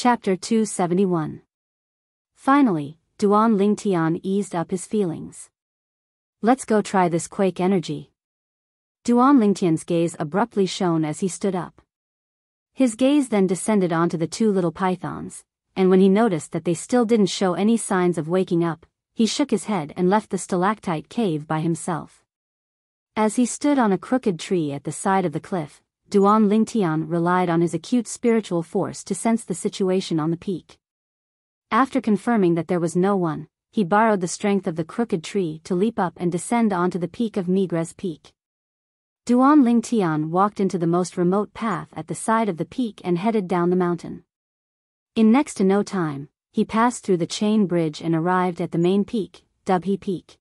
Chapter 271. Finally, Duan Lingtian eased up his feelings. Let's go try this quake energy. Duan Lingtian's gaze abruptly shone as he stood up. His gaze then descended onto the two little pythons, and when he noticed that they still didn't show any signs of waking up, he shook his head and left the stalactite cave by himself. As he stood on a crooked tree at the side of the cliff, Duan Lingtian relied on his acute spiritual force to sense the situation on the peak. After confirming that there was no one, he borrowed the strength of the crooked tree to leap up and descend onto the peak of Migres Peak. Duan Lingtian walked into the most remote path at the side of the peak and headed down the mountain. In next to no time, he passed through the chain bridge and arrived at the main peak, Dubhe Peak.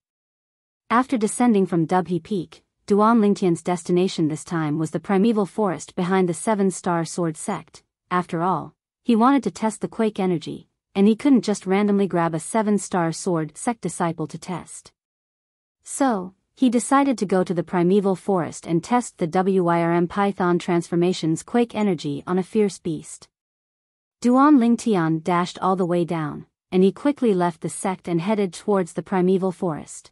After descending from Dubhe Peak, Duan Lingtian's destination this time was the primeval forest behind the 7-star sword sect. After all, he wanted to test the quake energy, and he couldn't just randomly grab a 7-star sword sect disciple to test. So, he decided to go to the primeval forest and test the WYRM Python transformation's quake energy on a fierce beast. Duan Lingtian dashed all the way down, and he quickly left the sect and headed towards the primeval forest.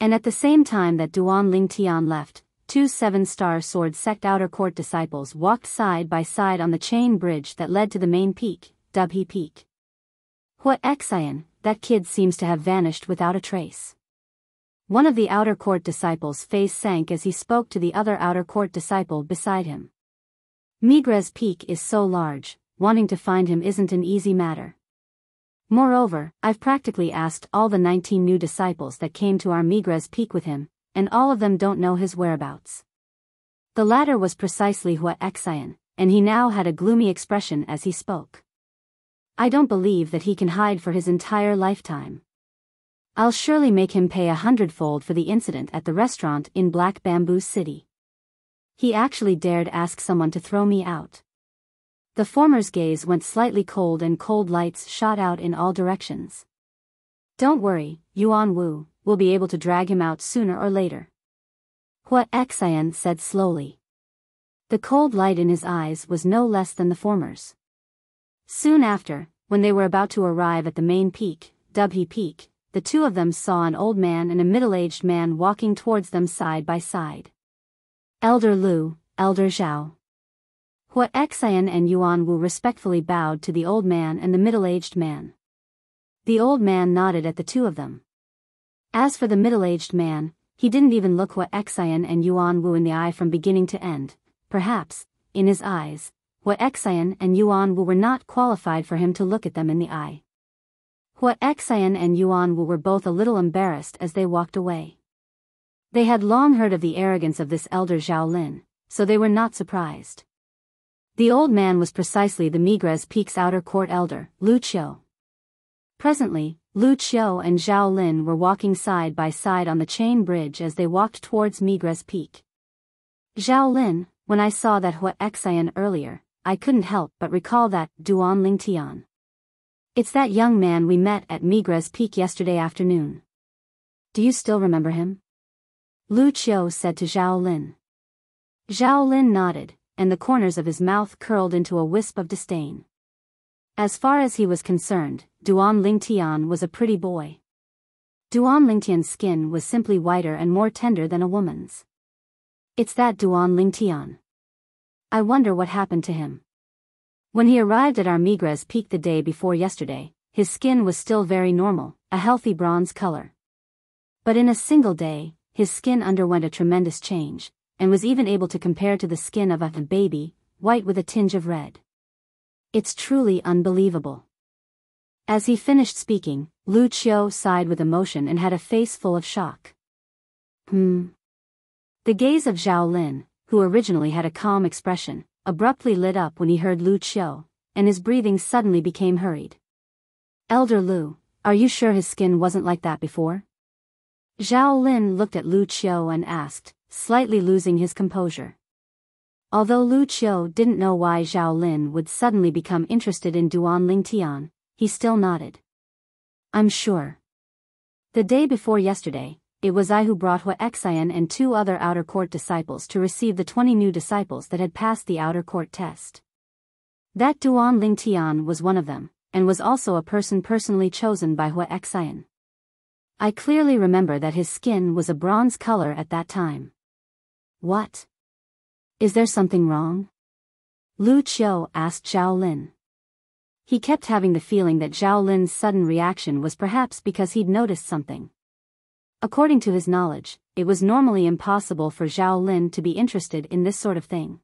And at the same time that Duan Lingtian left, two 7-star sword sect outer court disciples walked side by side on the chain bridge that led to the main peak, Dubhe Peak. What Xian, that kid seems to have vanished without a trace. One of the outer court disciples' face sank as he spoke to the other outer court disciple beside him. Migres Peak is so large, wanting to find him isn't an easy matter. Moreover, I've practically asked all the 19 new disciples that came to our Migres Peak with him, and all of them don't know his whereabouts. The latter was precisely Hua Xian, and he now had a gloomy expression as he spoke. I don't believe that he can hide for his entire lifetime. I'll surely make him pay 100-fold for the incident at the restaurant in Black Bamboo City. He actually dared ask someone to throw me out. The former's gaze went slightly cold and cold lights shot out in all directions. Don't worry, Yuan Wu, we'll be able to drag him out sooner or later. Hua Xian said slowly. The cold light in his eyes was no less than the former's. Soon after, when they were about to arrive at the main peak, Dubhe Peak, the two of them saw an old man and a middle-aged man walking towards them side by side. Elder Lu, Elder Zhao. Hua Xian and Yuan Wu respectfully bowed to the old man and the middle-aged man. The old man nodded at the two of them. As for the middle-aged man, he didn't even look Hua Xian and Yuan Wu in the eye from beginning to end. Perhaps, in his eyes, Hua Xian and Yuan Wu were not qualified for him to look at them in the eye. Hua Xian and Yuan Wu were both a little embarrassed as they walked away. They had long heard of the arrogance of this elder Zhao Lin, so they were not surprised. The old man was precisely the Migres Peak's outer court elder, Lu Qiu. Presently, Lu Qiu and Zhao Lin were walking side by side on the chain bridge as they walked towards Migres Peak. Zhao Lin, when I saw that Hua Xian earlier, I couldn't help but recall that Duan Lingtian. It's that young man we met at Migres Peak yesterday afternoon. Do you still remember him? Lu Qiu said to Zhao Lin. Zhao Lin nodded, and the corners of his mouth curled into a wisp of disdain. As far as he was concerned, Duan Lingtian was a pretty boy. Duan Lingtian's skin was simply whiter and more tender than a woman's. It's that Duan Lingtian. I wonder what happened to him. When he arrived at our Migres Peak the day before yesterday, his skin was still very normal, a healthy bronze color. But in a single day, his skin underwent a tremendous change, and was even able to compare to the skin of a baby, white with a tinge of red. It's truly unbelievable. As he finished speaking, Lu Qiu sighed with emotion and had a face full of shock. The gaze of Zhao Lin, who originally had a calm expression, abruptly lit up when he heard Lu Qiu, and his breathing suddenly became hurried. Elder Lu, are you sure his skin wasn't like that before? Zhao Lin looked at Lu Qiu and asked, slightly losing his composure. Although Lu Qiu didn't know why Zhao Lin would suddenly become interested in Duan Lingtian, he still nodded. I'm sure. The day before yesterday, it was I who brought Hua Xian and two other outer court disciples to receive the 20 new disciples that had passed the outer court test. That Duan Lingtian was one of them, and was also a person personally chosen by Hua Xian. I clearly remember that his skin was a bronze color at that time. What? Is there something wrong? Lu Qiu asked Zhao Lin. He kept having the feeling that Zhao Lin's sudden reaction was perhaps because he'd noticed something. According to his knowledge, it was normally impossible for Zhao Lin to be interested in this sort of thing.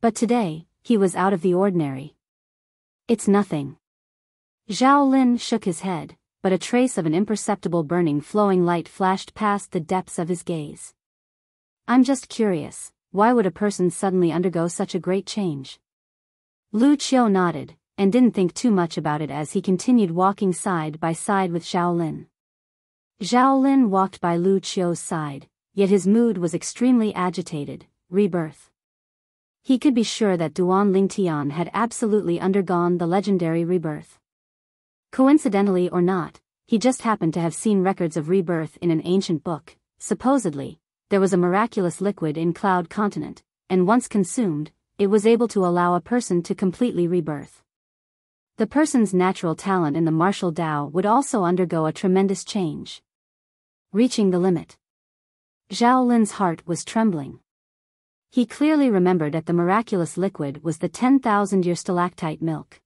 But today, he was out of the ordinary. It's nothing. Zhao Lin shook his head, but a trace of an imperceptible burning flowing light flashed past the depths of his gaze. I'm just curious, why would a person suddenly undergo such a great change? Lu Qiu nodded, and didn't think too much about it as he continued walking side by side with Zhao Lin. Zhao Lin walked by Lu Qiu's side, yet his mood was extremely agitated. Rebirth. He could be sure that Duan Lingtian had absolutely undergone the legendary rebirth. Coincidentally or not, he just happened to have seen records of rebirth in an ancient book. Supposedly, there was a miraculous liquid in Cloud Continent, and once consumed, it was able to allow a person to completely rebirth. The person's natural talent in the martial Tao would also undergo a tremendous change. Reaching the limit. Zhao Lin's heart was trembling. He clearly remembered that the miraculous liquid was the 10,000-year stalactite milk.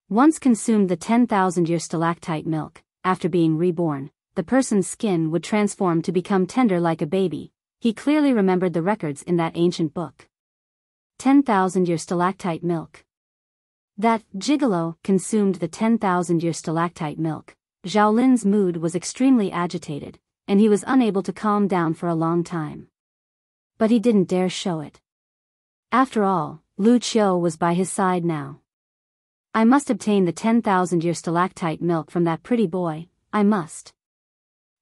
Once consumed the 10,000-year stalactite milk, after being reborn, the person's skin would transform to become tender like a baby. He clearly remembered the records in that ancient book. 10,000-year stalactite milk. That gigolo consumed the 10,000-year stalactite milk. Zhao Lin's mood was extremely agitated, and he was unable to calm down for a long time. But he didn't dare show it. After all, Lu Qiu was by his side now. I must obtain the 10,000-year stalactite milk from that pretty boy, I must.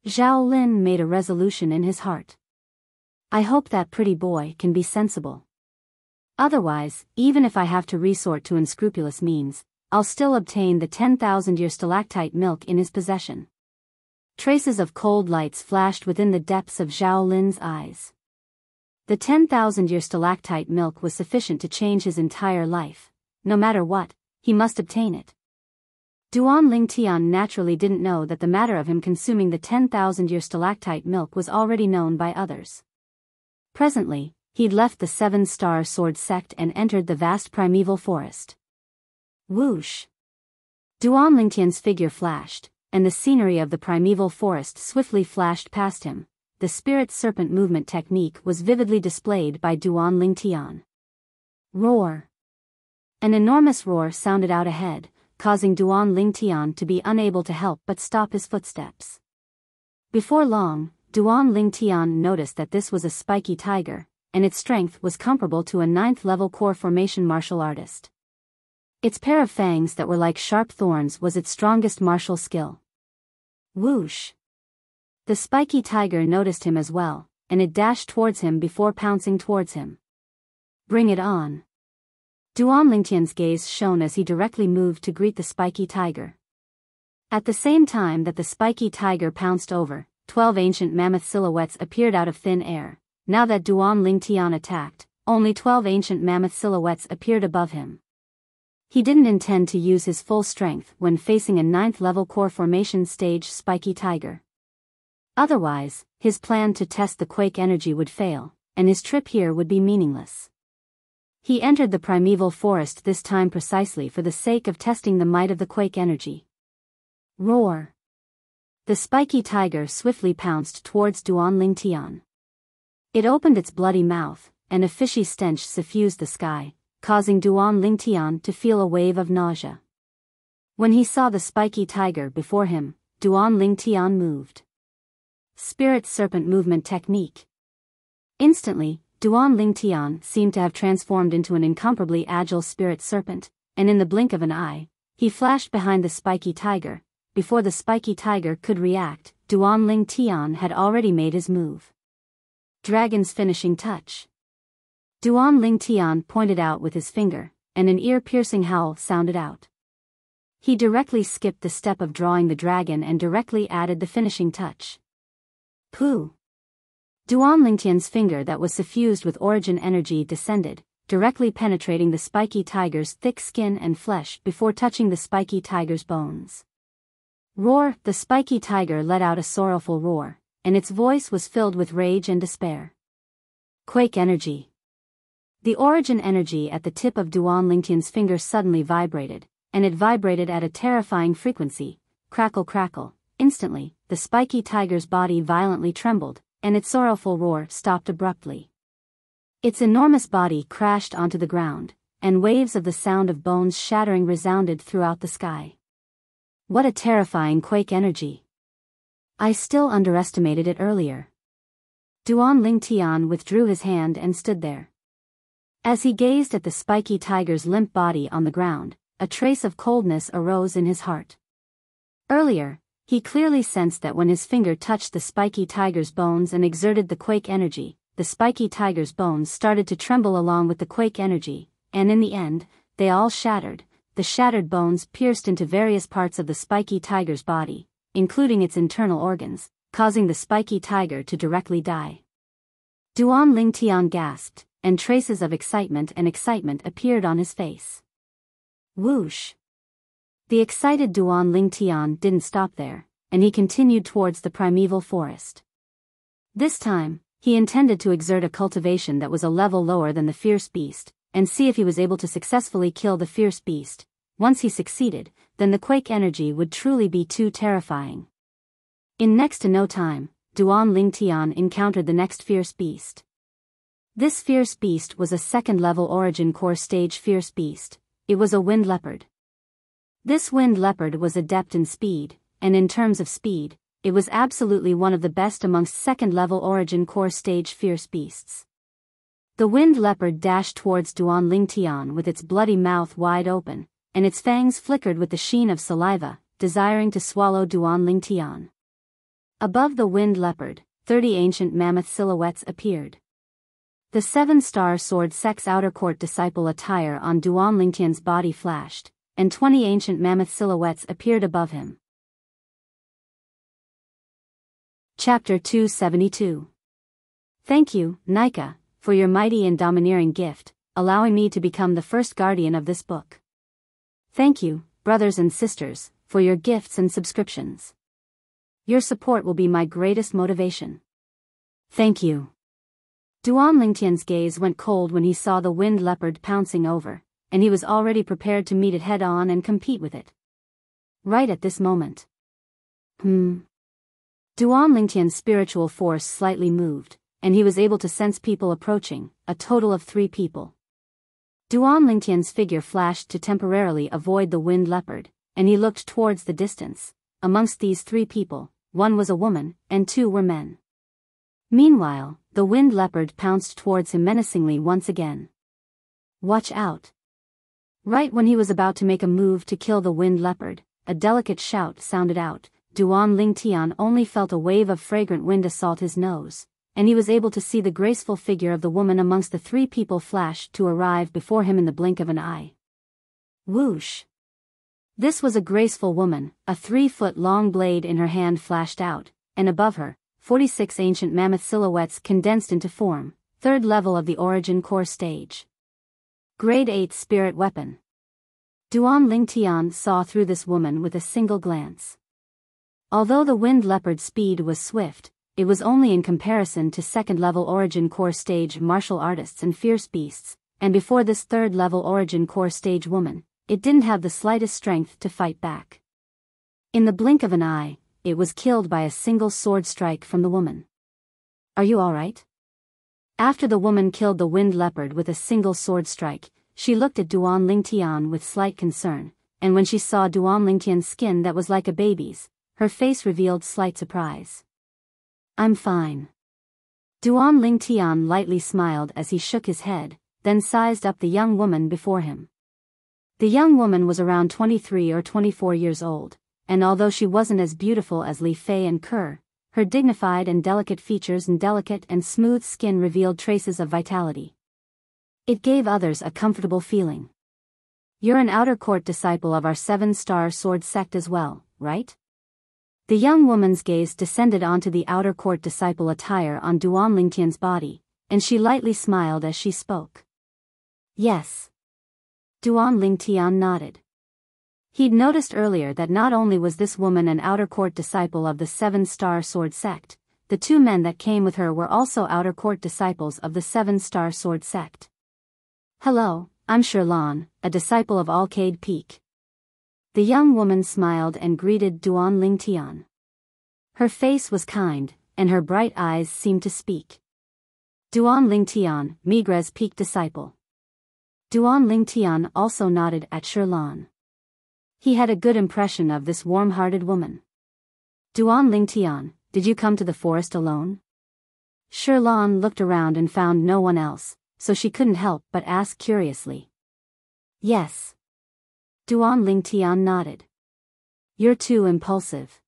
Zhao Lin made a resolution in his heart. I hope that pretty boy can be sensible. Otherwise, even if I have to resort to unscrupulous means, I'll still obtain the 10,000-year stalactite milk in his possession. Traces of cold lights flashed within the depths of Zhao Lin's eyes. The 10,000-year stalactite milk was sufficient to change his entire life. No matter what, he must obtain it. Duan Lingtian naturally didn't know that the matter of him consuming the 10,000-year stalactite milk was already known by others. Presently, he'd left the Seven-Star Sword sect and entered the vast primeval forest. Whoosh! Duan Lingtian's figure flashed, and the scenery of the primeval forest swiftly flashed past him. The spirit serpent movement technique was vividly displayed by Duan Lingtian. Roar! An enormous roar sounded out ahead, causing Duan Lingtian to be unable to help but stop his footsteps. Before long, Duan Lingtian noticed that this was a spiky tiger, and its strength was comparable to a 9th-level core formation martial artist. Its pair of fangs that were like sharp thorns was its strongest martial skill. Whoosh! The spiky tiger noticed him as well, and it dashed towards him before pouncing towards him. Bring it on! Duan Lingtian's gaze shone as he directly moved to greet the spiky tiger. At the same time that the spiky tiger pounced over, 12 ancient mammoth silhouettes appeared out of thin air. Now that Duan Lingtian attacked, only 12 ancient mammoth silhouettes appeared above him. He didn't intend to use his full strength when facing a 9th-level core formation stage spiky tiger. Otherwise, his plan to test the quake energy would fail, and his trip here would be meaningless. He entered the primeval forest this time precisely for the sake of testing the might of the quake energy. Roar! The spiky tiger swiftly pounced towards Duan Lingtian. It opened its bloody mouth, and a fishy stench suffused the sky, causing Duan Lingtian to feel a wave of nausea. When he saw the spiky tiger before him, Duan Lingtian moved. Spirit serpent movement technique. Instantly, Duan Lingtian seemed to have transformed into an incomparably agile spirit serpent, and in the blink of an eye, he flashed behind the spiky tiger. Before the spiky tiger could react, Duan Lingtian had already made his move. Dragon's finishing touch. Duan Lingtian pointed out with his finger, and an ear-piercing howl sounded out. He directly skipped the step of drawing the dragon and directly added the finishing touch. Pooh! Duan Lingtian's finger that was suffused with origin energy descended, directly penetrating the spiky tiger's thick skin and flesh before touching the spiky tiger's bones. Roar! The spiky tiger let out a sorrowful roar, and its voice was filled with rage and despair. Quake energy. The origin energy at the tip of Duan Lingtian's finger suddenly vibrated, and it vibrated at a terrifying frequency. Crackle crackle. Instantly, the spiky tiger's body violently trembled, and its sorrowful roar stopped abruptly. Its enormous body crashed onto the ground, and waves of the sound of bones shattering resounded throughout the sky. What a terrifying quake energy! I still underestimated it earlier. Duan Lingtian withdrew his hand and stood there. As he gazed at the spiky tiger's limp body on the ground, a trace of coldness arose in his heart. Earlier, he clearly sensed that when his finger touched the spiky tiger's bones and exerted the quake energy, the spiky tiger's bones started to tremble along with the quake energy, and in the end, they all shattered. The shattered bones pierced into various parts of the spiky tiger's body, including its internal organs, causing the spiky tiger to directly die. Duan Lingtian gasped, and traces of excitement appeared on his face. Whoosh! The excited Duan Lingtian didn't stop there, and he continued towards the primeval forest. This time, he intended to exert a cultivation that was a level lower than the fierce beast, and see if he was able to successfully kill the fierce beast. Once he succeeded, then the quake energy would truly be too terrifying. In next to no time, Duan Lingtian encountered the next fierce beast. This fierce beast was a second-level origin core stage fierce beast. It was a wind leopard. This wind leopard was adept in speed, and in terms of speed, it was absolutely one of the best amongst second-level origin core stage fierce beasts. The wind leopard dashed towards Duan Lingtian with its bloody mouth wide open, and its fangs flickered with the sheen of saliva, desiring to swallow Duan Lingtian. Above the wind leopard, 30 ancient mammoth silhouettes appeared. The 7-star sword sex outer court disciple attire on Duan Lingtian's body flashed, and 20 ancient mammoth silhouettes appeared above him. Chapter 272. Thank you, Nika, for your mighty and domineering gift, allowing me to become the first guardian of this book. Thank you, brothers and sisters, for your gifts and subscriptions. Your support will be my greatest motivation. Thank you. Duan Lingtian's gaze went cold when he saw the wind leopard pouncing over, and he was already prepared to meet it head-on and compete with it. Right at this moment. Duan Lingtian's spiritual force slightly moved, and he was able to sense people approaching, a total of 3 people. Duan Lingtian's figure flashed to temporarily avoid the wind leopard, and he looked towards the distance. Amongst these 3 people, 1 was a woman, and 2 were men. Meanwhile, the wind leopard pounced towards him menacingly once again. Watch out! Right when he was about to make a move to kill the wind leopard, a delicate shout sounded out. Duan Lingtian only felt a wave of fragrant wind assault his nose, and he was able to see the graceful figure of the woman amongst the 3 people flash to arrive before him in the blink of an eye. Whoosh! This was a graceful woman, a 3-foot-long blade in her hand flashed out, and above her, 46 ancient mammoth silhouettes condensed into form, 3rd level of the origin core stage. Grade 8 spirit weapon. Duan Lingtian saw through this woman with a single glance. Although the wind leopard's speed was swift, it was only in comparison to 2nd level origin core stage martial artists and fierce beasts, and before this 3rd level origin core stage woman, it didn't have the slightest strength to fight back. In the blink of an eye, it was killed by a single sword strike from the woman. Are you alright? After the woman killed the wind leopard with a single sword strike, she looked at Duan Lingtian with slight concern, and when she saw Duan Lingtian's skin that was like a baby's, her face revealed slight surprise. I'm fine. Duan Lingtian lightly smiled as he shook his head, then sized up the young woman before him. The young woman was around 23 or 24 years old, and although she wasn't as beautiful as Li Fei and Kerr, her dignified and delicate features and delicate and smooth skin revealed traces of vitality. It gave others a comfortable feeling. You're an outer court disciple of our 7-star sword sect as well, right? The young woman's gaze descended onto the outer court disciple attire on Duan Lingtian's body, and she lightly smiled as she spoke. Yes. Duan Lingtian nodded. He'd noticed earlier that not only was this woman an outer court disciple of the Seven-Star Sword sect, the two men that came with her were also outer court disciples of the Seven-Star Sword sect. Hello, I'm Shirlan, a disciple of Alcade Peak. The young woman smiled and greeted Duan Lingtian. Her face was kind, and her bright eyes seemed to speak. Duan Lingtian, Migre's Peak disciple. Duan Lingtian also nodded at Shirlan. He had a good impression of this warm-hearted woman. Duan Lingtian, did you come to the forest alone? Shirlan looked around and found no one else, so she couldn't help but ask curiously. Yes. Duan Lingtian nodded. You're too impulsive.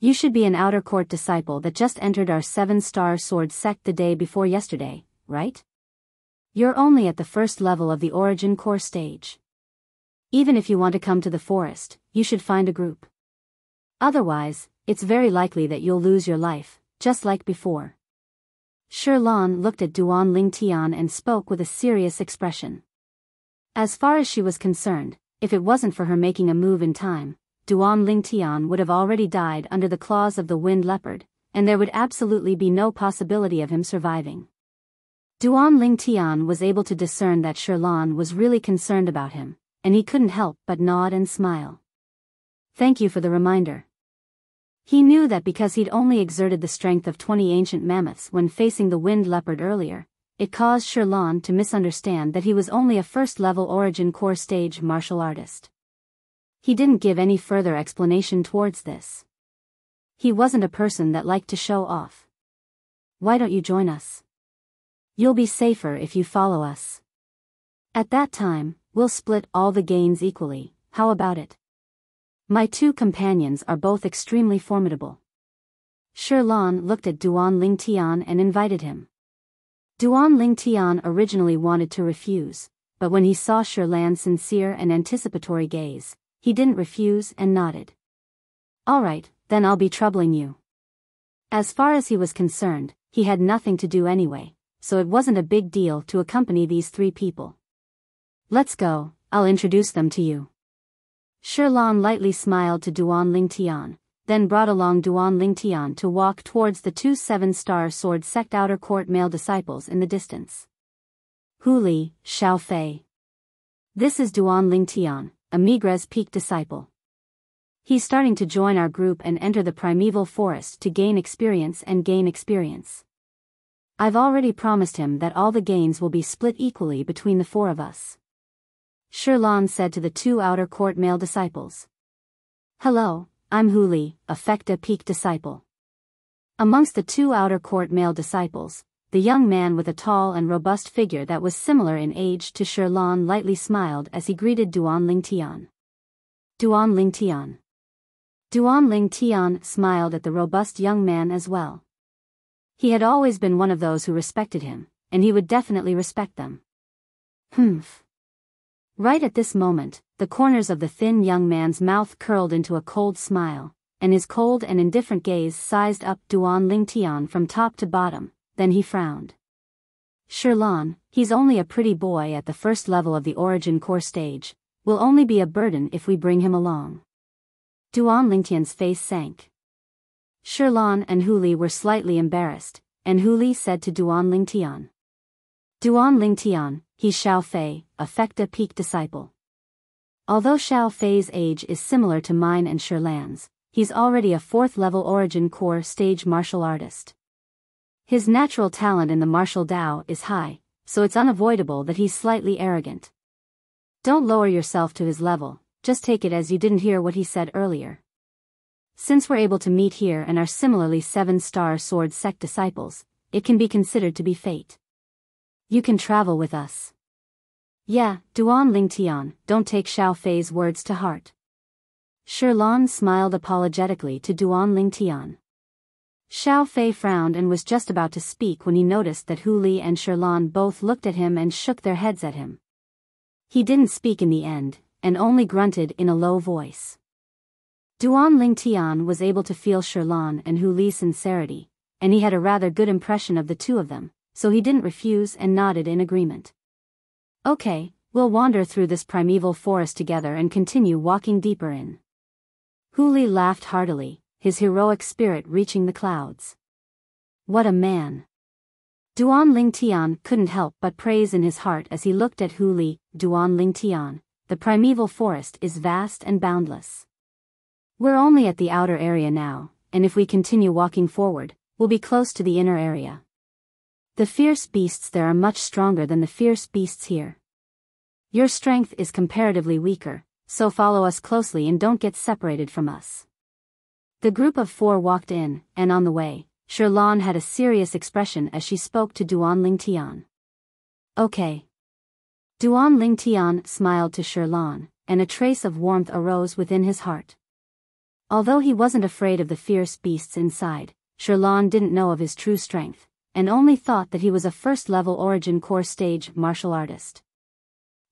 You should be an outer court disciple that just entered our Seven-Star Sword sect the day before yesterday, right? You're only at the first level of the origin core stage. Even if you want to come to the forest, you should find a group. Otherwise, it's very likely that you'll lose your life, just like before. Shirlan looked at Duan Lingtian and spoke with a serious expression. As far as she was concerned, if it wasn't for her making a move in time, Duan Lingtian would have already died under the claws of the wind leopard, and there would absolutely be no possibility of him surviving. Duan Lingtian was able to discern that Shirlan was really concerned about him, and he couldn't help but nod and smile. Thank you for the reminder. He knew that because he'd only exerted the strength of 20 ancient mammoths when facing the wind leopard earlier, it caused Shirlan to misunderstand that he was only a first-level origin core stage martial artist. He didn't give any further explanation towards this. He wasn't a person that liked to show off. Why don't you join us? You'll be safer if you follow us. At that time, we'll split all the gains equally, how about it? My two companions are both extremely formidable. Shirlan looked at Duan Lingtian and invited him. Duan Lingtian originally wanted to refuse, but when he saw Shirlan's sincere and anticipatory gaze, he didn't refuse and nodded. All right, then I'll be troubling you. As far as he was concerned, he had nothing to do anyway, so it wasn't a big deal to accompany these three people. Let's go, I'll introduce them to you. Shirlan lightly smiled to Duan Lingtian, then brought along Duan Lingtian to walk towards the two Seven-Star Sword sect outer court male disciples in the distance. Hu Li, Xiao Fei. This is Duan Lingtian, a Migre's Peak disciple. He's starting to join our group and enter the primeval forest to gain experience and gain experience. I've already promised him that all the gains will be split equally between the four of us. Shirlan said to the two outer court male disciples. Hello, I'm Hu Li, a Fecta Peak disciple. Amongst the two outer court male disciples, the young man with a tall and robust figure that was similar in age to Shirlan lightly smiled as he greeted Duan Lingtian. Duan Lingtian. Duan Lingtian smiled at the robust young man as well. He had always been one of those who respected him, and he would definitely respect them. Humph. Right at this moment, the corners of the thin young man's mouth curled into a cold smile, and his cold and indifferent gaze sized up Duan Lingtian from top to bottom, then he frowned. Shirlan, he's only a pretty boy at the first level of the origin core stage, will only be a burden if we bring him along. Duan Lingtian's face sank. Shirlan and Hu Li were slightly embarrassed, and Hu Li said to Duan Lingtian. Duan Lingtian, he's Xiao Fei, a Fecta Peak disciple. Although Xiao Fei's age is similar to mine and Shirlan's, he's already a fourth-level origin core stage martial artist. His natural talent in the martial Dao is high, so it's unavoidable that he's slightly arrogant. Don't lower yourself to his level, just take it as you didn't hear what he said earlier. Since we're able to meet here and are similarly Seven-Star Sword sect disciples, it can be considered to be fate. You can travel with us. Yeah, Duan Lingtian, don't take Xiao Fei's words to heart. Shirlan smiled apologetically to Duan Lingtian. Xiao Fei frowned and was just about to speak when he noticed that Hu Li and Shirlan both looked at him and shook their heads at him. He didn't speak in the end, and only grunted in a low voice. Duan Lingtian was able to feel Shirlan and Hu Li's sincerity, and he had a rather good impression of the two of them, so he didn't refuse and nodded in agreement. Okay, we'll wander through this primeval forest together and continue walking deeper in. Hu Li laughed heartily, his heroic spirit reaching the clouds. What a man! Duan Lingtian couldn't help but praise in his heart as he looked at Hu Li. Duan Lingtian, the primeval forest is vast and boundless. We're only at the outer area now, and if we continue walking forward, we'll be close to the inner area. The fierce beasts there are much stronger than the fierce beasts here. Your strength is comparatively weaker, so follow us closely and don't get separated from us. The group of 4 walked in, and on the way, Shirlan had a serious expression as she spoke to Duan Lingtian. Okay. Duan Lingtian smiled to Shirlan, and a trace of warmth arose within his heart. Although he wasn't afraid of the fierce beasts inside, Shirlan didn't know of his true strength, and only thought that he was a first-level origin core stage martial artist.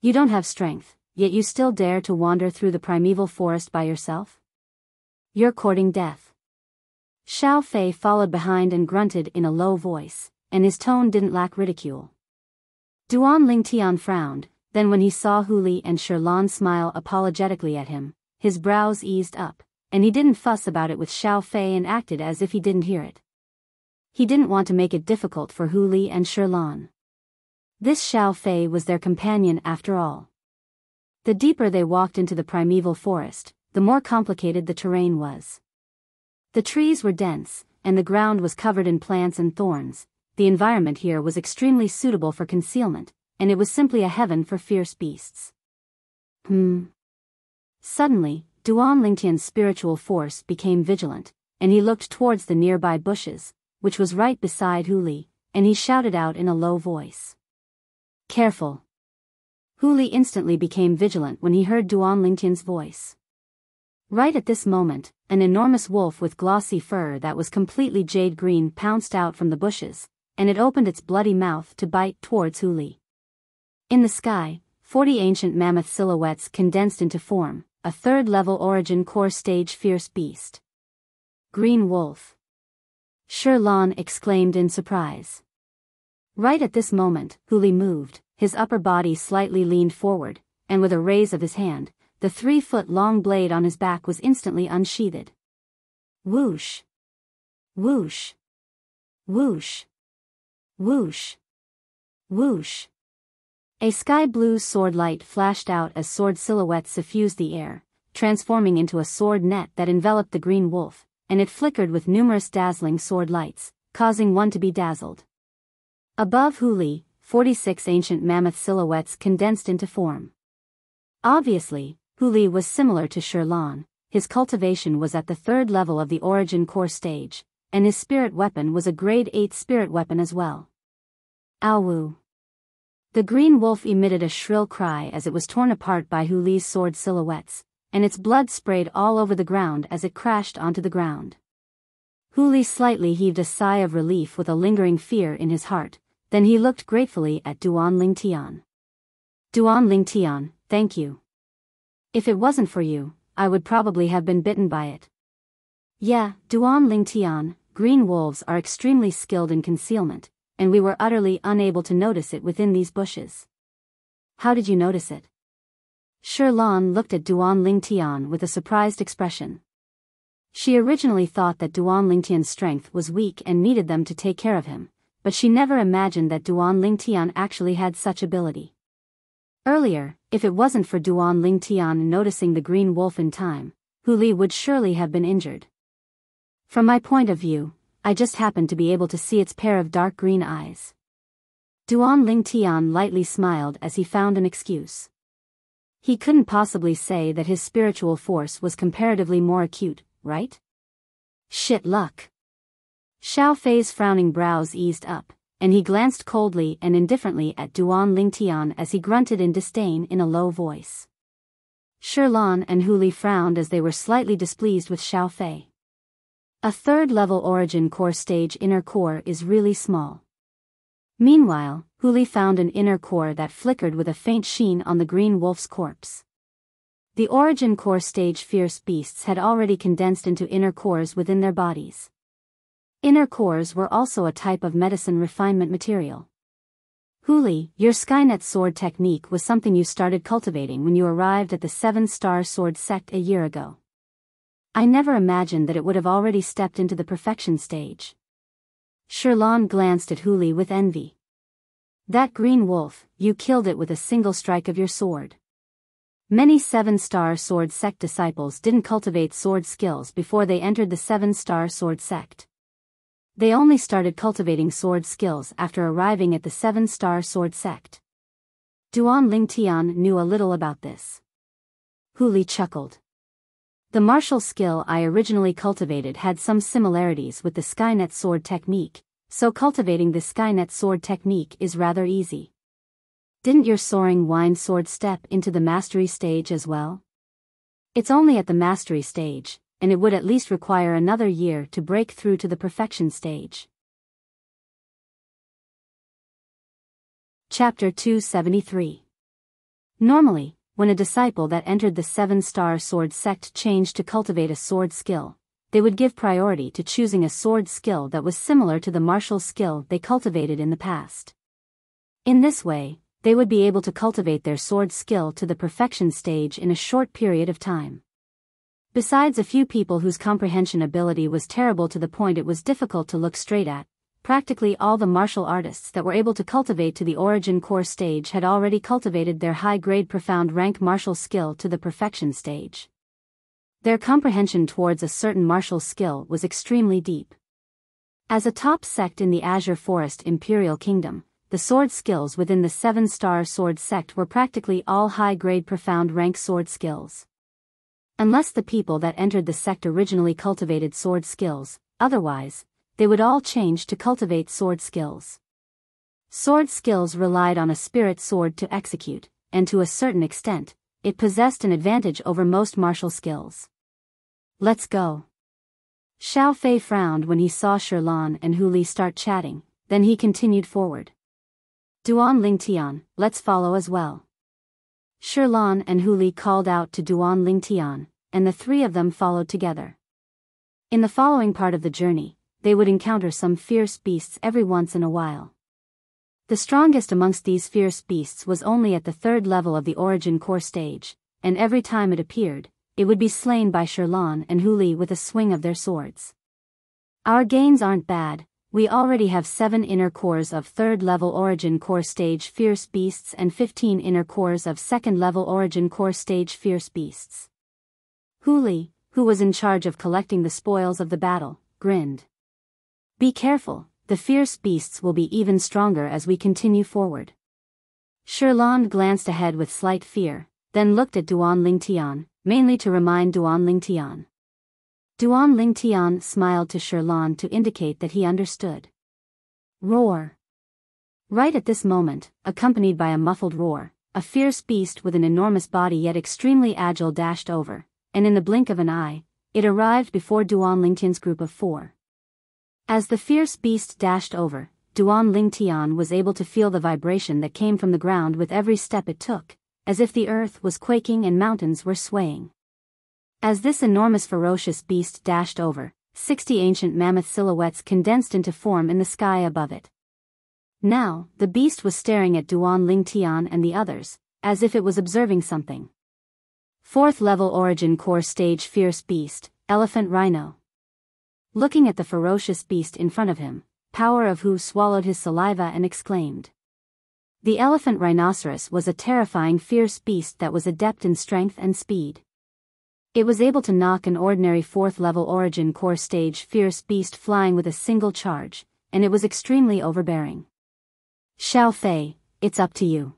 You don't have strength, yet you still dare to wander through the primeval forest by yourself? You're courting death. Xiao Fei followed behind and grunted in a low voice, and his tone didn't lack ridicule. Duan Lingtian frowned, then when he saw Hu Li and Shirlan smile apologetically at him, his brows eased up, and he didn't fuss about it with Xiao Fei and acted as if he didn't hear it. He didn't want to make it difficult for Hu Li and Shirlan. This Xiao Fei was their companion after all. The deeper they walked into the primeval forest, the more complicated the terrain was. The trees were dense, and the ground was covered in plants and thorns. The environment here was extremely suitable for concealment, and it was simply a heaven for fierce beasts. Suddenly, Duan Lingtian's spiritual force became vigilant, and he looked towards the nearby bushes, which was right beside Hu Li, and he shouted out in a low voice. Careful! Hu Li instantly became vigilant when he heard Duan Lingtian's voice. Right at this moment, an enormous wolf with glossy fur that was completely jade green pounced out from the bushes, and it opened its bloody mouth to bite towards Hu Li. In the sky, 40 ancient mammoth silhouettes condensed into form, a third-level origin core stage fierce beast. Green wolf! Shirlan exclaimed in surprise. Right at this moment, Hu Li moved, his upper body slightly leaned forward, and with a raise of his hand, the 3-foot-long blade on his back was instantly unsheathed. Whoosh! Whoosh! Whoosh! Whoosh! Whoosh! A sky-blue sword light flashed out as sword silhouettes suffused the air, transforming into a sword net that enveloped the green wolf, and it flickered with numerous dazzling sword lights, causing one to be dazzled. Above Hu Li, 46 ancient mammoth silhouettes condensed into form. Obviously, Hu Li was similar to Shirlan. His cultivation was at the 3rd level of the origin core stage, and his spirit weapon was a grade 8 spirit weapon as well. Ow! The green wolf emitted a shrill cry as it was torn apart by Hu Li's sword silhouettes, and its blood sprayed all over the ground as it crashed onto the ground. Hu Li slightly heaved a sigh of relief with a lingering fear in his heart, then he looked gratefully at Duan Lingtian. Duan Lingtian, thank you. If it wasn't for you, I would probably have been bitten by it. Yeah, Duan Lingtian, green wolves are extremely skilled in concealment, and we were utterly unable to notice it within these bushes. How did you notice it? Shirlan looked at Duan Lingtian with a surprised expression. She originally thought that Duan Lingtian's strength was weak and needed them to take care of him, but she never imagined that Duan Lingtian actually had such ability. Earlier, if it wasn't for Duan Lingtian noticing the green wolf in time, Hu Li would surely have been injured. From my point of view, I just happened to be able to see its pair of dark green eyes. Duan Lingtian lightly smiled as he found an excuse. He couldn't possibly say that his spiritual force was comparatively more acute, right? Shit luck. Xiao Fei's frowning brows eased up, and he glanced coldly and indifferently at Duan Lingtian as he grunted in disdain in a low voice. Shirlan and Hu Li frowned as they were slightly displeased with Xiao Fei. A 3rd-level origin core stage inner core is really small. Meanwhile, Hu Li found an inner core that flickered with a faint sheen on the green wolf's corpse. The origin core stage fierce beasts had already condensed into inner cores within their bodies. Inner cores were also a type of medicine refinement material. Hu Li, your Skynet sword technique was something you started cultivating when you arrived at the 7-star sword sect a year ago. I never imagined that it would have already stepped into the perfection stage. Sherlan glanced at Hu Li with envy. That green wolf, you killed it with a single strike of your sword. Many 7-star sword sect disciples didn't cultivate sword skills before they entered the 7-star sword sect. They only started cultivating sword skills after arriving at the 7-star sword sect. Duan Lingtian knew a little about this. Hu Li chuckled. The martial skill I originally cultivated had some similarities with the Skynet sword technique, so cultivating the Skynet sword technique is rather easy. Didn't your Soaring wind sword step into the mastery stage as well? It's only at the mastery stage, and it would at least require another year to break through to the perfection stage. Chapter 273. Normally, when a disciple that entered the 7-star sword sect changed to cultivate a sword skill, they would give priority to choosing a sword skill that was similar to the martial skill they cultivated in the past. In this way, they would be able to cultivate their sword skill to the perfection stage in a short period of time. Besides a few people whose comprehension ability was terrible to the point it was difficult to look straight at, practically all the martial artists that were able to cultivate to the origin core stage had already cultivated their high-grade profound rank martial skill to the perfection stage. Their comprehension towards a certain martial skill was extremely deep. As a top sect in the Azure Forest Imperial Kingdom, the sword skills within the 7-star sword sect were practically all high-grade profound rank sword skills. Unless the people that entered the sect originally cultivated sword skills, otherwise, they would all change to cultivate sword skills. Sword skills relied on a spirit sword to execute, and to a certain extent, it possessed an advantage over most martial skills. Let's go. Xiao Fei frowned when he saw Sherlan and Hu Li start chatting, then he continued forward. Duan Lingtian, let's follow as well. Sherlan and Hu Li called out to Duan Lingtian, and the three of them followed together. In the following part of the journey, they would encounter some fierce beasts every once in a while. The strongest amongst these fierce beasts was only at the 3rd level of the origin core stage, and every time it appeared, it would be slain by Sherlan and Hu Li with a swing of their swords. Our gains aren't bad, we already have 7 inner cores of 3rd level origin core stage fierce beasts and 15 inner cores of 2nd level origin core stage fierce beasts. Hu Li, who was in charge of collecting the spoils of the battle, grinned. Be careful, the fierce beasts will be even stronger as we continue forward. Sherlan glanced ahead with slight fear, then looked at Duan Lingtian, mainly to remind Duan Lingtian. Duan Lingtian smiled to Sherlan to indicate that he understood. Roar. Right at this moment, accompanied by a muffled roar, a fierce beast with an enormous body yet extremely agile dashed over, and in the blink of an eye, it arrived before Duan Lingtian's group of 4. As the fierce beast dashed over, Duan Lingtian was able to feel the vibration that came from the ground with every step it took, as if the earth was quaking and mountains were swaying. As this enormous ferocious beast dashed over, 60 ancient mammoth silhouettes condensed into form in the sky above it. Now, the beast was staring at Duan Lingtian and the others, as if it was observing something. 4th level origin core stage fierce beast, elephant rhino. Looking at the ferocious beast in front of him, Power of Hu swallowed his saliva and exclaimed. The elephant rhinoceros was a terrifying fierce beast that was adept in strength and speed. It was able to knock an ordinary 4th level origin core stage fierce beast flying with a single charge, and it was extremely overbearing. Xiao Fei, it's up to you.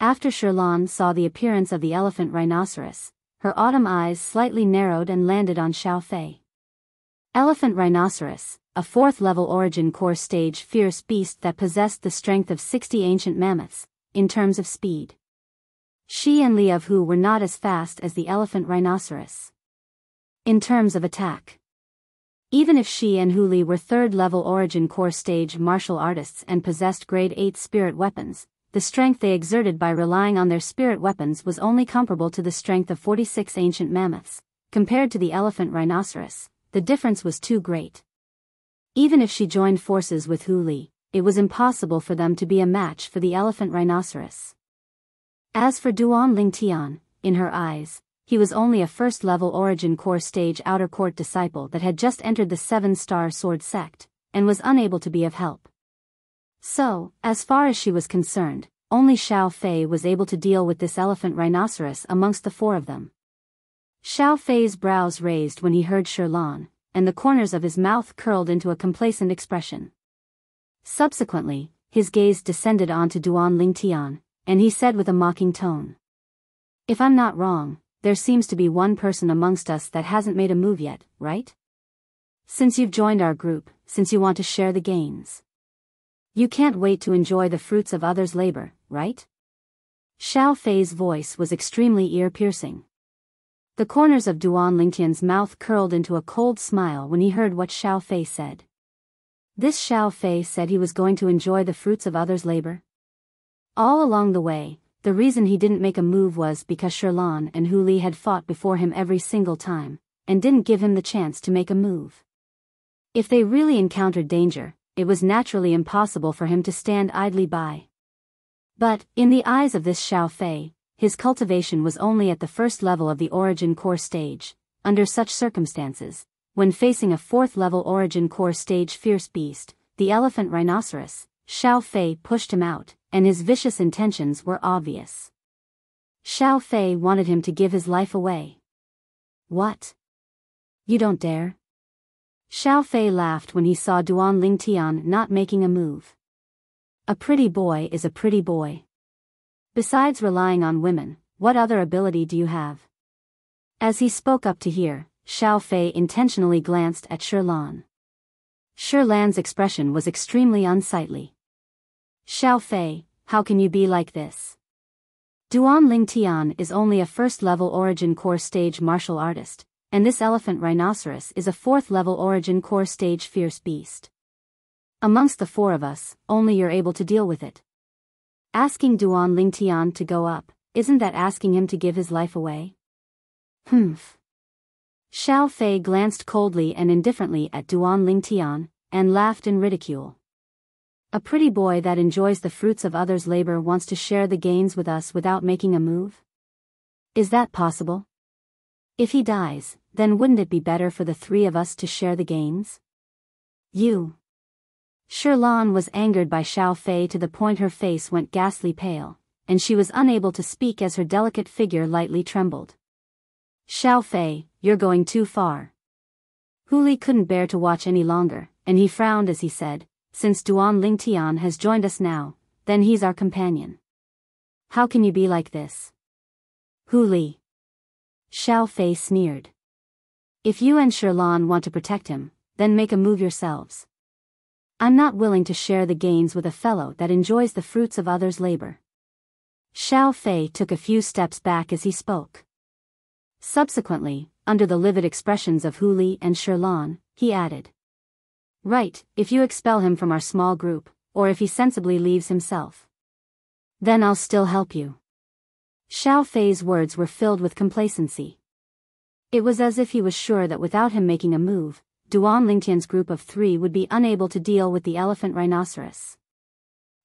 After Sherlan saw the appearance of the elephant rhinoceros, her autumn eyes slightly narrowed and landed on Xiao Fei. Elephant rhinoceros, a 4th level origin core stage fierce beast that possessed the strength of 60 ancient mammoths, in terms of speed. Shi and Li of Hu were not as fast as the elephant rhinoceros. In terms of attack. Even if Shi and Hu Li were 3rd level origin core stage martial artists and possessed grade 8 spirit weapons, the strength they exerted by relying on their spirit weapons was only comparable to the strength of 46 ancient mammoths. Compared to the elephant rhinoceros, the difference was too great. Even if she joined forces with Hu Li, it was impossible for them to be a match for the elephant rhinoceros. As for Duan Lingtian, in her eyes, he was only a first-level Origin Core Stage Outer Court disciple that had just entered the 7-star sword sect, and was unable to be of help. So, as far as she was concerned, only Xiao Fei was able to deal with this elephant rhinoceros amongst the four of them. Xiao Fei's brows raised when he heard Shirlan, and the corners of his mouth curled into a complacent expression. Subsequently, his gaze descended onto Duan Lingtian, and he said with a mocking tone, "If I'm not wrong, there seems to be one person amongst us that hasn't made a move yet, right? Since you've joined our group, since you want to share the gains. You can't wait to enjoy the fruits of others' labor, right?" Xiao Fei's voice was extremely ear-piercing. The corners of Duan Lingtian's mouth curled into a cold smile when he heard what Xiao Fei said. This Xiao Fei said he was going to enjoy the fruits of others' labor? All along the way, the reason he didn't make a move was because Shirlan and Hu Li had fought before him every single time, and didn't give him the chance to make a move. If they really encountered danger, it was naturally impossible for him to stand idly by. But, in the eyes of this Xiao Fei, his cultivation was only at the first level of the Origin Core stage. Under such circumstances, when facing a 4th-level Origin Core stage fierce beast, the elephant rhinoceros, Xiao Fei pushed him out, and his vicious intentions were obvious. Xiao Fei wanted him to give his life away. What? You don't dare? Xiao Fei laughed when he saw Duan Lingtian not making a move. A pretty boy is a pretty boy. Besides relying on women, what other ability do you have? As he spoke up to hear, Xiao Fei intentionally glanced at Shirlan. Shirlan's expression was extremely unsightly. Xiao Fei, how can you be like this? Duan Lingtian is only a 1st-level Origin Core stage martial artist, and this elephant rhinoceros is a 4th-level Origin Core stage fierce beast. Amongst the four of us, only you're able to deal with it. Asking Duan Lingtian to go up, isn't that asking him to give his life away? Humph. Xiao Fei glanced coldly and indifferently at Duan Lingtian, and laughed in ridicule. A pretty boy that enjoys the fruits of others' labor wants to share the gains with us without making a move? Is that possible? If he dies, then wouldn't it be better for the three of us to share the gains? You. Shirlan was angered by Xiao Fei to the point her face went ghastly pale, and she was unable to speak as her delicate figure lightly trembled. Xiao Fei, you're going too far. Hu Li couldn't bear to watch any longer, and he frowned as he said, "Since Duan Lingtian has joined us now, then he's our companion. How can you be like this?" Hu Li. Xiao Fei sneered. "If you and Shirlan want to protect him, then make a move yourselves. I'm not willing to share the gains with a fellow that enjoys the fruits of others' labor." Xiao Fei took a few steps back as he spoke. Subsequently, under the livid expressions of Hu Li and Shirlan, he added, "Right, if you expel him from our small group, or if he sensibly leaves himself. Then I'll still help you." Xiao Fei's words were filled with complacency. It was as if he was sure that without him making a move, Duan Lingtian's group of 3 would be unable to deal with the elephant rhinoceros.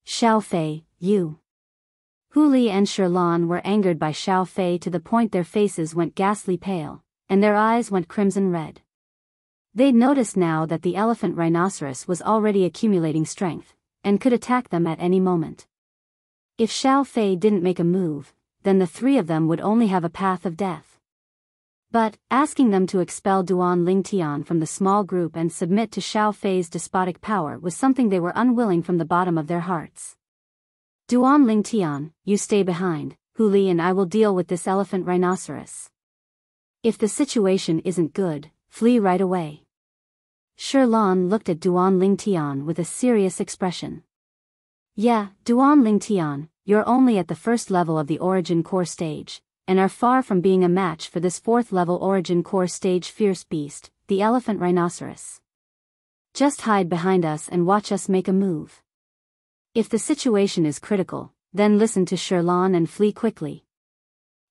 Xiao Fei, you. Hu Li and Shirlan were angered by Xiao Fei to the point their faces went ghastly pale, and their eyes went crimson red. They'd noticed now that the elephant rhinoceros was already accumulating strength, and could attack them at any moment. If Xiao Fei didn't make a move, then the 3 of them would only have a path of death. But, asking them to expel Duan Lingtian from the small group and submit to Xiao Fei's despotic power was something they were unwilling from the bottom of their hearts. "Duan Lingtian, you stay behind, Hu Li and I will deal with this elephant rhinoceros. If the situation isn't good, flee right away." Shirlan looked at Duan Lingtian with a serious expression. "Yeah, Duan Lingtian, you're only at the 1st level of the Origin Core stage, and are far from being a match for this 4th-level Origin Core stage fierce beast, the elephant rhinoceros. Just hide behind us and watch us make a move. If the situation is critical, then listen to Shirlan and flee quickly."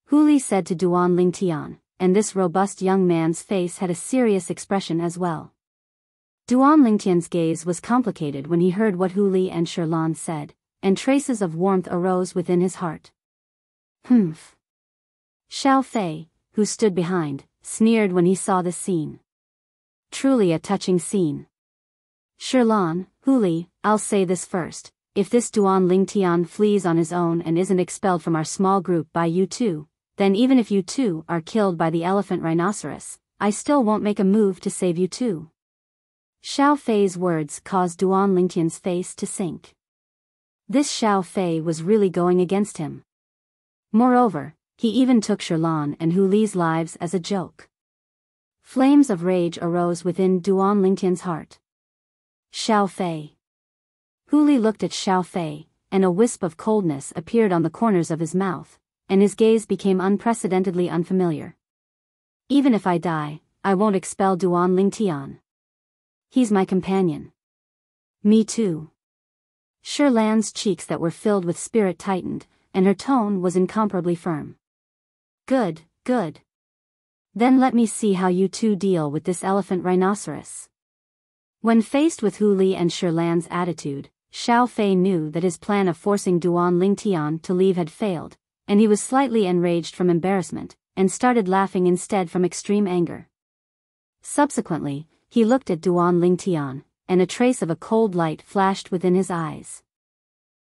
Hu Li said to Duan Lingtian, and this robust young man's face had a serious expression as well. Duan Lingtian's gaze was complicated when he heard what Hu Li and Shilan said, and traces of warmth arose within his heart. Humph. Xiao Fei, who stood behind, sneered when he saw this scene. Truly a touching scene. Shilan, Hu Li, I'll say this first, if this Duan Lingtian flees on his own and isn't expelled from our small group by you two, then even if you two are killed by the elephant rhinoceros, I still won't make a move to save you two. Xiao Fei's words caused Duan Lingtian's face to sink. This Xiao Fei was really going against him. Moreover, he even took Shilan and Hu Li's lives as a joke. Flames of rage arose within Duan Lingtian's heart. Xiao Fei. Hu Li looked at Xiao Fei, and a wisp of coldness appeared on the corners of his mouth, and his gaze became unprecedentedly unfamiliar. Even if I die, I won't expel Duan Lingtian. He's my companion. Me too. Shilan's cheeks that were filled with spirit tightened, and her tone was incomparably firm. Good, good. Then let me see how you two deal with this elephant rhinoceros. When faced with Hu Li and Shilan's attitude, Xiao Fei knew that his plan of forcing Duan Lingtian to leave had failed, and he was slightly enraged from embarrassment, and started laughing instead from extreme anger. Subsequently, he looked at Duan Lingtian, and a trace of a cold light flashed within his eyes.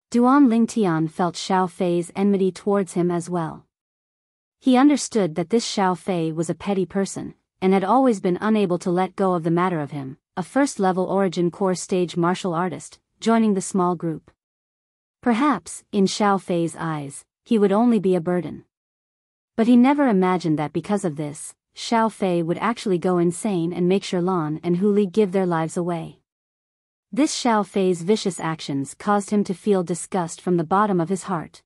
Duan Lingtian felt Xiao Fei's enmity towards him as well. He understood that this Xiao Fei was a petty person, and had always been unable to let go of the matter of him, a first-level origin core stage martial artist, joining the small group. Perhaps, in Xiao Fei's eyes, he would only be a burden. But he never imagined that because of this, Xiao Fei would actually go insane and make Shilan and Hu Li give their lives away. This Xiao Fei's vicious actions caused him to feel disgust from the bottom of his heart.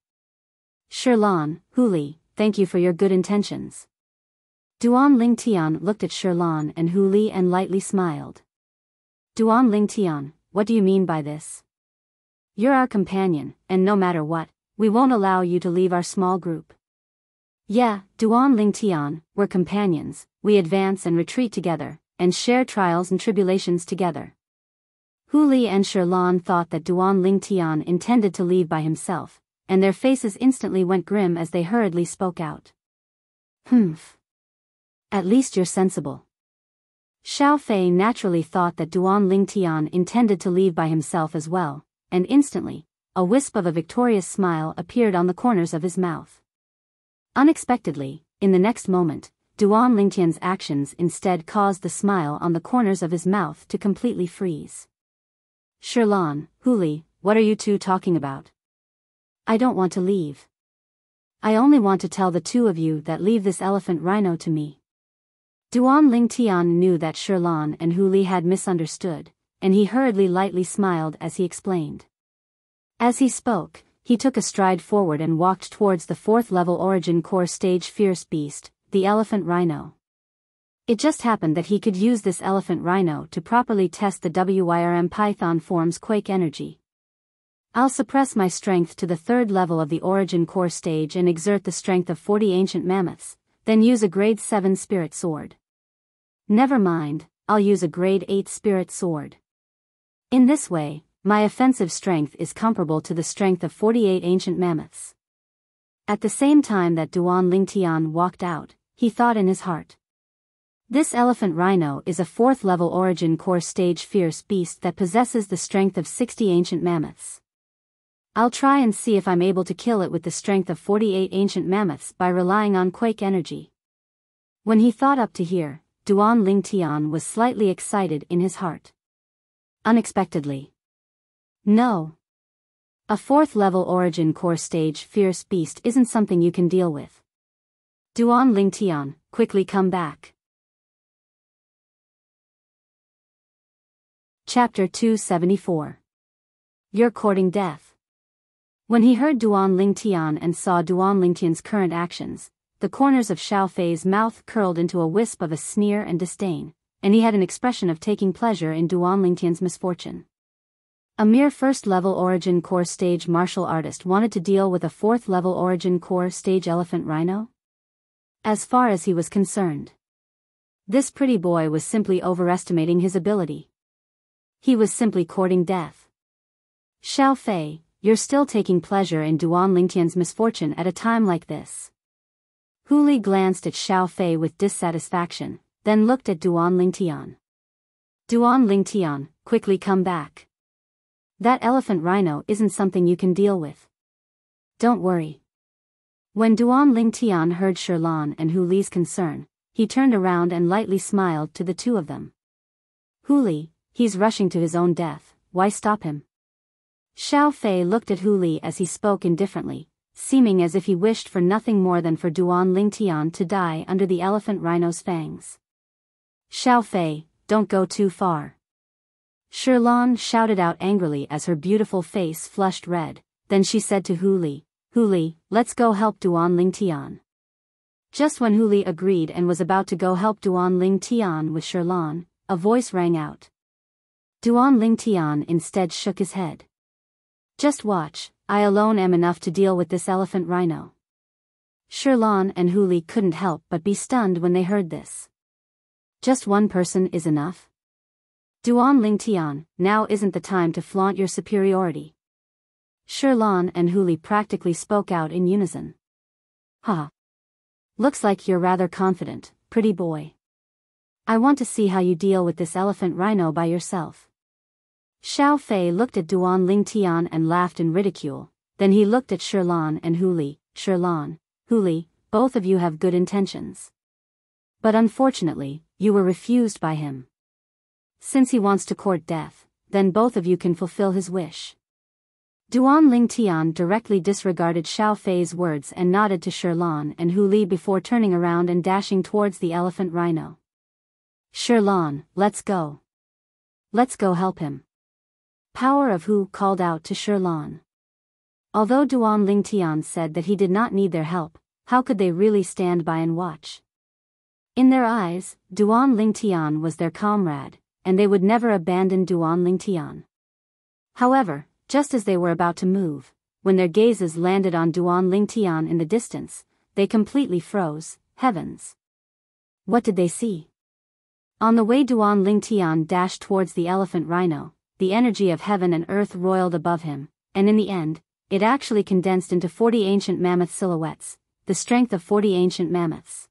Shilan, Hu Li, thank you for your good intentions. Duan Lingtian looked at Shilan and Hu Li and lightly smiled. Duan Lingtian, what do you mean by this? You're our companion, and no matter what, we won't allow you to leave our small group. Yeah, Duan Lingtian, we're companions, we advance and retreat together, and share trials and tribulations together. Hu Li and Shilan thought that Duan Lingtian intended to leave by himself, and their faces instantly went grim as they hurriedly spoke out. Humph. At least you're sensible. Xiao Fei naturally thought that Duan Lingtian intended to leave by himself as well, and instantly, a wisp of a victorious smile appeared on the corners of his mouth. Unexpectedly, in the next moment, Duan Lingtian's actions instead caused the smile on the corners of his mouth to completely freeze. Shilan, Hu Li, what are you two talking about? I don't want to leave. I only want to tell the two of you that leave this elephant rhino to me. Duan Lingtian knew that Shilan and Hu Li had misunderstood, and he hurriedly lightly smiled as he explained. As he spoke, he took a stride forward and walked towards the fourth-level origin core stage fierce beast, the elephant rhino. It just happened that he could use this elephant rhino to properly test the WYRM Python form's quake energy. I'll suppress my strength to the third level of the origin core stage and exert the strength of 40 ancient mammoths, then use a grade 7 spirit sword. Never mind, I'll use a grade 8 spirit sword. In this way, my offensive strength is comparable to the strength of 48 ancient mammoths. At the same time that Duan Lingtian walked out, he thought in his heart. This elephant rhino is a fourth-level origin core stage fierce beast that possesses the strength of 60 ancient mammoths. I'll try and see if I'm able to kill it with the strength of 48 ancient mammoths by relying on quake energy. When he thought up to here, Duan Lingtian was slightly excited in his heart. Unexpectedly. No. A fourth-level origin core stage fierce beast isn't something you can deal with. Duan Lingtian, quickly come back. Chapter 274. You're courting death. When he heard Duan Lingtian and saw Duan Lingtian's current actions, the corners of Xiao Fei's mouth curled into a wisp of a sneer and disdain, and he had an expression of taking pleasure in Duan Lingtian's misfortune. A mere first-level origin core stage martial artist wanted to deal with a fourth-level origin core stage elephant rhino? As far as he was concerned, this pretty boy was simply overestimating his ability. He was simply courting death. Xiao Fei, you're still taking pleasure in Duan Lingtian's misfortune at a time like this. Hu Li glanced at Xiao Fei with dissatisfaction, then looked at Duan Lingtian. Duan Lingtian, quickly come back. That elephant rhino isn't something you can deal with. Don't worry. When Duan Lingtian heard Shilan and Hu Li's concern, he turned around and lightly smiled to the two of them. Hu Li, he's rushing to his own death, why stop him? Xiao Fei looked at Hu Li as he spoke indifferently, seeming as if he wished for nothing more than for Duan Lingtian to die under the elephant rhino's fangs. Xiao Fei, don't go too far. Shilan shouted out angrily as her beautiful face flushed red, then she said to Hu Li, let's go help Duan Lingtian. Just when Hu Li agreed and was about to go help Duan Lingtian with Shilan, a voice rang out. Duan Lingtian instead shook his head. Just watch, I alone am enough to deal with this elephant rhino. Shilan and Hu Li couldn't help but be stunned when they heard this. Just one person is enough? Duan Lingtian, now isn't the time to flaunt your superiority. Shilan and Hu Li practically spoke out in unison. Ha! Looks like you're rather confident, pretty boy. I want to see how you deal with this elephant rhino by yourself. Xiao Fei looked at Duan Lingtian and laughed in ridicule, then he looked at Shilan and Hu Li. Shilan, Hu Li, both of you have good intentions. But unfortunately, you were refused by him. Since he wants to court death, then both of you can fulfill his wish. Duan Lingtian directly disregarded Xiao Fei's words and nodded to Shilan and Hu Li before turning around and dashing towards the elephant rhino. Shilan, let's go. Let's go help him. Power of Hu called out to Shilan. Although Duan Lingtian said that he did not need their help, how could they really stand by and watch? In their eyes, Duan Lingtian was their comrade, and they would never abandon Duan Lingtian. However, just as they were about to move, when their gazes landed on Duan Lingtian in the distance, they completely froze. Heavens! What did they see? On the way Duan Lingtian dashed towards the elephant rhino, the energy of heaven and earth roiled above him, and in the end, it actually condensed into 40 ancient mammoth silhouettes, the strength of 40 ancient mammoths.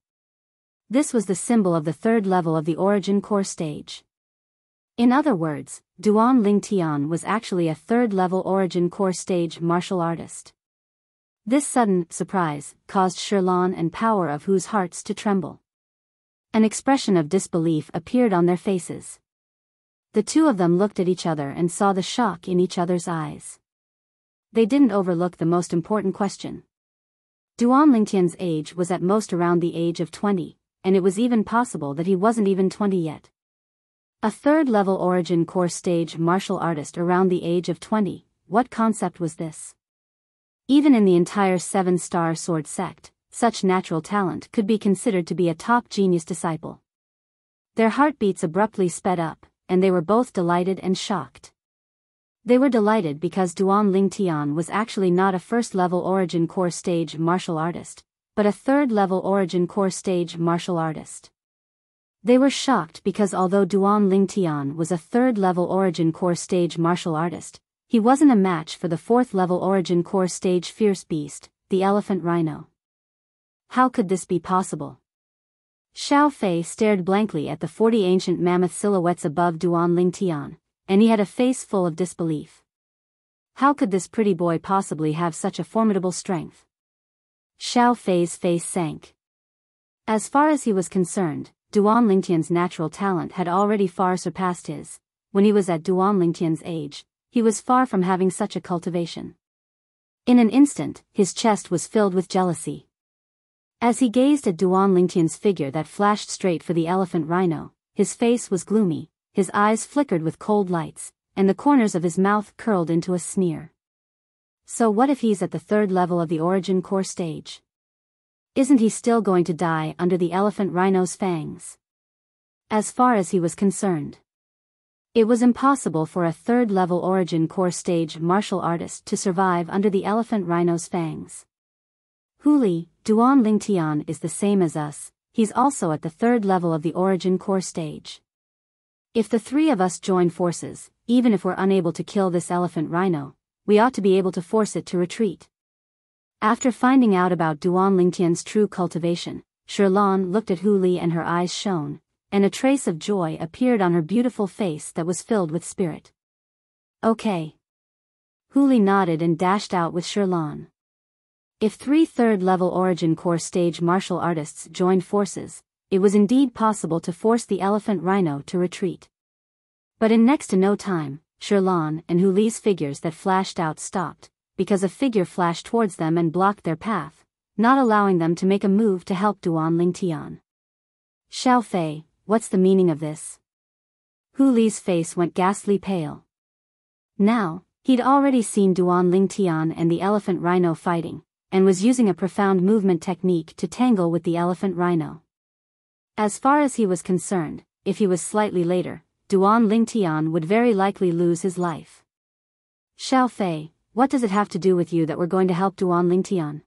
This was the symbol of the third level of the origin core stage. In other words, Duan Lingtian was actually a third-level origin core stage martial artist. This sudden surprise caused Shilan and Power of Hu's hearts to tremble. An expression of disbelief appeared on their faces. The two of them looked at each other and saw the shock in each other's eyes. They didn't overlook the most important question. Duan Lingtian's age was at most around the age of 20, and it was even possible that he wasn't even 20 yet. A third-level origin core stage martial artist around the age of 20, what concept was this? Even in the entire 7-star sword sect, such natural talent could be considered to be a top genius disciple. Their heartbeats abruptly sped up, and they were both delighted and shocked. They were delighted because Duan Lingtian was actually not a first-level origin core stage martial artist, but a third-level origin core stage martial artist. They were shocked because although Duan Lingtian was a third-level origin core stage martial artist, he wasn't a match for the fourth-level origin core stage fierce beast, the elephant rhino. How could this be possible? Xiao Fei stared blankly at the 40 ancient mammoth silhouettes above Duan Lingtian, and he had a face full of disbelief. How could this pretty boy possibly have such a formidable strength? Xiao Fei's face sank. As far as he was concerned, Duan Lingtian's natural talent had already far surpassed his. When he was at Duan Lingtian's age, he was far from having such a cultivation. In an instant, his chest was filled with jealousy. As he gazed at Duan Lingtian's figure that flashed straight for the elephant rhino, his face was gloomy, his eyes flickered with cold lights, and the corners of his mouth curled into a sneer. So what if he's at the third level of the origin core stage? Isn't he still going to die under the elephant rhino's fangs? As far as he was concerned, it was impossible for a third-level origin core stage martial artist to survive under the elephant rhino's fangs. Hu Li, Duan Lingtian is the same as us, he's also at the third level of the origin core stage. If the three of us join forces, even if we're unable to kill this elephant rhino, we ought to be able to force it to retreat. After finding out about Duan Lingtian's true cultivation, Shilan looked at Hu Li and her eyes shone, and a trace of joy appeared on her beautiful face that was filled with spirit. Okay. Hu Li nodded and dashed out with Shilan. If 3 third-level Origin Core stage martial artists joined forces, it was indeed possible to force the elephant rhino to retreat. But in next to no time, Shilan and Hu Li's figures that flashed out stopped, because a figure flashed towards them and blocked their path, not allowing them to make a move to help Duan Lingtian. Xiao Fei, what's the meaning of this? Hu Li's face went ghastly pale. Now, he'd already seen Duan Lingtian and the elephant rhino fighting, and was using a profound movement technique to tangle with the elephant rhino. As far as he was concerned, if he was slightly later, Duan Lingtian would very likely lose his life. Xiao Fei, what does it have to do with you that we're going to help Duan Lingtian?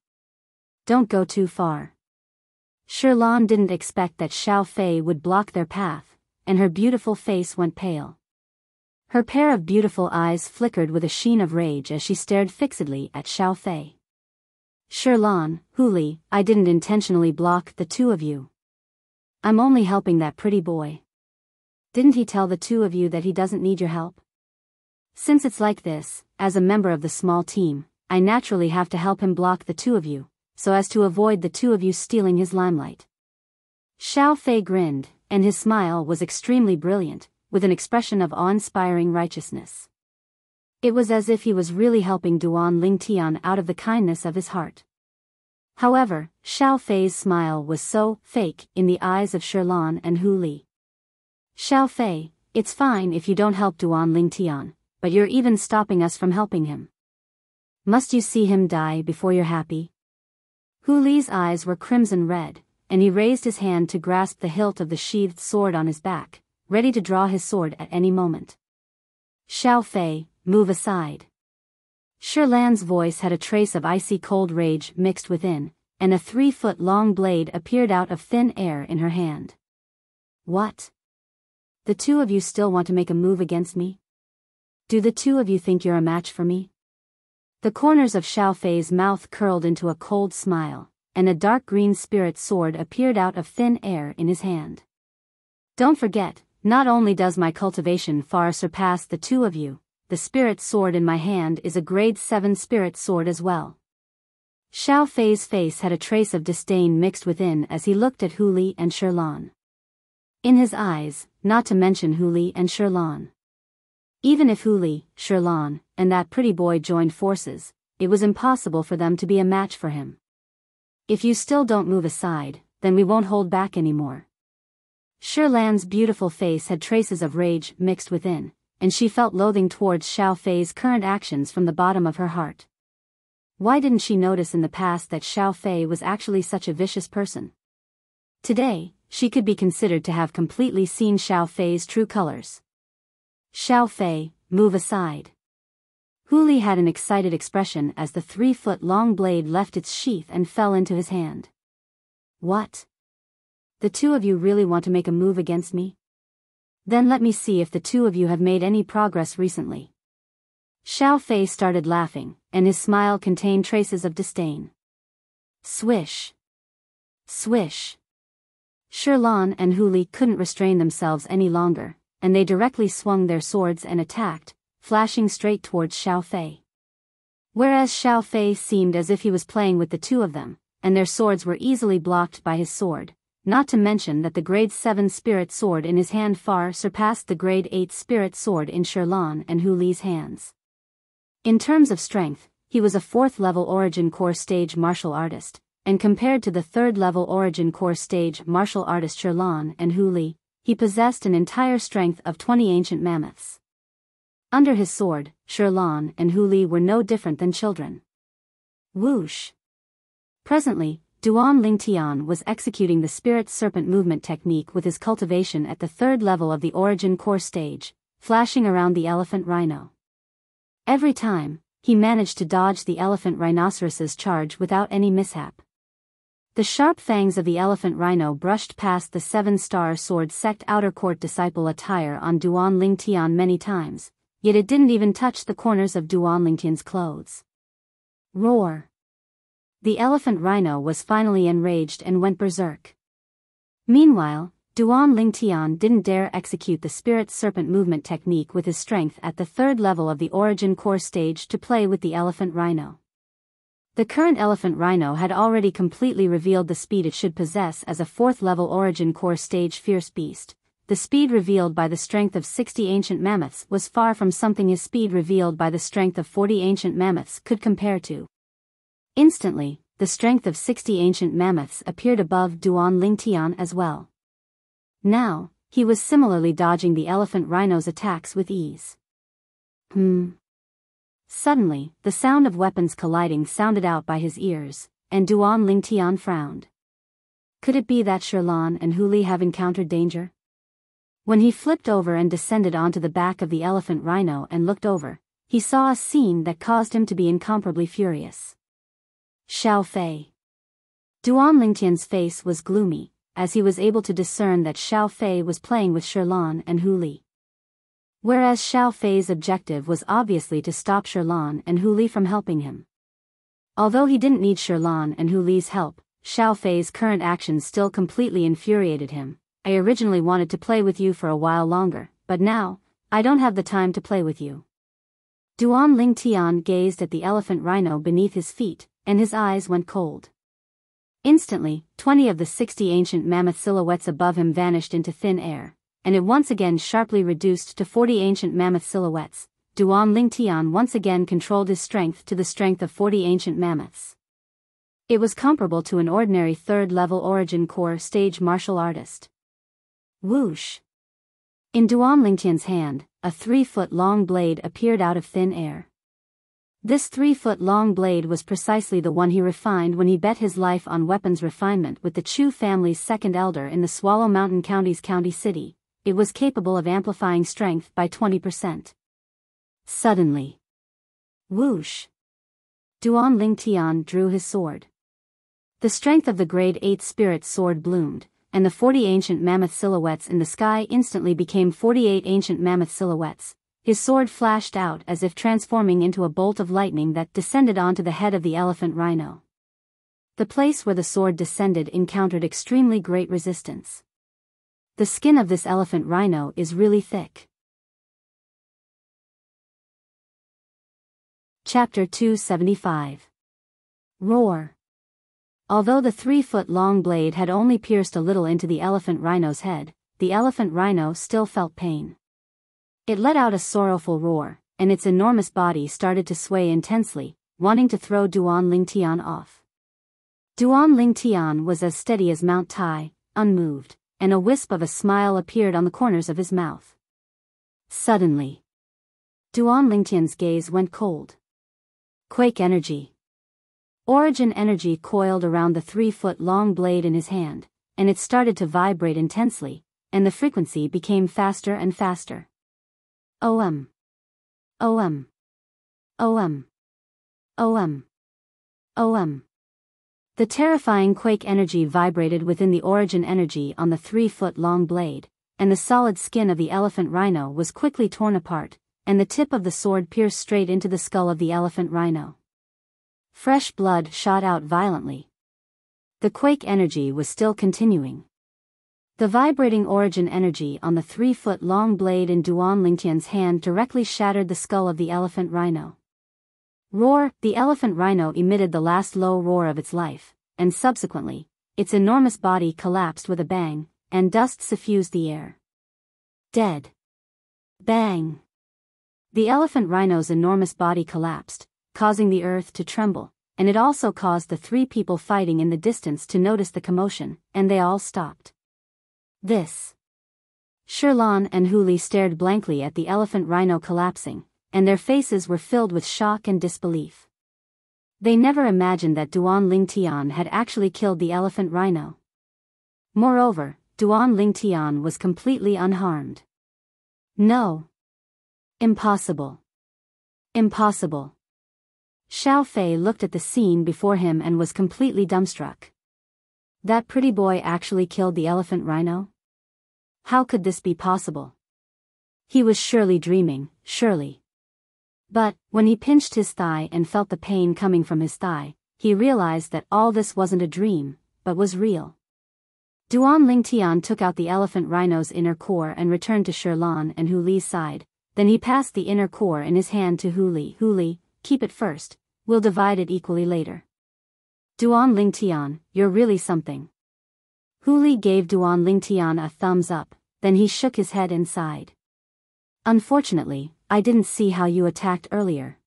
Don't go too far. Shilan didn't expect that Xiao Fei would block their path, and her beautiful face went pale. Her pair of beautiful eyes flickered with a sheen of rage as she stared fixedly at Xiao Fei. Shilan, Hu Li, I didn't intentionally block the two of you. I'm only helping that pretty boy. Didn't he tell the two of you that he doesn't need your help? Since it's like this, as a member of the small team, I naturally have to help him block the two of you, so as to avoid the two of you stealing his limelight. Xiao Fei grinned, and his smile was extremely brilliant, with an expression of awe-inspiring righteousness. It was as if he was really helping Duan Lingtian out of the kindness of his heart. However, Xiao Fei's smile was so fake in the eyes of Shilan and Hu Li. Xiao Fei, it's fine if you don't help Duan Lingtian, but you're even stopping us from helping him. Must you see him die before you're happy? Hu Li's eyes were crimson red, and he raised his hand to grasp the hilt of the sheathed sword on his back, ready to draw his sword at any moment. Xiao Fei, move aside. Shilan's voice had a trace of icy cold rage mixed within, and a 3-foot-long blade appeared out of thin air in her hand. What? The two of you still want to make a move against me? Do the two of you think you're a match for me? The corners of Xiao Fei's mouth curled into a cold smile, and a dark green spirit sword appeared out of thin air in his hand. Don't forget, not only does my cultivation far surpass the two of you, the spirit sword in my hand is a grade 7 spirit sword as well. Xiao Fei's face had a trace of disdain mixed within as he looked at Hu Li and Shilan. In his eyes, not to mention Hu Li and Shilan. Even if Hu Li, Shilan, and that pretty boy joined forces, it was impossible for them to be a match for him. If you still don't move aside, then we won't hold back anymore. Shilan's beautiful face had traces of rage mixed within, and she felt loathing towards Xiao Fei's current actions from the bottom of her heart. Why didn't she notice in the past that Xiao Fei was actually such a vicious person? Today, she could be considered to have completely seen Xiao Fei's true colors. Xiao Fei, move aside. Hu Li had an excited expression as the 3-foot-long blade left its sheath and fell into his hand. What? The two of you really want to make a move against me? Then let me see if the two of you have made any progress recently. Xiao Fei started laughing, and his smile contained traces of disdain. Swish. Swish. Shilan and Hu Li couldn't restrain themselves any longer, and they directly swung their swords and attacked, flashing straight towards Xiao Fei. Whereas Xiao Fei seemed as if he was playing with the two of them, and their swords were easily blocked by his sword, not to mention that the grade 7 spirit sword in his hand far surpassed the grade 8 spirit sword in Shilan and Hu Li's hands. In terms of strength, he was a 4th-level Origin Core stage martial artist, and compared to the 3rd-level Origin Core stage martial artist Shilan and Hu Li, he possessed an entire strength of 20 ancient mammoths. Under his sword, Shilan and Hu Li were no different than children. Whoosh! Presently, Duan Lingtian was executing the Spirit Serpent movement technique with his cultivation at the 3rd level of the Origin Core stage, flashing around the elephant rhino. Every time, he managed to dodge the elephant rhinoceros's charge without any mishap. The sharp fangs of the elephant rhino brushed past the 7-star sword sect outer court disciple attire on Duan Lingtian many times, yet it didn't even touch the corners of Duan Lingtian's clothes. Roar! The elephant rhino was finally enraged and went berserk. Meanwhile, Duan Lingtian didn't dare execute the spirit serpent movement technique with his strength at the third level of the origin core stage to play with the elephant rhino. The current elephant rhino had already completely revealed the speed it should possess as a fourth-level origin core stage fierce beast. The speed revealed by the strength of 60 ancient mammoths was far from something his speed revealed by the strength of 40 ancient mammoths could compare to. Instantly, the strength of 60 ancient mammoths appeared above Duan Lingtian as well. Now, he was similarly dodging the elephant rhino's attacks with ease. Suddenly, the sound of weapons colliding sounded out by his ears, and Duan Lingtian frowned. Could it be that Shirlan and Huli have encountered danger? When he flipped over and descended onto the back of the elephant rhino and looked over, he saw a scene that caused him to be incomparably furious. Xiao Fei. Duan Lingtian's face was gloomy, as he was able to discern that Xiao Fei was playing with Shirlan and Huli. Whereas Xiao Fei's objective was obviously to stop Shirlan and Huli from helping him. Although he didn't need Shirlan and Huli's help, Xiao Fei's current actions still completely infuriated him. I originally wanted to play with you for a while longer, but now, I don't have the time to play with you. Duan Lingtian gazed at the elephant rhino beneath his feet, and his eyes went cold. Instantly, 20 of the 60 ancient mammoth silhouettes above him vanished into thin air, and it once again sharply reduced to 40 ancient mammoth silhouettes. Duan Lingtian once again controlled his strength to the strength of 40 ancient mammoths. It was comparable to an ordinary third-level origin core stage martial artist. Whoosh! In Duan Lingtian's hand, a 3-foot-long blade appeared out of thin air. This 3-foot-long blade was precisely the one he refined when he bet his life on weapons refinement with the Chu family's second elder in the Swallow Mountain County's county city. It was capable of amplifying strength by 20%. Suddenly. Whoosh! Duan Lingtian drew his sword. The strength of the grade 8 spirit sword bloomed, and the 40 ancient mammoth silhouettes in the sky instantly became 48 ancient mammoth silhouettes. His sword flashed out as if transforming into a bolt of lightning that descended onto the head of the elephant rhino. The place where the sword descended encountered extremely great resistance. The skin of this elephant rhino is really thick. Chapter 275. Roar. Although the 3-foot-long blade had only pierced a little into the elephant rhino's head, the elephant rhino still felt pain. It let out a sorrowful roar, and its enormous body started to sway intensely, wanting to throw Duan Lingtian off. Duan Lingtian was as steady as Mount Tai, unmoved, and a wisp of a smile appeared on the corners of his mouth. Suddenly, Duan Lingtian's gaze went cold. Quake energy. Origin energy coiled around the 3-foot-long blade in his hand, and it started to vibrate intensely, and the frequency became faster and faster. OM. OM. OM. OM. OM. The terrifying quake energy vibrated within the origin energy on the 3-foot-long blade, and the solid skin of the elephant rhino was quickly torn apart, and the tip of the sword pierced straight into the skull of the elephant rhino. Fresh blood shot out violently. The quake energy was still continuing. The vibrating origin energy on the 3-foot-long blade in Duan Lingtian's hand directly shattered the skull of the elephant rhino. Roar! The elephant rhino emitted the last low roar of its life, and subsequently, its enormous body collapsed with a bang, and dust suffused the air. Dead. Bang! The elephant rhino's enormous body collapsed, causing the earth to tremble, and it also caused the 3 people fighting in the distance to notice the commotion, and they all stopped. This. Shirlan and Huli stared blankly at the elephant rhino collapsing, and their faces were filled with shock and disbelief. They never imagined that Duan Lingtian had actually killed the elephant rhino. Moreover, Duan Lingtian was completely unharmed. No. Impossible. Impossible. Xiao Fei looked at the scene before him and was completely dumbstruck. That pretty boy actually killed the elephant rhino? How could this be possible? He was surely dreaming, surely. But, when he pinched his thigh and felt the pain coming from his thigh, he realized that all this wasn't a dream, but was real. Duan Lingtian took out the elephant rhino's inner core and returned to Shirlan and Hu Li's side, then he passed the inner core in his hand to Hu Li. Hu Li, keep it first, we'll divide it equally later. Duan Lingtian, you're really something. Hu Li gave Duan Lingtian a thumbs up, then he shook his head and sighed. Unfortunately, I didn't see how you attacked earlier.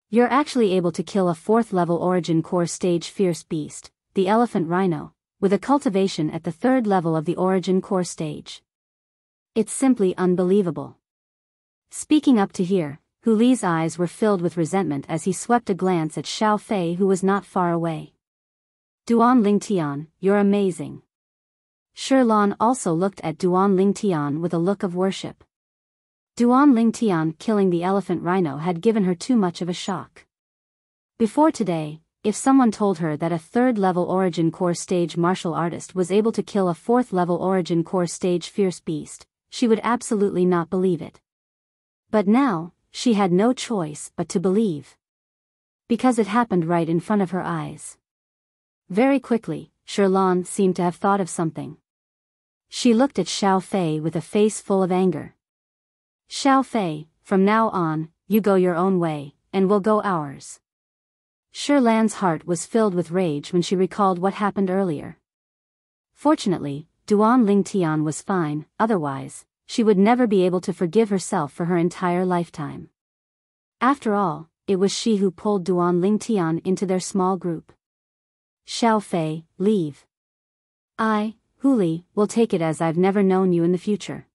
You're actually able to kill a 4th level origin core stage fierce beast, the elephant rhino, with a cultivation at the 3rd level of the origin core stage. It's simply unbelievable. Speaking up to here, Hu Li's eyes were filled with resentment as he swept a glance at Xiao Fei who was not far away. Duan Lingtian, you're amazing. Shirlan also looked at Duan Lingtian with a look of worship. Duan Lingtian killing the elephant rhino had given her too much of a shock. Before today, if someone told her that a 3rd level origin core stage martial artist was able to kill a 4th level origin core stage fierce beast, she would absolutely not believe it. But now, she had no choice but to believe. Because it happened right in front of her eyes. Very quickly, Shirlan seemed to have thought of something. She looked at Xiao Fei with a face full of anger. Xiao Fei, from now on, you go your own way, and we'll go ours. Shirlan's heart was filled with rage when she recalled what happened earlier. Fortunately, Duan Lingtian was fine, otherwise, she would never be able to forgive herself for her entire lifetime. After all, it was she who pulled Duan Lingtian into their small group. Xiao Fei, leave. Hu Li, will take it as I've never known you in the future.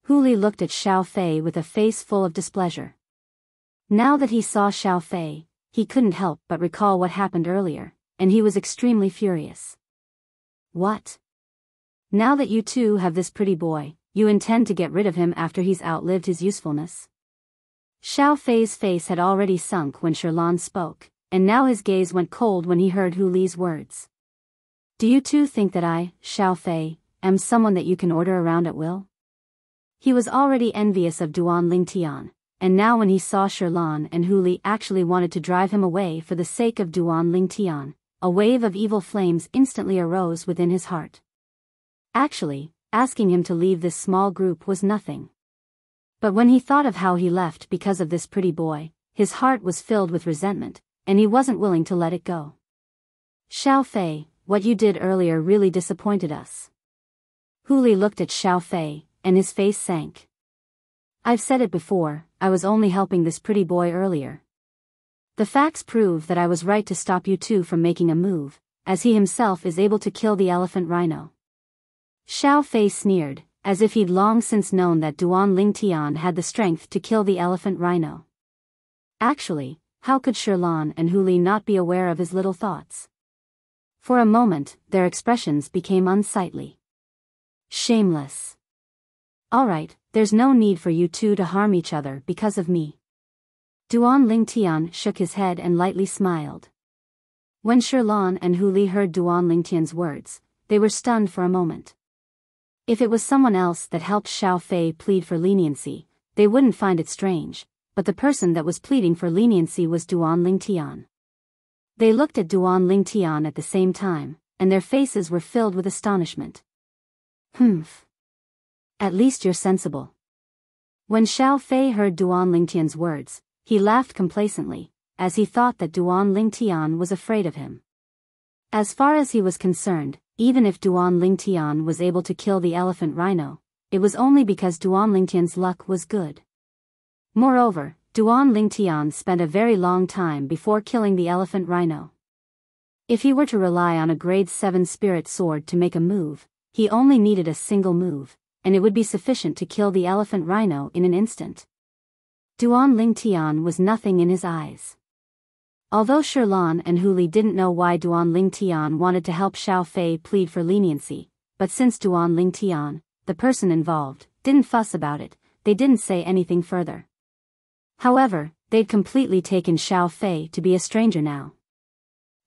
Hu Li looked at Xiao Fei with a face full of displeasure. Now that he saw Xiao Fei, he couldn't help but recall what happened earlier, and he was extremely furious. What? Now that you two have this pretty boy, you intend to get rid of him after he's outlived his usefulness? Xiao Fei's face had already sunk when Shirlan spoke, and now his gaze went cold when he heard Hu Li's words. Do you two think that I, Xiao Fei, am someone that you can order around at will? He was already envious of Duan Lingtian, and now when he saw Shirlan and Hu Li actually wanted to drive him away for the sake of Duan Lingtian, a wave of evil flames instantly arose within his heart. Actually, asking him to leave this small group was nothing. But when he thought of how he left because of this pretty boy, his heart was filled with resentment, and he wasn't willing to let it go. Xiao Fei, what you did earlier really disappointed us. Hu Li looked at Xiao Fei, and his face sank. I've said it before, I was only helping this pretty boy earlier. The facts prove that I was right to stop you two from making a move, as he himself is able to kill the elephant rhino. Xiao Fei sneered, as if he'd long since known that Duan Lingtian had the strength to kill the elephant rhino. Actually, how could Shirlan and Hu Li not be aware of his little thoughts? For a moment, their expressions became unsightly. Shameless. Alright, there's no need for you two to harm each other because of me. Duan Lingtian shook his head and lightly smiled. When Shirlan and Hu Li heard Duan Lingtian's words, they were stunned for a moment. If it was someone else that helped Xiao Fei plead for leniency, they wouldn't find it strange, but the person that was pleading for leniency was Duan Lingtian. They looked at Duan Lingtian at the same time, and their faces were filled with astonishment. Humph. At least you're sensible. When Xiao Fei heard Duan Lingtian's words, he laughed complacently, as he thought that Duan Lingtian was afraid of him. As far as he was concerned, even if Duan Lingtian was able to kill the elephant rhino, it was only because Duan Lingtian's luck was good. Moreover, Duan Lingtian spent a very long time before killing the elephant rhino. If he were to rely on a grade 7 spirit sword to make a move, he only needed a single move, and it would be sufficient to kill the elephant rhino in an instant. Duan Lingtian was nothing in his eyes. Although Shirlan and Hu Li didn't know why Duan Lingtian wanted to help Xiao Fei plead for leniency, but since Duan Lingtian, the person involved, didn't fuss about it, they didn't say anything further. However, they'd completely taken Xiao Fei to be a stranger now.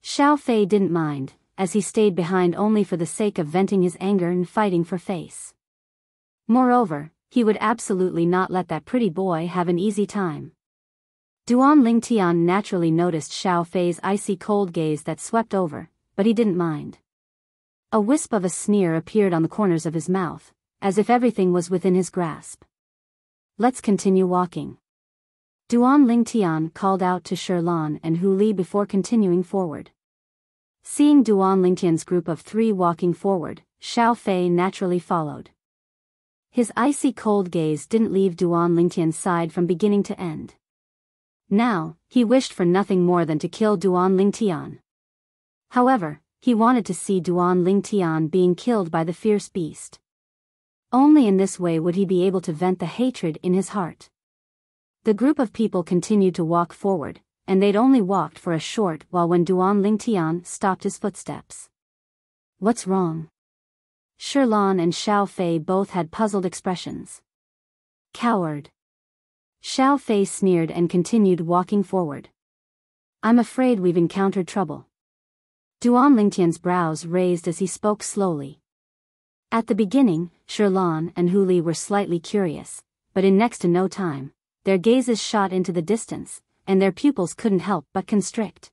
Xiao Fei didn't mind, as he stayed behind only for the sake of venting his anger and fighting for face. Moreover, he would absolutely not let that pretty boy have an easy time. Duan Lingtian naturally noticed Xiao Fei's icy cold gaze that swept over, but he didn't mind. A wisp of a sneer appeared on the corners of his mouth, as if everything was within his grasp. Let's continue walking. Duan Lingtian called out to Shirlan and Hu Li before continuing forward. Seeing Duan Lingtian's group of 3 walking forward, Xiao Fei naturally followed. His icy cold gaze didn't leave Duan Lingtian's side from beginning to end. Now, he wished for nothing more than to kill Duan Lingtian. However, he wanted to see Duan Lingtian being killed by the fierce beast. Only in this way would he be able to vent the hatred in his heart. The group of people continued to walk forward, and they'd only walked for a short while when Duan Lingtian stopped his footsteps. What's wrong? Shirlan and Xiao Fei both had puzzled expressions. Coward. Xiao Fei sneered and continued walking forward. I'm afraid we've encountered trouble. Duan Lingtian's brows raised as he spoke slowly. At the beginning, Shirlan and Hu Li were slightly curious, but in next to no time, their gazes shot into the distance, and their pupils couldn't help but constrict.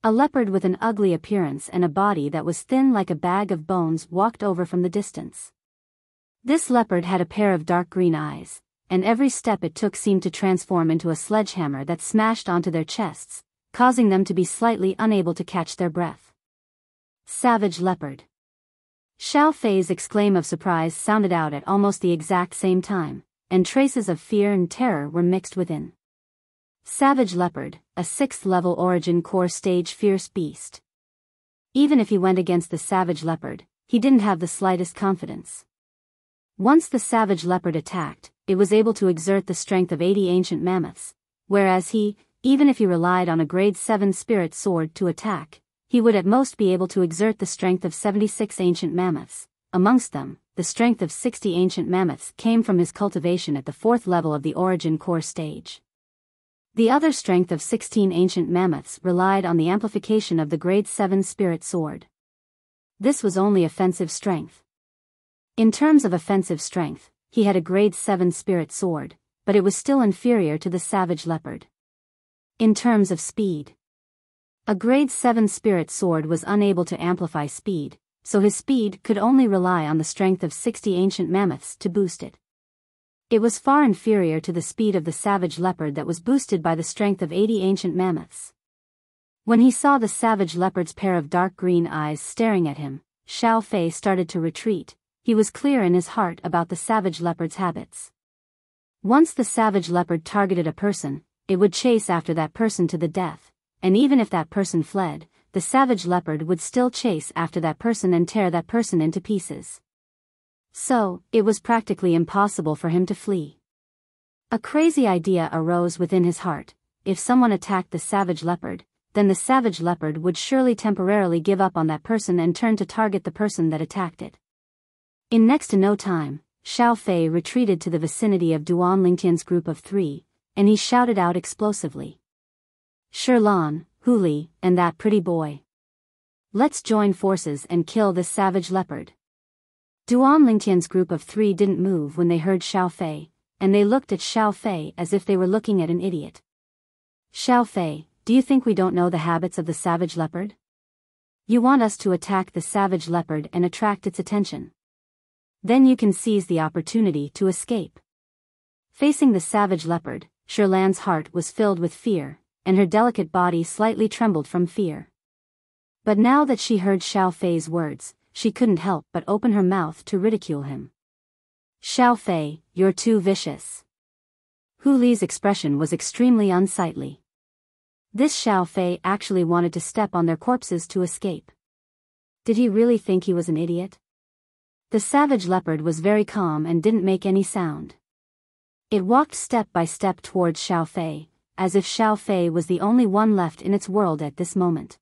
A leopard with an ugly appearance and a body that was thin like a bag of bones walked over from the distance. This leopard had a pair of dark green eyes, and every step it took seemed to transform into a sledgehammer that smashed onto their chests, causing them to be slightly unable to catch their breath. Savage leopard. Xiao Fei's exclaim of surprise sounded out at almost the exact same time, and traces of fear and terror were mixed within. Savage leopard, a 6th level origin core stage fierce beast. Even if he went against the savage leopard, he didn't have the slightest confidence. Once the savage leopard attacked, it was able to exert the strength of 80 ancient mammoths, whereas he, even if he relied on a grade 7 spirit sword to attack, he would at most be able to exert the strength of 76 ancient mammoths. Amongst them, the strength of 60 ancient mammoths came from his cultivation at the 4th level of the origin core stage. The other strength of 16 ancient mammoths relied on the amplification of the grade 7 spirit sword. This was only offensive strength. In terms of offensive strength, he had a grade 7 spirit sword, but it was still inferior to the savage leopard. In terms of speed, a grade 7 spirit sword was unable to amplify speed, so his speed could only rely on the strength of 60 ancient mammoths to boost it. It was far inferior to the speed of the savage leopard that was boosted by the strength of 80 ancient mammoths. When he saw the savage leopard's pair of dark green eyes staring at him, Xiao Fei started to retreat. He was clear in his heart about the savage leopard's habits. Once the savage leopard targeted a person, it would chase after that person to the death, and even if that person fled, the savage leopard would still chase after that person and tear that person into pieces. So, it was practically impossible for him to flee. A crazy idea arose within his heart: if someone attacked the savage leopard, then the savage leopard would surely temporarily give up on that person and turn to target the person that attacked it. In next to no time, Xiao Fei retreated to the vicinity of Duan Lingtian's group of 3, and he shouted out explosively. Shirlan, Hu Li, and that pretty boy. Let's join forces and kill this savage leopard. Duan Lingtian's group of 3 didn't move when they heard Xiao Fei, and they looked at Xiao Fei as if they were looking at an idiot. Xiao Fei, do you think we don't know the habits of the savage leopard? You want us to attack the savage leopard and attract its attention. Then you can seize the opportunity to escape. Facing the savage leopard, Shirlan's heart was filled with fear, and her delicate body slightly trembled from fear. But now that she heard Xiao Fei's words, she couldn't help but open her mouth to ridicule him. Xiao Fei, you're too vicious. Hu Li's expression was extremely unsightly. This Xiao Fei actually wanted to step on their corpses to escape. Did he really think he was an idiot? The savage leopard was very calm and didn't make any sound. It walked step by step towards Xiao Fei, as if Xiao Fei was the only one left in its world at this moment.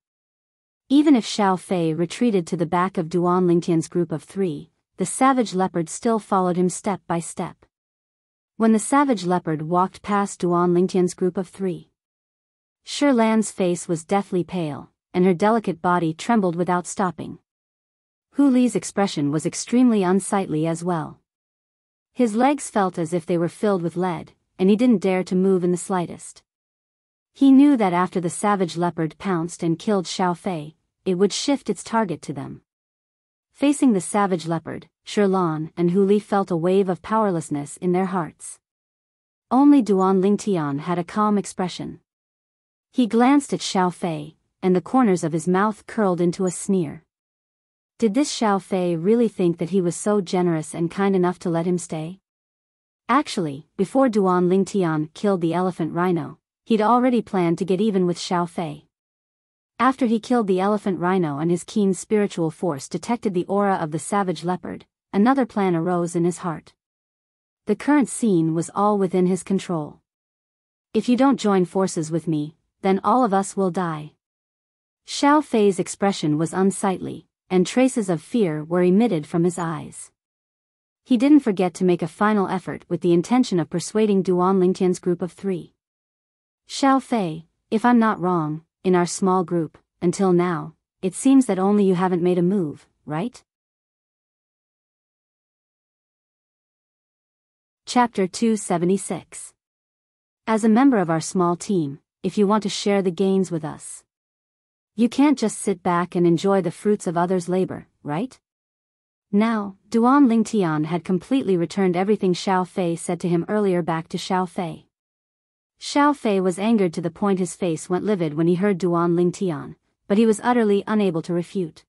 Even if Xiao Fei retreated to the back of Duan Lingtian's group of 3, the savage leopard still followed him step by step. When the savage leopard walked past Duan Lingtian's group of 3, Shirlan's face was deathly pale, and her delicate body trembled without stopping. Hu Li's expression was extremely unsightly as well. His legs felt as if they were filled with lead, and he didn't dare to move in the slightest. He knew that after the savage leopard pounced and killed Xiao Fei, it would shift its target to them. Facing the savage leopard, Shirlan and Hu Li felt a wave of powerlessness in their hearts. Only Duan Lingtian had a calm expression. He glanced at Xiao Fei, and the corners of his mouth curled into a sneer. Did this Xiao Fei really think that he was so generous and kind enough to let him stay? Actually, before Duan Lingtian killed the elephant rhino, he'd already planned to get even with Xiao Fei. After he killed the elephant rhino and his keen spiritual force detected the aura of the savage leopard, another plan arose in his heart. The current scene was all within his control. If you don't join forces with me, then all of us will die. Xiao Fei's expression was unsightly, and traces of fear were emitted from his eyes. He didn't forget to make a final effort with the intention of persuading Duan Lingtian's group of 3. Xiao Fei, if I'm not wrong, in our small group, until now, it seems that only you haven't made a move, right? Chapter 276. As a member of our small team, if you want to share the gains with us, you can't just sit back and enjoy the fruits of others' labor, right? Now, Duan Lingtian had completely returned everything Xiao Fei said to him earlier back to Xiao Fei. Xiao Fei was angered to the point his face went livid when he heard Duan Lingtian, but he was utterly unable to refute.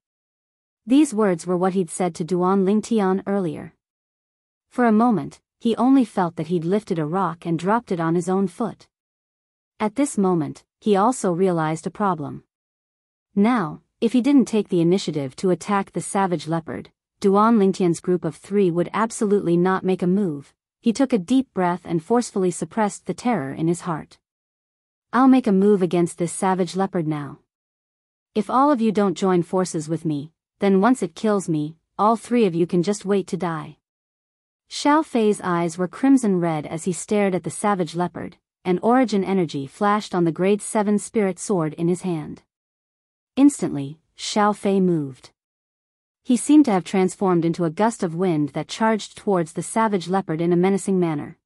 These words were what he'd said to Duan Lingtian earlier. For a moment, he only felt that he'd lifted a rock and dropped it on his own foot. At this moment, he also realized a problem. Now, if he didn't take the initiative to attack the savage leopard, Duan Lingtian's group of 3 would absolutely not make a move. He took a deep breath and forcefully suppressed the terror in his heart. I'll make a move against this savage leopard now. If all of you don't join forces with me, then once it kills me, all 3 of you can just wait to die. Xiao Fei's eyes were crimson red as he stared at the savage leopard, and origin energy flashed on the grade 7 spirit sword in his hand. Instantly, Xiao Fei moved. He seemed to have transformed into a gust of wind that charged towards the savage leopard in a menacing manner.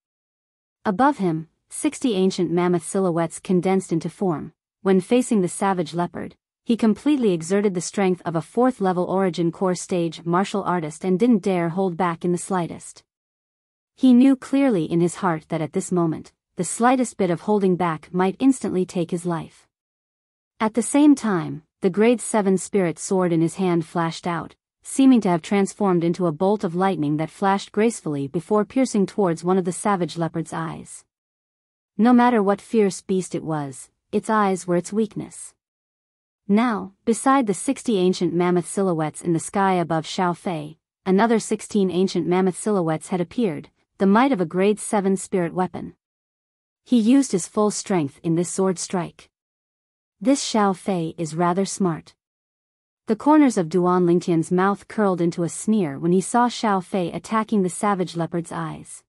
Above him, 60 ancient mammoth silhouettes condensed into form. When facing the savage leopard, he completely exerted the strength of a 4th-level origin core stage martial artist and didn't dare hold back in the slightest. He knew clearly in his heart that at this moment, the slightest bit of holding back might instantly take his life. At the same time, the grade 7 spirit sword in his hand flashed out, seeming to have transformed into a bolt of lightning that flashed gracefully before piercing towards one of the savage leopard's eyes. No matter what fierce beast it was, its eyes were its weakness. Now, beside the 60 ancient mammoth silhouettes in the sky above Xiao Fei, another 16 ancient mammoth silhouettes had appeared, the might of a grade 7 spirit weapon. He used his full strength in this sword strike. This Xiao Fei is rather smart. The corners of Duan Lingtian's mouth curled into a sneer when he saw Xiao Fei attacking the savage leopard's eyes.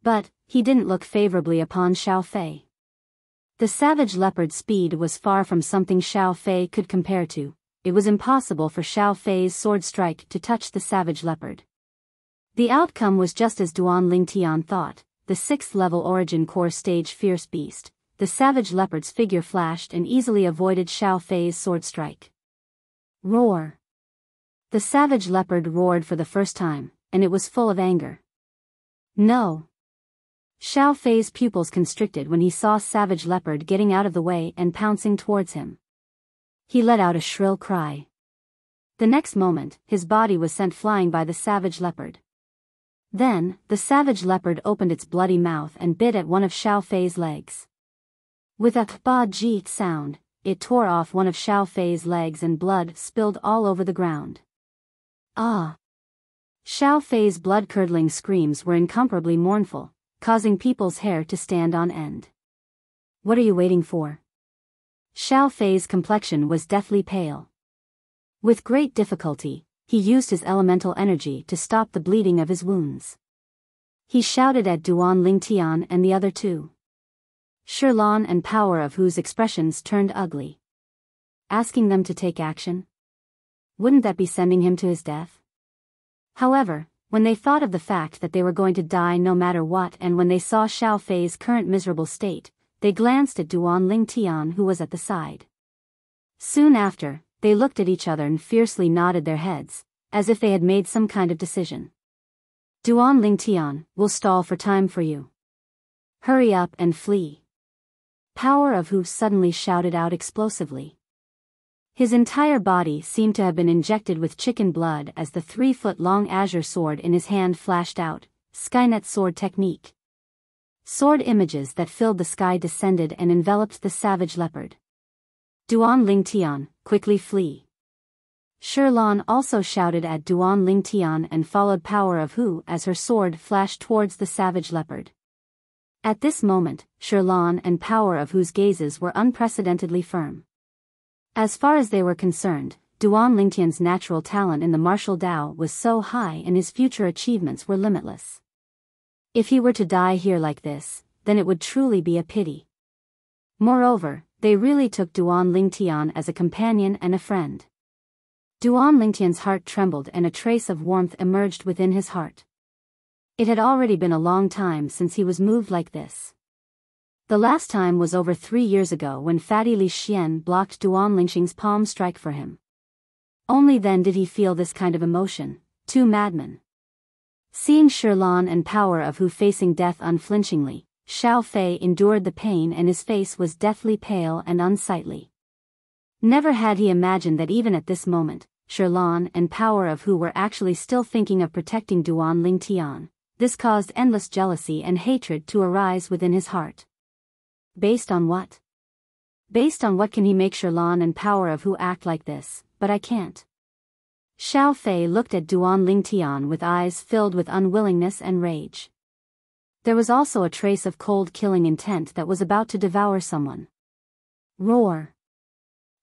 But, he didn't look favorably upon Xiao Fei. The savage leopard's speed was far from something Xiao Fei could compare to. It was impossible for Xiao Fei's sword strike to touch the savage leopard. The outcome was just as Duan Lingtian thought. The 6th-level origin core stage fierce beast, the savage leopard's figure flashed and easily avoided Xiao Fei's sword strike. Roar! The savage leopard roared for the first time, and it was full of anger. No! Xiao Fei's pupils constricted when he saw savage leopard getting out of the way and pouncing towards him. He let out a shrill cry. The next moment, his body was sent flying by the savage leopard. Then, the savage leopard opened its bloody mouth and bit at one of Xiao Fei's legs. With a ba-ji sound, it tore off one of Xiao Fei's legs and blood spilled all over the ground. Ah! Xiao Fei's blood-curdling screams were incomparably mournful, causing people's hair to stand on end. What are you waiting for? Xiao Fei's complexion was deathly pale. With great difficulty, he used his elemental energy to stop the bleeding of his wounds. He shouted at Duan Lingtian and the other 2. Shirlan and Power of whose expressions turned ugly. Asking them to take action? Wouldn't that be sending him to his death? However, when they thought of the fact that they were going to die no matter what, and when they saw Xiao Fei's current miserable state, they glanced at Duan Lingtian, who was at the side. Soon after, they looked at each other and fiercely nodded their heads, as if they had made some kind of decision. Duan Lingtian, we'll stall for time for you. Hurry up and flee. Power of Hu suddenly shouted out explosively. His entire body seemed to have been injected with chicken blood as the 3-foot-long azure sword in his hand flashed out, Skynet sword technique. Sword images that filled the sky descended and enveloped the savage leopard. Duan Lingtian, quickly flee. Shilan also shouted at Duan Lingtian and followed Power of Hu as her sword flashed towards the savage leopard. At this moment, Shilan and Power of Hu's gazes were unprecedentedly firm. As far as they were concerned, Duan Lingtian's natural talent in the martial Dao was so high and his future achievements were limitless. If he were to die here like this, then it would truly be a pity. Moreover, they really took Duan Lingtian as a companion and a friend. Duan Lingtian's heart trembled and a trace of warmth emerged within his heart. It had already been a long time since he was moved like this. The last time was over 3 years ago when Fatty Li Xian blocked Duan Lingxing's palm strike for him. Only then did he feel this kind of emotion, two madmen. Seeing Shilan and Power of Hu facing death unflinchingly, Xiao Fei endured the pain and his face was deathly pale and unsightly. Never had he imagined that even at this moment, Shilan and Power of Hu were actually still thinking of protecting Duan Lingtian. This caused endless jealousy and hatred to arise within his heart. Based on what? Based on what can he make Shilan and Power of Hu act like this, but I can't. Xiao Fei looked at Duan Lingtian with eyes filled with unwillingness and rage. There was also a trace of cold killing intent that was about to devour someone. Roar.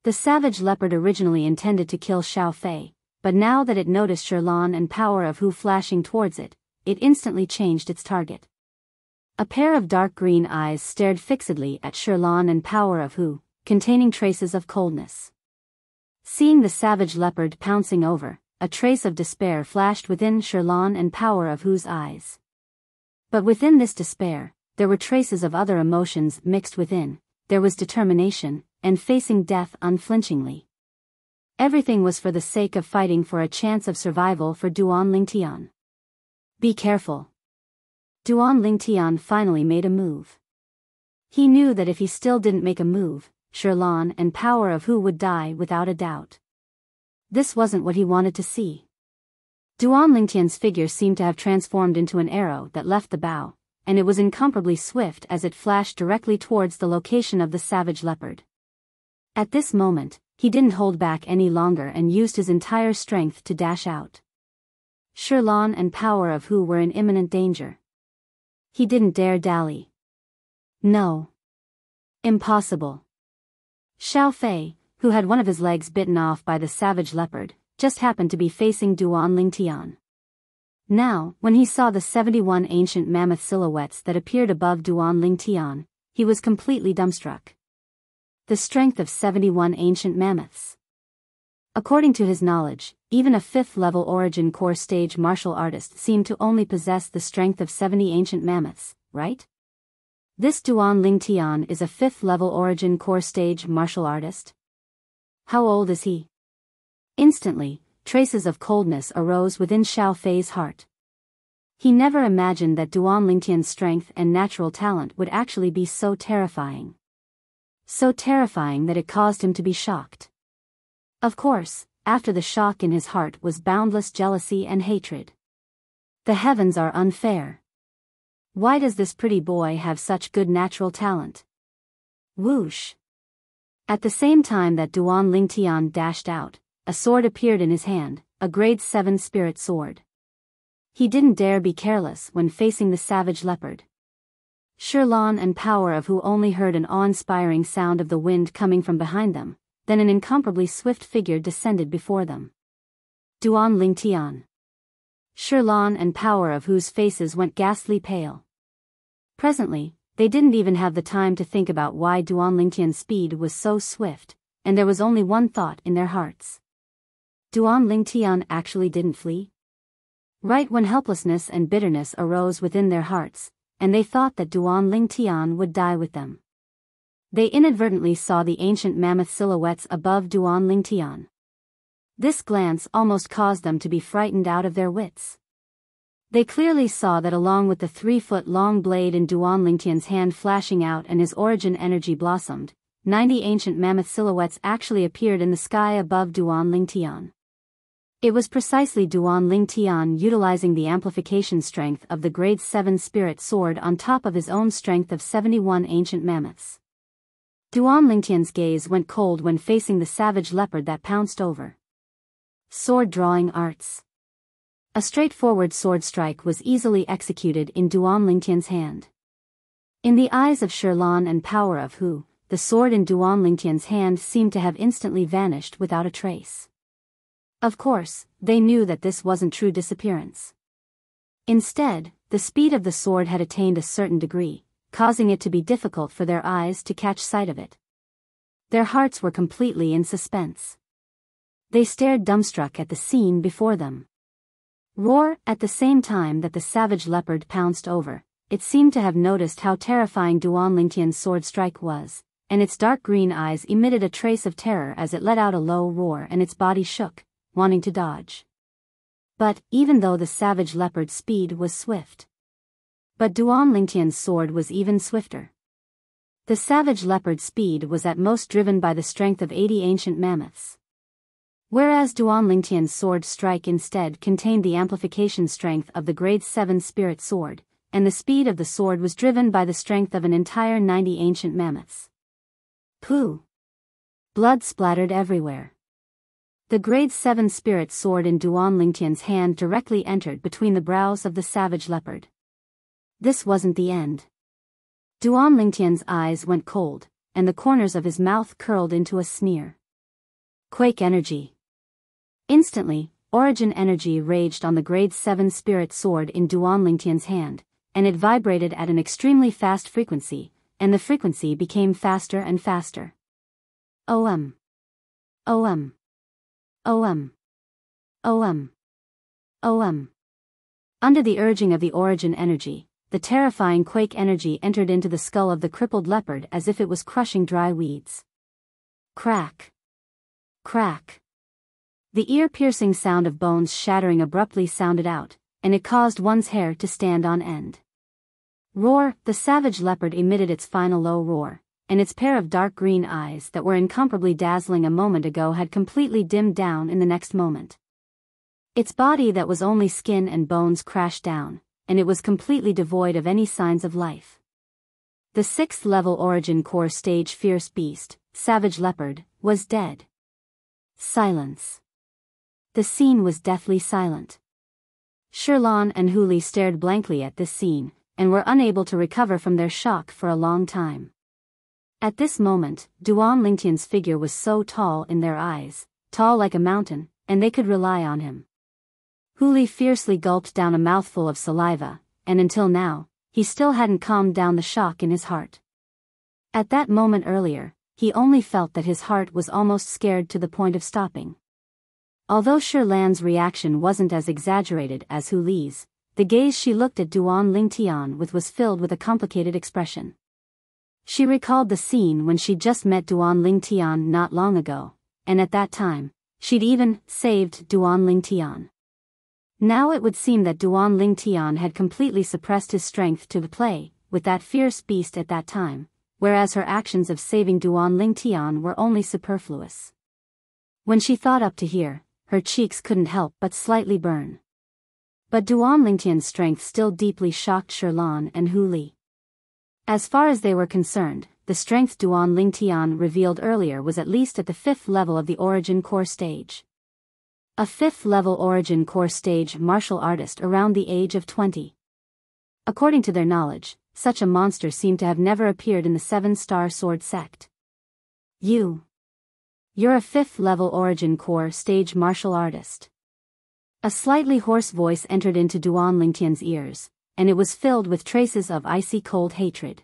The savage leopard originally intended to kill Xiao Fei, but now that it noticed Shilan and Power of Hu flashing towards it, it instantly changed its target. A pair of dark green eyes stared fixedly at Shilan and Power of Hu, containing traces of coldness. Seeing the savage leopard pouncing over, a trace of despair flashed within Shilan and Power of Hu's eyes. But within this despair, there were traces of other emotions mixed within. There was determination, and facing death unflinchingly. Everything was for the sake of fighting for a chance of survival for Duan Lingtian. Be careful. Duan Lingtian finally made a move. He knew that if he still didn't make a move, Shilan and Power of Hu would die without a doubt. This wasn't what he wanted to see. Duan Lingtian's figure seemed to have transformed into an arrow that left the bow, and it was incomparably swift as it flashed directly towards the location of the savage leopard. At this moment, he didn't hold back any longer and used his entire strength to dash out. Shilan and Power of Hu were in imminent danger. He didn't dare dally. No. Impossible. Xiao Fei, who had one of his legs bitten off by the savage leopard, just happened to be facing Duan Lingtian. Now, when he saw the 71 ancient mammoth silhouettes that appeared above Duan Lingtian, he was completely dumbstruck. The strength of 71 ancient mammoths. According to his knowledge, even a 5th-level origin core stage martial artist seemed to only possess the strength of 70 ancient mammoths, right? This Duan Lingtian is a 5th-level origin core stage martial artist? How old is he? Instantly, traces of coldness arose within Xiao Fei's heart. He never imagined that Duan Lingtian's strength and natural talent would actually be so terrifying. So terrifying that it caused him to be shocked. Of course, after the shock in his heart was boundless jealousy and hatred. The heavens are unfair. Why does this pretty boy have such good natural talent? Whoosh! At the same time that Duan Lingtian dashed out, a sword appeared in his hand, a grade 7 spirit sword. He didn't dare be careless when facing the savage leopard. Shilan and Power of Hu only heard an awe-inspiring sound of the wind coming from behind them, then an incomparably swift figure descended before them. Duan Lingtian. Shilan and Power of Hu's faces went ghastly pale. Presently, they didn't even have the time to think about why Duan Lingtian's speed was so swift, and there was only one thought in their hearts. Duan Lingtian actually didn't flee? Right when helplessness and bitterness arose within their hearts, and they thought that Duan Lingtian would die with them. They inadvertently saw the ancient mammoth silhouettes above Duan Lingtian. This glance almost caused them to be frightened out of their wits. They clearly saw that along with the 3-foot-long blade in Duan Lingtian's hand flashing out and his origin energy blossomed, 90 ancient mammoth silhouettes actually appeared in the sky above Duan Lingtian. It was precisely Duan Lingtian utilizing the amplification strength of the grade 7 spirit sword on top of his own strength of 71 ancient mammoths. Duan Lingtian's gaze went cold when facing the savage leopard that pounced over. Sword drawing arts. A straightforward sword strike was easily executed in Duan Lingtian's hand. In the eyes of Shirlan and Power of Hu, the sword in Duan Lingtian's hand seemed to have instantly vanished without a trace. Of course, they knew that this wasn't true disappearance. Instead, the speed of the sword had attained a certain degree, causing it to be difficult for their eyes to catch sight of it. Their hearts were completely in suspense. They stared dumbstruck at the scene before them. Roar, at the same time that the savage leopard pounced over, it seemed to have noticed how terrifying Duan Lingtian's sword strike was, and its dark green eyes emitted a trace of terror as it let out a low roar and its body shook, wanting to dodge. But, even though the savage leopard's speed was swift, Duan Lingtian's sword was even swifter. The savage leopard's speed was at most driven by the strength of 80 ancient mammoths. Whereas Duan Lingtian's sword strike instead contained the amplification strength of the grade 7 spirit sword, and the speed of the sword was driven by the strength of an entire 90 ancient mammoths. Pooh! Blood splattered everywhere. The grade 7 spirit sword in Duan Lingtian's hand directly entered between the brows of the savage leopard. This wasn't the end. Duan Lingtian's eyes went cold, and the corners of his mouth curled into a sneer. Quake energy. Instantly, origin energy raged on the grade 7 spirit sword in Duan Lingtian's hand, and it vibrated at an extremely fast frequency, and the frequency became faster and faster. OM. OM. OM. OM. OM. Under the urging of the origin energy, the terrifying quake energy entered into the skull of the crippled leopard as if it was crushing dry weeds. Crack. Crack. The ear-piercing sound of bones shattering abruptly sounded out, and it caused one's hair to stand on end. Roar, the savage leopard emitted its final low roar, and its pair of dark green eyes that were incomparably dazzling a moment ago had completely dimmed down in the next moment. Its body that was only skin and bones crashed down, and it was completely devoid of any signs of life. The 6th level origin core stage fierce beast, savage leopard, was dead. Silence. The scene was deathly silent. Shirlan and Huli stared blankly at this scene, and were unable to recover from their shock for a long time. At this moment, Duan Lingtian's figure was so tall in their eyes, tall like a mountain, and they could rely on him. Huli fiercely gulped down a mouthful of saliva, and until now, he still hadn't calmed down the shock in his heart. At that moment earlier, he only felt that his heart was almost scared to the point of stopping. Although Shirlan's reaction wasn't as exaggerated as Huli's, the gaze she looked at Duan Lingtian with was filled with a complicated expression. She recalled the scene when she'd just met Duan Lingtian not long ago, and at that time, she'd even saved Duan Lingtian. Now it would seem that Duan Lingtian had completely suppressed his strength to the play with that fierce beast at that time, whereas her actions of saving Duan Lingtian were only superfluous. When she thought up to here, her cheeks couldn't help but slightly burn. But Duan Lingtian's strength still deeply shocked Shirlan and Huli. As far as they were concerned, the strength Duan Lingtian revealed earlier was at least at the 5th level of the origin core stage. A 5th level origin core stage martial artist around the age of 20. According to their knowledge, such a monster seemed to have never appeared in the 7-star sword sect. You're a 5th level origin core stage martial artist. A slightly hoarse voice entered into Duan Lingtian's ears, and it was filled with traces of icy cold hatred.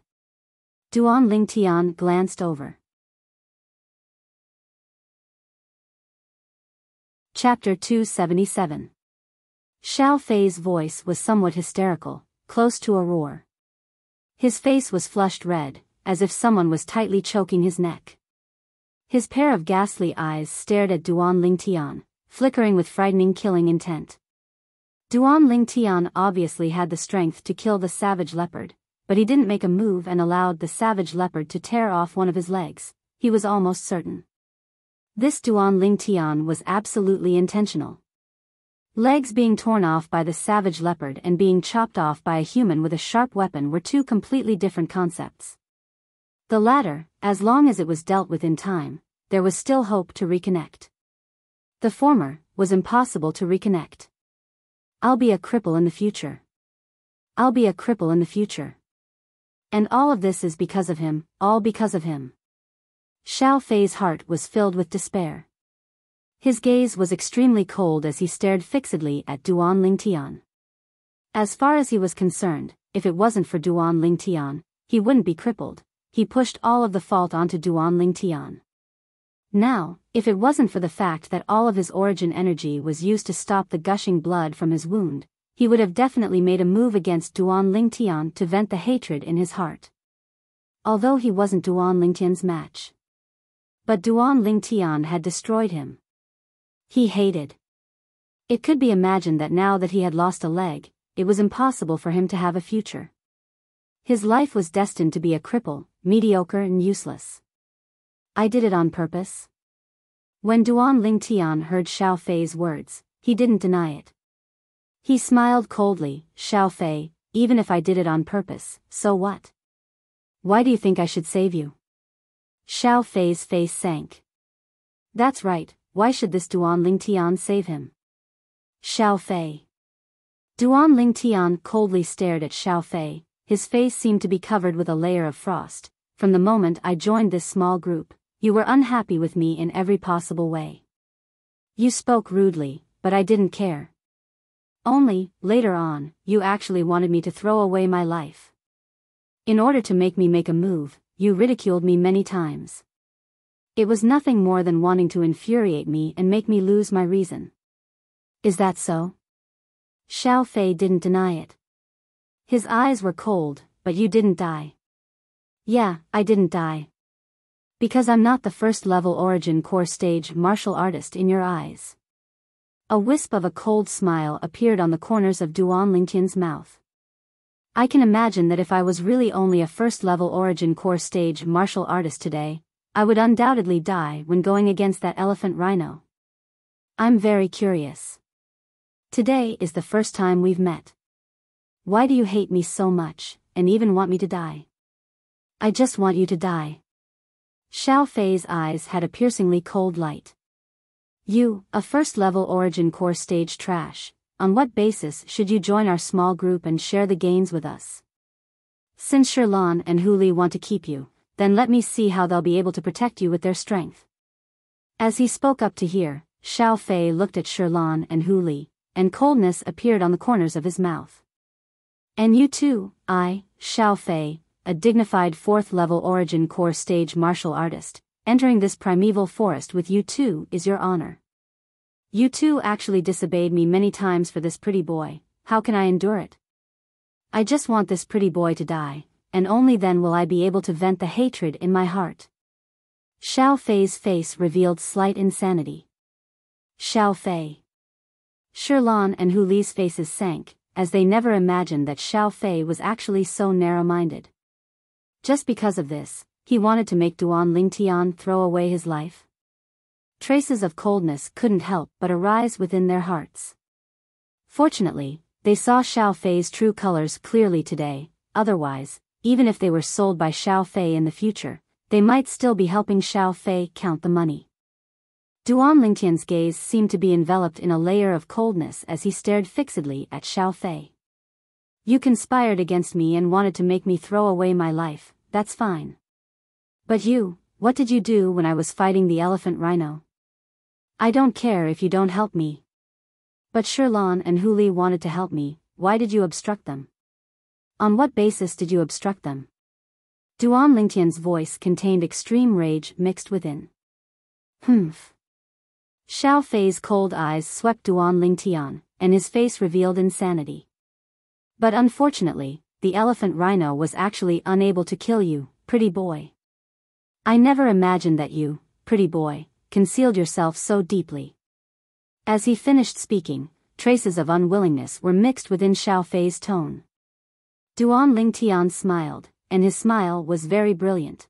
Duan Lingtian glanced over. Chapter 277. Xiao Fei's voice was somewhat hysterical, close to a roar. His face was flushed red, as if someone was tightly choking his neck. His pair of ghastly eyes stared at Duan Lingtian, flickering with frightening killing intent. Duan Lingtian obviously had the strength to kill the savage leopard, but he didn't make a move and allowed the savage leopard to tear off one of his legs. He was almost certain. This Duan Lingtian was absolutely intentional. Legs being torn off by the savage leopard and being chopped off by a human with a sharp weapon were two completely different concepts. The latter, as long as it was dealt with in time, there was still hope to reconnect. The former was impossible to reconnect. I'll be a cripple in the future. I'll be a cripple in the future. And all of this is because of him, all because of him. Xiao Fei's heart was filled with despair. His gaze was extremely cold as he stared fixedly at Duan Lingtian. As far as he was concerned, if it wasn't for Duan Lingtian, he wouldn't be crippled. He pushed all of the fault onto Duan Lingtian. Now, if it wasn't for the fact that all of his origin energy was used to stop the gushing blood from his wound, he would have definitely made a move against Duan Lingtian to vent the hatred in his heart. Although he wasn't Duan Lingtian's match. But Duan Lingtian had destroyed him. He hated. It could be imagined that now that he had lost a leg, it was impossible for him to have a future. His life was destined to be a cripple, mediocre and useless. I did it on purpose. When Duan Lingtian heard Xiao Fei's words, he didn't deny it. He smiled coldly. Xiao Fei, even if I did it on purpose, so what? Why do you think I should save you? Xiao Fei's face sank. That's right, why should this Duan Lingtian save him? Xiao Fei. Duan Lingtian coldly stared at Xiao Fei. His face seemed to be covered with a layer of frost. From the moment I joined this small group, you were unhappy with me in every possible way. You spoke rudely, but I didn't care. Only, later on, you actually wanted me to throw away my life. In order to make me make a move, you ridiculed me many times. It was nothing more than wanting to infuriate me and make me lose my reason. Is that so? Xiao Fei didn't deny it. His eyes were cold, but you didn't die. Yeah, I didn't die. Because I'm not the first-level origin core stage martial artist in your eyes. A wisp of a cold smile appeared on the corners of Duan Lingtian's mouth. I can imagine that if I was really only a first-level origin core stage martial artist today, I would undoubtedly die when going against that elephant rhino. I'm very curious. Today is the first time we've met. Why do you hate me so much, and even want me to die? I just want you to die. Xiao Fei's eyes had a piercingly cold light. You, a first-level origin core stage trash, on what basis should you join our small group and share the gains with us? Since Shirlan and Hu Li want to keep you, then let me see how they'll be able to protect you with their strength. As he spoke up to hear, Xiao Fei looked at Shirlan and Hu Li, and coldness appeared on the corners of his mouth. And you too, Xiao Fei, a dignified fourth-level origin core stage martial artist, entering this primeval forest with you two is your honor. You two actually disobeyed me many times for this pretty boy. How can I endure it? I just want this pretty boy to die, and only then will I be able to vent the hatred in my heart. Xiao Fei's face revealed slight insanity. Xiao Fei. Shirlan and Hu Li's faces sank, as they never imagined that Xiao Fei was actually so narrow-minded. Just because of this, he wanted to make Duan Lingtian throw away his life. Traces of coldness couldn't help but arise within their hearts. Fortunately, they saw Xiao Fei's true colors clearly today. Otherwise, even if they were sold by Xiao Fei in the future, they might still be helping Xiao Fei count the money. Duan Lingtian's gaze seemed to be enveloped in a layer of coldness as he stared fixedly at Xiao Fei. You conspired against me and wanted to make me throw away my life, that's fine. But you, what did you do when I was fighting the elephant rhino? I don't care if you don't help me. But Shirlan and Hu Li wanted to help me, why did you obstruct them? On what basis did you obstruct them? Duan Lingtian's voice contained extreme rage mixed within. Humph. Xiao Fei's cold eyes swept Duan Lingtian, and his face revealed insanity. But unfortunately, the elephant rhino was actually unable to kill you, pretty boy. I never imagined that you, pretty boy, concealed yourself so deeply. As he finished speaking, traces of unwillingness were mixed within Xiao Fei's tone. Duan Lingtian smiled, and his smile was very brilliant.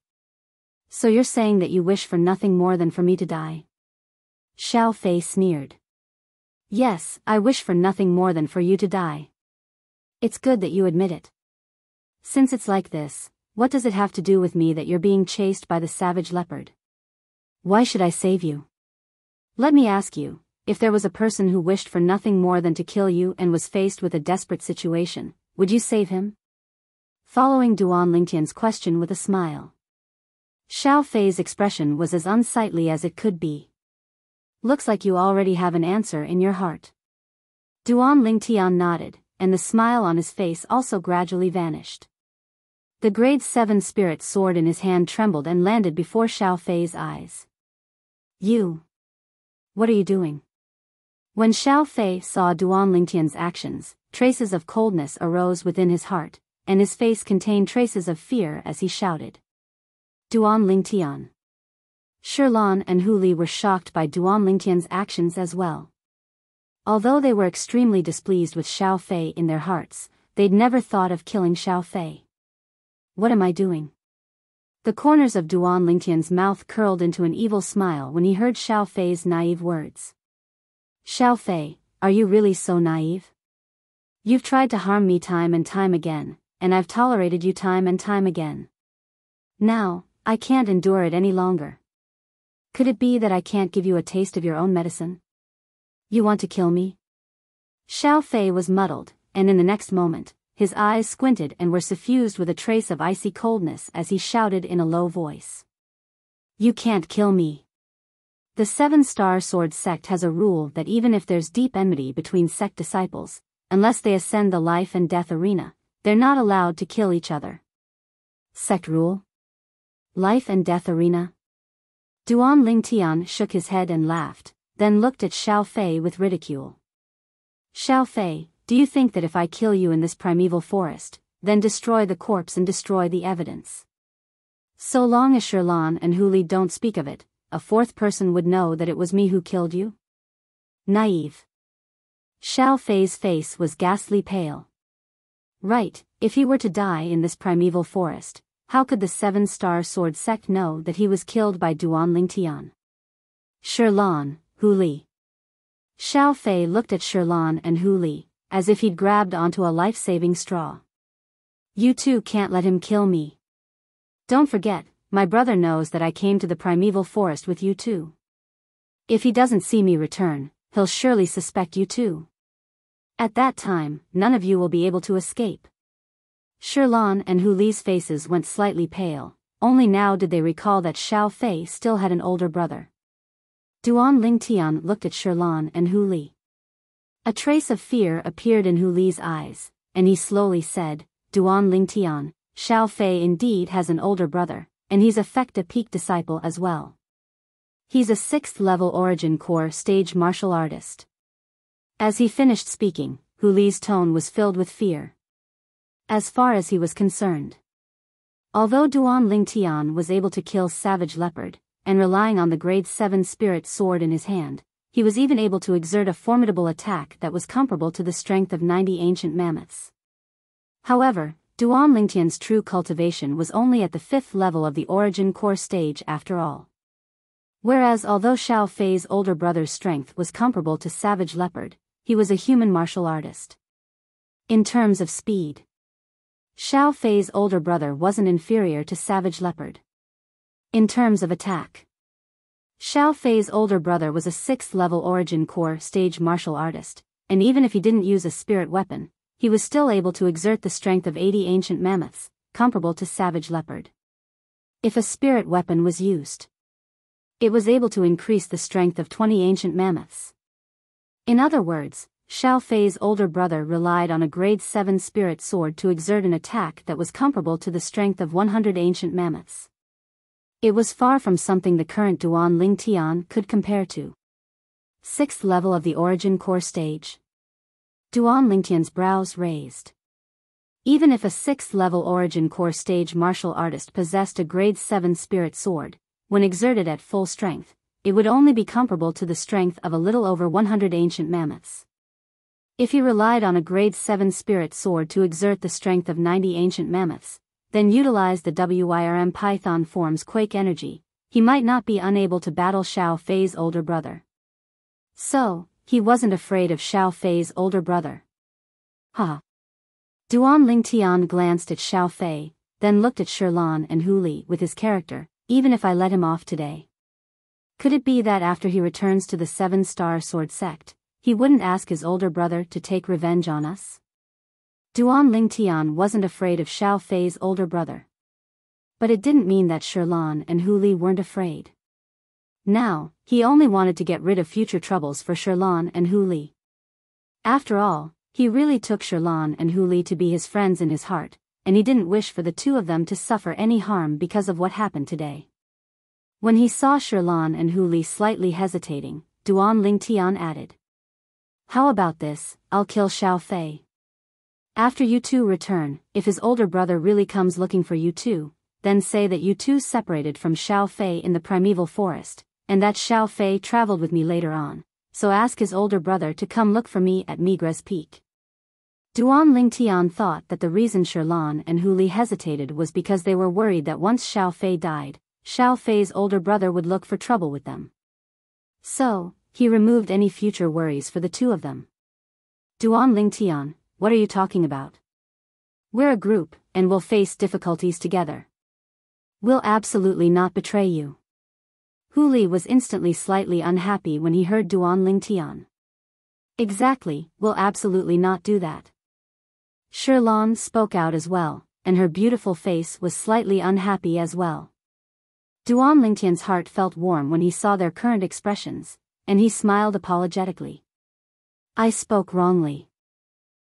So you're saying that you wish for nothing more than for me to die? Xiao Fei sneered. Yes, I wish for nothing more than for you to die. It's good that you admit it. Since it's like this, what does it have to do with me that you're being chased by the savage leopard? Why should I save you? Let me ask you, if there was a person who wished for nothing more than to kill you and was faced with a desperate situation, would you save him? Following Duan Lingtian's question with a smile. Xiao Fei's expression was as unsightly as it could be. Looks like you already have an answer in your heart. Duan Lingtian nodded, and the smile on his face also gradually vanished. The grade 7 spirit sword in his hand trembled and landed before Xiao Fei's eyes. You! What are you doing? When Xiao Fei saw Duan Lingtian's actions, traces of coldness arose within his heart, and his face contained traces of fear as he shouted. Duan Lingtian. Shilan and Hu Li were shocked by Duan Lingtian's actions as well. Although they were extremely displeased with Xiao Fei in their hearts, they'd never thought of killing Xiao Fei. What am I doing? The corners of Duan Lingtian's mouth curled into an evil smile when he heard Xiao Fei's naive words. Xiao Fei, are you really so naive? You've tried to harm me time and time again, and I've tolerated you time and time again. Now, I can't endure it any longer. Could it be that I can't give you a taste of your own medicine? You want to kill me? Xiao Fei was muddled, and in the next moment, his eyes squinted and were suffused with a trace of icy coldness as he shouted in a low voice. You can't kill me. The 7-star sword sect has a rule that even if there's deep enmity between sect disciples, unless they ascend the life and death arena, they're not allowed to kill each other. Sect rule? Life and death arena? Duan Lingtian shook his head and laughed, then looked at Xiao Fei with ridicule. Xiao Fei, do you think that if I kill you in this primeval forest, then destroy the corpse and destroy the evidence? So long as Shilan and Hu Li don't speak of it, a fourth person would know that it was me who killed you? Naive. Xiao Fei's face was ghastly pale. Right, if he were to die in this primeval forest, how could the 7-star sword sect know that he was killed by Duan Lingtian? Shilan, Hu Li. Xiao Fei looked at Shilan and Hu Li, as if he'd grabbed onto a life-saving straw. You two can't let him kill me. Don't forget, my brother knows that I came to the primeval forest with you too. If he doesn't see me return, he'll surely suspect you too. At that time, none of you will be able to escape. Shilan and Hu Li's faces went slightly pale, only now did they recall that Xiao Fei still had an older brother. Duan Lingtian looked at Shilan and Hu Li. A trace of fear appeared in Hu Li's eyes, and he slowly said, Duan Lingtian, Xiao Fei indeed has an older brother, and he's a Fecta Peak disciple as well. He's a 6th level Origin Core stage martial artist. As he finished speaking, Hu Li's tone was filled with fear. As far as he was concerned. Although Duan Lingtian was able to kill Savage Leopard, and relying on the grade 7 spirit sword in his hand, he was even able to exert a formidable attack that was comparable to the strength of 90 ancient mammoths. However, Duan Lingtian's true cultivation was only at the 5th level of the Origin Core stage after all. Whereas although Xiao Fei's older brother's strength was comparable to Savage Leopard, he was a human martial artist. In terms of speed, Xiao Fei's older brother wasn't inferior to Savage Leopard. In terms of attack, Xiao Fei's older brother was a 6th level Origin Core stage martial artist, and even if he didn't use a spirit weapon, he was still able to exert the strength of 80 ancient mammoths, comparable to Savage Leopard. If a spirit weapon was used, it was able to increase the strength of 20 ancient mammoths. In other words, Xiao Fei's older brother relied on a grade 7 spirit sword to exert an attack that was comparable to the strength of 100 ancient mammoths. It was far from something the current Duan Lingtian could compare to. 6th level of the Origin Core stage. Duan Lingtian's brows raised. Even if a 6th-level Origin Core stage martial artist possessed a grade 7 spirit sword, when exerted at full strength, it would only be comparable to the strength of a little over 100 ancient mammoths. If he relied on a grade 7 spirit sword to exert the strength of 90 ancient mammoths, then utilize the WYRM Python form's quake energy, he might not be unable to battle Xiao Fei's older brother. So, he wasn't afraid of Xiao Fei's older brother. Huh. Duan Lingtian glanced at Xiao Fei, then looked at Shirlan and Hu Li with his character, even if I let him off today. Could it be that after he returns to the 7-star sword sect, he wouldn't ask his older brother to take revenge on us? Duan Lingtian wasn't afraid of Xiao Fei's older brother. But it didn't mean that Shirlan and Hu Li weren't afraid. Now, he only wanted to get rid of future troubles for Shirlan and Hu Li. After all, he really took Shirlan and Hu Li to be his friends in his heart, and he didn't wish for the two of them to suffer any harm because of what happened today. When he saw Shirlan and Hu Li slightly hesitating, Duan Lingtian added, "How about this, I'll kill Xiao Fei. After you two return, if his older brother really comes looking for you two, then say that you two separated from Xiao Fei in the primeval forest, and that Xiao Fei traveled with me later on, so ask his older brother to come look for me at Migres Peak." Duan Lingtian thought that the reason Shirlan and Hu Li hesitated was because they were worried that once Xiao Fei died, Xiao Fei's older brother would look for trouble with them. So, he removed any future worries for the two of them. "Duan Lingtian, what are you talking about? We're a group, and we'll face difficulties together. We'll absolutely not betray you." Hu Li was instantly slightly unhappy when he heard Duan Lingtian. "Exactly, we'll absolutely not do that." Shirlan spoke out as well, and her beautiful face was slightly unhappy as well. Duan Lingtian's heart felt warm when he saw their current expressions, and he smiled apologetically. "I spoke wrongly.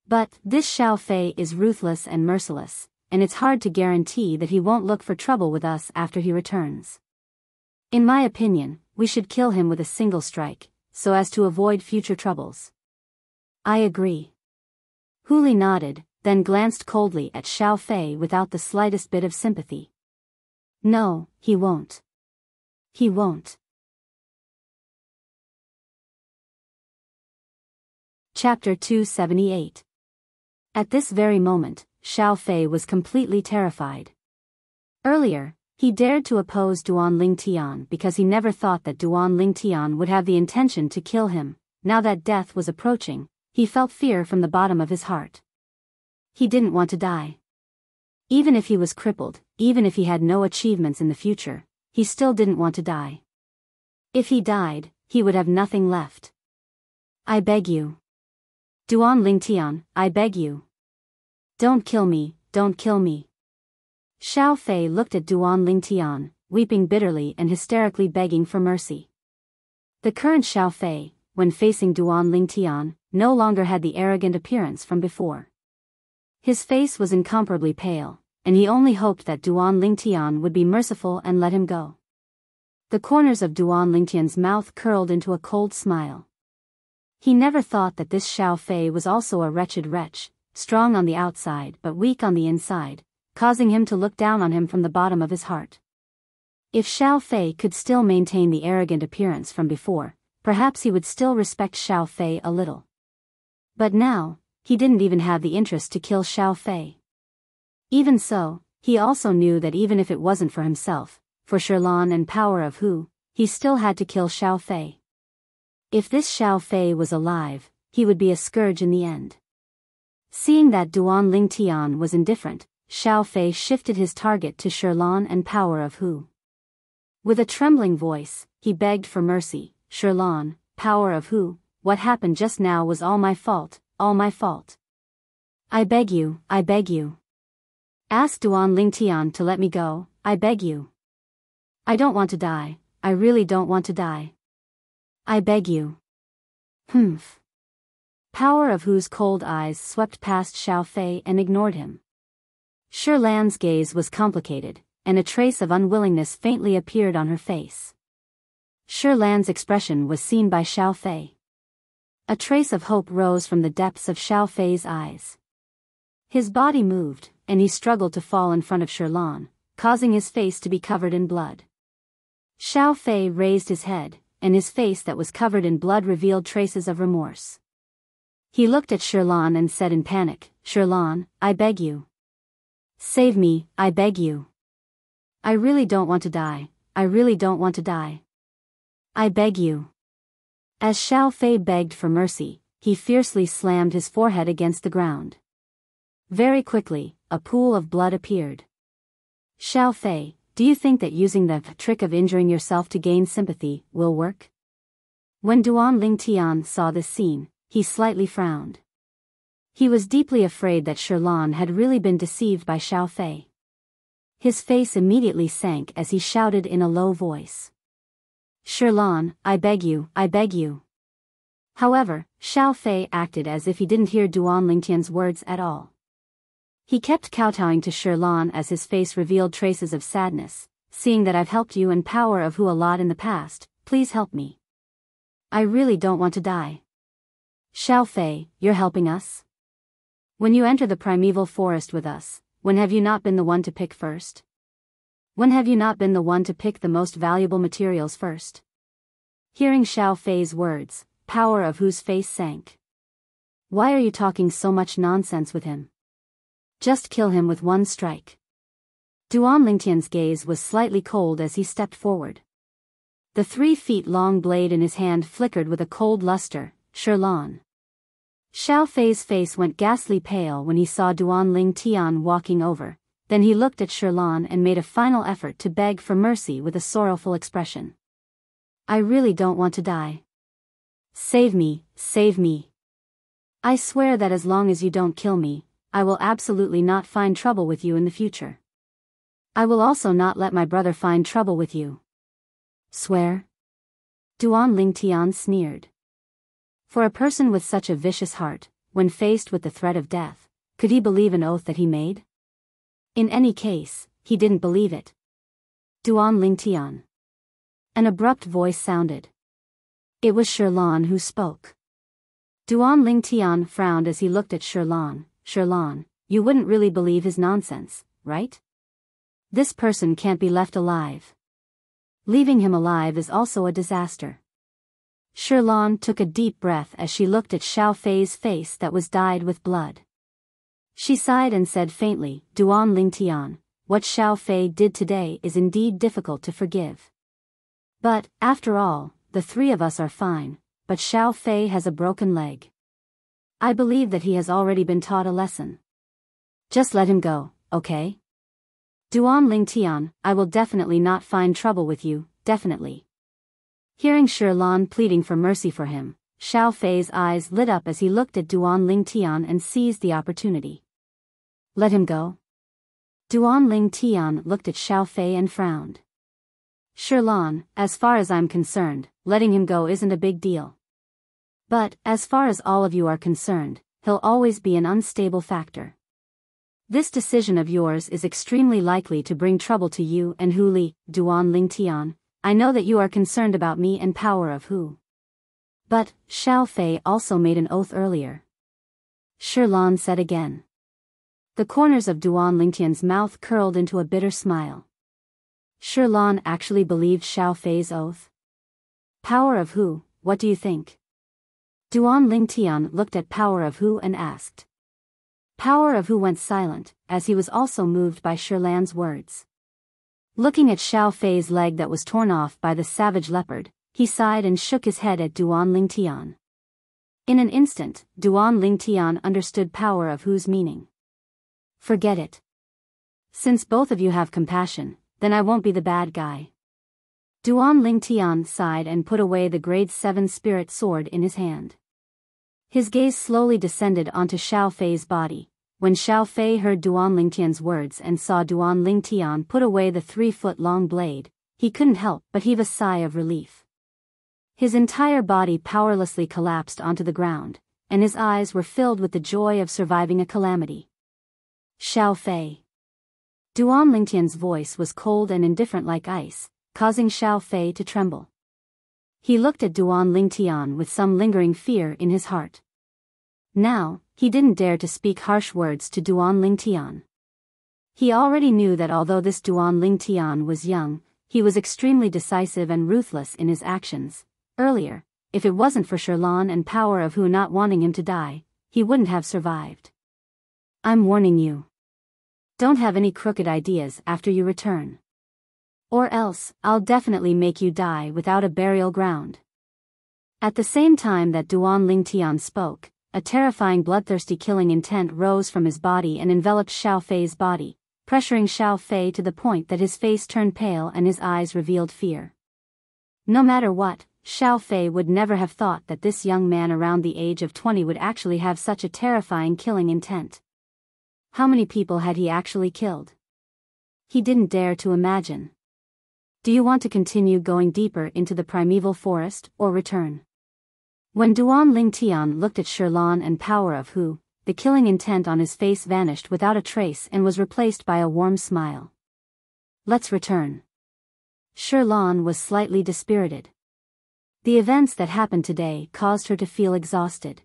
But this Xiao Fei is ruthless and merciless, and it's hard to guarantee that he won't look for trouble with us after he returns. In my opinion, we should kill him with a single strike, so as to avoid future troubles." "I agree." Hu Li nodded, then glanced coldly at Xiao Fei without the slightest bit of sympathy. "No, he won't. He won't." Chapter 278. At this very moment, Xiao Fei was completely terrified. Earlier, he dared to oppose Duan Lingtian because he never thought that Duan Lingtian would have the intention to kill him. Now that death was approaching, he felt fear from the bottom of his heart. He didn't want to die. Even if he was crippled, even if he had no achievements in the future, he still didn't want to die. If he died, he would have nothing left. "I beg you. Duan Lingtian, I beg you. Don't kill me, don't kill me." Xiao Fei looked at Duan Lingtian, weeping bitterly and hysterically begging for mercy. The current Xiao Fei, when facing Duan Lingtian, no longer had the arrogant appearance from before. His face was incomparably pale, and he only hoped that Duan Lingtian would be merciful and let him go. The corners of Duan Lingtian's mouth curled into a cold smile. He never thought that this Xiao Fei was also a wretched wretch, strong on the outside but weak on the inside, causing him to look down on him from the bottom of his heart. If Xiao Fei could still maintain the arrogant appearance from before, perhaps he would still respect Xiao Fei a little. But now, he didn't even have the interest to kill Xiao Fei. Even so, he also knew that even if it wasn't for himself, for Shirlan and power of Hu, he still had to kill Xiao Fei. If this Xiao Fei was alive, he would be a scourge in the end. Seeing that Duan Lingtian was indifferent, Xiao Fei shifted his target to Shirlan and power of Hu. With a trembling voice, he begged for mercy. "Shirlan, power of Hu, what happened just now was all my fault, all my fault. I beg you, I beg you. Ask Duan Lingtian to let me go, I beg you. I don't want to die, I really don't want to die. I beg you." Humph. Power of Hu's cold eyes swept past Xiao Fei and ignored him. Shirlan's gaze was complicated, and a trace of unwillingness faintly appeared on her face. Shirlan's expression was seen by Xiao Fei. A trace of hope rose from the depths of Xiao Fei's eyes. His body moved, and he struggled to fall in front of Shirlan, causing his face to be covered in blood. Xiao Fei raised his head, and his face that was covered in blood revealed traces of remorse. He looked at Shirlan and said in panic, "Shirlan, I beg you. Save me, I beg you. I really don't want to die, I really don't want to die. I beg you." As Xiao Fei begged for mercy, he fiercely slammed his forehead against the ground. Very quickly, a pool of blood appeared. "Xiao Fei, do you think that using the trick of injuring yourself to gain sympathy will work?" When Duan Lingtian saw this scene, he slightly frowned. He was deeply afraid that Shirlan had really been deceived by Xiao Fei. His face immediately sank as he shouted in a low voice, "Shirlan, I beg you, I beg you." However, Xiao Fei acted as if he didn't hear Duan Lingtian's words at all. He kept kowtowing to Shirlan as his face revealed traces of sadness. "Seeing that I've helped you and Power of Hu a lot in the past, please help me. I really don't want to die. Xiao Fei, you're helping us? When you enter the primeval forest with us, when have you not been the one to pick first? When have you not been the one to pick the most valuable materials first?" Hearing Xiao Fei's words, Power of Hu's face sank. "Why are you talking so much nonsense with him? Just kill him with one strike." Duan Lingtian's gaze was slightly cold as he stepped forward. The 3-feet-long blade in his hand flickered with a cold luster. "Shirlan." Xiao Fei's face went ghastly pale when he saw Duan Lingtian walking over, then he looked at Shirlan and made a final effort to beg for mercy with a sorrowful expression. "I really don't want to die. Save me, save me. I swear that as long as you don't kill me, I will absolutely not find trouble with you in the future. I will also not let my brother find trouble with you." "Swear?" Duan Lingtian sneered. For a person with such a vicious heart, when faced with the threat of death, could he believe an oath that he made? In any case, he didn't believe it. "Duan Lingtian." An abrupt voice sounded. It was Shirlan who spoke. Duan Lingtian frowned as he looked at Shirlan. "Shirlan, you wouldn't really believe his nonsense, right? This person can't be left alive. Leaving him alive is also a disaster." Shirlan took a deep breath as she looked at Xiao Fei's face that was dyed with blood. She sighed and said faintly, "Duan Lingtian, what Xiao Fei did today is indeed difficult to forgive. But, after all, the three of us are fine, but Xiao Fei has a broken leg. I believe that he has already been taught a lesson. Just let him go, okay? Duan Lingtian, I will definitely not find trouble with you, definitely." Hearing Shirlan pleading for mercy for him, Xiao Fei's eyes lit up as he looked at Duan Lingtian and seized the opportunity. "Let him go?" Duan Lingtian looked at Xiao Fei and frowned. "Shirlan, as far as I'm concerned, letting him go isn't a big deal. But, as far as all of you are concerned, he'll always be an unstable factor. This decision of yours is extremely likely to bring trouble to you and Hu Li." "Duan Lingtian, I know that you are concerned about me and Power of Hu. But, Xiao Fei also made an oath earlier." Shirlan said again. The corners of Duan Lingtian's mouth curled into a bitter smile. Shirlan actually believed Xiao Fei's oath? "Power of Hu, what do you think?" Duan Lingtian looked at Power of Hu and asked. Power of Hu went silent, as he was also moved by Shirlan's words. Looking at Xiao Fei's leg that was torn off by the savage leopard, he sighed and shook his head at Duan Lingtian. In an instant, Duan Lingtian understood Power of Hu's meaning. "Forget it. Since both of you have compassion, then I won't be the bad guy." Duan Lingtian sighed and put away the grade 7 spirit sword in his hand. His gaze slowly descended onto Xiao Fei's body. When Xiao Fei heard Duan Lingtian's words and saw Duan Lingtian put away the 3-foot-long blade, he couldn't help but heave a sigh of relief. His entire body powerlessly collapsed onto the ground, and his eyes were filled with the joy of surviving a calamity. "Xiao Fei." Duan Lingtian's voice was cold and indifferent like ice, causing Xiao Fei to tremble. He looked at Duan Lingtian with some lingering fear in his heart. Now, he didn't dare to speak harsh words to Duan Lingtian. He already knew that although this Duan Lingtian was young, he was extremely decisive and ruthless in his actions. Earlier, if it wasn't for Sherlan and Power of Hu not wanting him to die, he wouldn't have survived. I'm warning you. Don't have any crooked ideas after you return. Or else, I'll definitely make you die without a burial ground. At the same time that Duan Lingtian spoke, a terrifying bloodthirsty killing intent rose from his body and enveloped Xiao Fei's body, pressuring Xiao Fei to the point that his face turned pale and his eyes revealed fear. No matter what, Xiao Fei would never have thought that this young man around the age of 20 would actually have such a terrifying killing intent. How many people had he actually killed? He didn't dare to imagine. Do you want to continue going deeper into the primeval forest, or return? When Duan Lingtian looked at Sherlan and Power of Hu, the killing intent on his face vanished without a trace and was replaced by a warm smile. Let's return. Sherlan was slightly dispirited. The events that happened today caused her to feel exhausted.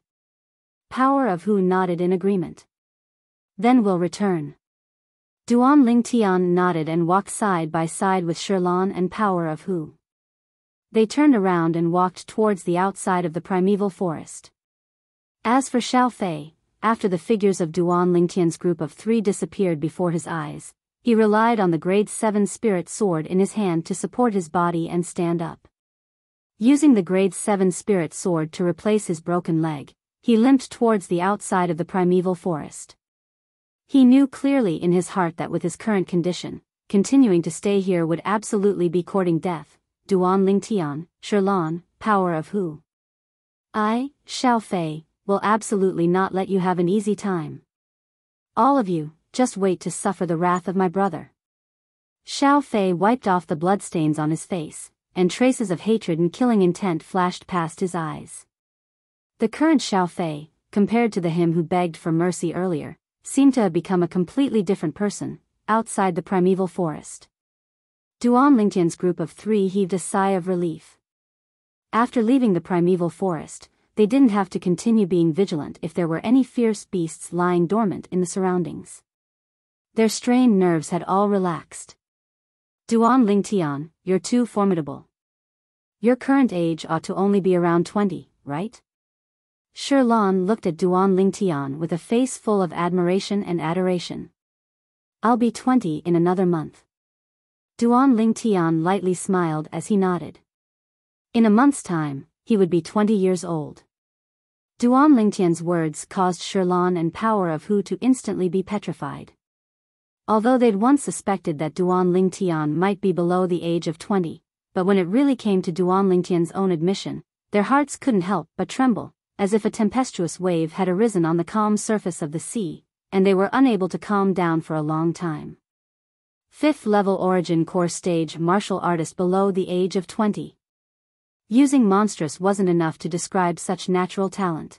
Power of Hu nodded in agreement. Then we'll return. Duan Lingtian nodded and walked side by side with Sherlan and Power of Hu. They turned around and walked towards the outside of the primeval forest. As for Xiao Fei, after the figures of Duan Lingtian's group of 3 disappeared before his eyes, he relied on the grade 7 spirit sword in his hand to support his body and stand up. Using the grade 7 spirit sword to replace his broken leg, he limped towards the outside of the primeval forest. He knew clearly in his heart that with his current condition, continuing to stay here would absolutely be courting death. Duan Lingtian, Sherlan, Power of Hu. I, Xiao Fei, will absolutely not let you have an easy time. All of you, just wait to suffer the wrath of my brother. Xiao Fei wiped off the bloodstains on his face, and traces of hatred and killing intent flashed past his eyes. The current Xiao Fei, compared to the him who begged for mercy earlier, seemed to have become a completely different person, outside the primeval forest. Duan Lingtian's group of 3 heaved a sigh of relief. After leaving the primeval forest, they didn't have to continue being vigilant if there were any fierce beasts lying dormant in the surroundings. Their strained nerves had all relaxed. Duan Lingtian, you're too formidable. Your current age ought to only be around 20, right? Sherlan looked at Duan Lingtian with a face full of admiration and adoration. I'll be 20 in another month. Duan Lingtian lightly smiled as he nodded. In a month's time, he would be 20 years old. Duan Lingtian's words caused Sherlan and Power of Hu to instantly be petrified. Although they'd once suspected that Duan Lingtian might be below the age of 20, but when it really came to Duan Lingtian's own admission, their hearts couldn't help but tremble, as if a tempestuous wave had arisen on the calm surface of the sea, and they were unable to calm down for a long time. 5th level Origin Core Stage martial artist below the age of 20. Using monstrous wasn't enough to describe such natural talent.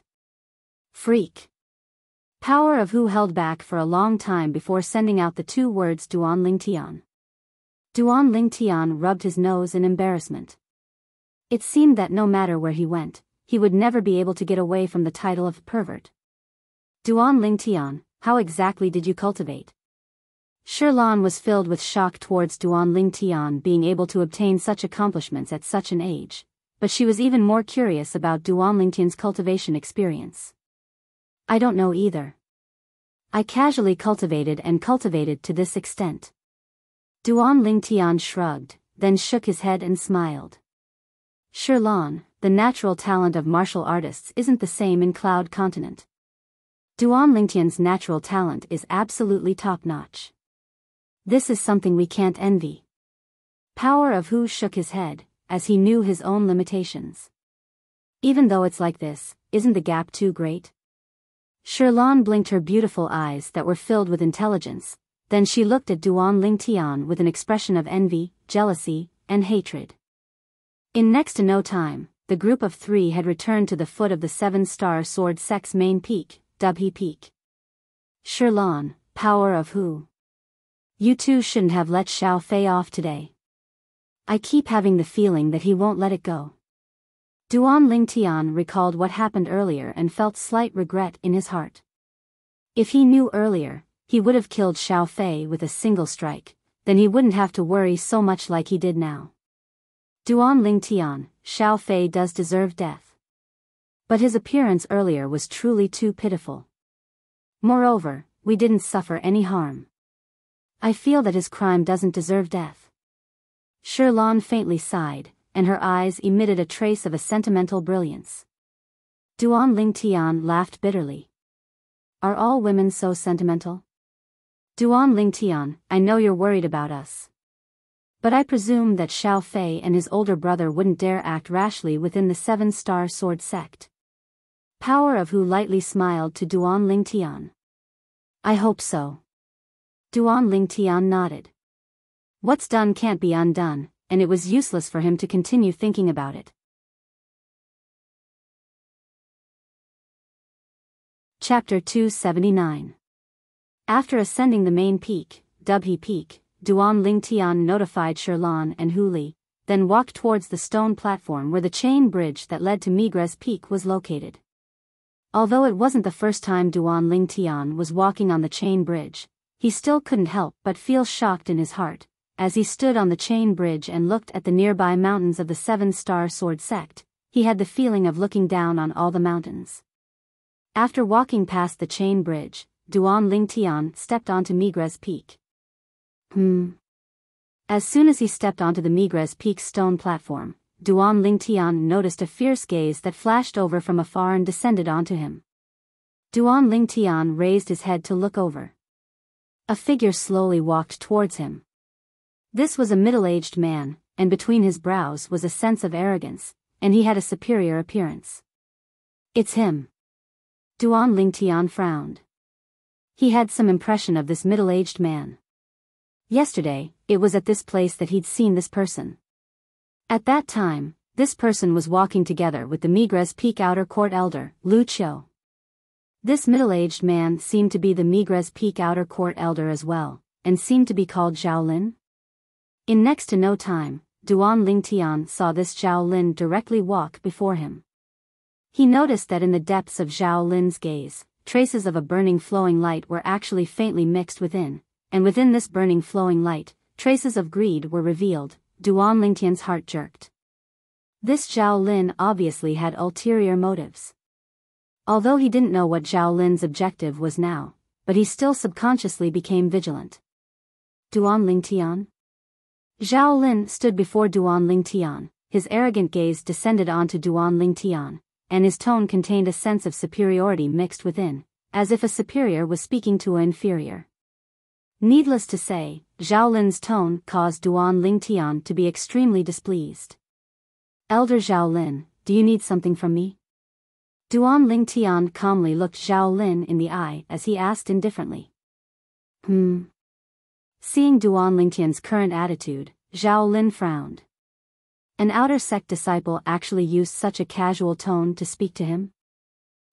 Freak. Power of Hu held back for a long time before sending out the 2 words Duan Lingtian. Duan Lingtian rubbed his nose in embarrassment. It seemed that no matter where he went, he would never be able to get away from the title of pervert. Duan Lingtian, how exactly did you cultivate? Sherlan was filled with shock towards Duan Lingtian being able to obtain such accomplishments at such an age, but she was even more curious about Duan Lingtian's cultivation experience. I don't know either. I casually cultivated to this extent. Duan Lingtian shrugged, then shook his head and smiled. Sherlan, the natural talent of martial artists isn't the same in Cloud Continent. Duan Lingtian's natural talent is absolutely top-notch. This is something we can't envy. Power of Hu shook his head, as he knew his own limitations. Even though it's like this, isn't the gap too great? Sherlan blinked her beautiful eyes that were filled with intelligence, then she looked at Duan Lingtian with an expression of envy, jealousy, and hatred. In next to no time, the group of 3 had returned to the foot of the 7-star Sword Sect's main peak, Dubhe Peak. Sherlan, Power of Hu. You two shouldn't have let Xiao Fei off today. I keep having the feeling that he won't let it go. Duan Lingtian recalled what happened earlier and felt slight regret in his heart. If he knew earlier, he would have killed Xiao Fei with a single strike, then he wouldn't have to worry so much like he did now. Duan Lingtian, Xiao Fei does deserve death. But his appearance earlier was truly too pitiful. Moreover, we didn't suffer any harm. I feel that his crime doesn't deserve death. Shirlan faintly sighed, and her eyes emitted a trace of a sentimental brilliance. Duan Lingtian laughed bitterly. Are all women so sentimental? Duan Lingtian, I know you're worried about us. But I presume that Xiao Fei and his older brother wouldn't dare act rashly within the 7-star sword sect. Power of Hu lightly smiled to Duan Lingtian. I hope so. Duan Lingtian nodded. What's done can't be undone, and it was useless for him to continue thinking about it. Chapter 279. After ascending the main peak, Dubhe Peak, Duan Lingtian notified Shirlan and Hu Li, then walked towards the stone platform where the chain bridge that led to Migres Peak was located. Although it wasn't the first time Duan Lingtian was walking on the chain bridge, he still couldn't help but feel shocked in his heart, as he stood on the chain bridge and looked at the nearby mountains of the 7-star sword sect. He had the feeling of looking down on all the mountains. After walking past the chain bridge, Duan Lingtian stepped onto Migres Peak. As soon as he stepped onto the Migres Peak stone platform, Duan Lingtian noticed a fierce gaze that flashed over from afar and descended onto him. Duan Lingtian raised his head to look over. A figure slowly walked towards him. This was a middle-aged man, and between his brows was a sense of arrogance, and he had a superior appearance. It's him. Duan Lingtian frowned. He had some impression of this middle-aged man. Yesterday, it was at this place that he'd seen this person. At that time, this person was walking together with the Migres Peak Outer Court Elder, Lu Qiu. This middle-aged man seemed to be the Migres Peak Outer Court Elder as well, and seemed to be called Zhao Lin. In next to no time, Duan Lingtian saw this Zhao Lin directly walk before him. He noticed that in the depths of Zhao Lin's gaze, traces of a burning flowing light were actually faintly mixed within, and within this burning flowing light, traces of greed were revealed. Duan Lingtian's heart jerked. This Zhao Lin obviously had ulterior motives. Although he didn't know what Zhao Lin's objective was now, but he still subconsciously became vigilant. Duan Lingtian? Zhao Lin stood before Duan Lingtian, his arrogant gaze descended onto Duan Lingtian, and his tone contained a sense of superiority mixed within, as if a superior was speaking to an inferior. Needless to say, Zhao Lin's tone caused Duan Lingtian to be extremely displeased. Elder Zhao Lin, do you need something from me? Duan Lingtian calmly looked Zhao Lin in the eye as he asked indifferently. Seeing Duan Lingtian's current attitude, Zhao Lin frowned. An outer sect disciple actually used such a casual tone to speak to him?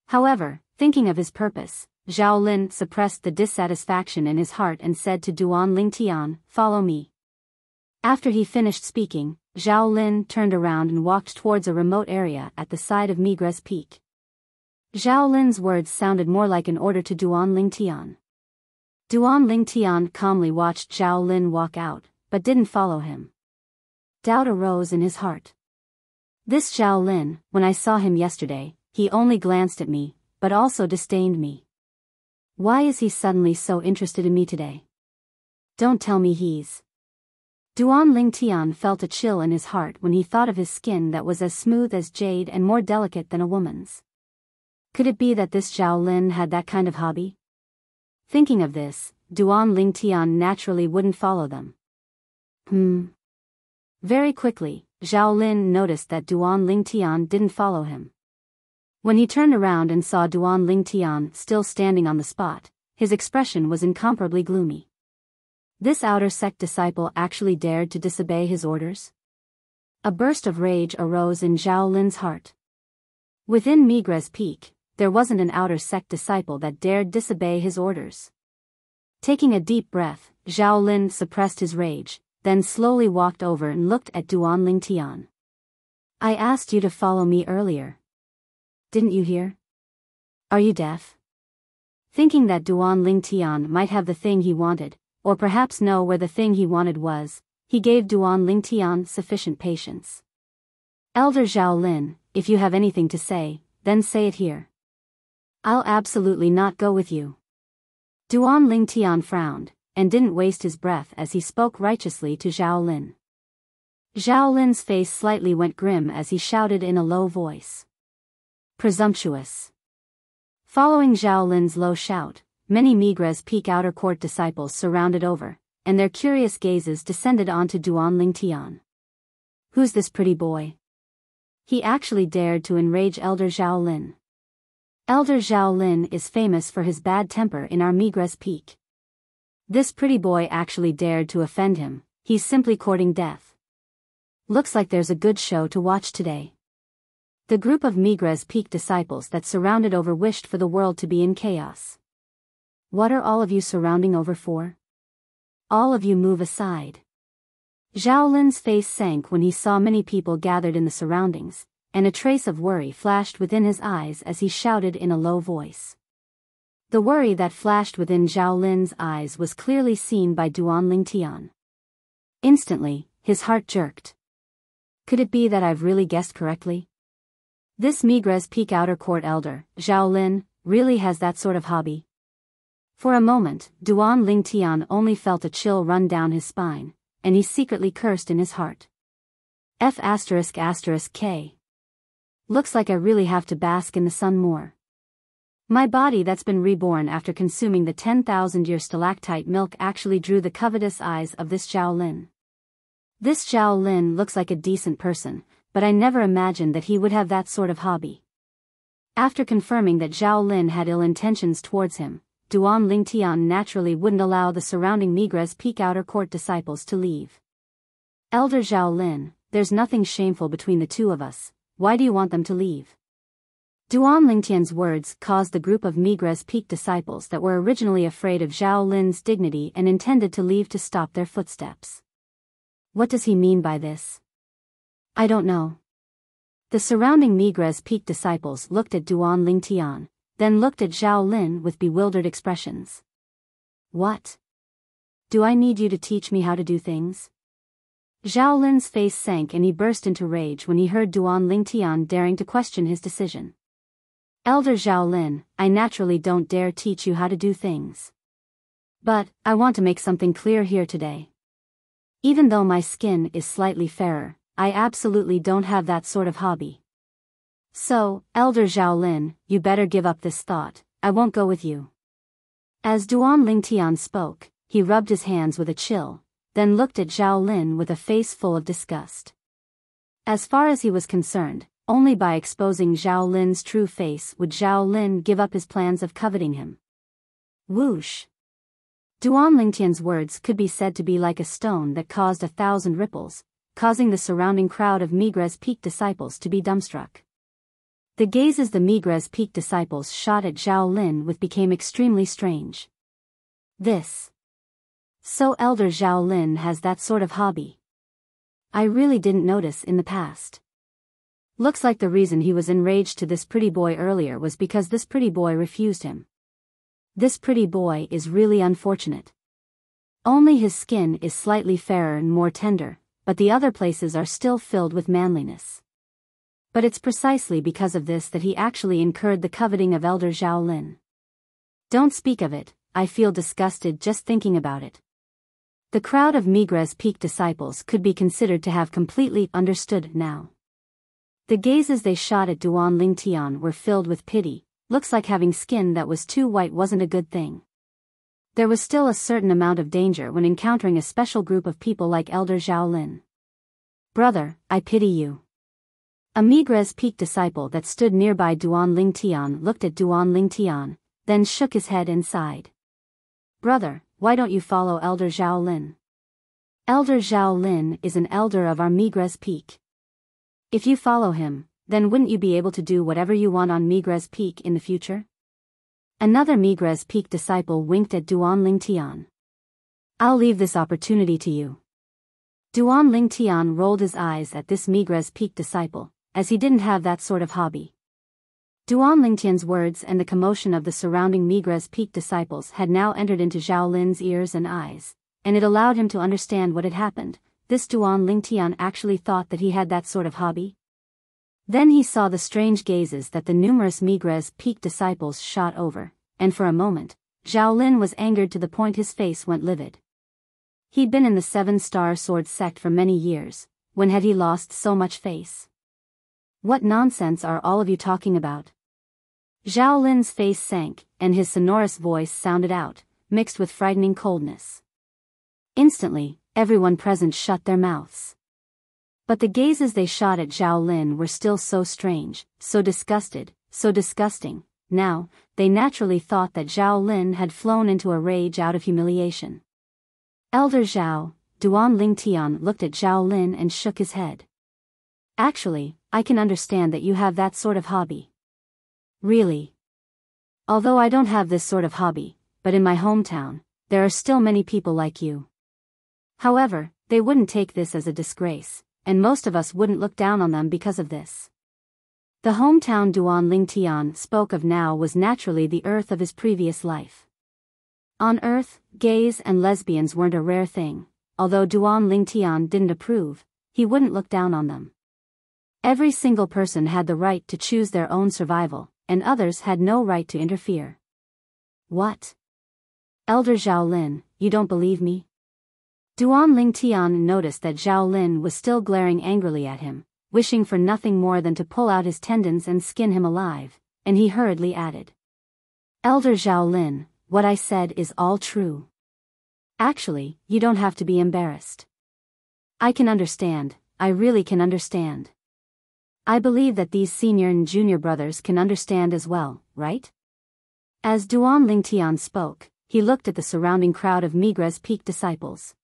However, thinking of his purpose, Zhao Lin suppressed the dissatisfaction in his heart and said to Duan Lingtian, "Follow me." After he finished speaking, Zhao Lin turned around and walked towards a remote area at the side of Migres Peak. Zhao Lin's words sounded more like an order to Duan Lingtian. Duan Lingtian calmly watched Zhao Lin walk out, but didn't follow him. Doubt arose in his heart. This Zhao Lin, when I saw him yesterday, he only glanced at me, but also disdained me. Why is he suddenly so interested in me today? Don't tell me he's... Duan Lingtian felt a chill in his heart when he thought of his skin that was as smooth as jade and more delicate than a woman's. Could it be that this Zhao Lin had that kind of hobby? Thinking of this, Duan Lingtian naturally wouldn't follow them. Very quickly, Zhao Lin noticed that Duan Lingtian didn't follow him. When he turned around and saw Duan Lingtian still standing on the spot, his expression was incomparably gloomy. This outer sect disciple actually dared to disobey his orders? A burst of rage arose in Zhao Lin's heart. Within Migres Peak, there wasn't an outer sect disciple that dared disobey his orders. Taking a deep breath, Zhao Lin suppressed his rage, then slowly walked over and looked at Duan Lingtian. I asked you to follow me earlier. Didn't you hear? Are you deaf? Thinking that Duan Lingtian might have the thing he wanted, or perhaps know where the thing he wanted was, he gave Duan Lingtian sufficient patience. Elder Zhao Lin, if you have anything to say, then say it here. I'll absolutely not go with you. Duan Lingtian frowned, and didn't waste his breath as he spoke righteously to Zhao Lin. Zhao Lin's face slightly went grim as he shouted in a low voice. Presumptuous. Following Zhao Lin's low shout, many Migres Peak Outer Court disciples surrounded over, and their curious gazes descended onto Duan Lingtian. Who's this pretty boy? He actually dared to enrage Elder Zhao Lin. Elder Zhao Lin is famous for his bad temper in our Migres Peak. This pretty boy actually dared to offend him. He's simply courting death. Looks like there's a good show to watch today. The group of Migres Peak disciples that surrounded over wished for the world to be in chaos. What are all of you surrounding over for? All of you move aside. Zhao Lin's face sank when he saw many people gathered in the surroundings, and a trace of worry flashed within his eyes as he shouted in a low voice. The worry that flashed within Zhao Lin's eyes was clearly seen by Duan Lingtian. Instantly, his heart jerked. Could it be that I've really guessed correctly? This Migres Peak Outer Court elder, Zhao Lin, really has that sort of hobby? For a moment, Duan Lingtian only felt a chill run down his spine, and he secretly cursed in his heart. F***K. Looks like I really have to bask in the sun more. My body that's been reborn after consuming the 10,000-year stalactite milk actually drew the covetous eyes of this Zhao Lin. This Zhao Lin looks like a decent person, but I never imagined that he would have that sort of hobby. After confirming that Zhao Lin had ill intentions towards him, Duan Lingtian naturally wouldn't allow the surrounding Migres Peak Outer Court disciples to leave. Elder Zhao Lin, there's nothing shameful between the two of us. Why do you want them to leave? Duan Lingtian's words caused the group of Migres Peak disciples that were originally afraid of Zhao Lin's dignity and intended to leave to stop their footsteps. What does he mean by this? I don't know. The surrounding Migres Peak disciples looked at Duan Lingtian, then looked at Zhao Lin with bewildered expressions. What? Do I need you to teach me how to do things? Zhao Lin's face sank and he burst into rage when he heard Duan Lingtian daring to question his decision. Elder Zhao Lin, I naturally don't dare teach you how to do things. But, I want to make something clear here today. Even though my skin is slightly fairer, I absolutely don't have that sort of hobby. So, Elder Zhao Lin, you better give up this thought. I won't go with you. As Duan Lingtian spoke, he rubbed his hands with a chill, then looked at Zhao Lin with a face full of disgust. As far as he was concerned, only by exposing Zhao Lin's true face would Zhao Lin give up his plans of coveting him. Whoosh! Duan Lingtian's words could be said to be like a stone that caused 1,000 ripples, causing the surrounding crowd of Migres Peak disciples to be dumbstruck. The gazes the Migres Peak disciples shot at Zhao Lin with became extremely strange. This. So Elder Zhao Lin has that sort of hobby. I really didn't notice in the past. Looks like the reason he was enraged to this pretty boy earlier was because this pretty boy refused him. This pretty boy is really unfortunate. Only his skin is slightly fairer and more tender, but the other places are still filled with manliness. But it's precisely because of this that he actually incurred the coveting of Elder Zhao Lin. Don't speak of it, I feel disgusted just thinking about it. The crowd of Migres Peak disciples could be considered to have completely understood now. The gazes they shot at Duan Lingtian were filled with pity. Looks like having skin that was too white wasn't a good thing. There was still a certain amount of danger when encountering a special group of people like Elder Zhao Lin. Brother, I pity you. A Migres Peak disciple that stood nearby Duan Lingtian looked at Duan Lingtian, then shook his head and sighed. Brother, why don't you follow Elder Zhao Lin? Elder Zhao Lin is an elder of our Migres Peak. If you follow him, then wouldn't you be able to do whatever you want on Migres Peak in the future? Another Migres Peak disciple winked at Duan Lingtian. I'll leave this opportunity to you. Duan Lingtian rolled his eyes at this Migres Peak disciple, as he didn't have that sort of hobby. Duan Lingtian's words and the commotion of the surrounding Migres Peak disciples had now entered into Zhao Lin's ears and eyes, and it allowed him to understand what had happened. This Duan Lingtian actually thought that he had that sort of hobby. Then he saw the strange gazes that the numerous Migres Peak disciples shot over, and for a moment, Zhao Lin was angered to the point his face went livid. He'd been in the 7-Star Sword sect for many years. When had he lost so much face? What nonsense are all of you talking about? Zhao Lin's face sank, and his sonorous voice sounded out, mixed with frightening coldness. Instantly, everyone present shut their mouths. But the gazes they shot at Zhao Lin were still so strange, so disgusted, so disgusting. Now, they naturally thought that Zhao Lin had flown into a rage out of humiliation. Elder Zhao, Duan Lingtian looked at Zhao Lin and shook his head. Actually, I can understand that you have that sort of hobby. Really? Although I don't have this sort of hobby, but in my hometown, there are still many people like you. However, they wouldn't take this as a disgrace, and most of us wouldn't look down on them because of this. The hometown Duan Lingtian spoke of now was naturally the earth of his previous life. On Earth, gays and lesbians weren't a rare thing. Although Duan Lingtian didn't approve, he wouldn't look down on them. Every single person had the right to choose their own survival, and others had no right to interfere. What? Elder Zhao Lin, you don't believe me? Duan Lingtian noticed that Zhao Lin was still glaring angrily at him, wishing for nothing more than to pull out his tendons and skin him alive, and he hurriedly added. Elder Zhao Lin, what I said is all true. Actually, you don't have to be embarrassed. I can understand, I really can understand. I believe that these senior and junior brothers can understand as well, right? As Duan Lingtian spoke, he looked at the surrounding crowd of Migres Peak disciples.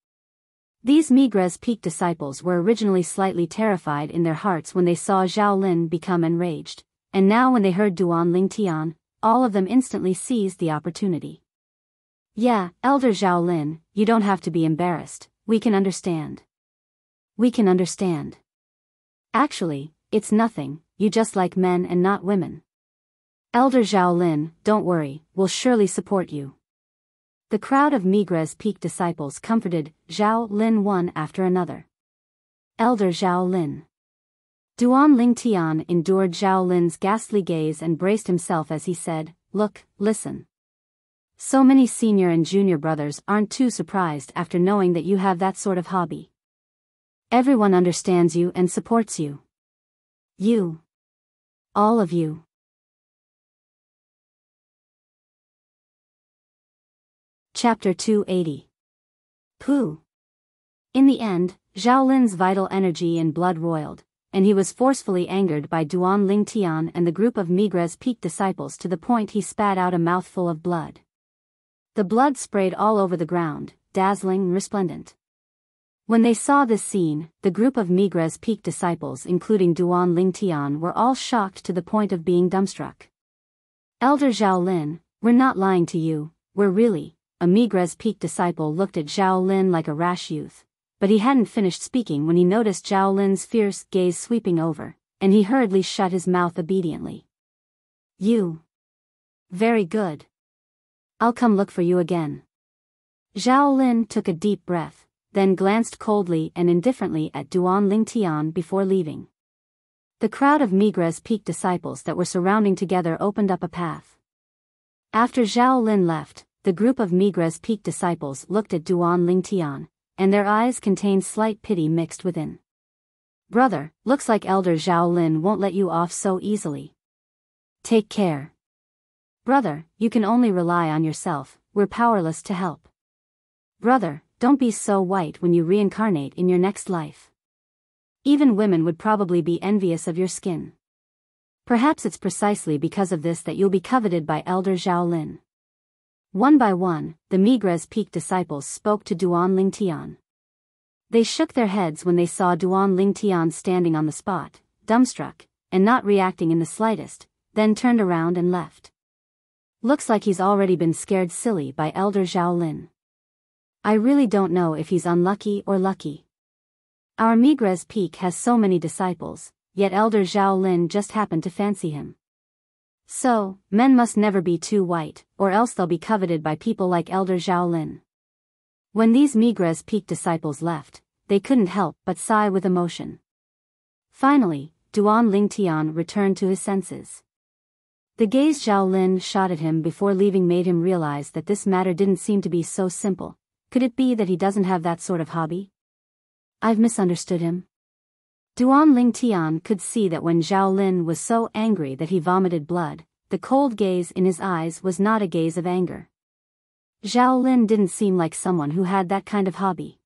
These Migres Peak disciples were originally slightly terrified in their hearts when they saw Zhao Lin become enraged, and now when they heard Duan Lingtian, all of them instantly seized the opportunity. Yeah, Elder Zhao Lin, you don't have to be embarrassed, we can understand. We can understand. Actually, it's nothing, you just like men and not women. Elder Zhao Lin, don't worry, we'll surely support you. The crowd of Migres Peak disciples comforted Zhao Lin one after another. Elder Zhao Lin. Duan Lingtian endured Zhao Lin's ghastly gaze and braced himself as he said, Look, listen. So many senior and junior brothers aren't too surprised after knowing that you have that sort of hobby. Everyone understands you and supports you. You. All of you. Chapter 280. Pooh. In the end, Zhao Lin's vital energy and blood roiled, and he was forcefully angered by Duan Lingtian and the group of Migres Peak disciples to the point he spat out a mouthful of blood. The blood sprayed all over the ground, dazzling and resplendent. When they saw this scene, the group of Migres Peak disciples including Duan Lingtian were all shocked to the point of being dumbstruck. Elder Zhao Lin, we're not lying to you, we're really. A Migres Peak disciple looked at Zhao Lin like a rash youth, but he hadn't finished speaking when he noticed Zhao Lin's fierce gaze sweeping over, and he hurriedly shut his mouth obediently. You. Very good. I'll come look for you again. Zhao Lin took a deep breath, then glanced coldly and indifferently at Duan Lingtian before leaving. The crowd of Migres Peak disciples that were surrounding together opened up a path. After Zhao Lin left, the group of Migres Peak disciples looked at Duan Lingtian, and their eyes contained slight pity mixed within. Brother, looks like Elder Zhao Lin won't let you off so easily. Take care. Brother, you can only rely on yourself, we're powerless to help. Brother, don't be so white when you reincarnate in your next life. Even women would probably be envious of your skin. Perhaps it's precisely because of this that you'll be coveted by Elder Zhao Lin. One by one, the Migres Peak disciples spoke to Duan Lingtian. They shook their heads when they saw Duan Lingtian standing on the spot, dumbstruck, and not reacting in the slightest, then turned around and left. Looks like he's already been scared silly by Elder Zhao Lin. I really don't know if he's unlucky or lucky. Our Migres Peak has so many disciples, yet Elder Zhao Lin just happened to fancy him. So, men must never be too white, or else they'll be coveted by people like Elder Zhao Lin. When these Migres Peak disciples left, they couldn't help but sigh with emotion. Finally, Duan Lingtian returned to his senses. The gaze Zhao Lin shot at him before leaving made him realize that this matter didn't seem to be so simple. Could it be that he doesn't have that sort of hobby? I've misunderstood him. Duan Lingtian could see that when Zhao Lin was so angry that he vomited blood, the cold gaze in his eyes was not a gaze of anger. Zhao Lin didn't seem like someone who had that kind of hobby.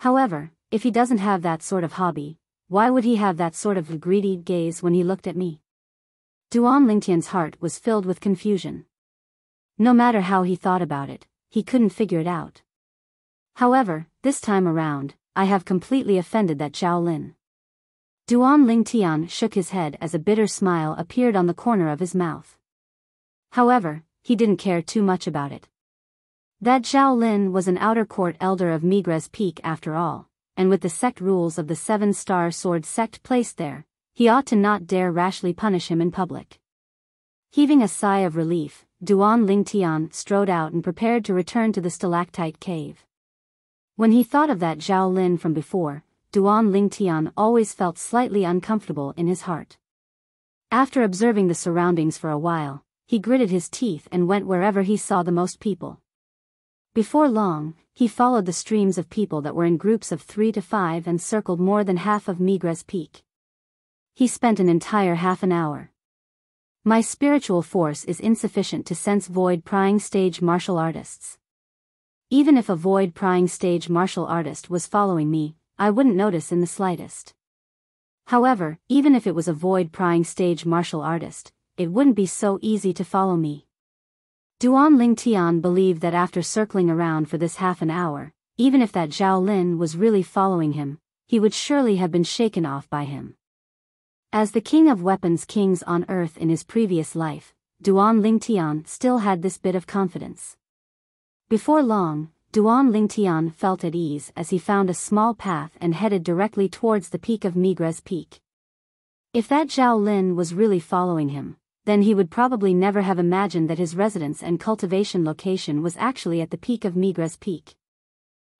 However, if he doesn't have that sort of hobby, why would he have that sort of greedy gaze when he looked at me? Duan Lingtian's heart was filled with confusion. No matter how he thought about it, he couldn't figure it out. However, this time around, I have completely offended that Zhao Lin. Duan Lingtian shook his head as a bitter smile appeared on the corner of his mouth. However, he didn't care too much about it. That Zhao Lin was an outer court elder of Migres Peak after all, and with the sect rules of the 7-star sword sect placed there, he ought to not dare rashly punish him in public. Heaving a sigh of relief, Duan Lingtian strode out and prepared to return to the stalactite cave. When he thought of that Zhao Lin from before, Duan Lingtian always felt slightly uncomfortable in his heart. After observing the surroundings for a while, he gritted his teeth and went wherever he saw the most people. Before long, he followed the streams of people that were in groups of 3 to 5 and circled more than half of Migres Peak. He spent an entire half an hour. My spiritual force is insufficient to sense void-prying stage martial artists. Even if a void-prying stage martial artist was following me, I wouldn't notice in the slightest. However, even if it was a void-prying stage martial artist, it wouldn't be so easy to follow me. Duan Lingtian believed that after circling around for this half an hour, even if that Zhao Lin was really following him, he would surely have been shaken off by him. As the king of weapons kings on earth in his previous life, Duan Lingtian still had this bit of confidence. Before long, Duan Lingtian felt at ease as he found a small path and headed directly towards the peak of Migres Peak. If that Zhao Lin was really following him, then he would probably never have imagined that his residence and cultivation location was actually at the peak of Migres Peak.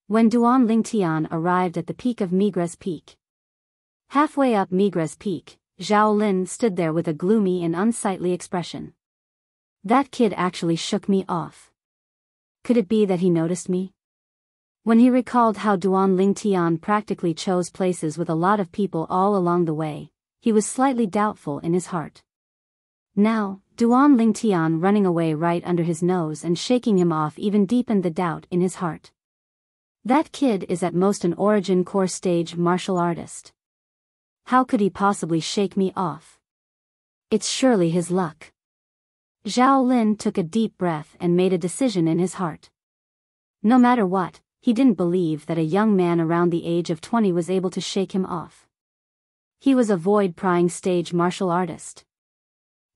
When Duan Lingtian arrived at the peak of Migres Peak, halfway up Migres Peak, Zhao Lin stood there with a gloomy and unsightly expression. That kid actually shook me off. Could it be that he noticed me? When he recalled how Duan Lingtian practically chose places with a lot of people all along the way, he was slightly doubtful in his heart. Now, Duan Lingtian running away right under his nose and shaking him off even deepened the doubt in his heart. That kid is at most an origin core stage martial artist. How could he possibly shake me off? It's surely his luck. Zhao Lin took a deep breath and made a decision in his heart. No matter what, he didn't believe that a young man around the age of 20 was able to shake him off. He was a void-prying stage martial artist.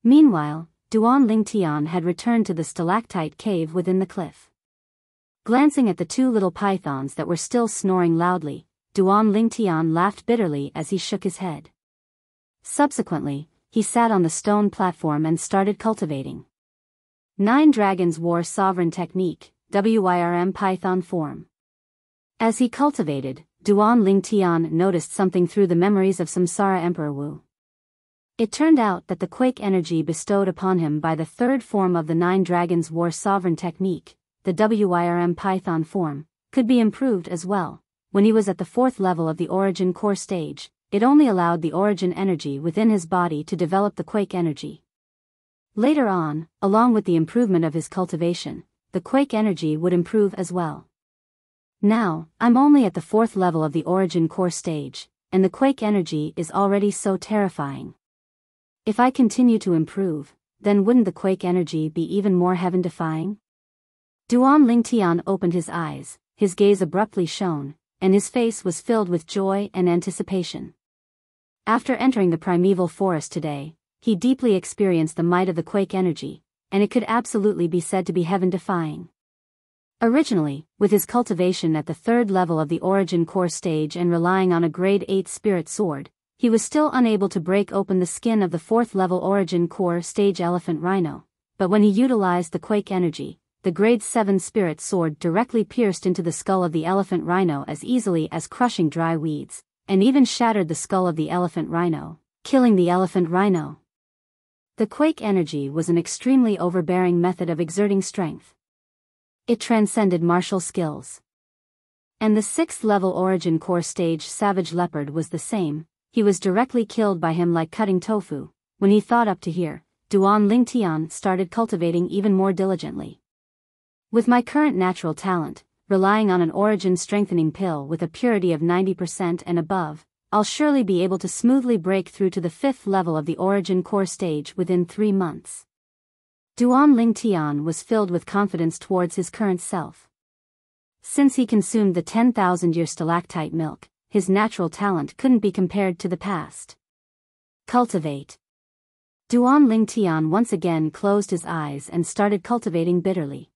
Meanwhile, Duan Lingtian had returned to the stalactite cave within the cliff. Glancing at the 2 little pythons that were still snoring loudly, Duan Lingtian laughed bitterly as he shook his head. Subsequently, he sat on the stone platform and started cultivating. 9 Dragons War Sovereign Technique, WIRM Python Form. As he cultivated, Duan Lingtian noticed something through the memories of Samsara Emperor Wu. It turned out that the quake energy bestowed upon him by the 3rd form of the 9 Dragons War Sovereign Technique, the WIRM Python Form, could be improved as well. When he was at the 4th level of the Origin Core stage, it only allowed the origin energy within his body to develop the quake energy. Later on, along with the improvement of his cultivation, the quake energy would improve as well. Now, I'm only at the 4th level of the Origin Core stage, and the quake energy is already so terrifying. If I continue to improve, then wouldn't the quake energy be even more heaven-defying? Duan Lingtian opened his eyes, his gaze abruptly shone, and his face was filled with joy and anticipation. After entering the primeval forest today, he deeply experienced the might of the quake energy, and it could absolutely be said to be heaven-defying. Originally, with his cultivation at the third level of the Origin Core stage and relying on a Grade 8 Spirit Sword, he was still unable to break open the skin of the 4th level Origin Core stage Elephant Rhino, but when he utilized the Quake energy, the Grade 7 Spirit Sword directly pierced into the skull of the Elephant Rhino as easily as crushing dry weeds, and even shattered the skull of the Elephant Rhino, killing the Elephant Rhino. The Quake energy was an extremely overbearing method of exerting strength. It transcended martial skills. And the 6th level Origin Core stage Savage Leopard was the same. He was directly killed by him like cutting tofu. When he thought up to here, Duan Lingtian started cultivating even more diligently. With my current natural talent, relying on an origin strengthening pill with a purity of 90% and above, I'll surely be able to smoothly break through to the 5th level of the Origin Core stage within 3 months. Duan Lingtian was filled with confidence towards his current self. Since he consumed the 10,000-year stalactite milk, his natural talent couldn't be compared to the past. Cultivate. Duan Lingtian once again closed his eyes and started cultivating bitterly.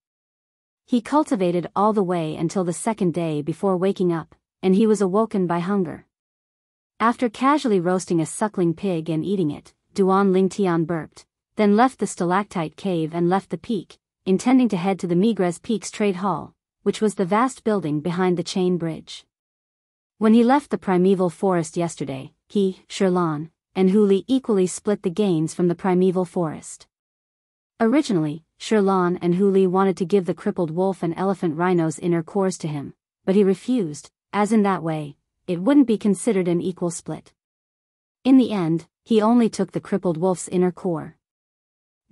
He cultivated all the way until the 2nd day before waking up, and he was awoken by hunger. After casually roasting a suckling pig and eating it, Duan Lingtian burped, then left the stalactite cave and left the peak, intending to head to the Migres Peaks Trade Hall, which was the vast building behind the chain bridge. When he left the primeval forest yesterday, he, Sherlan, and Huli equally split the gains from the primeval forest. Originally, Sherlan and Huli wanted to give the crippled wolf and elephant rhino's inner cores to him, but he refused, as in that way, it wouldn't be considered an equal split. In the end, he only took the crippled wolf's inner core.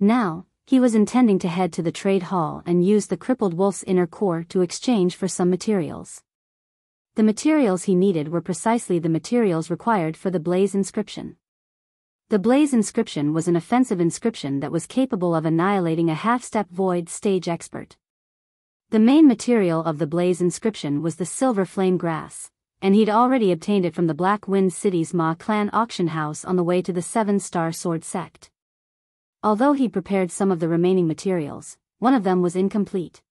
Now, he was intending to head to the trade hall and use the crippled wolf's inner core to exchange for some materials. The materials he needed were precisely the materials required for the Blaze inscription. The Blaze inscription was an offensive inscription that was capable of annihilating a half-step void stage expert. The main material of the Blaze inscription was the silver flame grass, and he'd already obtained it from the Black Wind City's Ma Clan auction house on the way to the 7-Star Sword sect. Although he prepared some of the remaining materials, one of them was incomplete.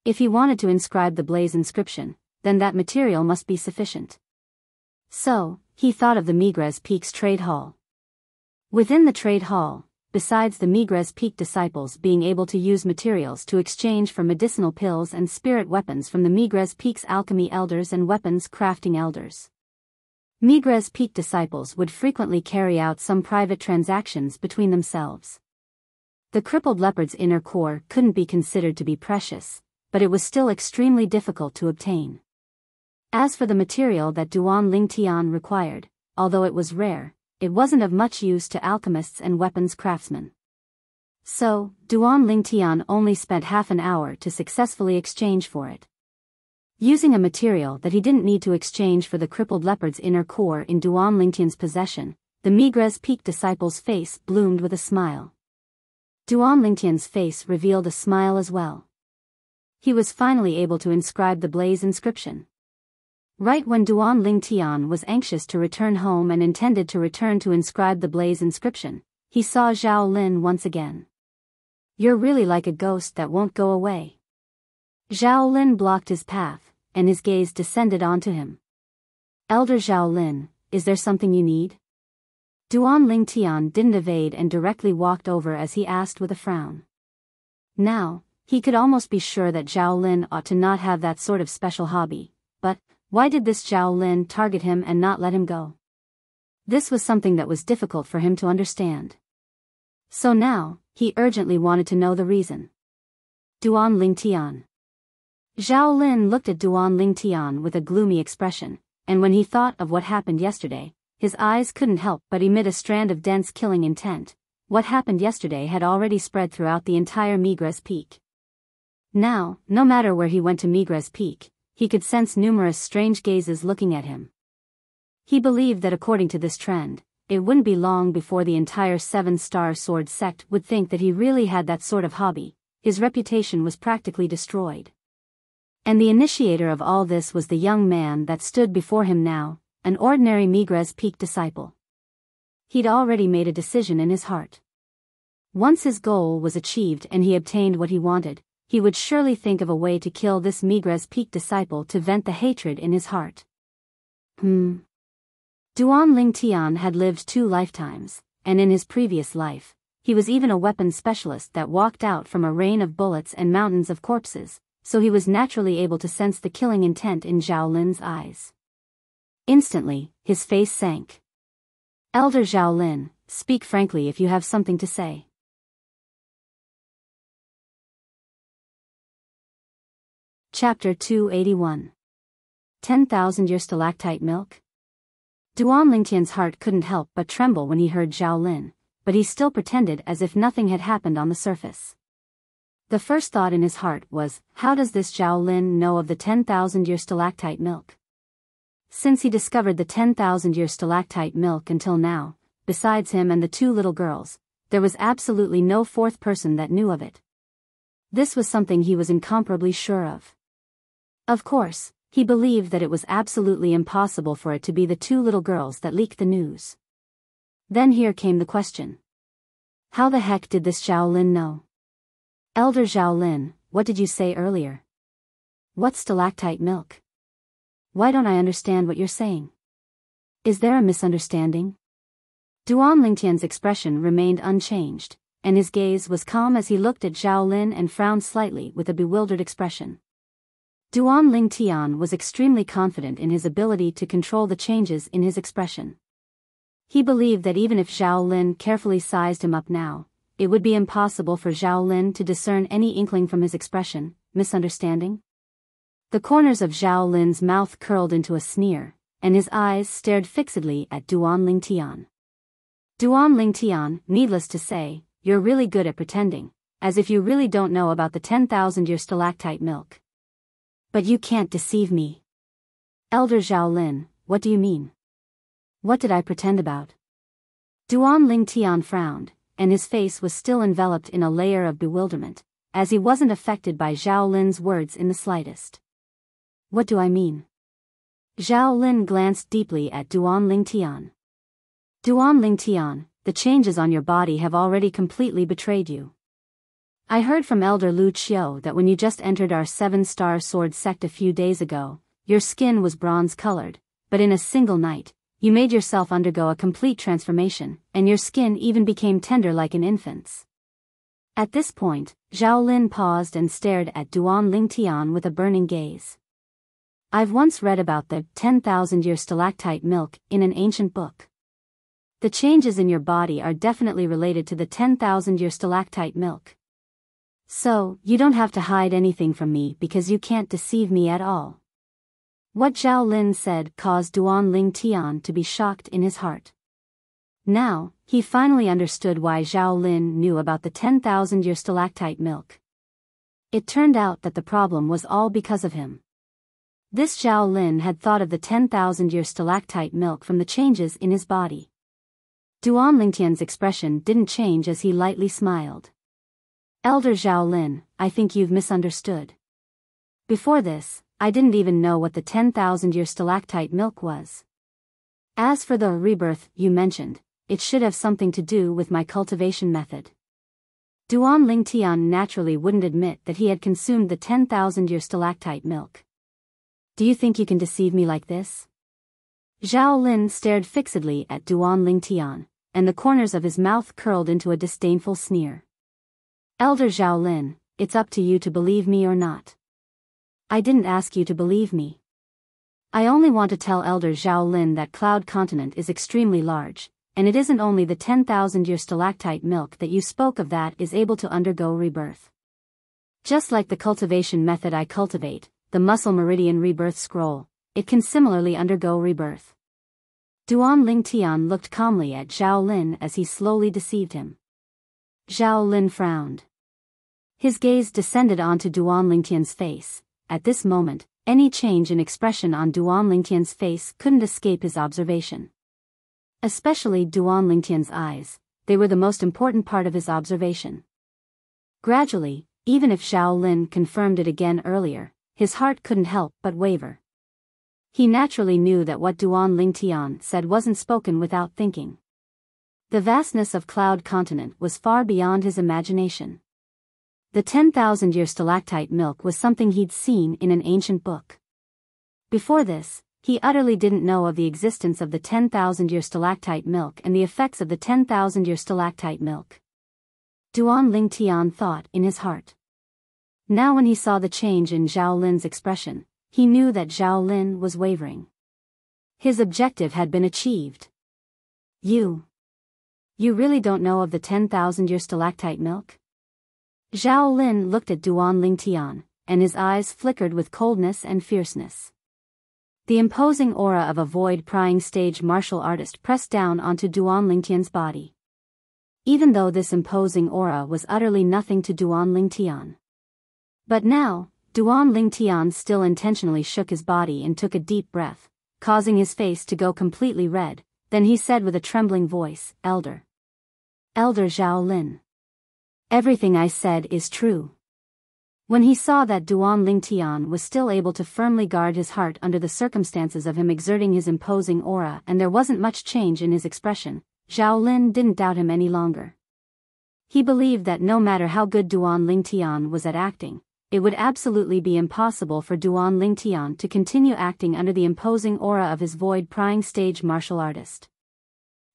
If he wanted to inscribe the Blaze inscription, then that material must be sufficient. So, he thought of the Migres Peaks Trade Hall. Within the trade hall, besides the Migres Peak disciples being able to use materials to exchange for medicinal pills and spirit weapons from the Migres Peaks alchemy elders and weapons crafting elders, Migres Peak disciples would frequently carry out some private transactions between themselves. The crippled leopard's inner core couldn't be considered to be precious, but it was still extremely difficult to obtain. As for the material that Duan Lingtian required, although it was rare, it wasn't of much use to alchemists and weapons craftsmen. So, Duan Lingtian only spent half an hour to successfully exchange for it. Using a material that he didn't need to exchange for the crippled leopard's inner core in Duan Lingtian's possession, the Migres Peak disciple's face bloomed with a smile. Duan Lingtian's face revealed a smile as well. He was finally able to inscribe the Blaze inscription. Right when Duan Lingtian was anxious to return home and intended to return to inscribe the Blaze inscription, he saw Zhao Lin once again. "You're really like a ghost that won't go away." Zhao Lin blocked his path, and his gaze descended onto him. "Elder Zhao Lin, is there something you need?" Duan Lingtian didn't evade and directly walked over as he asked with a frown. Now, he could almost be sure that Zhao Lin ought to not have that sort of special hobby, but why did this Zhao Lin target him and not let him go? This was something that was difficult for him to understand. So now, he urgently wanted to know the reason. Duan Lingtian. Zhao Lin looked at Duan Lingtian with a gloomy expression, and when he thought of what happened yesterday, his eyes couldn't help but emit a strand of dense killing intent. What happened yesterday had already spread throughout the entire Migres Peak. Now, no matter where he went to Migres Peak, he could sense numerous strange gazes looking at him. He believed that according to this trend, it wouldn't be long before the entire 7-Star Sword sect would think that he really had that sort of hobby. His reputation was practically destroyed. And the initiator of all this was the young man that stood before him now, an ordinary Migres Peak disciple. He'd already made a decision in his heart. Once his goal was achieved and he obtained what he wanted, he would surely think of a way to kill this Migra's peak disciple to vent the hatred in his heart. Duan Lingtian had lived 2 lifetimes, and in his previous life, he was even a weapons specialist that walked out from a rain of bullets and mountains of corpses, so he was naturally able to sense the killing intent in Zhao Lin's eyes. Instantly, his face sank. Elder Zhao Lin, speak frankly if you have something to say. Chapter 281. 10,000-year stalactite milk? Duan Lingtian's heart couldn't help but tremble when he heard Zhao Lin, but he still pretended as if nothing had happened on the surface. The first thought in his heart was, how does this Zhao Lin know of the 10,000-year stalactite milk? Since he discovered the 10,000-year stalactite milk until now, besides him and the 2 little girls, there was absolutely no 4th person that knew of it. This was something he was incomparably sure of. Of course, he believed that it was absolutely impossible for it to be the 2 little girls that leaked the news. Then here came the question. How the heck did this Zhao Lin know? Elder Zhao Lin, what did you say earlier? What's stalactite milk? Why don't I understand what you're saying? Is there a misunderstanding? Duan Lingtian's expression remained unchanged, and his gaze was calm as he looked at Zhao Lin and frowned slightly with a bewildered expression. Duan Lingtian was extremely confident in his ability to control the changes in his expression. He believed that even if Zhao Lin carefully sized him up now, it would be impossible for Zhao Lin to discern any inkling from his expression. Misunderstanding? The corners of Zhao Lin's mouth curled into a sneer, and his eyes stared fixedly at Duan Lingtian. Duan Lingtian, needless to say, you're really good at pretending, as if you really don't know about the 10,000-year stalactite milk. But you can't deceive me. Elder Zhao Lin, what do you mean? What did I pretend about? Duan Lingtian frowned, and his face was still enveloped in a layer of bewilderment, as he wasn't affected by Zhao Lin's words in the slightest. What do I mean? Zhao Lin glanced deeply at Duan Lingtian. Duan Lingtian, the changes on your body have already completely betrayed you. I heard from Elder Lu Qiu that when you just entered our 7-star sword sect a few days ago, your skin was bronze-colored, but in a single night, you made yourself undergo a complete transformation, and your skin even became tender like an infant's. At this point, Zhao Lin paused and stared at Duan Lingtian with a burning gaze. I've once read about the 10,000-year stalactite milk in an ancient book. The changes in your body are definitely related to the 10,000-year stalactite milk. So, you don't have to hide anything from me because you can't deceive me at all. What Zhao Lin said caused Duan Lingtian to be shocked in his heart. Now, he finally understood why Zhao Lin knew about the 10,000-year stalactite milk. It turned out that the problem was all because of him. This Zhao Lin had thought of the 10,000-year stalactite milk from the changes in his body. Duan Lingtian's expression didn't change as he lightly smiled. Elder Zhao Lin, I think you've misunderstood. Before this, I didn't even know what the 10,000-year stalactite milk was. As for the rebirth you mentioned, it should have something to do with my cultivation method. Duan Lingtian naturally wouldn't admit that he had consumed the 10,000-year stalactite milk. Do you think you can deceive me like this? Zhao Lin stared fixedly at Duan Lingtian, and the corners of his mouth curled into a disdainful sneer. Elder Zhao Lin, it's up to you to believe me or not. I didn't ask you to believe me. I only want to tell Elder Zhao Lin that Cloud Continent is extremely large, and it isn't only the 10,000-year stalactite milk that you spoke of that is able to undergo rebirth. Just like the cultivation method I cultivate, the Muscle Meridian Rebirth Scroll, it can similarly undergo rebirth. Duan Lingtian looked calmly at Zhao Lin as he slowly deceived him. Zhao Lin frowned. His gaze descended onto Duan Lingtian's face. At this moment, any change in expression on Duan Lingtian's face couldn't escape his observation. Especially Duan Lingtian's eyes, they were the most important part of his observation. Gradually, even if Zhao Lin confirmed it again earlier, his heart couldn't help but waver. He naturally knew that what Duan Lingtian said wasn't spoken without thinking. The vastness of Cloud Continent was far beyond his imagination. The 10,000-year stalactite milk was something he'd seen in an ancient book. Before this, he utterly didn't know of the existence of the 10,000-year stalactite milk and the effects of the 10,000-year stalactite milk. Duan Lingtian thought in his heart. Now when he saw the change in Zhao Lin's expression, he knew that Zhao Lin was wavering. His objective had been achieved. You really don't know of the 10,000-year stalactite milk? Zhao Lin looked at Duan Lingtian, and his eyes flickered with coldness and fierceness. The imposing aura of a void-prying stage martial artist pressed down onto Duan Lingtian's body. Even though this imposing aura was utterly nothing to Duan Lingtian. But now, Duan Lingtian still intentionally shook his body and took a deep breath, causing his face to go completely red. Then he said with a trembling voice, Elder Zhao Lin. Everything I said is true. When he saw that Duan Lingtian was still able to firmly guard his heart under the circumstances of him exerting his imposing aura and there wasn't much change in his expression, Zhao Lin didn't doubt him any longer. He believed that no matter how good Duan Lingtian was at acting, it would absolutely be impossible for Duan Lingtian to continue acting under the imposing aura of his void-prying stage martial artist.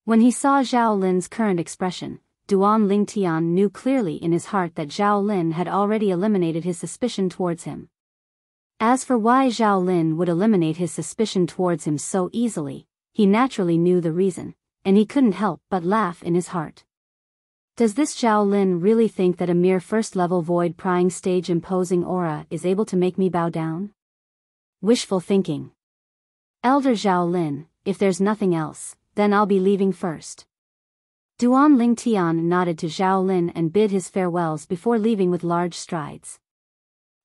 When he saw Zhao Lin's current expression, Duan Lingtian knew clearly in his heart that Zhao Lin had already eliminated his suspicion towards him. As for why Zhao Lin would eliminate his suspicion towards him so easily, he naturally knew the reason, and he couldn't help but laugh in his heart. Does this Zhao Lin really think that a mere first-level void-prying stage imposing aura is able to make me bow down? Wishful thinking. Elder Zhao Lin, if there's nothing else, then I'll be leaving first. Duan Lingtian nodded to Zhao Lin and bid his farewells before leaving with large strides.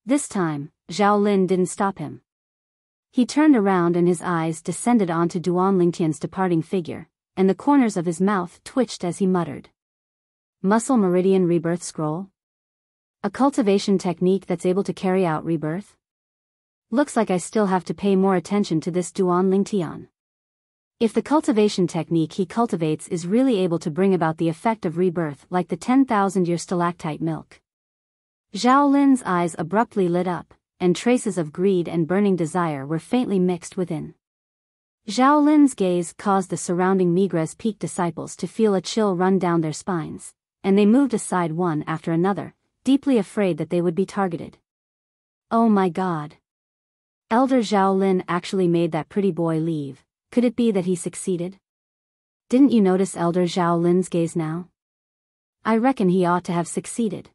This time, Zhao Lin didn't stop him. He turned around and his eyes descended onto Duan Lingtian's departing figure, and the corners of his mouth twitched as he muttered. Muscle Meridian Rebirth Scroll? A cultivation technique that's able to carry out rebirth? Looks like I still have to pay more attention to this Duan Lingtian. If the cultivation technique he cultivates is really able to bring about the effect of rebirth like the 10,000-year stalactite milk. Zhao Lin's eyes abruptly lit up, and traces of greed and burning desire were faintly mixed within. Zhao Lin's gaze caused the surrounding Migres Peak disciples to feel a chill run down their spines, and they moved aside one after another, deeply afraid that they would be targeted. Oh my God! Elder Zhao Lin actually made that pretty boy leave. Could it be that he succeeded? Didn't you notice Elder Zhao Lin's gaze now? I reckon he ought to have succeeded.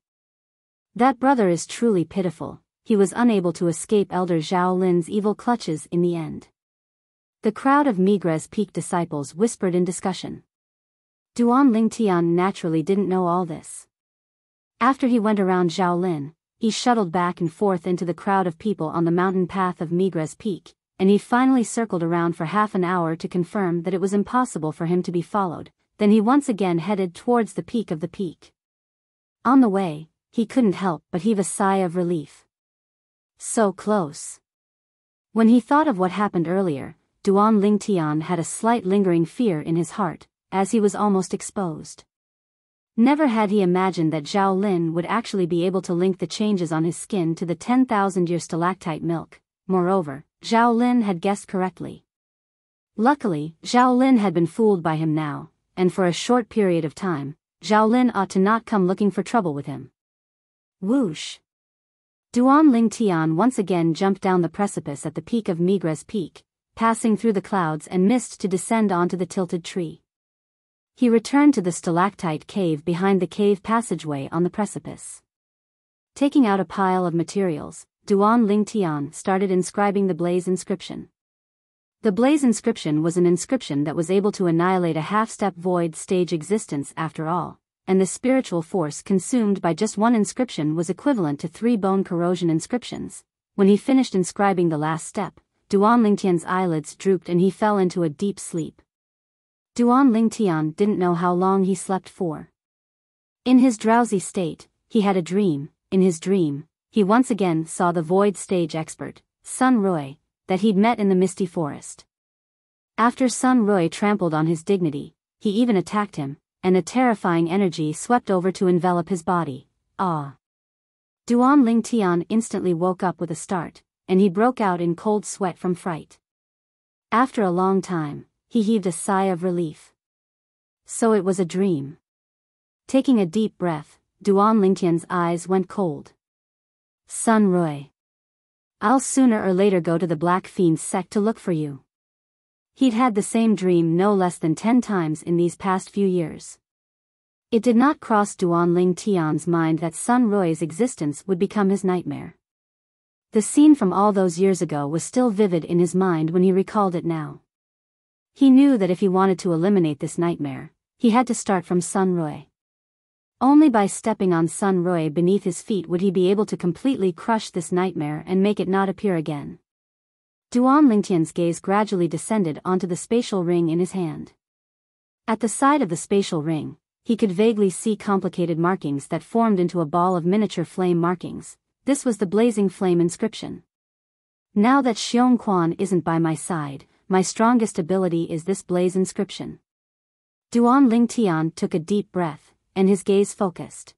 That brother is truly pitiful. He was unable to escape Elder Zhao Lin's evil clutches in the end. The crowd of Migres Peak disciples whispered in discussion. Duan Lingtian naturally didn't know all this. After he went around Zhao Lin, he shuttled back and forth into the crowd of people on the mountain path of Migres Peak, and he finally circled around for half an hour to confirm that it was impossible for him to be followed. Then he once again headed towards the peak of the peak. On the way, he couldn't help but heave a sigh of relief. So close. When he thought of what happened earlier, Duan Lingtian had a slight lingering fear in his heart, as he was almost exposed. Never had he imagined that Zhao Lin would actually be able to link the changes on his skin to the 10,000-year stalactite milk. Moreover, Zhao Lin had guessed correctly. Luckily, Zhao Lin had been fooled by him now, and for a short period of time, Zhao Lin ought to not come looking for trouble with him. Whoosh! Duan Lingtian once again jumped down the precipice at the peak of Migres Peak, passing through the clouds and missed to descend onto the tilted tree. He returned to the stalactite cave behind the cave passageway on the precipice. Taking out a pile of materials, Duan Lingtian started inscribing the blaze inscription. The blaze inscription was an inscription that was able to annihilate a half-step void stage existence after all, and the spiritual force consumed by just one inscription was equivalent to 3 bone corrosion inscriptions. When he finished inscribing the last step, Duan Lingtian's eyelids drooped and he fell into a deep sleep. Duan Lingtian didn't know how long he slept for. In his drowsy state, he had a dream. In his dream, he once again saw the void stage expert, Sun Rui, that he'd met in the misty forest. After Sun Rui trampled on his dignity, he even attacked him, and a terrifying energy swept over to envelop his body. Ah! Duan Lingtian instantly woke up with a start, and he broke out in cold sweat from fright. After a long time, he heaved a sigh of relief. So it was a dream. Taking a deep breath, Duan Lingtian's eyes went cold. Sun Rui. I'll sooner or later go to the Black Fiend's sect to look for you. He'd had the same dream no less than 10 times in these past few years. It did not cross Duan Lingtian's mind that Sun Rui's existence would become his nightmare. The scene from all those years ago was still vivid in his mind when he recalled it now. He knew that if he wanted to eliminate this nightmare, he had to start from Sun Rui. Only by stepping on Sun Rui beneath his feet would he be able to completely crush this nightmare and make it not appear again. Duan Lingtian's gaze gradually descended onto the spatial ring in his hand. At the side of the spatial ring, he could vaguely see complicated markings that formed into a ball of miniature flame markings. This was the blazing flame inscription. Now that Xiong Quan isn't by my side, my strongest ability is this blaze inscription. Duan Lingtian took a deep breath, and his gaze focused.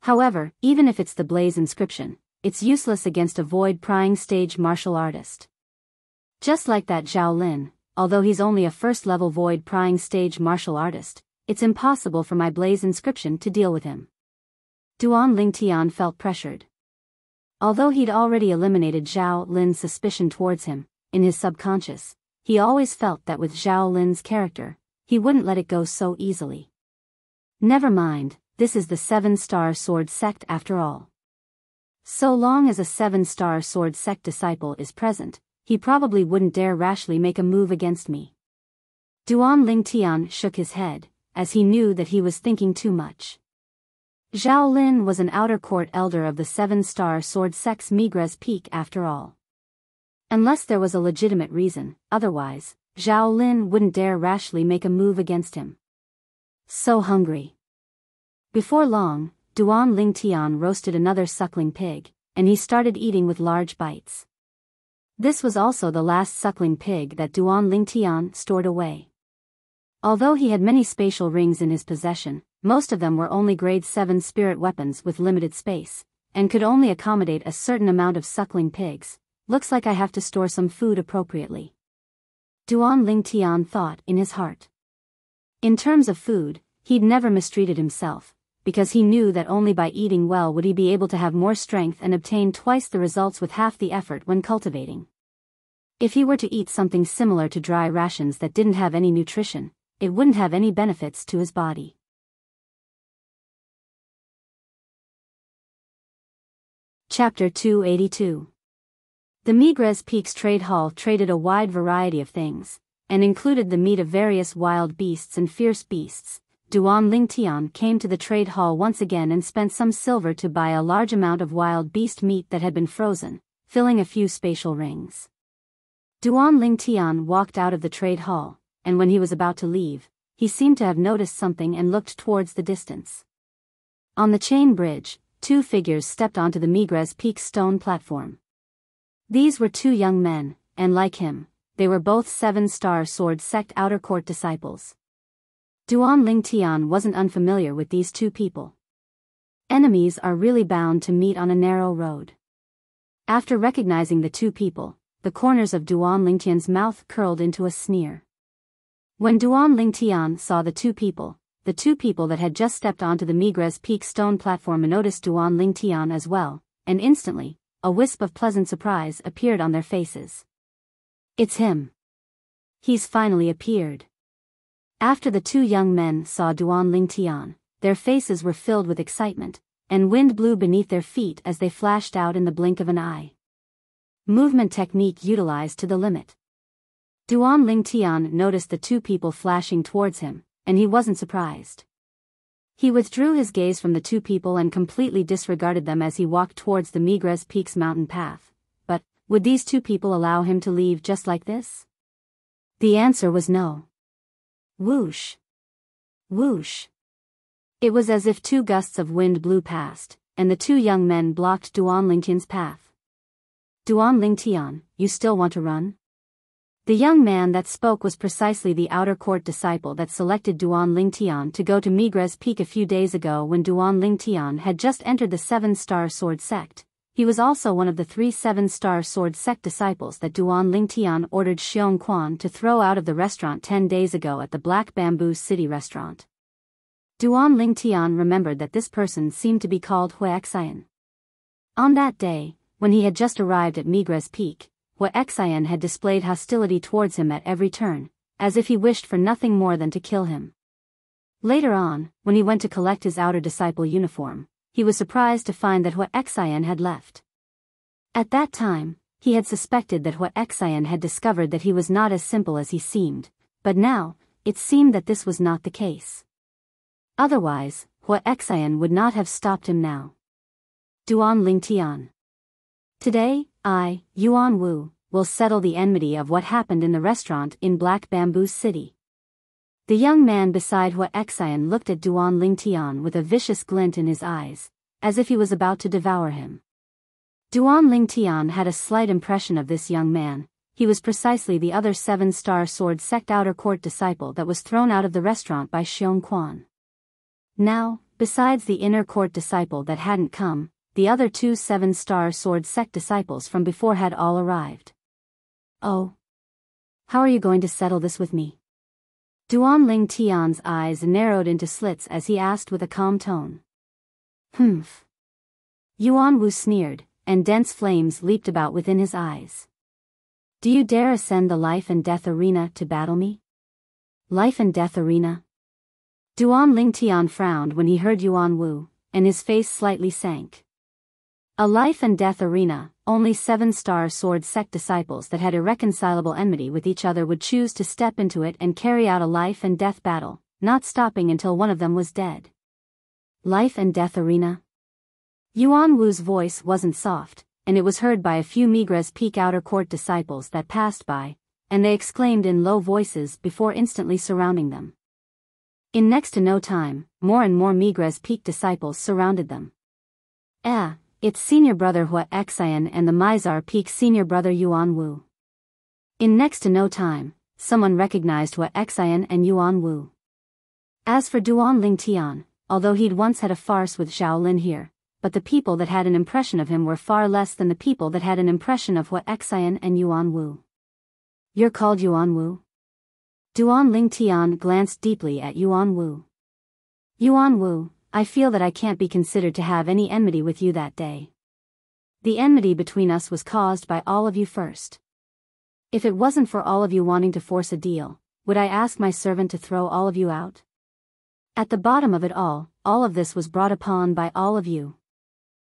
However, even if it's the blaze inscription, it's useless against a void-prying stage martial artist. Just like that Zhao Lin, although he's only a first-level void-prying stage martial artist, it's impossible for my blaze inscription to deal with him. Duan Lingtian felt pressured. Although he'd already eliminated Zhao Lin's suspicion towards him, in his subconscious, he always felt that with Zhao Lin's character, he wouldn't let it go so easily. Never mind, this is the 7-star sword sect after all. So long as a 7-star sword sect disciple is present, he probably wouldn't dare rashly make a move against me. Duan Lingtian shook his head, as he knew that he was thinking too much. Zhao Lin was an outer court elder of the 7-star sword sect's Migres Peak after all. Unless there was a legitimate reason, otherwise, Zhao Lin wouldn't dare rashly make a move against him. So hungry. Before long, Duan Lingtian roasted another suckling pig, and he started eating with large bites. This was also the last suckling pig that Duan Lingtian stored away. Although he had many spatial rings in his possession, most of them were only grade 7 spirit weapons with limited space, and could only accommodate a certain amount of suckling pigs. Looks like I have to store some food appropriately. Duan Lingtian thought in his heart. In terms of food, he'd never mistreated himself, because he knew that only by eating well would he be able to have more strength and obtain twice the results with half the effort when cultivating. If he were to eat something similar to dry rations that didn't have any nutrition, it wouldn't have any benefits to his body. Chapter 282. The Migres Peaks Trade Hall traded a wide variety of things, and included the meat of various wild beasts and fierce beasts. Duan Lingtian came to the trade hall once again and spent some silver to buy a large amount of wild beast meat that had been frozen, filling a few spatial rings. Duan Lingtian walked out of the trade hall, and when he was about to leave, he seemed to have noticed something and looked towards the distance. On the chain bridge, 2 figures stepped onto the Migres Peak stone platform. These were 2 young men, and like him, they were both 7-star sword sect outer court disciples. Duan Lingtian wasn't unfamiliar with these 2 people. Enemies are really bound to meet on a narrow road. After recognizing the 2 people, the corners of Duan Lingtian's mouth curled into a sneer. When Duan Lingtian saw the 2 people that had just stepped onto the Migres Peak stone platform noticed Duan Lingtian as well, and instantly, a wisp of pleasant surprise appeared on their faces. It's him. He's finally appeared. After the 2 young men saw Duan Lingtian, their faces were filled with excitement, and wind blew beneath their feet as they flashed out in the blink of an eye. Movement technique utilized to the limit. Duan Lingtian noticed the 2 people flashing towards him, and he wasn't surprised. He withdrew his gaze from the 2 people and completely disregarded them as he walked towards the Migres Peaks mountain path. But, would these 2 people allow him to leave just like this? The answer was no. Whoosh. Whoosh. It was as if 2 gusts of wind blew past, and the 2 young men blocked Duan Lingtian's path. Duan Lingtian, you still want to run? The young man that spoke was precisely the outer court disciple that selected Duan Lingtian to go to Migres Peak a few days ago when Duan Lingtian had just entered the 7-star sword sect. He was also one of the 3 7-star sword sect disciples that Duan Lingtian ordered Xiong Quan to throw out of the restaurant 10 days ago at the Black Bamboo City restaurant. Duan Lingtian remembered that this person seemed to be called Huexian. On that day, when he had just arrived at Migres Peak, Huexian had displayed hostility towards him at every turn, as if he wished for nothing more than to kill him. Later on, when he went to collect his outer disciple uniform, he was surprised to find that Huexian had left. At that time, he had suspected that Huexian had discovered that he was not as simple as he seemed, but now, it seemed that this was not the case. Otherwise, Huexian would not have stopped him now. Duan Lingtian. Today, I, Yuan Wu, will settle the enmity of what happened in the restaurant in Black Bamboo City. The young man beside Huexian looked at Duan Lingtian with a vicious glint in his eyes, as if he was about to devour him. Duan Lingtian had a slight impression of this young man. He was precisely the other 7-star sword sect outer court disciple that was thrown out of the restaurant by Xiong Quan. Now, besides the inner court disciple that hadn't come, the other 2 7-star sword sect disciples from before had all arrived. Oh. How are you going to settle this with me? Duan Lingtian's eyes narrowed into slits as he asked with a calm tone. Humph. Yuan Wu sneered, and dense flames leaped about within his eyes. Do you dare ascend the life and death arena to battle me? Life and death arena? Duan Lingtian frowned when he heard Yuan Wu, and his face slightly sank. A life and death arena, only 7-star sword sect disciples that had irreconcilable enmity with each other would choose to step into it and carry out a life and death battle, not stopping until one of them was dead. Life and death arena? Yuan Wu's voice wasn't soft, and it was heard by a few Migres Peak outer court disciples that passed by, and they exclaimed in low voices before instantly surrounding them. In next to no time, more and more Migres Peak disciples surrounded them. It's senior brother Huexian and the Mizar Peak senior brother Yuan Wu. In next to no time, someone recognized Huexian and Yuan Wu. As for Duan Lingtian, although he'd once had a farce with Shaolin here, but the people that had an impression of him were far less than the people that had an impression of Huexian and Yuan Wu. You're called Yuan Wu? Duan Lingtian glanced deeply at Yuan Wu. Yuan Wu, I feel that I can't be considered to have any enmity with you that day. The enmity between us was caused by all of you first. If it wasn't for all of you wanting to force a deal, would I ask my servant to throw all of you out? At the bottom of it all of this was brought upon by all of you.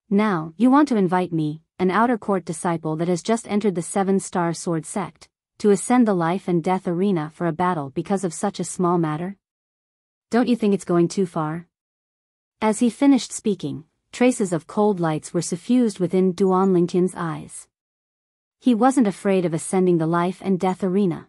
Now, you want to invite me, an outer court disciple that has just entered the 7-star sword sect, to ascend the life and death arena for a battle because of such a small matter? Don't you think it's going too far? As he finished speaking, traces of cold lights were suffused within Duan Lingtian's eyes. He wasn't afraid of ascending the life and death arena.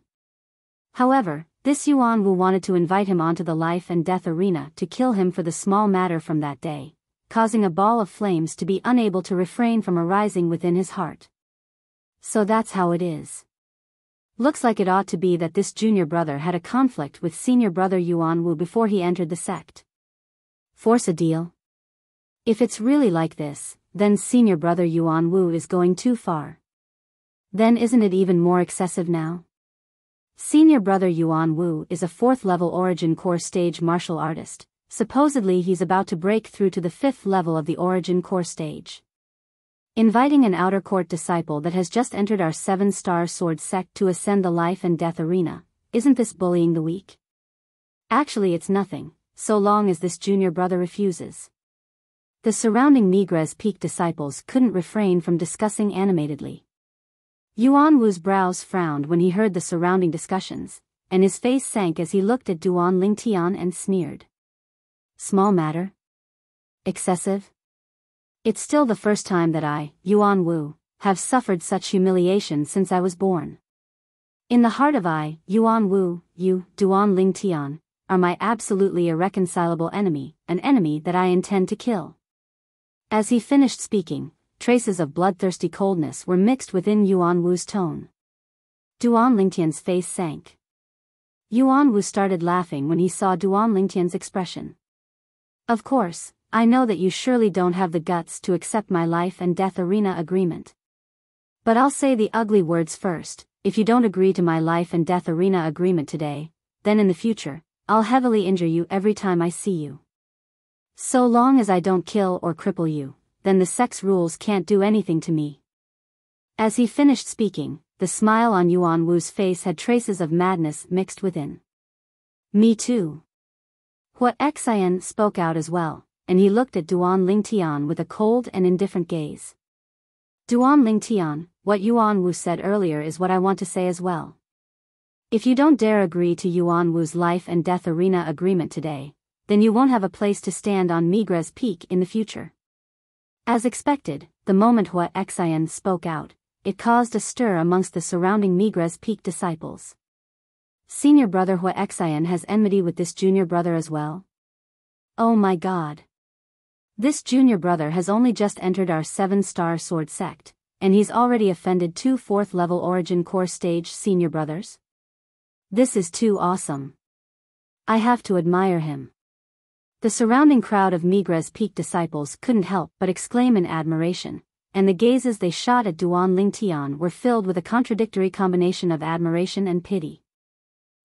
However, this Yuan Wu wanted to invite him onto the life and death arena to kill him for the small matter from that day, causing a ball of flames to be unable to refrain from arising within his heart. So that's how it is. Looks like it ought to be that this junior brother had a conflict with senior brother Yuan Wu before he entered the sect. Force a deal? If it's really like this, then senior brother Yuan Wu is going too far. Then isn't it even more excessive now? Senior brother Yuan Wu is a 4th-level Origin Core stage martial artist. Supposedly he's about to break through to the 5th level of the Origin Core stage. Inviting an outer court disciple that has just entered our 7-star sword sect to ascend the life and death arena, isn't this bullying the weak? Actually it's nothing, so long as this junior brother refuses. The surrounding Migres Peak disciples couldn't refrain from discussing animatedly. Yuan Wu's brows frowned when he heard the surrounding discussions, and his face sank as he looked at Duan Lingtian and sneered. Small matter? Excessive? It's still the first time that I, Yuan Wu, have suffered such humiliation since I was born. In the heart of I, Yuan Wu, you, Duan Lingtian, are my absolutely irreconcilable enemy, an enemy that I intend to kill. As he finished speaking, traces of bloodthirsty coldness were mixed within Yuan Wu's tone. Duan Lingtian's face sank. Yuan Wu started laughing when he saw Duan Lingtian's expression. Of course, I know that you surely don't have the guts to accept my life and death arena agreement. But I'll say the ugly words first. If you don't agree to my life and death arena agreement today, then in the future, I'll heavily injure you every time I see you. So long as I don't kill or cripple you, then the sex rules can't do anything to me. As he finished speaking, the smile on Yuan Wu's face had traces of madness mixed within. Me too. Hua Xian spoke out as well, and he looked at Duan Lingtian with a cold and indifferent gaze. Duan Lingtian, what Yuan Wu said earlier is what I want to say as well. If you don't dare agree to Yuan Wu's life and death arena agreement today, then you won't have a place to stand on Migres Peak in the future. As expected, the moment Hua Xian spoke out, it caused a stir amongst the surrounding Migres Peak disciples. Senior brother Hua Xian has enmity with this junior brother as well? Oh my god. This junior brother has only just entered our 7-star sword sect, and he's already offended 2 4th-level origin core stage senior brothers? This is too awesome. I have to admire him. The surrounding crowd of Migres Peak disciples couldn't help but exclaim in admiration, and the gazes they shot at Duan Lingtian were filled with a contradictory combination of admiration and pity.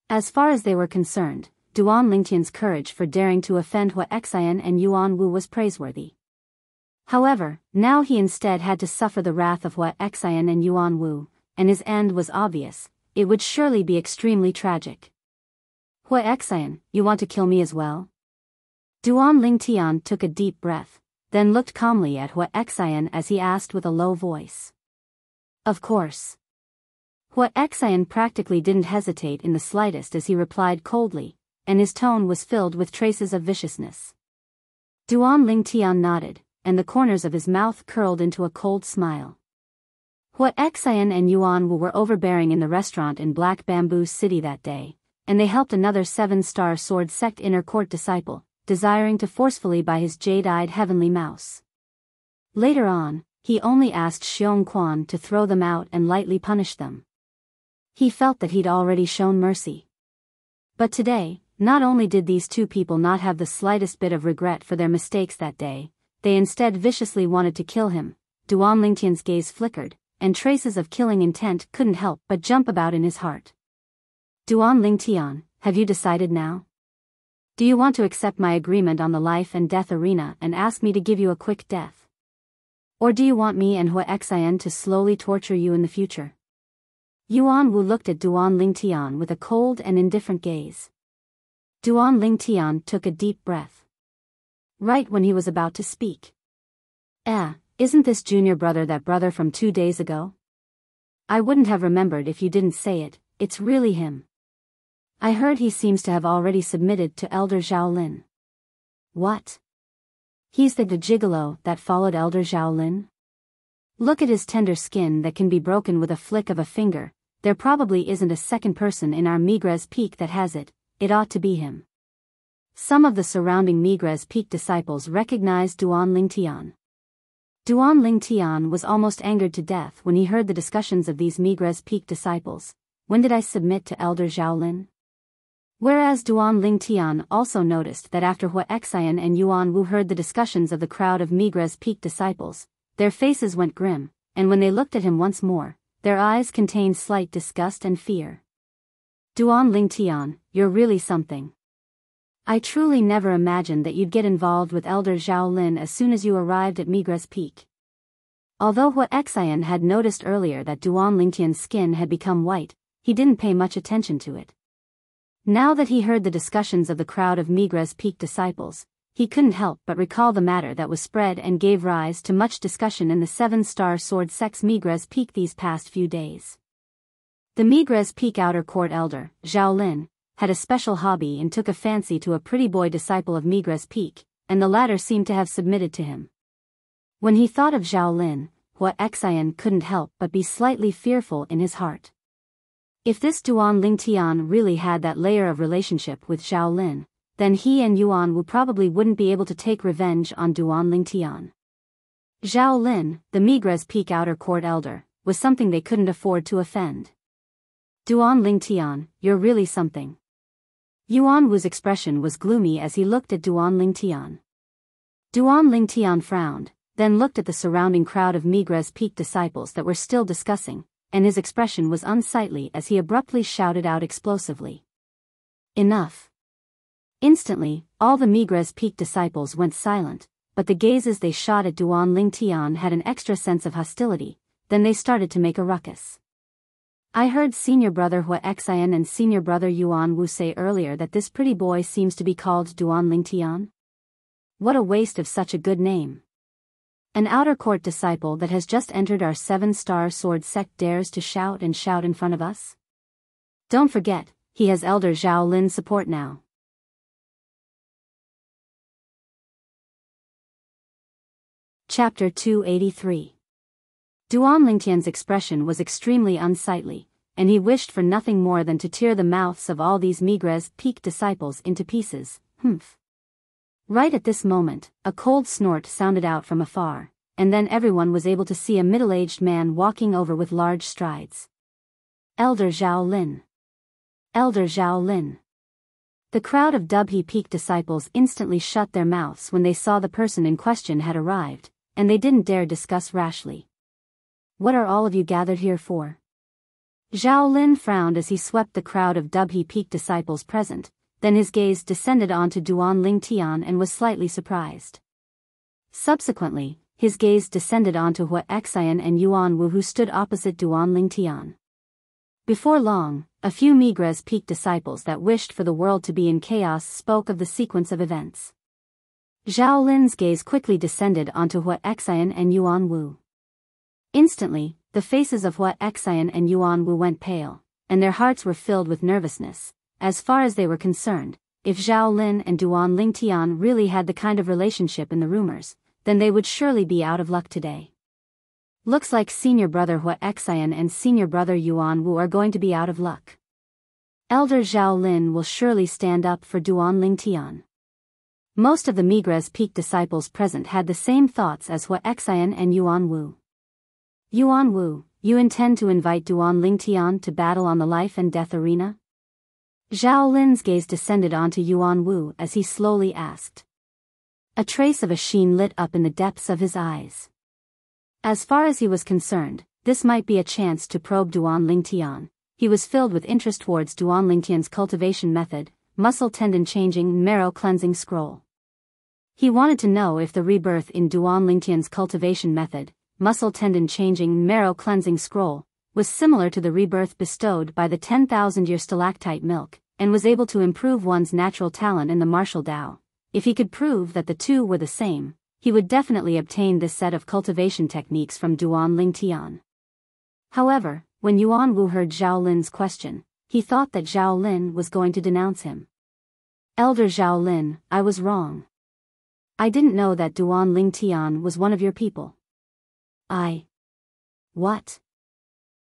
As far as they were concerned, Duan Lingtian's courage for daring to offend Hua Xian and Yuan Wu was praiseworthy. However, now he instead had to suffer the wrath of Hua Xian and Yuan Wu, and his end was obvious. It would surely be extremely tragic. Hua Xian, you want to kill me as well? Duan Lingtian took a deep breath, then looked calmly at Hua Xian as he asked with a low voice. Of course. Hua Xian practically didn't hesitate in the slightest as he replied coldly, and his tone was filled with traces of viciousness. Duan Lingtian nodded, and the corners of his mouth curled into a cold smile. Hua Xian and Yuan Wu were overbearing in the restaurant in Black Bamboo City that day, and they helped another 7-star sword sect inner court disciple, desiring to forcefully buy his jade-eyed heavenly mouse. Later on, he only asked Xiong Quan to throw them out and lightly punish them. He felt that he'd already shown mercy. But today, not only did these two people not have the slightest bit of regret for their mistakes that day, they instead viciously wanted to kill him. Duan Lingtian's gaze flickered, and traces of killing intent couldn't help but jump about in his heart. Duan Lingtian, have you decided now? Do you want to accept my agreement on the life and death arena and ask me to give you a quick death? Or do you want me and Hua Xian to slowly torture you in the future? Yuan Wu looked at Duan Lingtian with a cold and indifferent gaze. Duan Lingtian took a deep breath. Right when he was about to speak. Isn't this junior brother that brother from 2 days ago? I wouldn't have remembered if you didn't say it, it's really him. I heard he seems to have already submitted to Elder Zhaolin. What? He's the gigolo that followed Elder Zhaolin? Look at his tender skin that can be broken with a flick of a finger. There probably isn't a second person in our Migres Peak that has it. It ought to be him. Some of the surrounding Migres Peak disciples recognized Duan Lingtian. Duan Lingtian was almost angered to death when he heard the discussions of these Migres Peak disciples. When did I submit to Elder Zhaolin? Whereas Duan Lingtian also noticed that after Hua Xian and Yuan Wu heard the discussions of the crowd of Migres Peak disciples, their faces went grim, and when they looked at him once more, their eyes contained slight disgust and fear. Duan Lingtian, you're really something. I truly never imagined that you'd get involved with Elder Zhaolin as soon as you arrived at Migres Peak. Although Hua Xian had noticed earlier that Duan Lingtian's skin had become white, he didn't pay much attention to it. Now that he heard the discussions of the crowd of Migres Peak disciples, he couldn't help but recall the matter that was spread and gave rise to much discussion in the 7-star sword sect's Migres Peak these past few days. The Migres Peak outer court elder, Zhaolin, had a special hobby and took a fancy to a pretty boy disciple of Migres Peak, and the latter seemed to have submitted to him. When he thought of Zhaolin, Hua Xian couldn't help but be slightly fearful in his heart. If this Duan Lingtian really had that layer of relationship with Zhaolin, then he and Yuan Wu probably wouldn't be able to take revenge on Duan Lingtian. Zhaolin, the Migres Peak outer court elder, was something they couldn't afford to offend. Duan Lingtian, you're really something. Yuan Wu's expression was gloomy as he looked at Duan Lingtian. Duan Lingtian frowned, then looked at the surrounding crowd of Migres Peak disciples that were still discussing, and his expression was unsightly as he abruptly shouted out explosively. Enough. Instantly, all the Migres Peak disciples went silent, but the gazes they shot at Duan Lingtian had an extra sense of hostility. Then they started to make a ruckus. I heard Senior Brother Hua Xian and Senior Brother Yuan Wu say earlier that this pretty boy seems to be called Duan Lingtian. What a waste of such a good name. An outer court disciple that has just entered our 7-star sword sect dares to shout and shout in front of us? Don't forget, he has Elder Zhao Lin's support now. Chapter 283. Duan Lingtian's expression was extremely unsightly, and he wished for nothing more than to tear the mouths of all these Migres Peak disciples into pieces. Humph. Right at this moment, a cold snort sounded out from afar, and then everyone was able to see a middle-aged man walking over with large strides. Elder Zhao Lin. Elder Zhao Lin. The crowd of Dubhe Peak disciples instantly shut their mouths when they saw the person in question had arrived, and they didn't dare discuss rashly. What are all of you gathered here for? Zhao Lin frowned as he swept the crowd of Dubhe Peak disciples present, then his gaze descended onto Duan Lingtian and was slightly surprised. Subsequently, his gaze descended onto Hua Xian and Yuan Wu who stood opposite Duan Lingtian. Before long, a few Migres Peak disciples that wished for the world to be in chaos spoke of the sequence of events. Zhao Lin's gaze quickly descended onto Hua Xian and Yuan Wu. Instantly, the faces of Hua Xian and Yuan Wu went pale, and their hearts were filled with nervousness. As far as they were concerned, if Zhao Lin and Duan Lingtian really had the kind of relationship in the rumors, then they would surely be out of luck today. Looks like Senior Brother Hua Xian and Senior Brother Yuan Wu are going to be out of luck. Elder Zhao Lin will surely stand up for Duan Lingtian. Most of the Migres Peak disciples present had the same thoughts as Hua Xian and Yuan Wu. Yuan Wu, you intend to invite Duan Lingtian to battle on the life and death arena? Zhao Lin's gaze descended onto Yuan Wu as he slowly asked. A trace of a sheen lit up in the depths of his eyes. As far as he was concerned, this might be a chance to probe Duan Lingtian. He was filled with interest towards Duan Lingtian's cultivation method, muscle tendon changing marrow cleansing scroll. He wanted to know if the rebirth in Duan Lingtian's cultivation method, muscle tendon changing marrow cleansing scroll, was similar to the rebirth bestowed by the 10,000-year stalactite milk, and was able to improve one's natural talent in the martial Tao. If he could prove that the two were the same, he would definitely obtain this set of cultivation techniques from Duan Lingtian. However, when Yuan Wu heard Zhao Lin's question, he thought that Zhao Lin was going to denounce him. Elder Zhao Lin, I was wrong. I didn't know that Duan Lingtian was one of your people. What?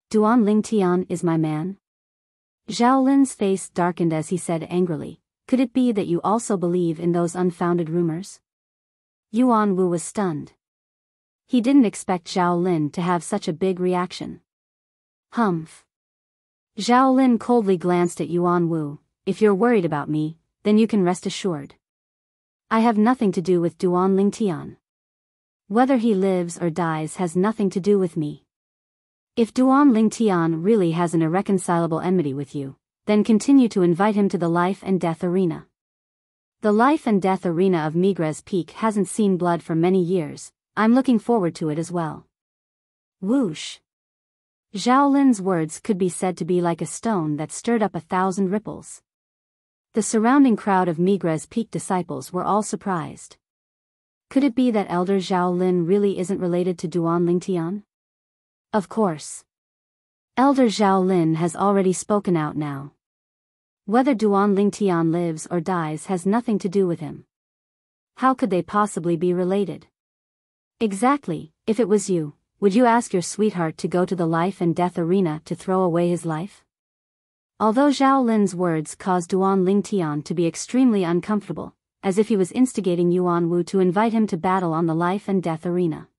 Duan Lingtian is my man? Zhao Lin's face darkened as he said angrily, could it be that you also believe in those unfounded rumors? Yuan Wu was stunned. He didn't expect Zhao Lin to have such a big reaction. Humph. Zhao Lin coldly glanced at Yuan Wu. If you're worried about me, then you can rest assured. I have nothing to do with Duan Lingtian. Whether he lives or dies has nothing to do with me. If Duan Lingtian really has an irreconcilable enmity with you, then continue to invite him to the life and death arena. The life and death arena of Migres Peak hasn't seen blood for many years. I'm looking forward to it as well. Whoosh. Zhao Lin's words could be said to be like a stone that stirred up 1,000 ripples. The surrounding crowd of Migres Peak disciples were all surprised. Could it be that Elder Zhao Lin really isn't related to Duan Lingtian? Of course. Elder Zhao Lin has already spoken out now. Whether Duan Lingtian lives or dies has nothing to do with him. How could they possibly be related? Exactly, if it was you, would you ask your sweetheart to go to the life and death arena to throw away his life? Although Zhao Lin's words caused Duan Lingtian to be extremely uncomfortable, as if he was instigating Yuan Wu to invite him to battle on the life and death arena.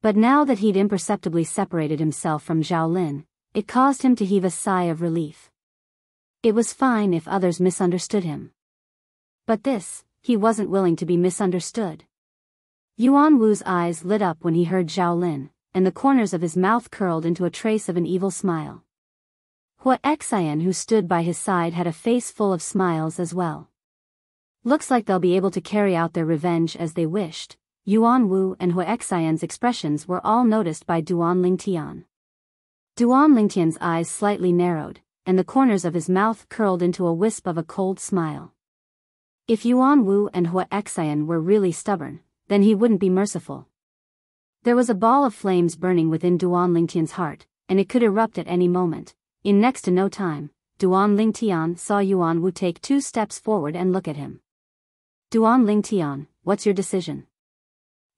But now that he'd imperceptibly separated himself from Zhao Lin, it caused him to heave a sigh of relief. It was fine if others misunderstood him. But this, he wasn't willing to be misunderstood. Yuan Wu's eyes lit up when he heard Zhao Lin, and the corners of his mouth curled into a trace of an evil smile. Hua Xian, who stood by his side, had a face full of smiles as well. Looks like they'll be able to carry out their revenge as they wished. Yuan Wu and Hua Xian's expressions were all noticed by Duan Lingtian. Duan Lingtian's eyes slightly narrowed, and the corners of his mouth curled into a wisp of a cold smile. If Yuan Wu and Hua Xian were really stubborn, then he wouldn't be merciful. There was a ball of flames burning within Duan Lingtian's heart, and it could erupt at any moment. In next to no time, Duan Lingtian saw Yuan Wu take 2 steps forward and look at him. Duan Lingtian, what's your decision?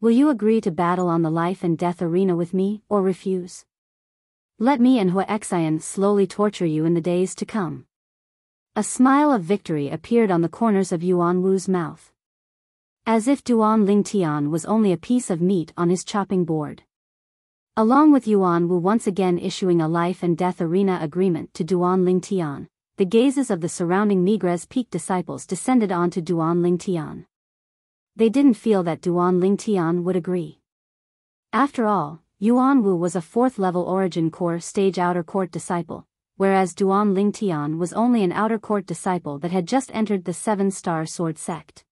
Will you agree to battle on the life and death arena with me, or refuse? Let me and Hua Xian slowly torture you in the days to come. A smile of victory appeared on the corners of Yuan Wu's mouth. As if Duan Lingtian was only a piece of meat on his chopping board. Along with Yuan Wu once again issuing a life and death arena agreement to Duan Lingtian, the gazes of the surrounding Migres Peak disciples descended onto Duan Lingtian. They didn't feel that Duan Lingtian would agree. After all, Yuan Wu was a 4th-level Origin Core Stage Outer Court disciple, whereas Duan Lingtian was only an Outer Court disciple that had just entered the 7-star Sword Sect.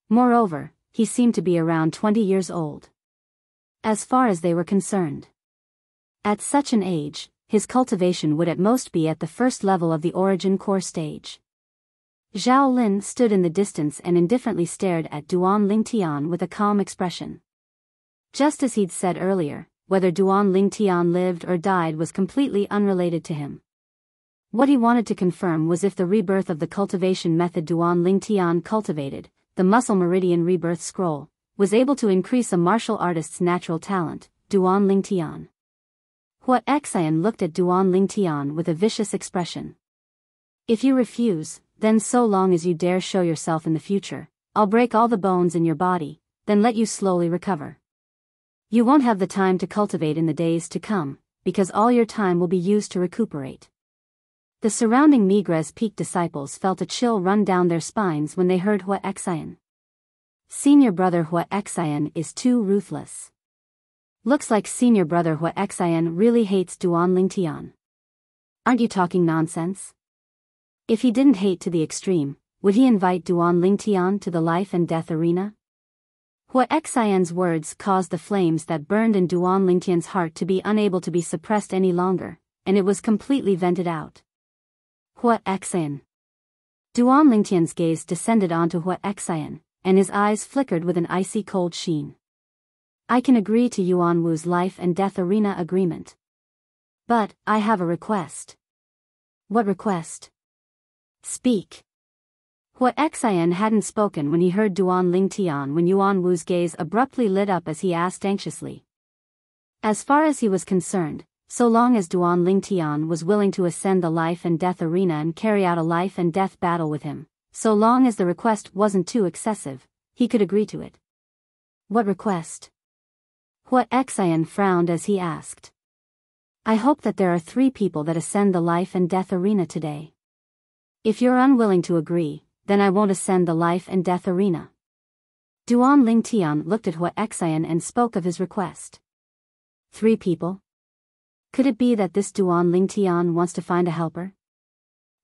Moreover, he seemed to be around 20 years old. As far as they were concerned. At such an age, his cultivation would at most be at the 1st level of the Origin Core stage. Zhao Lin stood in the distance and indifferently stared at Duan Lingtian with a calm expression. Just as he'd said earlier, whether Duan Lingtian lived or died was completely unrelated to him. What he wanted to confirm was if the rebirth of the cultivation method Duan Lingtian cultivated, the Muscle Meridian Rebirth Scroll, was able to increase a martial artist's natural talent. Duan Lingtian. Hua Xian looked at Duan Lingtian with a vicious expression. If you refuse, then so long as you dare show yourself in the future, I'll break all the bones in your body, then let you slowly recover. You won't have the time to cultivate in the days to come, because all your time will be used to recuperate. The surrounding Migres Peak disciples felt a chill run down their spines when they heard Hua Xian. Senior brother Hua Xian is too ruthless. Looks like senior brother Hua Xian really hates Duan Lingtian. Aren't you talking nonsense? If he didn't hate to the extreme, would he invite Duan Lingtian to the life and death arena? Hua Xian's words caused the flames that burned in Duan Lingtian's heart to be unable to be suppressed any longer, and it was completely vented out. Hua Xian. Duan Lingtian's gaze descended onto Hua Xian, and his eyes flickered with an icy cold sheen. I can agree to Yuan Wu's life and death arena agreement. But, I have a request. What request? Speak. Hua Xian hadn't spoken when he heard Duan Lingtian when Yuan Wu's gaze abruptly lit up as he asked anxiously. As far as he was concerned, so long as Duan Lingtian was willing to ascend the life and death arena and carry out a life and death battle with him, so long as the request wasn't too excessive, he could agree to it. What request? Hua Xian frowned as he asked. I hope that there are 3 people that ascend the life and death arena today. If you're unwilling to agree, then I won't ascend the life and death arena. Duan Lingtian looked at Hua Xian and spoke of his request. 3 people? Could it be that this Duan Lingtian wants to find a helper?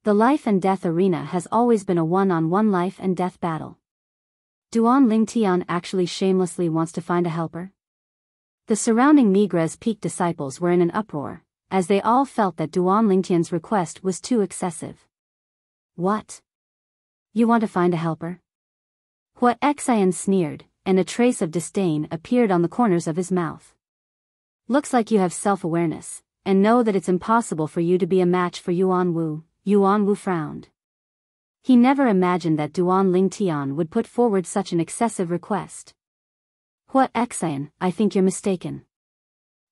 The life and death arena has always been a one-on-one life and death battle. Duan Lingtian actually shamelessly wants to find a helper? The surrounding Migres Peak disciples were in an uproar, as they all felt that Duan Lingtian's request was too excessive. What? You want to find a helper? Hua Xian sneered, and a trace of disdain appeared on the corners of his mouth. Looks like you have self-awareness, and know that it's impossible for you to be a match for Yuan Wu. Yuan Wu frowned. He never imagined that Duan Lingtian would put forward such an excessive request. Hua Xian, I think you're mistaken.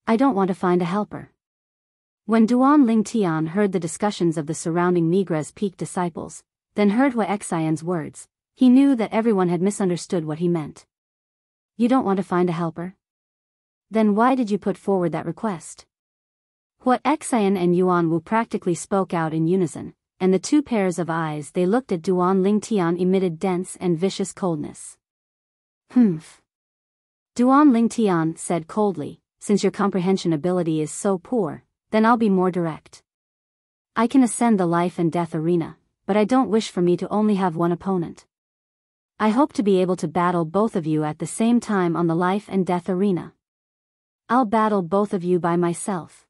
I don't want to find a helper. When Duan Lingtian heard the discussions of the surrounding Migres Peak disciples, then heard Hua Xian's words, he knew that everyone had misunderstood what he meant. You don't want to find a helper? Then why did you put forward that request? What Xian and Yuan Wu practically spoke out in unison, and the two pairs of eyes they looked at Duan Lingtian emitted dense and vicious coldness. Humph. Duan Lingtian said coldly, since your comprehension ability is so poor, then I'll be more direct. I can ascend the life and death arena, but I don't wish for me to only have one opponent. I hope to be able to battle both of you at the same time on the life and death arena. I'll battle both of you by myself.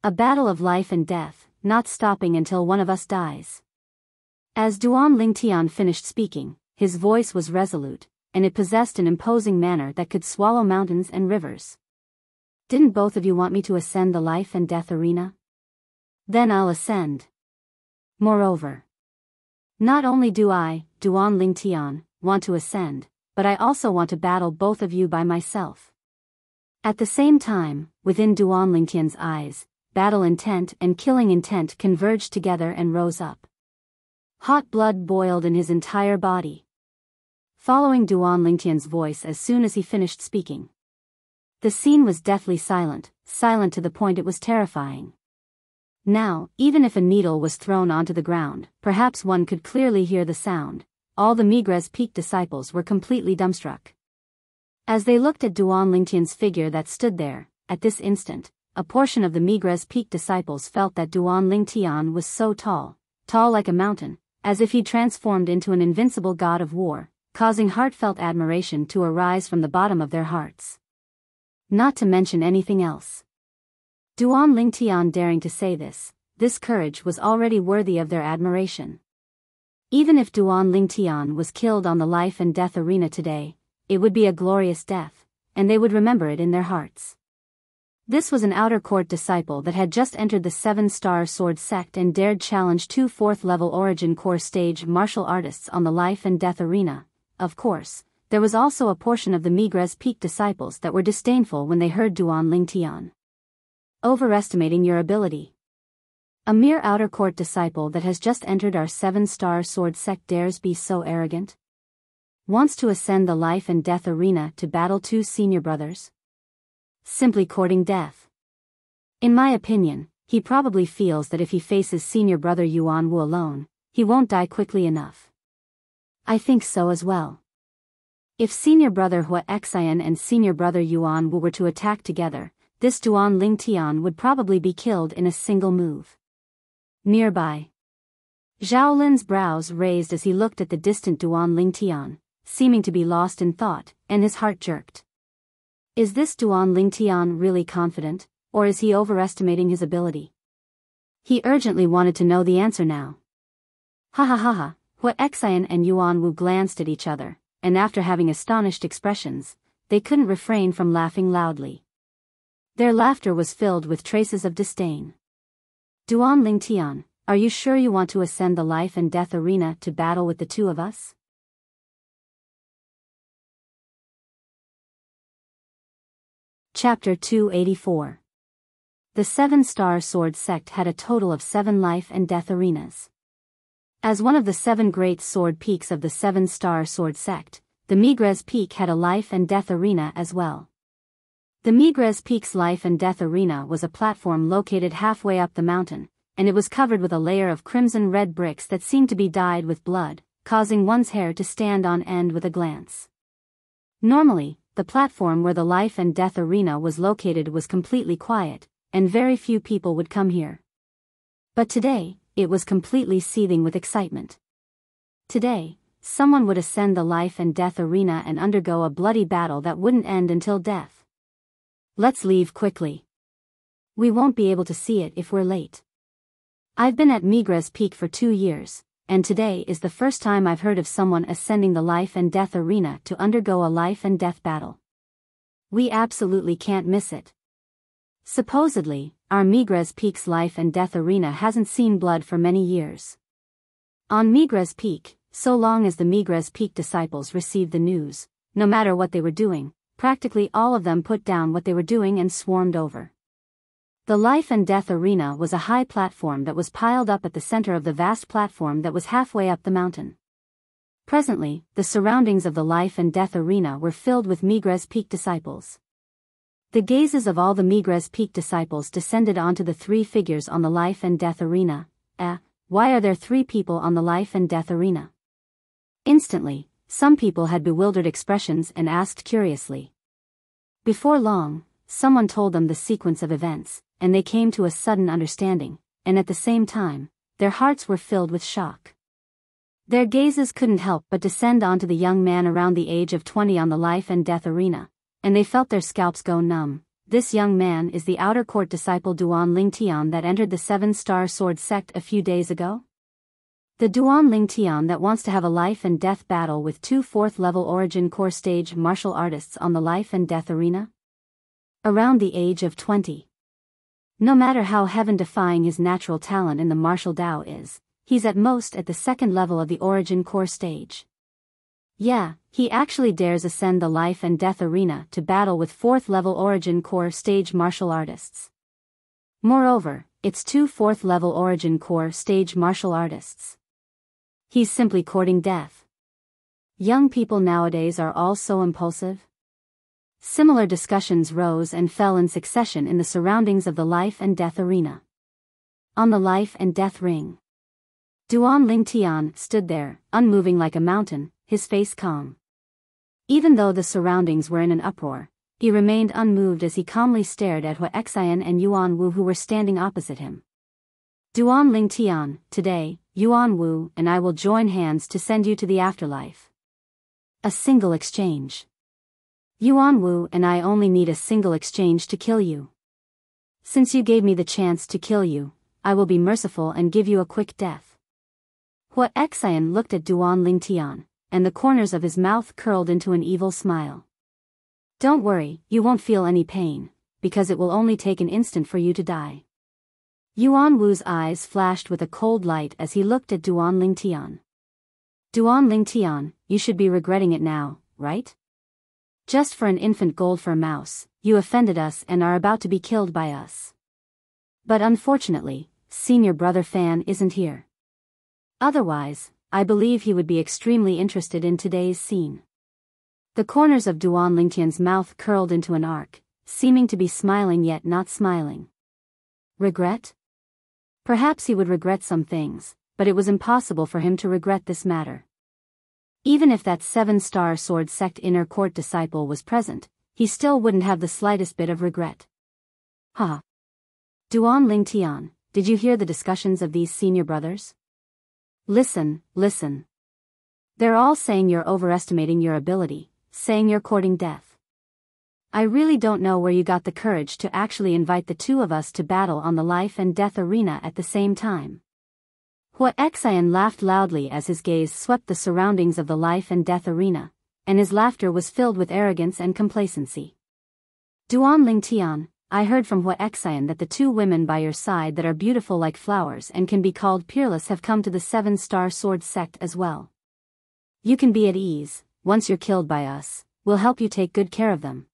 A battle of life and death, not stopping until one of us dies. As Duan Lingtian finished speaking, his voice was resolute, and it possessed an imposing manner that could swallow mountains and rivers. Didn't both of you want me to ascend the life and death arena? Then I'll ascend. Moreover, not only do I, Duan Lingtian, want to ascend, but I also want to battle both of you by myself. At the same time, within Duan Lingtian's eyes, battle intent and killing intent converged together and rose up. Hot blood boiled in his entire body. Following Duan Lingtian's voice as soon as he finished speaking. The scene was deathly silent, silent to the point it was terrifying. Now, even if a needle was thrown onto the ground, perhaps one could clearly hear the sound. All the Migres Peak disciples were completely dumbstruck. As they looked at Duan Lingtian's figure that stood there, at this instant, a portion of the Migres Peak disciples felt that Duan Lingtian was so tall, tall like a mountain, as if he'd transformed into an invincible god of war, causing heartfelt admiration to arise from the bottom of their hearts. Not to mention anything else. Duan Lingtian daring to say this courage was already worthy of their admiration. Even if Duan Lingtian was killed on the life and death arena today, it would be a glorious death, and they would remember it in their hearts. This was an outer court disciple that had just entered the 7-star sword sect and dared challenge 2 4th-level origin core stage martial artists on the life and death arena. Of course, there was also a portion of the Migres Peak disciples that were disdainful when they heard Duan Lingtian. Overestimating your ability. A mere outer court disciple that has just entered our 7-star sword sect dares be so arrogant? Wants to ascend the life and death arena to battle 2 senior brothers? Simply courting death. In my opinion, he probably feels that if he faces senior brother Yuan Wu alone, he won't die quickly enough. I think so as well. If senior brother Hua Xian and senior brother Yuan Wu were to attack together, this Duan Lingtian would probably be killed in a single move. Nearby, Zhao Lin's brows raised as he looked at the distant Duan Lingtian, seeming to be lost in thought, and his heart jerked. Is this Duan Lingtian really confident, or is he overestimating his ability? He urgently wanted to know the answer now. Ha ha ha ha, Hua Xian and Yuan Wu glanced at each other, and after having astonished expressions, they couldn't refrain from laughing loudly. Their laughter was filled with traces of disdain. Duan Lingtian, are you sure you want to ascend the life and death arena to battle with the 2 of us? Chapter 284. The 7-star sword sect had a total of 7 life and death arenas. As one of the 7 great sword peaks of the 7-star sword sect, the Migres Peak had a life and death arena as well. The Migres Peak's life and death arena was a platform located halfway up the mountain, and it was covered with a layer of crimson-red bricks that seemed to be dyed with blood, causing one's hair to stand on end with a glance. Normally, the platform where the life and death arena was located was completely quiet, and very few people would come here. But today, it was completely seething with excitement. Today, someone would ascend the life and death arena and undergo a bloody battle that wouldn't end until death. Let's leave quickly. We won't be able to see it if we're late. I've been at Migres Peak for 2 years, and today is the first time I've heard of someone ascending the life and death arena to undergo a life and death battle. We absolutely can't miss it. Supposedly, our Migres Peak's life and death arena hasn't seen blood for many years. On Migres Peak, so long as the Migres Peak disciples received the news, no matter what they were doing, practically all of them put down what they were doing and swarmed over. The life and death arena was a high platform that was piled up at the center of the vast platform that was halfway up the mountain. Presently, the surroundings of the life and death arena were filled with Migres Peak disciples. The gazes of all the Migres Peak disciples descended onto the three figures on the life and death arena. Why are there three people on the life and death arena? Instantly, some people had bewildered expressions and asked curiously. Before long, someone told them the sequence of events, and they came to a sudden understanding, and at the same time, their hearts were filled with shock. Their gazes couldn't help but descend onto the young man around the age of 20 on the life and death arena, and they felt their scalps go numb. This young man is the outer court disciple Duan Lingtian that entered the Seven-Star Sword sect a few days ago? The Duan Lingtian that wants to have a life and death battle with two 4th-level Origin Core stage martial artists on the life and death arena? Around the age of 20. No matter how heaven-defying his natural talent in the martial Dao is, he's at most at the 2nd level of the Origin Core stage. Yeah, he actually dares ascend the life and death arena to battle with 4th-level Origin Core stage martial artists. Moreover, it's two 4th-level Origin Core stage martial artists. He's simply courting death. Young people nowadays are all so impulsive. Similar discussions rose and fell in succession in the surroundings of the life and death arena. On the life and death ring, Duan Lingtian stood there, unmoving like a mountain, his face calm. Even though the surroundings were in an uproar, he remained unmoved as he calmly stared at Hua Xian and Yuan Wu who were standing opposite him. Duan Lingtian, today, Yuan Wu and I will join hands to send you to the afterlife. A single exchange. Yuan Wu and I only need a single exchange to kill you. Since you gave me the chance to kill you, I will be merciful and give you a quick death. Hua Xian looked at Duan Lingtian, and the corners of his mouth curled into an evil smile. Don't worry, you won't feel any pain, because it will only take an instant for you to die. Yuan Wu's eyes flashed with a cold light as he looked at Duan Lingtian. Duan Lingtian, you should be regretting it now, right? Just for an infant gold for a mouse, you offended us and are about to be killed by us. But unfortunately, senior brother Fan isn't here. Otherwise, I believe he would be extremely interested in today's scene. The corners of Duan Lingtian's mouth curled into an arc, seeming to be smiling yet not smiling. Regret? Perhaps he would regret some things, but it was impossible for him to regret this matter. Even if that 7-star sword sect inner court disciple was present, he still wouldn't have the slightest bit of regret. Ha! Duan Lingtian, did you hear the discussions of these senior brothers? Listen. They're all saying you're overestimating your ability, saying you're courting death. I really don't know where you got the courage to actually invite the two of us to battle on the life and death arena at the same time. Hua Xian laughed loudly as his gaze swept the surroundings of the life and death arena, and his laughter was filled with arrogance and complacency. Duan Lingtian, I heard from Hua Xian that the two women by your side that are beautiful like flowers and can be called peerless have come to the 7-star sword sect as well. You can be at ease, once you're killed by us, we'll help you take good care of them.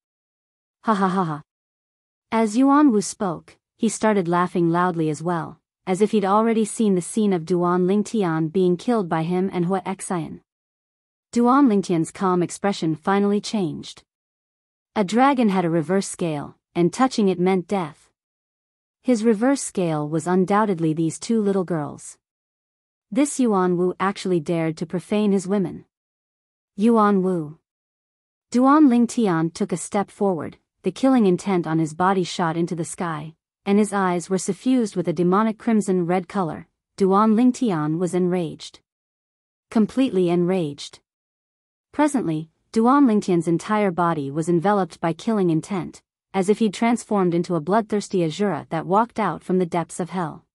Ha ha ha ha. As Yuan Wu spoke, he started laughing loudly as well, as if he'd already seen the scene of Duan Lingtian being killed by him and Hua Xian. Duan Lingtian's calm expression finally changed. A dragon had a reverse scale, and touching it meant death. His reverse scale was undoubtedly these two little girls. This Yuan Wu actually dared to profane his women. Yuan Wu. Duan Lingtian took a step forward, the killing intent on his body shot into the sky, and his eyes were suffused with a demonic crimson-red color. Duan Lingtian was enraged. Completely enraged. Presently, Duan Lingtian's entire body was enveloped by killing intent, as if he'd transformed into a bloodthirsty Azura that walked out from the depths of hell.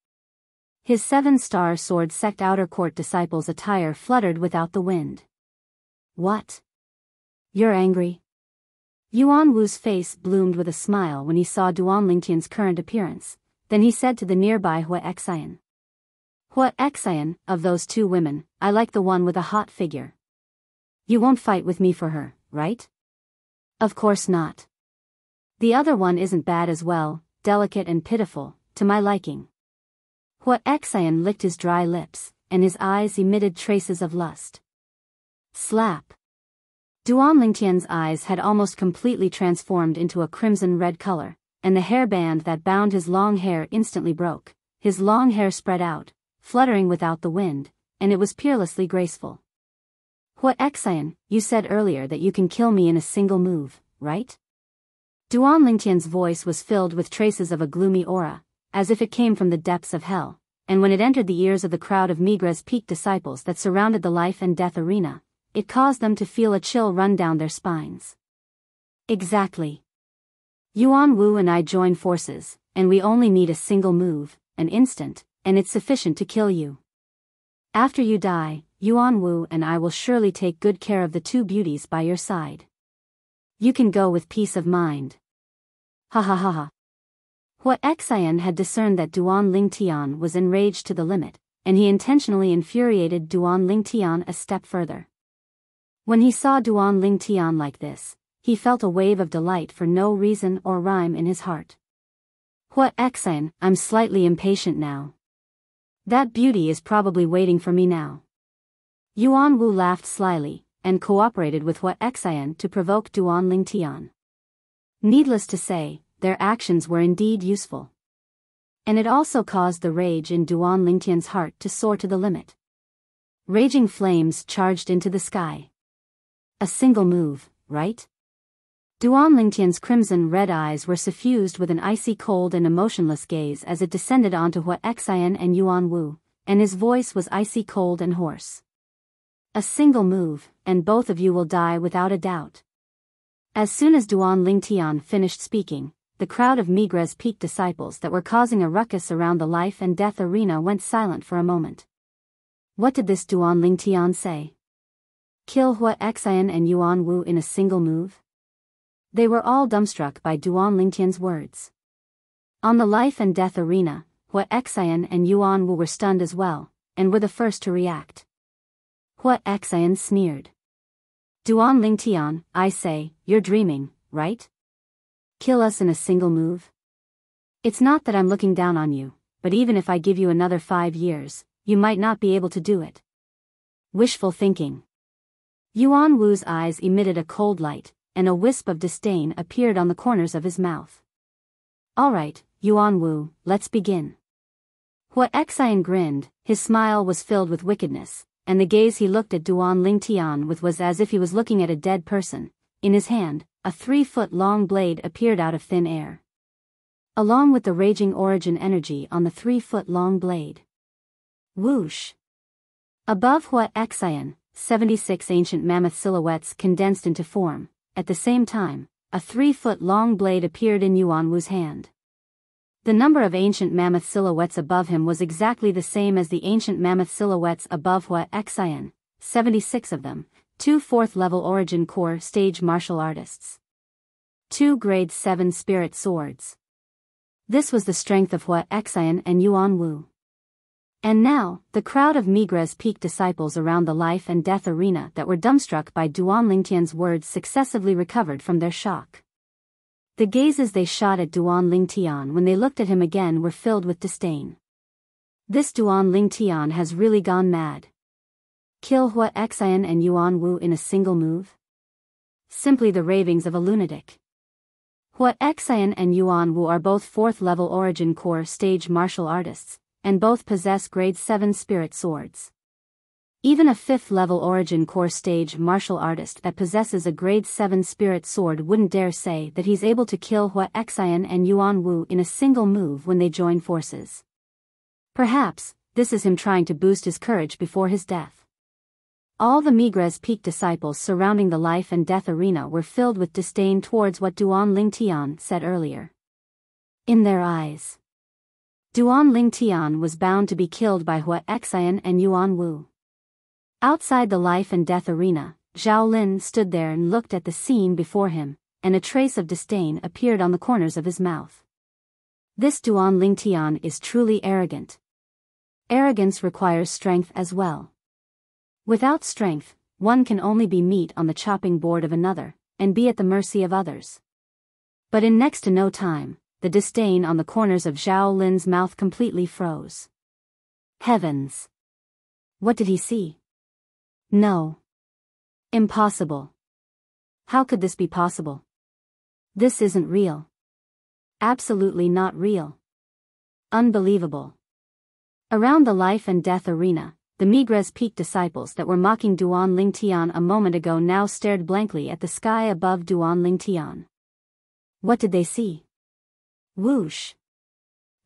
His 7-star sword sect outer court disciple's attire fluttered without the wind. What? You're angry? Yuan Wu's face bloomed with a smile when he saw Duan Lingtian's current appearance, then he said to the nearby Hua Xian. Hua Xian, of those two women, I like the one with a hot figure. You won't fight with me for her, right? Of course not. The other one isn't bad as well, delicate and pitiful, to my liking. Hua Xian licked his dry lips, and his eyes emitted traces of lust. Slap. Duan Lingtian's eyes had almost completely transformed into a crimson-red color, and the hairband that bound his long hair instantly broke. His long hair spread out, fluttering without the wind, and it was peerlessly graceful. What Xian, you said earlier that you can kill me in a single move, right? Duan Lingtian's voice was filled with traces of a gloomy aura, as if it came from the depths of hell, and when it entered the ears of the crowd of Migra's peak disciples that surrounded the life and death arena, it caused them to feel a chill run down their spines. Exactly. Yuan Wu and I join forces, and we only need a single move, an instant, and it's sufficient to kill you. After you die, Yuan Wu and I will surely take good care of the two beauties by your side. You can go with peace of mind. Ha ha ha ha. What Xian had discerned that Duan Lingtian was enraged to the limit, and he intentionally infuriated Duan Lingtian a step further. When he saw Duan Lingtian like this, he felt a wave of delight for no reason or rhyme in his heart. What Xian, I'm slightly impatient now. That beauty is probably waiting for me now. Yuan Wu laughed slyly, and cooperated with What Xian to provoke Duan Lingtian. Needless to say, their actions were indeed useful. And it also caused the rage in Duan Lingtian's heart to soar to the limit. Raging flames charged into the sky. A single move, right? Duan Lingtian's crimson-red eyes were suffused with an icy cold and emotionless gaze as it descended onto What Xian and Yuan Wu, and his voice was icy cold and hoarse. A single move, and both of you will die without a doubt. As soon as Duan Lingtian finished speaking, the crowd of Migra's peak disciples that were causing a ruckus around the life and death arena went silent for a moment. What did this Duan Lingtian say? Kill What Xian and Yuan Wu in a single move? They were all dumbstruck by Duan Lingtian's words. On the life and death arena, What Xian and Yuan Wu were stunned as well, and were the first to react. What Xian sneered. Duan Lingtian, I say, you're dreaming, right? Kill us in a single move? It's not that I'm looking down on you, but even if I give you another 5 years, you might not be able to do it. Wishful thinking. Yuan Wu's eyes emitted a cold light, and a wisp of disdain appeared on the corners of his mouth. All right, Yuan Wu, let's begin. What Xian grinned, his smile was filled with wickedness, and the gaze he looked at Duan Lingtian with was as if he was looking at a dead person. In his hand, a 3-foot-long blade appeared out of thin air. Along with the raging origin energy on the 3-foot-long blade. Whoosh! Above What Xian, 76 ancient mammoth silhouettes condensed into form. At the same time, a 3-foot-long blade appeared in Yuan Wu's hand. The number of ancient mammoth silhouettes above him was exactly the same as the ancient mammoth silhouettes above What Xian, 76 of them, 2 4th-level origin core stage martial artists. 2 grade 7 spirit swords. This was the strength of What Xian and Yuan Wu. And now, the crowd of Migra's peak disciples around the life and death arena that were dumbstruck by Duan Lingtian's words successively recovered from their shock. The gazes they shot at Duan Lingtian when they looked at him again were filled with disdain. This Duan Lingtian has really gone mad. Kill What Xian and Yuan Wu in a single move? Simply the ravings of a lunatic. What Xian and Yuan Wu are both 4th-level origin core stage martial artists, and both possess grade 7 spirit swords. Even a 5th-level origin core stage martial artist that possesses a grade 7 spirit sword wouldn't dare say that he's able to kill What Xian and Yuan Wu in a single move when they join forces. Perhaps, this is him trying to boost his courage before his death. All the Migra's peak disciples surrounding the life and death arena were filled with disdain towards what Duan Lingtian said earlier. In their eyes, Duan Lingtian was bound to be killed by What Xian and Yuan Wu. Outside the life and death arena, Zhao Lin stood there and looked at the scene before him, and a trace of disdain appeared on the corners of his mouth. This Duan Lingtian is truly arrogant. Arrogance requires strength as well. Without strength, one can only be meat on the chopping board of another, and be at the mercy of others. But in next to no time, the disdain on the corners of Zhao Lin's mouth completely froze. Heavens! What did he see? No. Impossible. How could this be possible? This isn't real. Absolutely not real. Unbelievable. Around the life and death arena, the Migres Peak disciples that were mocking Duan Lingtian a moment ago now stared blankly at the sky above Duan Lingtian. What did they see? Whoosh!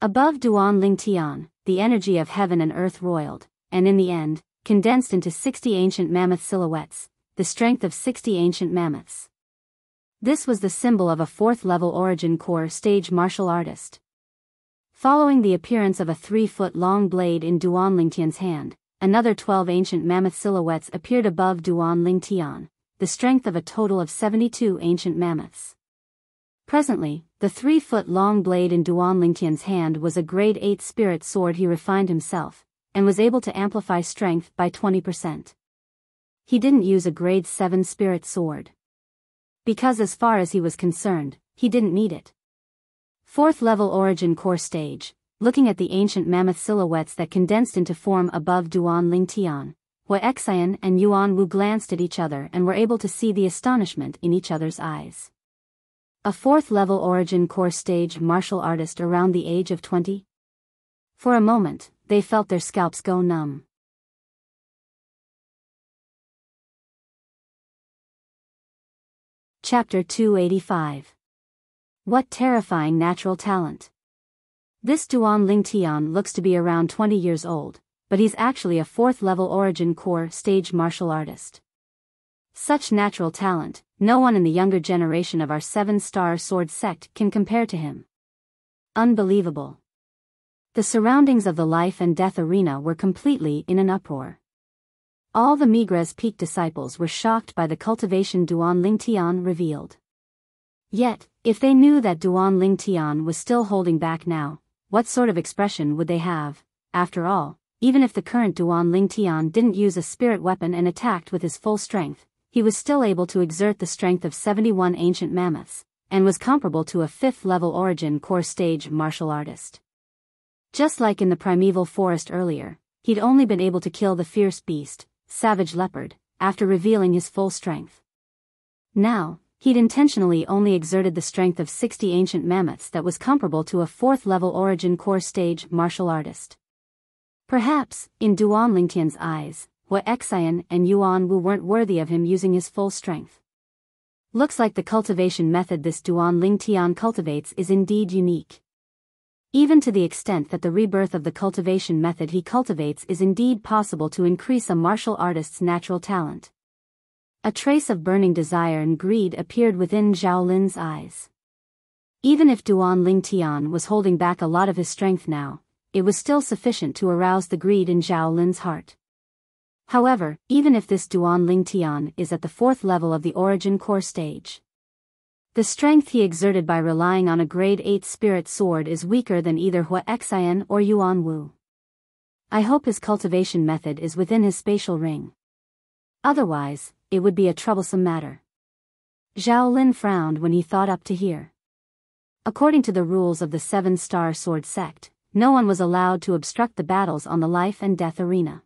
Above Duan Lingtian, the energy of heaven and earth roiled, and in the end, condensed into 60 ancient mammoth silhouettes, the strength of 60 ancient mammoths. This was the symbol of a 4th-level origin core stage martial artist. Following the appearance of a 3-foot-long blade in Duan Lingtian's hand, another 12 ancient mammoth silhouettes appeared above Duan Lingtian, the strength of a total of 72 ancient mammoths. Presently, the 3-foot-long blade in Duan Lingtian's hand was a grade 8 spirit sword he refined himself, and was able to amplify strength by 20%. He didn't use a grade 7 spirit sword. Because as far as he was concerned, he didn't need it. 4th-level origin core stage, looking at the ancient mammoth silhouettes that condensed into form above Duan Lingtian, Hua Xian and Yuan Wu glanced at each other and were able to see the astonishment in each other's eyes. A 4th-level origin core stage martial artist around the age of 20? For a moment, they felt their scalps go numb. Chapter 285. What terrifying natural talent! This Duan Lingtian looks to be around 20 years old, but he's actually a 4th-level origin core stage martial artist. Such natural talent, no one in the younger generation of our 7-star sword sect can compare to him. Unbelievable. The surroundings of the life and death arena were completely in an uproar. All the Migres Peak disciples were shocked by the cultivation Duan Lingtian revealed. Yet, if they knew that Duan Lingtian was still holding back now, what sort of expression would they have? After all, even if the current Duan Lingtian didn't use a spirit weapon and attacked with his full strength, he was still able to exert the strength of 71 ancient mammoths, and was comparable to a 5th-level origin core stage martial artist. Just like in the primeval forest earlier, he'd only been able to kill the fierce beast, savage leopard, after revealing his full strength. Now, he'd intentionally only exerted the strength of 60 ancient mammoths that was comparable to a 4th-level origin core stage martial artist. Perhaps, in Duan Lingtian's eyes, Hua Xian and Yuan Wu weren't worthy of him using his full strength. Looks like the cultivation method this Duan Lingtian cultivates is indeed unique. Even to the extent that the rebirth of the cultivation method he cultivates is indeed possible to increase a martial artist's natural talent. A trace of burning desire and greed appeared within Zhao Lin's eyes. Even if Duan Lingtian was holding back a lot of his strength now, it was still sufficient to arouse the greed in Zhao Lin's heart. However, even if this Duan Lingtian is at the 4th level of the origin core stage, the strength he exerted by relying on a grade 8 spirit sword is weaker than either Hua Xian or Yuan Wu. I hope his cultivation method is within his spatial ring. Otherwise, it would be a troublesome matter. Zhao Lin frowned when he thought up to here. According to the rules of the 7-star sword sect, no one was allowed to obstruct the battles on the life and death arena.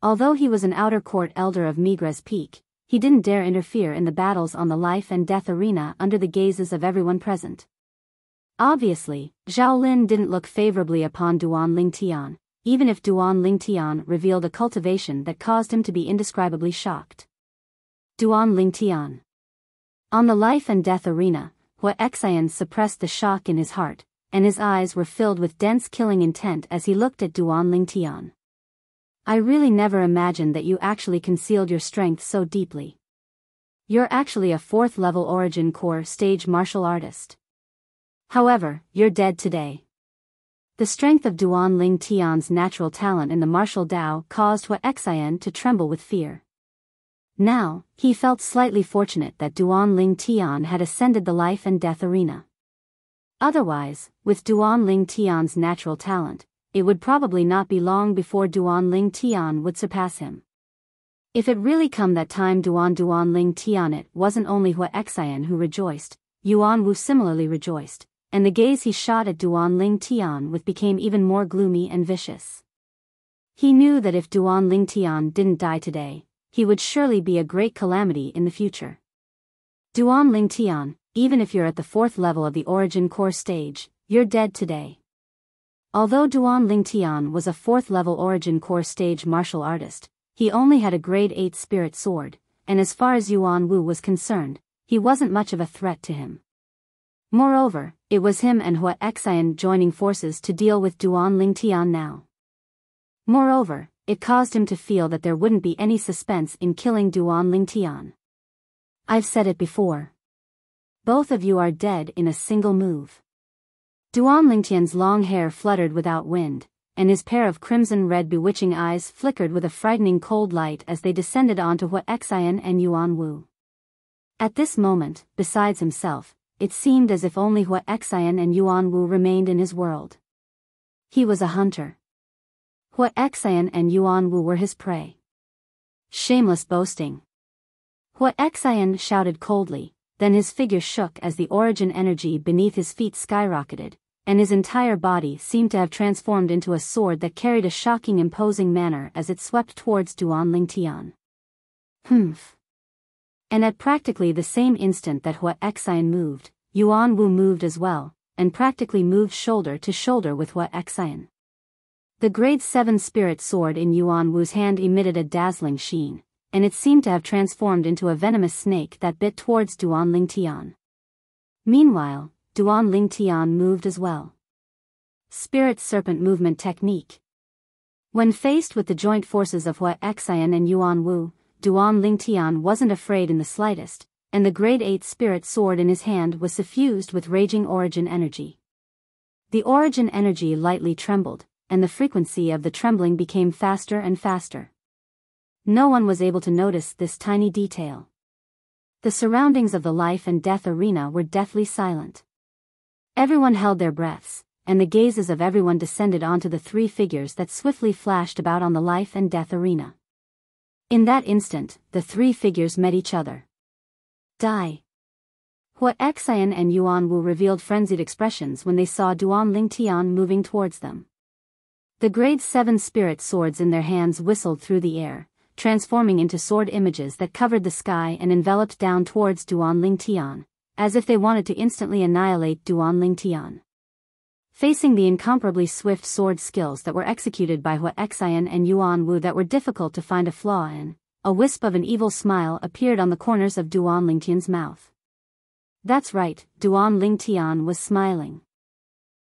Although he was an outer court elder of Migres Peak, he didn't dare interfere in the battles on the life and death arena under the gazes of everyone present. Obviously, Zhao Lin didn't look favorably upon Duan Lingtian, even if Duan Lingtian revealed a cultivation that caused him to be indescribably shocked. Duan Lingtian. On the life and death arena, Hua Xian suppressed the shock in his heart, and his eyes were filled with dense killing intent as he looked at Duan Lingtian. I really never imagined that you actually concealed your strength so deeply. You're actually a 4th-level origin core stage martial artist. However, you're dead today. The strength of Duan Lingtian's natural talent in the martial Dao caused Hua Xian to tremble with fear. Now, he felt slightly fortunate that Duan Lingtian had ascended the life and death arena. Otherwise, with Duan Lingtian's natural talent, it would probably not be long before Duan Lingtian would surpass him. If it really come that time Duan Lingtian, it wasn't only Hua Xian who rejoiced, Yuan Wu similarly rejoiced, and the gaze he shot at Duan Lingtian with became even more gloomy and vicious. He knew that if Duan Lingtian didn't die today, he would surely be a great calamity in the future. Duan Lingtian, even if you're at the 4th level of the origin core stage, you're dead today. Although Duan Lingtian was a 4th level origin core stage martial artist, he only had a grade 8 spirit sword, and as far as Yuan Wu was concerned, he wasn't much of a threat to him. Moreover, it was him and Hua Xian joining forces to deal with Duan Lingtian now. Moreover, it caused him to feel that there wouldn't be any suspense in killing Duan Lingtian. I've said it before. Both of you are dead in a single move. Duan Lingtian's long hair fluttered without wind, and his pair of crimson-red bewitching eyes flickered with a frightening cold light as they descended onto Hua Xian and Yuan Wu. At this moment, besides himself, it seemed as if only Hua Xian and Yuan Wu remained in his world. He was a hunter. Hua Xian and Yuan Wu were his prey. Shameless boasting. Hua Xian shouted coldly, then his figure shook as the origin energy beneath his feet skyrocketed, and his entire body seemed to have transformed into a sword that carried a shocking imposing manner as it swept towards Duan Lingtian. Humph. And at practically the same instant that Hua Xian moved, Yuan Wu moved as well, and practically moved shoulder to shoulder with Hua Xian. The grade 7 spirit sword in Yuan Wu's hand emitted a dazzling sheen, and it seemed to have transformed into a venomous snake that bit towards Duan Lingtian. Meanwhile, Duan Lingtian moved as well. Spirit Serpent Movement Technique. When faced with the joint forces of Hua Xian and Yuan Wu, Duan Lingtian wasn't afraid in the slightest, and the grade 8 spirit sword in his hand was suffused with raging origin energy. The origin energy lightly trembled, and the frequency of the trembling became faster and faster. No one was able to notice this tiny detail. The surroundings of the life and death arena were deathly silent. Everyone held their breaths, and the gazes of everyone descended onto the 3 figures that swiftly flashed about on the life and death arena. In that instant, the 3 figures met each other. Die. Hua Xian and Yuan Wu revealed frenzied expressions when they saw Duan Lingtian moving towards them. The grade 7 spirit swords in their hands whistled through the air, transforming into sword images that covered the sky and enveloped down towards Duan Lingtian, as if they wanted to instantly annihilate Duan Lingtian. Facing the incomparably swift sword skills that were executed by Hua Xian and Yuan Wu that were difficult to find a flaw in, a wisp of an evil smile appeared on the corners of Duan Lingtian's mouth. That's right, Duan Lingtian was smiling.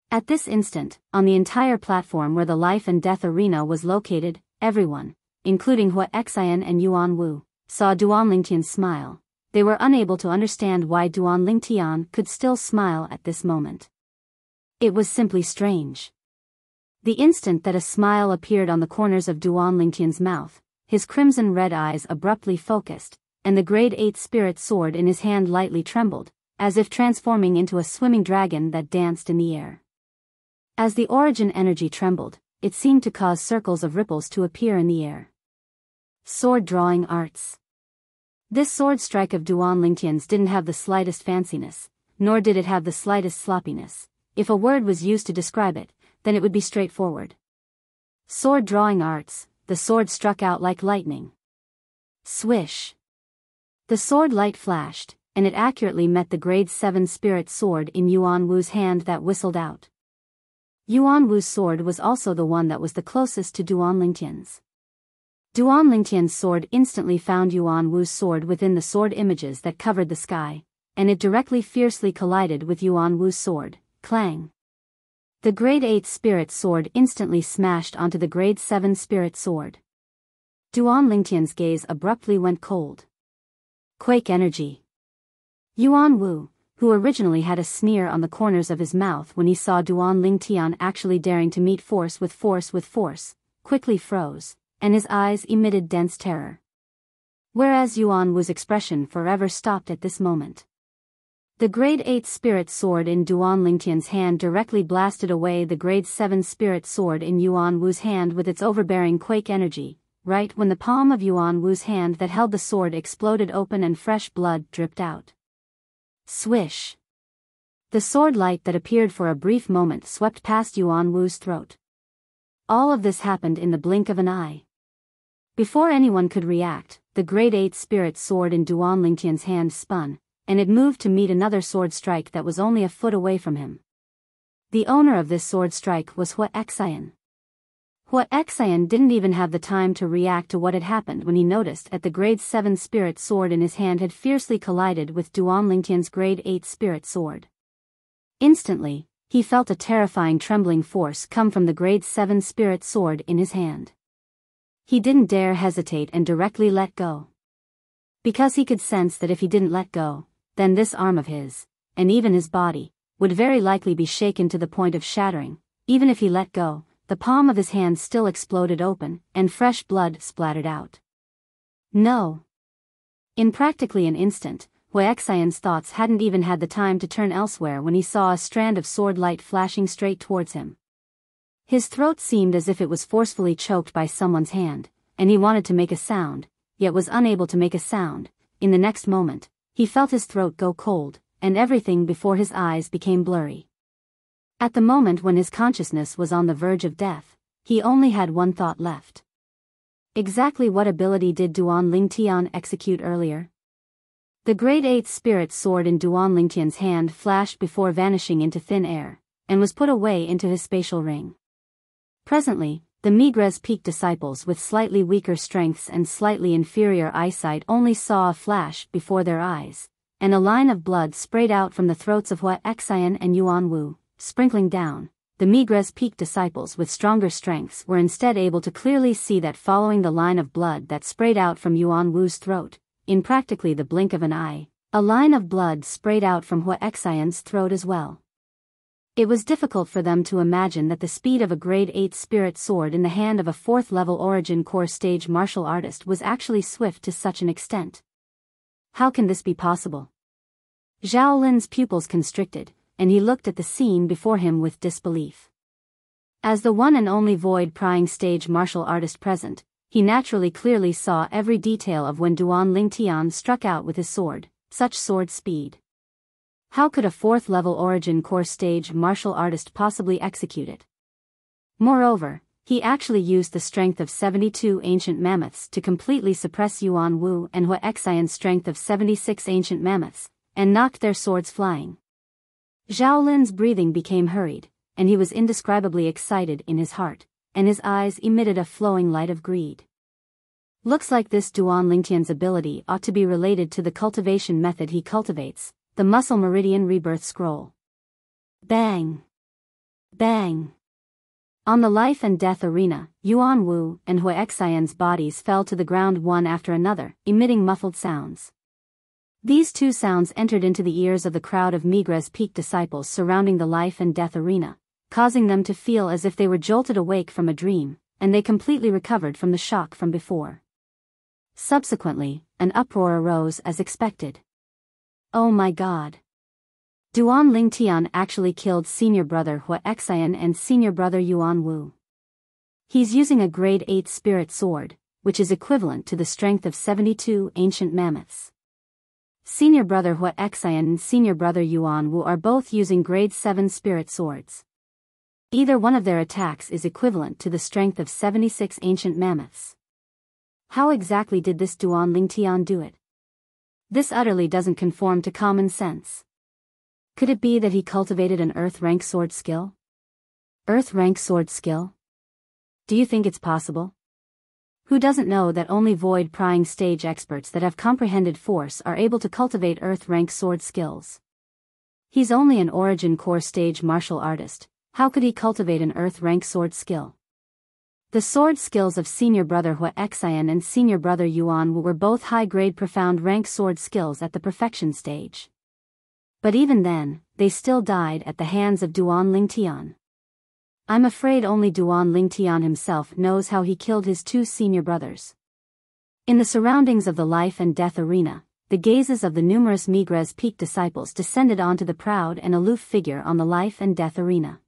At this instant, on the entire platform where the life and death arena was located, everyone, including Hua Xian and Yuan Wu, saw Duan Lingtian smile. They were unable to understand why Duan Lingtian could still smile at this moment. It was simply strange. The instant that a smile appeared on the corners of Duan Lingtian's mouth, his crimson red eyes abruptly focused, and the grade 8 spirit sword in his hand lightly trembled, as if transforming into a swimming dragon that danced in the air. As the origin energy trembled, it seemed to cause circles of ripples to appear in the air. Sword drawing arts. This sword strike of Duan Lingtian's didn't have the slightest fanciness, nor did it have the slightest sloppiness. If a word was used to describe it, then it would be straightforward. Sword drawing arts. The sword struck out like lightning. Swish. The sword light flashed, and it accurately met the grade 7 spirit sword in Yuan Wu's hand that whistled out. Yuan Wu's sword was also the one that was the closest to Duan Lingtian's. Duan Lingtian's sword instantly found Yuan Wu's sword within the sword images that covered the sky, and it directly fiercely collided with Yuan Wu's sword. Clang. The grade 8 spirit sword instantly smashed onto the grade 7 spirit sword. Duan Lingtian's gaze abruptly went cold. Quake energy. Yuan Wu, who originally had a sneer on the corners of his mouth when he saw Duan Lingtian actually daring to meet force with force, quickly froze, and his eyes emitted dense terror. Whereas Yuan Wu's expression forever stopped at this moment. The grade 8 spirit sword in Duan Lingtian's hand directly blasted away the grade 7 spirit sword in Yuan Wu's hand with its overbearing quake energy, right when the palm of Yuan Wu's hand that held the sword exploded open and fresh blood dripped out. Swish. The sword light that appeared for a brief moment swept past Yuan Wu's throat. All of this happened in the blink of an eye. Before anyone could react, the grade 8 spirit sword in Duan Lingtian's hand spun, and it moved to meet another sword strike that was only a foot away from him. The owner of this sword strike was Wuxia. Wuxia didn't even have the time to react to what had happened when he noticed that the grade 7 spirit sword in his hand had fiercely collided with Duan Lingtian's grade 8 spirit sword. Instantly, he felt a terrifying trembling force come from the grade 7 spirit sword in his hand. He didn't dare hesitate and directly let go. Because he could sense that if he didn't let go, then this arm of his, and even his body, would very likely be shaken to the point of shattering. Even if he let go, the palm of his hand still exploded open, and fresh blood splattered out. No. In practically an instant, Wuxian's thoughts hadn't even had the time to turn elsewhere when he saw a strand of sword light flashing straight towards him. His throat seemed as if it was forcefully choked by someone's hand, and he wanted to make a sound, yet was unable to make a sound. In the next moment, he felt his throat go cold, and everything before his eyes became blurry. At the moment when his consciousness was on the verge of death, he only had one thought left. Exactly what ability did Duan Lingtian execute earlier? The grade 8 spirit sword in Duan Lingtian's hand flashed before vanishing into thin air, and was put away into his spatial ring. Presently, the Migres Peak disciples with slightly weaker strengths and slightly inferior eyesight only saw a flash before their eyes, and a line of blood sprayed out from the throats of Wuxia and Yuan Wu, sprinkling down. The Migres Peak disciples with stronger strengths were instead able to clearly see that following the line of blood that sprayed out from Yuan Wu's throat, in practically the blink of an eye, a line of blood sprayed out from Wuxia's throat as well. It was difficult for them to imagine that the speed of a grade 8 spirit sword in the hand of a 4th level origin core stage martial artist was actually swift to such an extent. How can this be possible? Zhao Lin's pupils constricted, and he looked at the scene before him with disbelief. As the one and only void-prying stage martial artist present, he naturally clearly saw every detail of when Duan Lingtian struck out with his sword, such sword speed. How could a 4th level origin core stage martial artist possibly execute it? Moreover, he actually used the strength of 72 ancient mammoths to completely suppress Yuan Wu and Wuxian's strength of 76 ancient mammoths, and knocked their swords flying. Zhao Lin's breathing became hurried, and he was indescribably excited in his heart, and his eyes emitted a flowing light of greed. Looks like this Duan Lingtian's ability ought to be related to the cultivation method he cultivates, the Muscle Meridian Rebirth Scroll. Bang! Bang! On the life and death arena, Yuan Wu and Wuxian's bodies fell to the ground one after another, emitting muffled sounds. These two sounds entered into the ears of the crowd of Migres Peak disciples surrounding the life and death arena, causing them to feel as if they were jolted awake from a dream, and they completely recovered from the shock from before. Subsequently, an uproar arose as expected. Oh my God! Duan Lingtian actually killed senior brother Wuxian and senior brother Yuan Wu. He's using a grade 8 spirit sword, which is equivalent to the strength of 72 ancient mammoths. Senior brother Wuxian and senior brother Yuan Wu are both using grade 7 spirit swords. Either one of their attacks is equivalent to the strength of 76 ancient mammoths. How exactly did this Duan Lingtian do it? This utterly doesn't conform to common sense. Could it be that he cultivated an earth-rank sword skill? Earth-rank sword skill? Do you think it's possible? Who doesn't know that only void-prying stage experts that have comprehended force are able to cultivate earth-rank sword skills? He's only an origin core stage martial artist. How could he cultivate an earth-rank sword skill? The sword skills of senior brother Wuxian and senior brother Yuan Wu were both high-grade profound rank sword skills at the perfection stage. But even then, they still died at the hands of Duan Lingtian. I'm afraid only Duan Lingtian himself knows how he killed his two senior brothers. In the surroundings of the life and death arena, the gazes of the numerous Migres Peak disciples descended onto the proud and aloof figure on the life and death arena.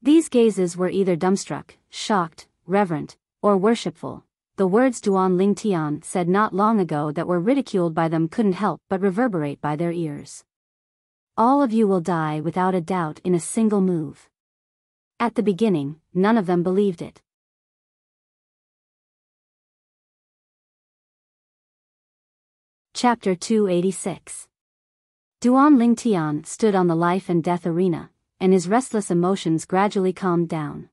These gazes were either dumbstruck, shocked, reverent, or worshipful. The words Duan Lingtian said not long ago that were ridiculed by them couldn't help but reverberate by their ears. All of you will die without a doubt in a single move. At the beginning, none of them believed it. Chapter 286. Duan Lingtian stood on the life and death arena, and his restless emotions gradually calmed down.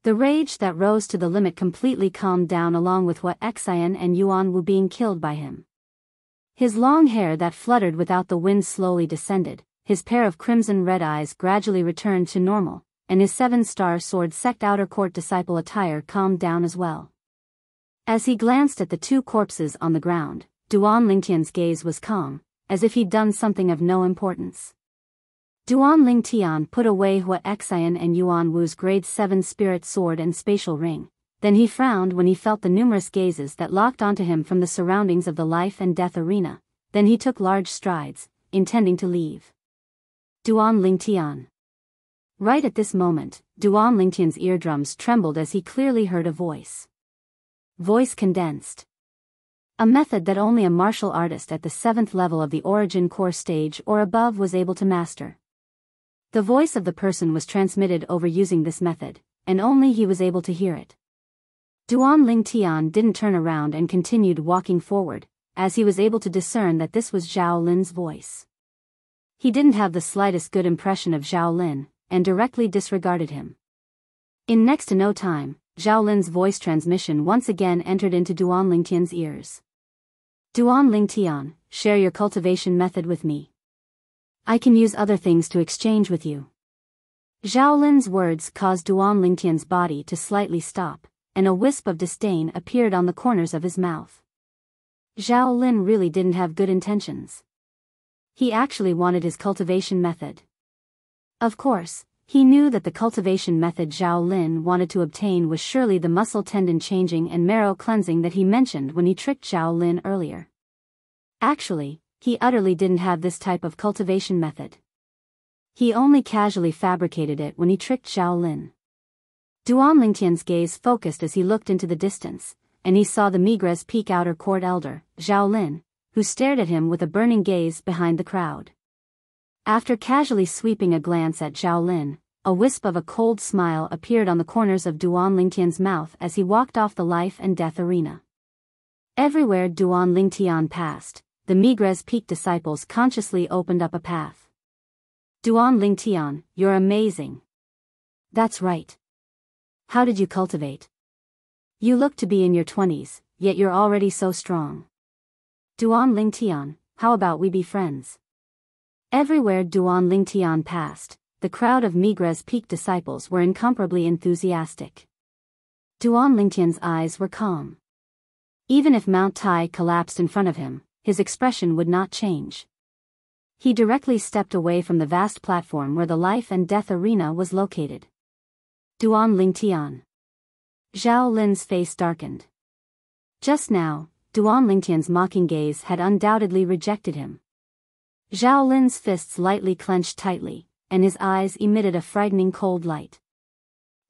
The rage that rose to the limit completely calmed down along with Hua Xian and Yuan Wu being killed by him. His long hair that fluttered without the wind slowly descended, his pair of crimson-red eyes gradually returned to normal, and his seven-star sword sect outer court disciple attire calmed down as well. As he glanced at the two corpses on the ground, Duan Lingtian's gaze was calm, as if he'd done something of no importance. Duan Lingtian put away Hua Xian and Yuan Wu's grade 7 spirit sword and spatial ring, then he frowned when he felt the numerous gazes that locked onto him from the surroundings of the life and death arena, then he took large strides, intending to leave. Duan Lingtian. Right at this moment, Duan Lingtian's eardrums trembled as he clearly heard a voice. Voice condensed. A method that only a martial artist at the 7th level of the origin core stage or above was able to master. The voice of the person was transmitted over using this method, and only he was able to hear it. Duan Lingtian didn't turn around and continued walking forward, as he was able to discern that this was Zhao Lin's voice. He didn't have the slightest good impression of Zhao Lin, and directly disregarded him. In next to no time, Zhao Lin's voice transmission once again entered into Duan Lingtian's ears. Duan Lingtian, share your cultivation method with me. I can use other things to exchange with you. Zhao Lin's words caused Duan Lingtian's body to slightly stop, and a wisp of disdain appeared on the corners of his mouth. Zhao Lin really didn't have good intentions. He actually wanted his cultivation method. Of course, he knew that the cultivation method Zhao Lin wanted to obtain was surely the muscle tendon changing and marrow cleansing that he mentioned when he tricked Zhao Lin earlier. Actually, he utterly didn't have this type of cultivation method. He only casually fabricated it when he tricked Zhao Lin. Duan Lingtian's gaze focused as he looked into the distance, and he saw the Migres Peak outer court elder, Zhao Lin, who stared at him with a burning gaze behind the crowd. After casually sweeping a glance at Zhao Lin, a wisp of a cold smile appeared on the corners of Duan Lingtian's mouth as he walked off the life and death arena. Everywhere Duan Lingtian passed, the Migres Peak disciples consciously opened up a path. Duan Lingtian, you're amazing. That's right. How did you cultivate? You look to be in your 20s, yet you're already so strong. Duan Lingtian, how about we be friends? Everywhere Duan Lingtian passed, the crowd of Migres Peak disciples were incomparably enthusiastic. Duan Lingtian's eyes were calm. Even if Mount Tai collapsed in front of him, his expression would not change. He directly stepped away from the vast platform where the life and death arena was located. Duan Lingtian. Zhao Lin's face darkened. Just now, Duan Lingtian's mocking gaze had undoubtedly rejected him. Zhao Lin's fists lightly clenched tightly, and his eyes emitted a frightening cold light.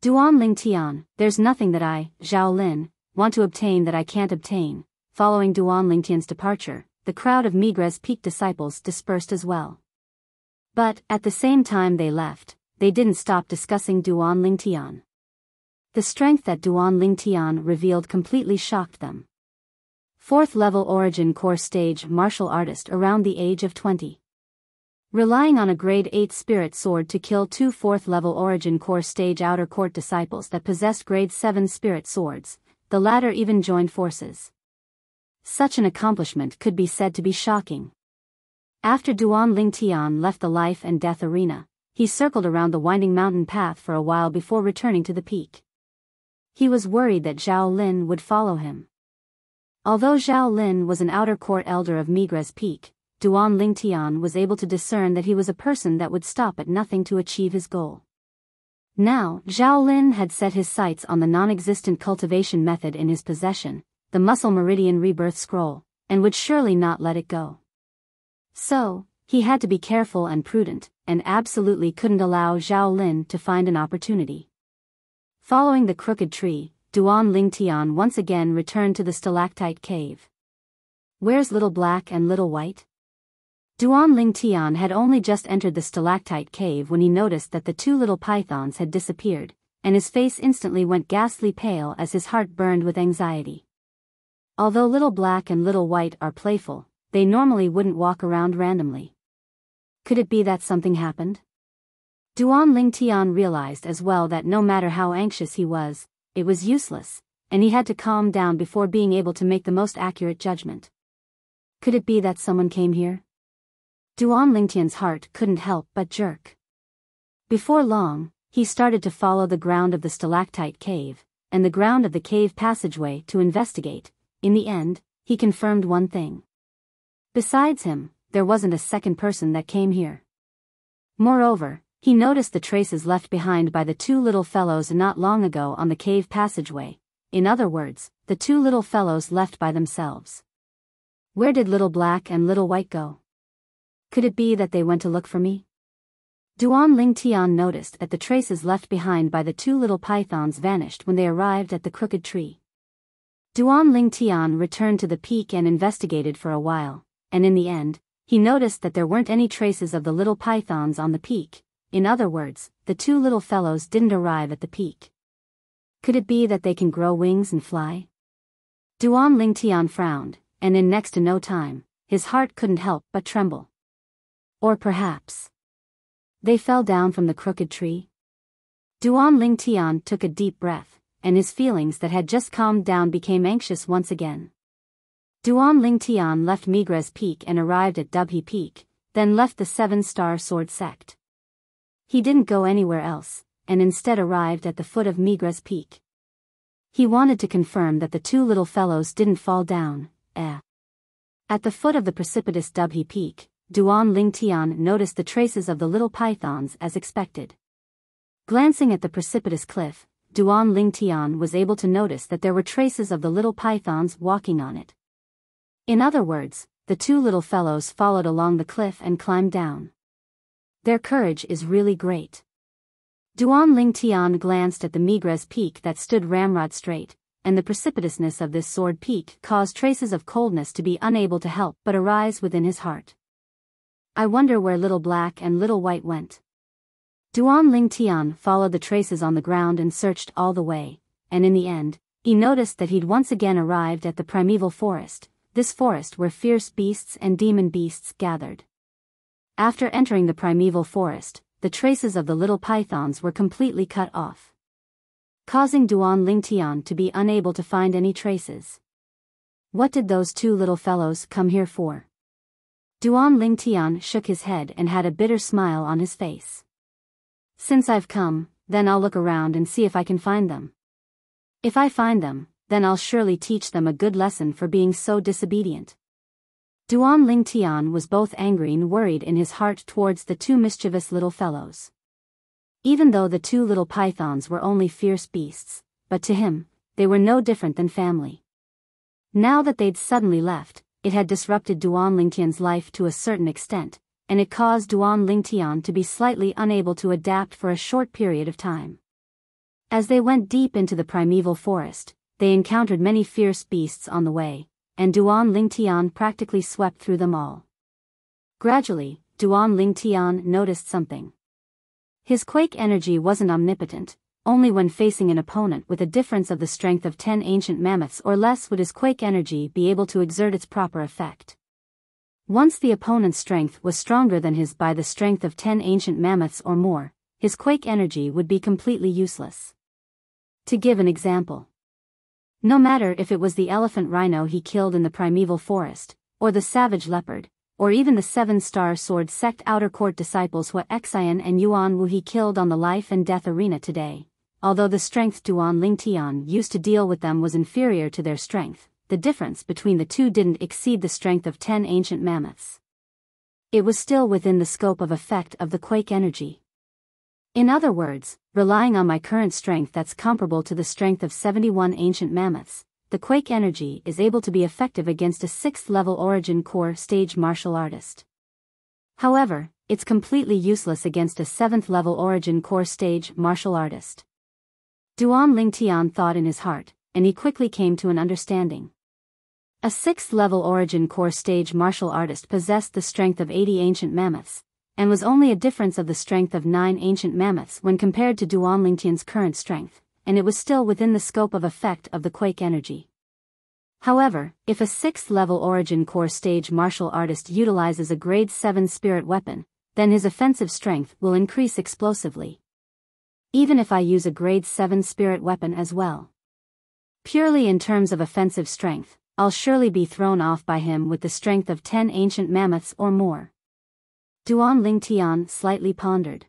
Duan Lingtian, there's nothing that I, Zhao Lin, want to obtain that I can't obtain. Following Duan Lingtian's departure, the crowd of Migres Peak disciples dispersed as well. But, at the same time they left, they didn't stop discussing Duan Lingtian. The strength that Duan Lingtian revealed completely shocked them. 4th level origin core stage martial artist around the age of 20. Relying on a grade 8 spirit sword to kill 2 4th level origin core stage outer court disciples that possessed grade 7 spirit swords, the latter even joined forces. Such an accomplishment could be said to be shocking. After Duan Lingtian left the life and death arena, he circled around the winding mountain path for a while before returning to the peak. He was worried that Zhao Lin would follow him. Although Zhao Lin was an outer court elder of Migres Peak, Duan Lingtian was able to discern that he was a person that would stop at nothing to achieve his goal. Now, Zhao Lin had set his sights on the non-existent cultivation method in his possession, the Muscle Meridian Rebirth Scroll, and would surely not let it go. So, he had to be careful and prudent, and absolutely couldn't allow Zhao Lin to find an opportunity. Following the crooked tree, Duan Lingtian once again returned to the stalactite cave. Where's Little Black and Little White? Duan Lingtian had only just entered the stalactite cave when he noticed that the 2 little pythons had disappeared, and his face instantly went ghastly pale as his heart burned with anxiety. Although Little Black and Little White are playful, they normally wouldn't walk around randomly. Could it be that something happened? Duan Lingtian realized as well that no matter how anxious he was, it was useless, and he had to calm down before being able to make the most accurate judgment. Could it be that someone came here? Duan Lingtian's heart couldn't help but jerk. Before long, he started to follow the ground of the stalactite cave, and the ground of the cave passageway to investigate. In the end, he confirmed one thing. Besides him, there wasn't a second person that came here. Moreover, he noticed the traces left behind by the two little fellows not long ago on the cave passageway. In other words, the two little fellows left by themselves. Where did Little Black and Little White go? Could it be that they went to look for me? Duan Lingtian noticed that the traces left behind by the two little pythons vanished when they arrived at the crooked tree. Duan Lingtian returned to the peak and investigated for a while, and in the end, he noticed that there weren't any traces of the little pythons on the peak. In other words, the two little fellows didn't arrive at the peak. Could it be that they can grow wings and fly? Duan Lingtian frowned, and in next to no time, his heart couldn't help but tremble. Or perhaps they fell down from the crooked tree? Duan Lingtian took a deep breath, and his feelings that had just calmed down became anxious once again. Duan Lingtian left Migres Peak and arrived at Dubhe Peak, then left the Seven-Star Sword Sect. He didn't go anywhere else, and instead arrived at the foot of Migres Peak. He wanted to confirm that the two little fellows didn't fall down. At the foot of the precipitous Dubhe Peak, Duan Lingtian noticed the traces of the little pythons as expected. Glancing at the precipitous cliff, Duan Lingtian was able to notice that there were traces of the little pythons walking on it. In other words, the two little fellows followed along the cliff and climbed down. Their courage is really great. Duan Lingtian glanced at the Migres Peak that stood ramrod straight, and the precipitousness of this sword peak caused traces of coldness to be unable to help but arise within his heart. I wonder where Little Black and Little White went. Duan Lingtian followed the traces on the ground and searched all the way, and in the end, he noticed that he'd once again arrived at the primeval forest, this forest where fierce beasts and demon beasts gathered. After entering the primeval forest, the traces of the little pythons were completely cut off, causing Duan Lingtian to be unable to find any traces. What did those two little fellows come here for? Duan Lingtian shook his head and had a bitter smile on his face. Since I've come, then I'll look around and see if I can find them. If I find them, then I'll surely teach them a good lesson for being so disobedient. Duan Lingtian was both angry and worried in his heart towards the two mischievous little fellows. Even though the two little pythons were only fierce beasts, but to him, they were no different than family. Now that they'd suddenly left, it had disrupted Duan Lingtian's life to a certain extent, and it caused Duan Lingtian to be slightly unable to adapt for a short period of time. As they went deep into the primeval forest, they encountered many fierce beasts on the way, and Duan Lingtian practically swept through them all. Gradually, Duan Lingtian noticed something. His quake energy wasn't omnipotent. Only when facing an opponent with a difference of the strength of 10 ancient mammoths or less would his quake energy be able to exert its proper effect. Once the opponent's strength was stronger than his by the strength of 10 ancient mammoths or more, his quake energy would be completely useless. To give an example, no matter if it was the elephant rhino he killed in the primeval forest, or the savage leopard, or even the Seven-Star Sword Sect outer court disciples Hua Xian and Yuan Wu he killed on the life and death arena today. Although the strength Duan Lingtian used to deal with them was inferior to their strength, the difference between the two didn't exceed the strength of 10 ancient mammoths. It was still within the scope of effect of the quake energy. In other words, relying on my current strength that's comparable to the strength of 71 ancient mammoths, the quake energy is able to be effective against a 6th level origin core stage martial artist. However, it's completely useless against a 7th level origin core stage martial artist. Duan Lingtian thought in his heart, and he quickly came to an understanding. A 6th level origin core stage martial artist possessed the strength of 80 ancient mammoths, and was only a difference of the strength of 9 ancient mammoths when compared to Duan Lingtian's current strength, and it was still within the scope of effect of the quake energy. However, if a 6th level origin core stage martial artist utilizes a grade 7 spirit weapon, then his offensive strength will increase explosively. Even if I use a grade 7 spirit weapon as well. Purely in terms of offensive strength, I'll surely be thrown off by him with the strength of 10 ancient mammoths or more. Duan Lingtian slightly pondered.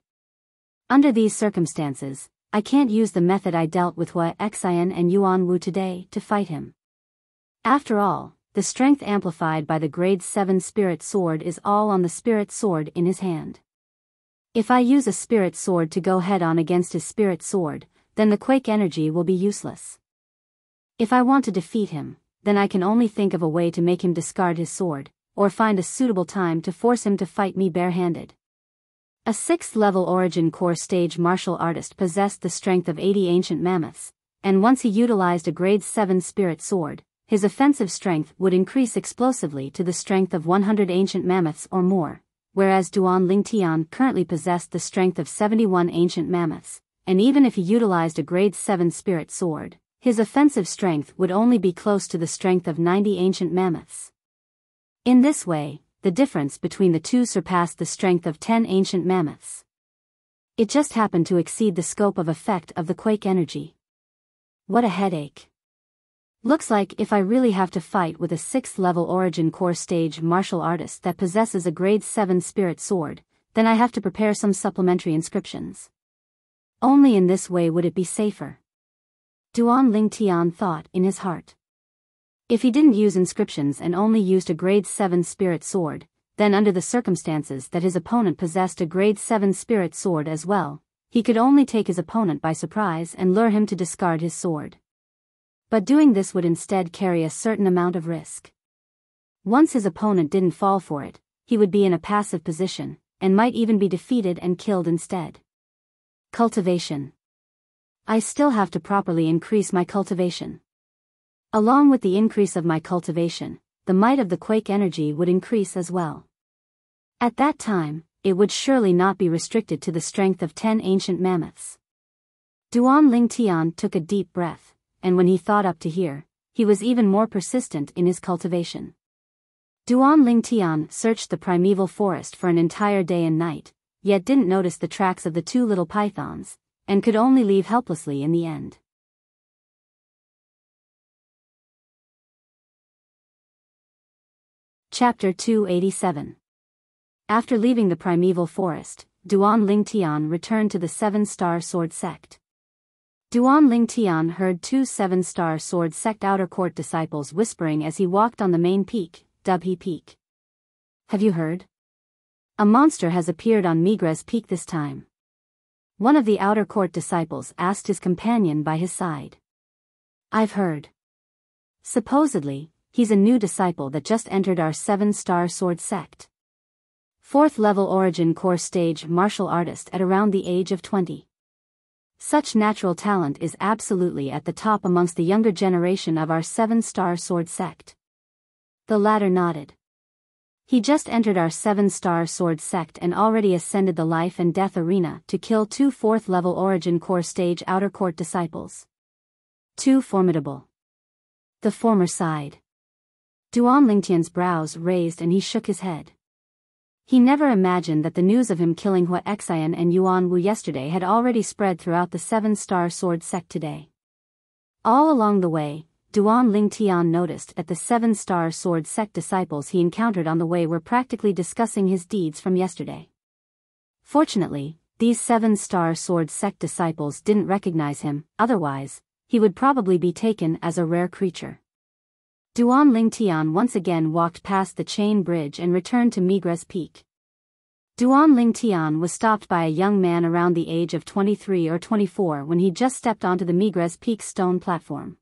Under these circumstances, I can't use the method I dealt with Hua Xian and Yuan Wu today to fight him. After all, the strength amplified by the grade 7 spirit sword is all on the spirit sword in his hand. If I use a spirit sword to go head-on against his spirit sword, then the quake energy will be useless. If I want to defeat him, then I can only think of a way to make him discard his sword, or find a suitable time to force him to fight me barehanded. A 6th level origin core stage martial artist possessed the strength of 80 ancient mammoths, and once he utilized a grade 7 spirit sword, his offensive strength would increase explosively to the strength of 100 ancient mammoths or more, whereas Duan Lingtian currently possessed the strength of 71 ancient mammoths, and even if he utilized a grade 7 spirit sword, his offensive strength would only be close to the strength of 90 ancient mammoths. In this way, the difference between the two surpassed the strength of 10 ancient mammoths. It just happened to exceed the scope of effect of the quake energy. What a headache. Looks like if I really have to fight with a 6th level origin core stage martial artist that possesses a grade 7 spirit sword, then I have to prepare some supplementary inscriptions. Only in this way would it be safer. Duan Lingtian thought in his heart. If he didn't use inscriptions and only used a grade 7 spirit sword, then under the circumstances that his opponent possessed a grade 7 spirit sword as well, he could only take his opponent by surprise and lure him to discard his sword. But doing this would instead carry a certain amount of risk. Once his opponent didn't fall for it, he would be in a passive position, and might even be defeated and killed instead. Cultivation. I still have to properly increase my cultivation. Along with the increase of my cultivation, the might of the quake energy would increase as well. At that time, it would surely not be restricted to the strength of 10 ancient mammoths. Duan Lingtian took a deep breath, and when he thought up to here, he was even more persistent in his cultivation. Duan Lingtian searched the primeval forest for an entire day and night, yet didn't notice the tracks of the two little pythons, and could only leave helplessly in the end. Chapter 287. After leaving the primeval forest, Duan Lingtian returned to the 7-star sword sect. Duan Lingtian heard two 7-star sword sect outer court disciples whispering as he walked on the main peak, Dubhe Peak. Have you heard? A monster has appeared on Migres Peak this time. One of the outer court disciples asked his companion by his side. I've heard. Supposedly, he's a new disciple that just entered our 7-star sword sect. 4th level origin core stage martial artist at around the age of 20. Such natural talent is absolutely at the top amongst the younger generation of our 7-star sword sect. The latter nodded. He just entered our 7-star sword sect and already ascended the life and death arena to kill two 4th level origin core stage outer court disciples. Too formidable. The former sighed. Duan Lingtian's brows raised and he shook his head. He never imagined that the news of him killing Hua Xian and Yuan Wu yesterday had already spread throughout the 7-star sword sect today. All along the way, Duan Lingtian noticed that the 7-star sword sect disciples he encountered on the way were practically discussing his deeds from yesterday. Fortunately, these 7-star sword sect disciples didn't recognize him, otherwise, he would probably be taken as a rare creature. Duan Lingtian once again walked past the chain bridge and returned to Migres Peak. Duan Lingtian was stopped by a young man around the age of 23 or 24 when he just stepped onto the Migres Peak stone platform.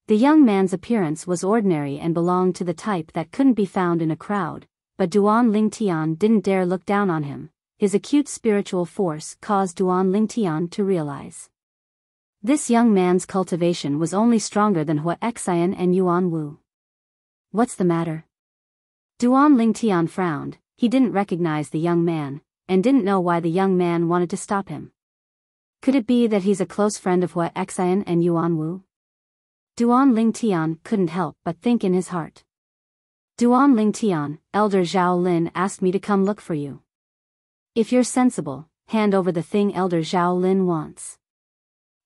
The young man's appearance was ordinary and belonged to the type that couldn't be found in a crowd, but Duan Lingtian didn't dare look down on him. His acute spiritual force caused Duan Lingtian to realize. This young man's cultivation was only stronger than Hua Xian and Yuan Wu. What's the matter? Duan Lingtian frowned. He didn't recognize the young man, and didn't know why the young man wanted to stop him. Could it be that he's a close friend of Hua Xian and Yuan Wu? Duan Lingtian couldn't help but think in his heart. Duan Lingtian, Elder Zhao Lin asked me to come look for you. If you're sensible, hand over the thing Elder Zhao Lin wants.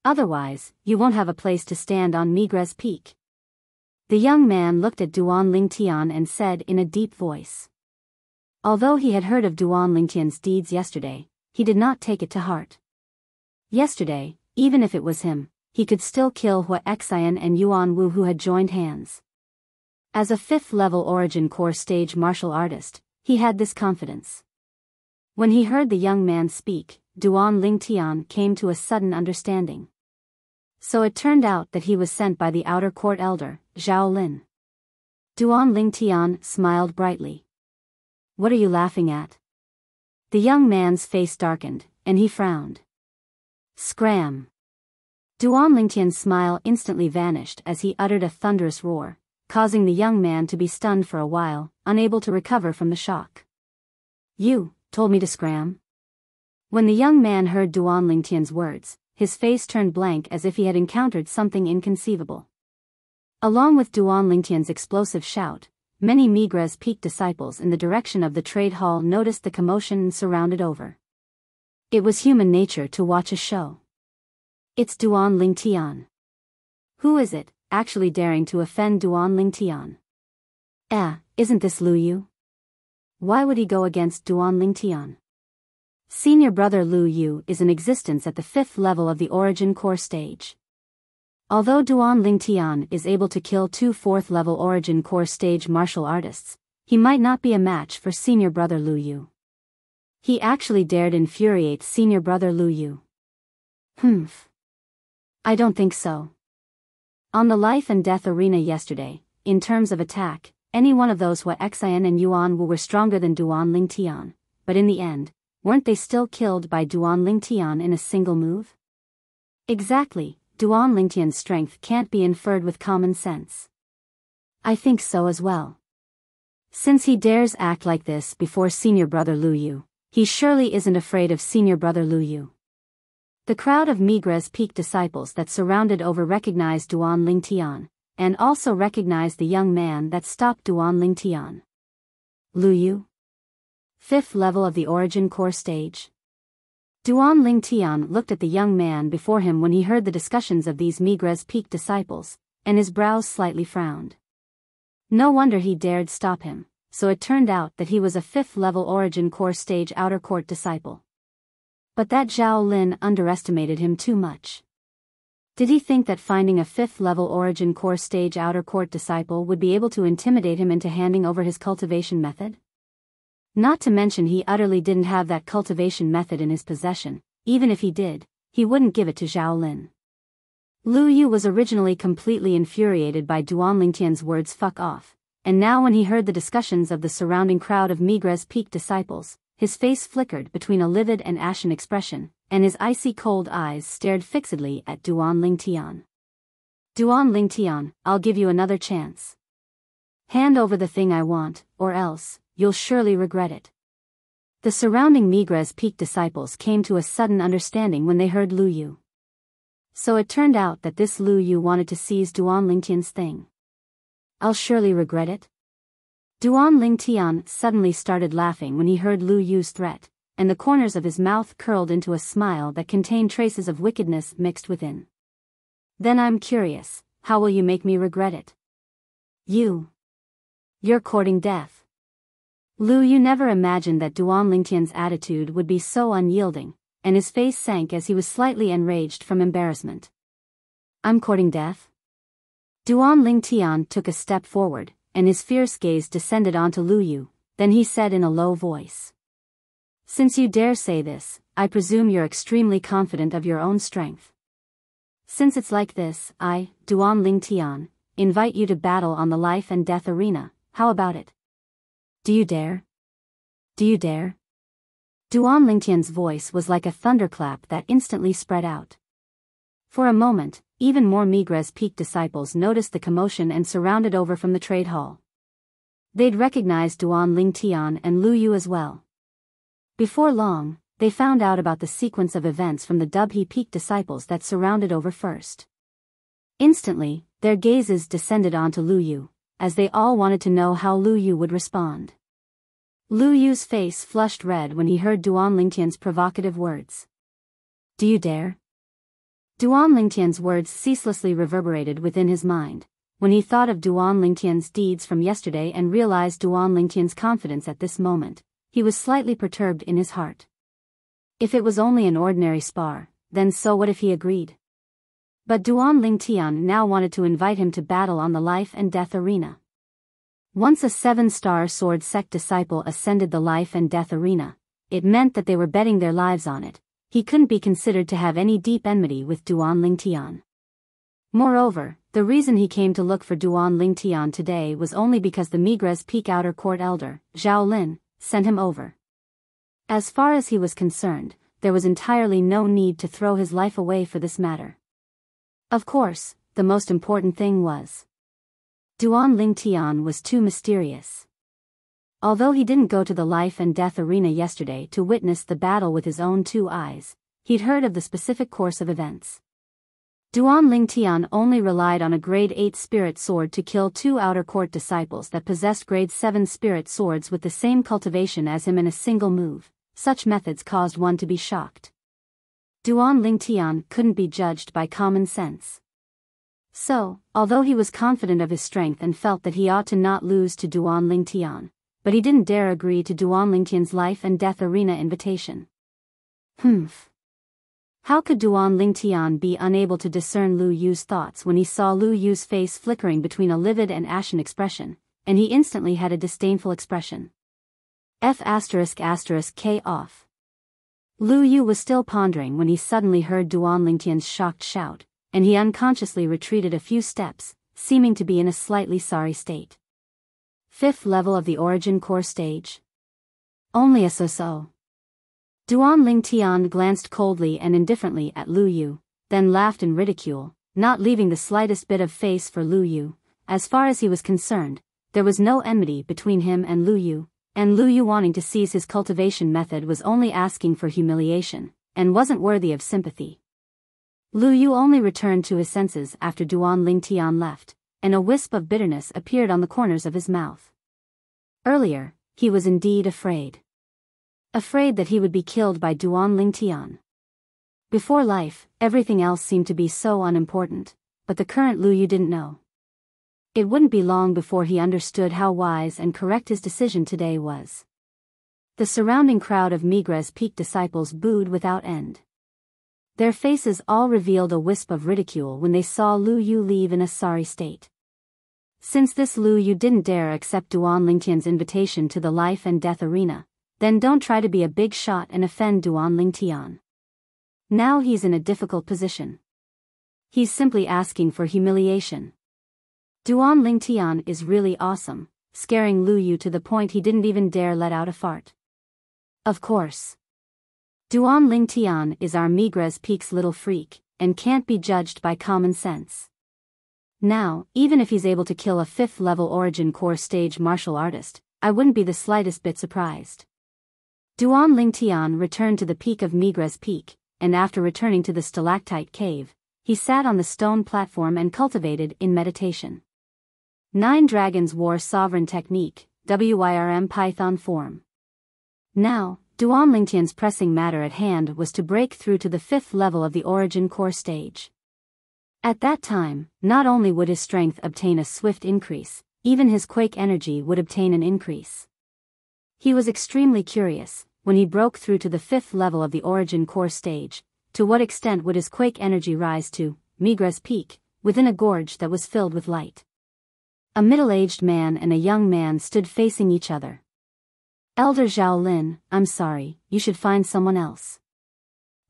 Otherwise, you won't have a place to stand on Migres Peak. The young man looked at Duan Lingtian and said in a deep voice. Although he had heard of Duan Lingtian's deeds yesterday, he did not take it to heart. Yesterday, even if it was him, he could still kill Hua Xian and Yuan Wu who had joined hands. As a 5th-level Origin Core stage martial artist, he had this confidence. When he heard the young man speak, Duan Lingtian came to a sudden understanding. So it turned out that he was sent by the outer court elder, Zhao Lin. Duan Lingtian smiled brightly. What are you laughing at? The young man's face darkened, and he frowned. Scram! Duan Lingtian's smile instantly vanished as he uttered a thunderous roar, causing the young man to be stunned for a while, unable to recover from the shock. You told me to scram? When the young man heard Duan Lingtian's words, his face turned blank as if he had encountered something inconceivable. Along with Duan Lingtian's explosive shout, many Migres Peak disciples in the direction of the trade hall noticed the commotion and surrounded over. It was human nature to watch a show. It's Duan Lingtian. Who is it, actually daring to offend Duan Lingtian? Isn't this Lu Yu? Why would he go against Duan Lingtian? Senior brother Lu Yu is in existence at the 5th level of the Origin Core stage. Although Duan Lingtian is able to kill 2 4th-level Origin Core stage martial artists, he might not be a match for senior brother Lu Yu. He actually dared infuriate senior brother Lu Yu. I don't think so. On the life and death arena yesterday, in terms of attack, any one of those Hua Xian and Yuan Wu were stronger than Duan Lingtian, but in the end, weren't they still killed by Duan Lingtian in a single move? Exactly, Duan Lingtian's strength can't be inferred with common sense. I think so as well. Since he dares act like this before senior brother Lu Yu, he surely isn't afraid of senior brother Lu Yu. The crowd of Migres Peak disciples that surrounded over recognized Duan Lingtian, and also recognized the young man that stopped Duan Lingtian. Lu Yu? 5th level of the Origin Core stage? Duan Lingtian looked at the young man before him when he heard the discussions of these Migres Peak disciples, and his brows slightly frowned. No wonder he dared stop him, so it turned out that he was a 5th level Origin Core stage outer court disciple. But that Zhao Lin underestimated him too much. Did he think that finding a 5th level Origin Core stage outer court disciple would be able to intimidate him into handing over his cultivation method? Not to mention he utterly didn't have that cultivation method in his possession. Even if he did, he wouldn't give it to Zhao Lin. Lu Yu was originally completely infuriated by Duan Lingtian's words "fuck off," and now when he heard the discussions of the surrounding crowd of Migres Peak disciples, his face flickered between a livid and ashen expression, and his icy cold eyes stared fixedly at Duan Lingtian. Duan Lingtian, I'll give you another chance. Hand over the thing I want, or else, you'll surely regret it. The surrounding Migres Peak disciples came to a sudden understanding when they heard Lu Yu. So it turned out that this Lu Yu wanted to seize Duan Lingtian's thing. I'll surely regret it. Duan Lingtian suddenly started laughing when he heard Lu Yu's threat, and the corners of his mouth curled into a smile that contained traces of wickedness mixed within. Then I'm curious, how will you make me regret it? You're courting death. Lu Yu never imagined that Duan Lingtian's attitude would be so unyielding, and his face sank as he was slightly enraged from embarrassment. I'm courting death? Duan Lingtian took a step forward, and his fierce gaze descended onto Lu Yu, then he said in a low voice. Since you dare say this, I presume you're extremely confident of your own strength. Since it's like this, I, Duan Lingtian, invite you to battle on the life and death arena. How about it? Do you dare? Do you dare? Duan Lingtian's voice was like a thunderclap that instantly spread out. For a moment, even more Migres Peak disciples noticed the commotion and surrounded over from the trade hall. They'd recognized Duan Lingtian and Lu Yu as well. Before long, they found out about the sequence of events from the Dubhe Peak disciples that surrounded over first. Instantly, their gazes descended onto Lu Yu, as they all wanted to know how Lu Yu would respond. Lu Yu's face flushed red when he heard Duan Lingtian's provocative words. Do you dare? Duan Lingtian's words ceaselessly reverberated within his mind, when he thought of Duan Lingtian's deeds from yesterday and realized Duan Lingtian's confidence at this moment. He was slightly perturbed in his heart. If it was only an ordinary spar, then so what if he agreed? But Duan Lingtian now wanted to invite him to battle on the life and death arena. Once a 7-star sword sect disciple ascended the life and death arena, it meant that they were betting their lives on it. He couldn't be considered to have any deep enmity with Duan Lingtian. Moreover, the reason he came to look for Duan Lingtian today was only because the Migres Peak Outer Court Elder, Zhao Lin, sent him over. As far as he was concerned, there was entirely no need to throw his life away for this matter. Of course, the most important thing was Duan Lingtian was too mysterious. Although he didn't go to the life and death arena yesterday to witness the battle with his own 2 eyes, he'd heard of the specific course of events. Duan Lingtian only relied on a grade 8 spirit sword to kill 2 outer court disciples that possessed grade 7 spirit swords with the same cultivation as him in a single move. Such methods caused one to be shocked. Duan Lingtian couldn't be judged by common sense. So, although he was confident of his strength and felt that he ought to not lose to Duan Lingtian, but he didn't dare agree to Duan Lingtian's life and death arena invitation. How could Duan Lingtian be unable to discern Lu Yu's thoughts when he saw Lu Yu's face flickering between a livid and ashen expression, and he instantly had a disdainful expression. F***K off. Lu Yu was still pondering when he suddenly heard Duan Lingtian's shocked shout, and he unconsciously retreated a few steps, seeming to be in a slightly sorry state. 5th level of the Origin Core stage? Only a so-so. Duan Lingtian glanced coldly and indifferently at Lu Yu, then laughed in ridicule, not leaving the slightest bit of face for Lu Yu. As far as he was concerned, there was no enmity between him and Lu Yu wanting to seize his cultivation method was only asking for humiliation, and wasn't worthy of sympathy. Lu Yu only returned to his senses after Duan Lingtian left, and a wisp of bitterness appeared on the corners of his mouth. Earlier, he was indeed afraid. Afraid that he would be killed by Duan Lingtian. Before life, everything else seemed to be so unimportant, but the current Lu Yu didn't know. It wouldn't be long before he understood how wise and correct his decision today was. The surrounding crowd of Migres Peak disciples booed without end. Their faces all revealed a wisp of ridicule when they saw Lu Yu leave in a sorry state. Since this Lu Yu didn't dare accept Duan Lingtian's invitation to the life and death arena, then don't try to be a big shot and offend Duan Lingtian. Now he's in a difficult position. He's simply asking for humiliation. Duan Lingtian is really awesome, scaring Lu Yu to the point he didn't even dare let out a fart. Of course. Duan Lingtian is our Migres Peak's little freak, and can't be judged by common sense. Now, even if he's able to kill a 5th level Origin Core stage martial artist, I wouldn't be the slightest bit surprised. Duan Lingtian returned to the peak of Migres Peak, and after returning to the stalactite cave, he sat on the stone platform and cultivated in meditation. 9 Dragons War Sovereign Technique, WYRM Python Form. Now, Duan Lingtian's pressing matter at hand was to break through to the 5th level of the Origin Core stage. At that time, not only would his strength obtain a swift increase, even his quake energy would obtain an increase. He was extremely curious, when he broke through to the 5th level of the Origin Core stage, to what extent would his quake energy rise to Migres Peak, within a gorge that was filled with light. A middle-aged man and a young man stood facing each other. Elder Zhao Lin, I'm sorry, you should find someone else.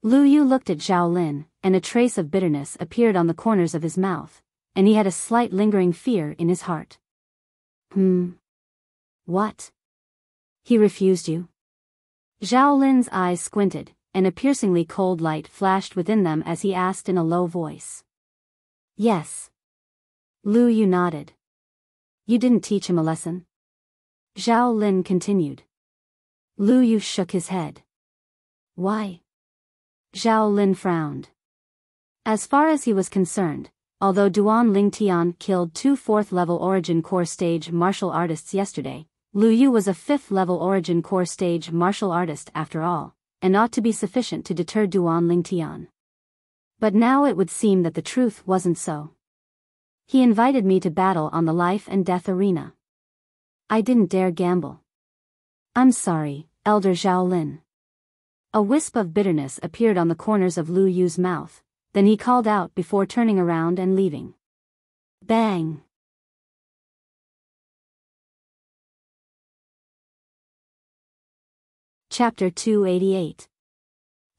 Lu Yu looked at Zhao Lin, and a trace of bitterness appeared on the corners of his mouth, and he had a slight lingering fear in his heart. What? He refused you? Zhao Lin's eyes squinted, and a piercingly cold light flashed within them as he asked in a low voice. Yes. Lu Yu nodded. You didn't teach him a lesson? Zhao Lin continued. Lu Yu shook his head. Why? Zhao Lin frowned. As far as he was concerned, although Duan Lingtian killed 2 4th level Origin Core stage martial artists yesterday, Lu Yu was a 5th level origin core stage martial artist after all, and ought to be sufficient to deter Duan Lingtian. But now it would seem that the truth wasn't so. He invited me to battle on the life and death arena. I didn't dare gamble. I'm sorry, Elder Zhaolin. A wisp of bitterness appeared on the corners of Lu Yu's mouth, then he called out before turning around and leaving. Bang! Chapter 288.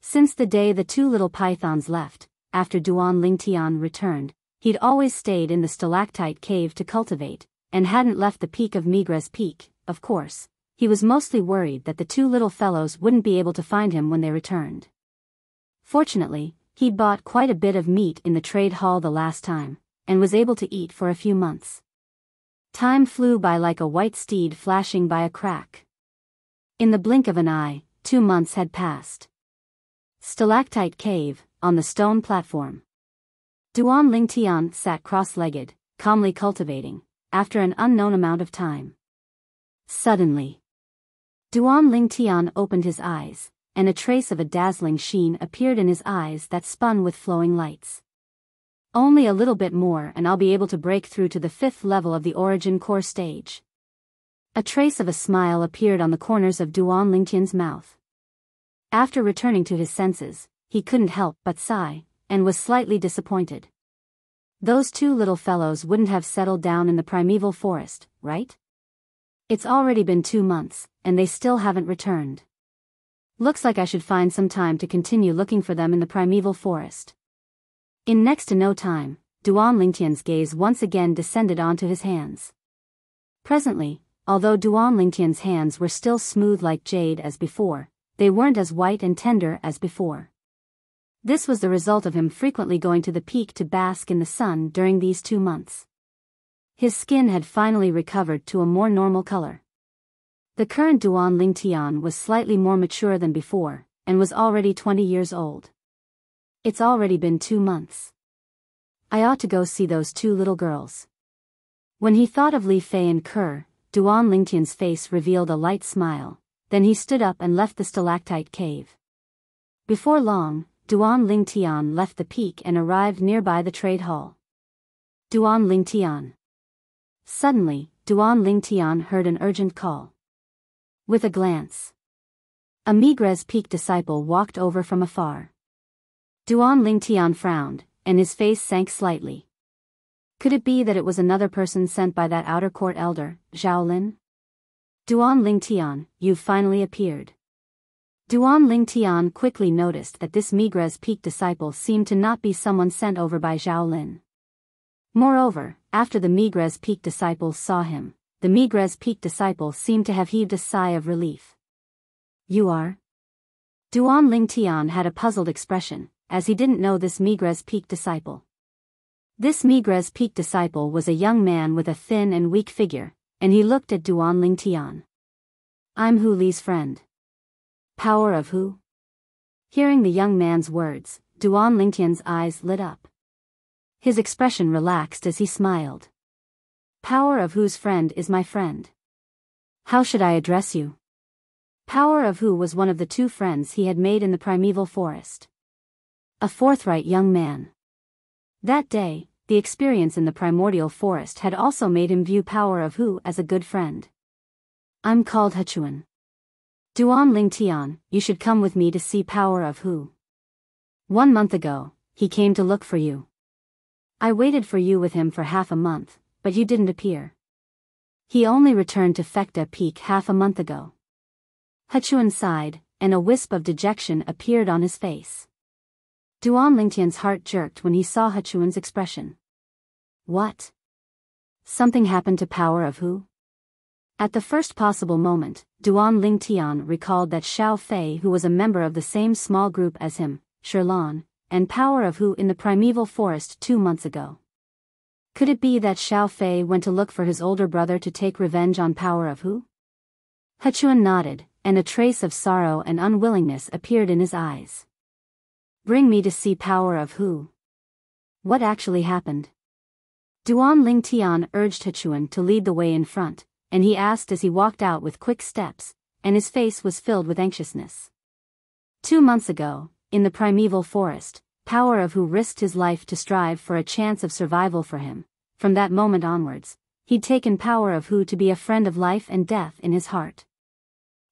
Since the day the two little pythons left, after Duan Lingtian returned, he'd always stayed in the stalactite cave to cultivate, and hadn't left the peak of Migres Peak. Of course, he was mostly worried that the two little fellows wouldn't be able to find him when they returned. Fortunately, he'd bought quite a bit of meat in the trade hall the last time, and was able to eat for a few months. Time flew by like a white steed flashing by a crack. In the blink of an eye, 2 months had passed. Stalactite Cave, on the stone platform. Duan Lingtian sat cross-legged, calmly cultivating, after an unknown amount of time. Suddenly, Duan Lingtian opened his eyes, and a trace of a dazzling sheen appeared in his eyes that spun with flowing lights. Only a little bit more and I'll be able to break through to the 5th level of the origin core stage. A trace of a smile appeared on the corners of Duan Lingtian's mouth. After returning to his senses, he couldn't help but sigh, and was slightly disappointed. Those two little fellows wouldn't have settled down in the primeval forest, right? It's already been 2 months, and they still haven't returned. Looks like I should find some time to continue looking for them in the primeval forest. In next to no time, Duan Lingtian's gaze once again descended onto his hands. Presently, although Duan Lingtian's hands were still smooth like jade as before, they weren't as white and tender as before. This was the result of him frequently going to the peak to bask in the sun during these 2 months. His skin had finally recovered to a more normal color. The current Duan Lingtian was slightly more mature than before, and was already 20 years old. It's already been 2 months. I ought to go see those two little girls. When he thought of Li Fei and Kerr, Duan Lingtian's face revealed a light smile, then he stood up and left the stalactite cave. Before long, Duan Lingtian left the peak and arrived nearby the trade hall. Duan Lingtian. Suddenly, Duan Lingtian heard an urgent call. With a glance, a Migres Peak disciple walked over from afar. Duan Lingtian frowned, and his face sank slightly. Could it be that it was another person sent by that outer court elder, Zhaolin? Duan Lingtian, you've finally appeared. Duan Lingtian quickly noticed that this Migres Peak disciple seemed to not be someone sent over by Zhaolin. Moreover, after the Migres Peak disciple saw him, the Migres Peak disciple seemed to have heaved a sigh of relief. You are? Duan Lingtian had a puzzled expression, as he didn't know this Migres Peak disciple. This Migres Peak disciple was a young man with a thin and weak figure, and he looked at Duan Lingtian. I'm Hu Li's friend. Power of who? Hearing the young man's words, Duan Lingtian's eyes lit up. His expression relaxed as he smiled. Power of whose friend is my friend? How should I address you? Power of who was one of the 2 friends he had made in the primeval forest. A forthright young man. That day, the experience in the primordial forest had also made him view Power of who as a good friend. I'm called Hechuan. Duan Lingtian, you should come with me to see Power of who. 1 month ago, he came to look for you. I waited for you with him for half a month, but you didn't appear. He only returned to Fekta Peak half a month ago. Hechuan sighed, and a wisp of dejection appeared on his face. Duan Lingtian's heart jerked when he saw Hechuan's expression. What? Something happened to Power of who? At the first possible moment, Duan Lingtian recalled that Xiao Fei, who was a member of the same small group as him, Shirlan, and Power of who in the primeval forest 2 months ago. Could it be that Xiao Fei went to look for his older brother to take revenge on Power of who? Hechuan nodded, and a trace of sorrow and unwillingness appeared in his eyes. Bring me to see Power of who. What actually happened? Duan Lingtian urged Hechuan to lead the way in front, and he asked as he walked out with quick steps, and his face was filled with anxiousness. 2 months ago, in the primeval forest, Power of Hu risked his life to strive for a chance of survival for him. From that moment onwards, he'd taken Power of Hu to be a friend of life and death in his heart.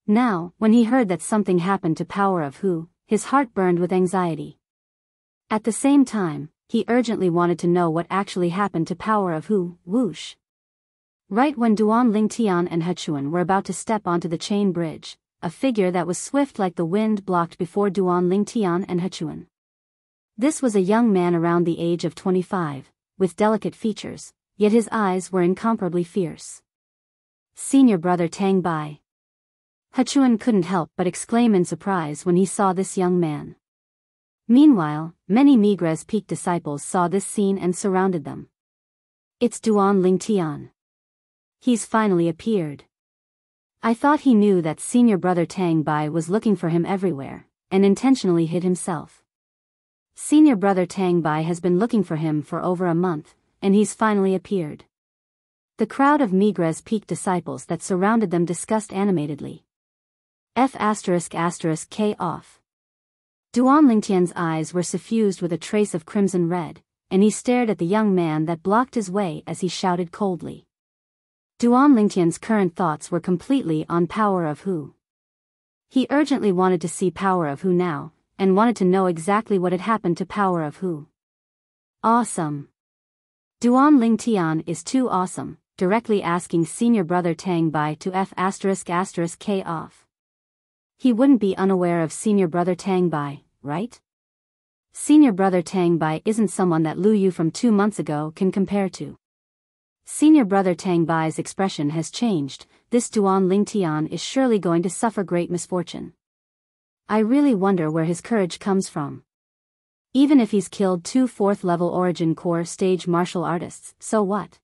Now, when he heard that something happened to Power of Hu, his heart burned with anxiety. At the same time, he urgently wanted to know what actually happened to Power of Hu. Whoosh! Right when Duan Lingtian and Hechuan were about to step onto the chain bridge, a figure that was swift like the wind blocked before Duan Lingtian and Hechuan. This was a young man around the age of 25, with delicate features, yet his eyes were incomparably fierce. Senior brother Tang Bai. Hechuan couldn't help but exclaim in surprise when he saw this young man. Meanwhile, many Migres Peak disciples saw this scene and surrounded them. It's Duan Lingtian. He's finally appeared. I thought he knew that senior brother Tang Bai was looking for him everywhere, and intentionally hid himself. Senior brother Tang Bai has been looking for him for over a month, and he's finally appeared. The crowd of Migres Peak disciples that surrounded them discussed animatedly. F***K off. Duan Lingtian's eyes were suffused with a trace of crimson red, and he stared at the young man that blocked his way as he shouted coldly. Duan Lingtian's current thoughts were completely on Power of Hu. He urgently wanted to see Power of Hu now, and wanted to know exactly what had happened to Power of Hu. Awesome. Duan Lingtian is too awesome, directly asking senior brother Tang Bai to F***K off. He wouldn't be unaware of senior brother Tang Bai, right? Senior brother Tang Bai isn't someone that Lu Yu from 2 months ago can compare to. Senior brother Tang Bai's expression has changed. This Duan Lingtian is surely going to suffer great misfortune. I really wonder where his courage comes from. Even if he's killed 2 4th-level Origin Core stage martial artists, so what?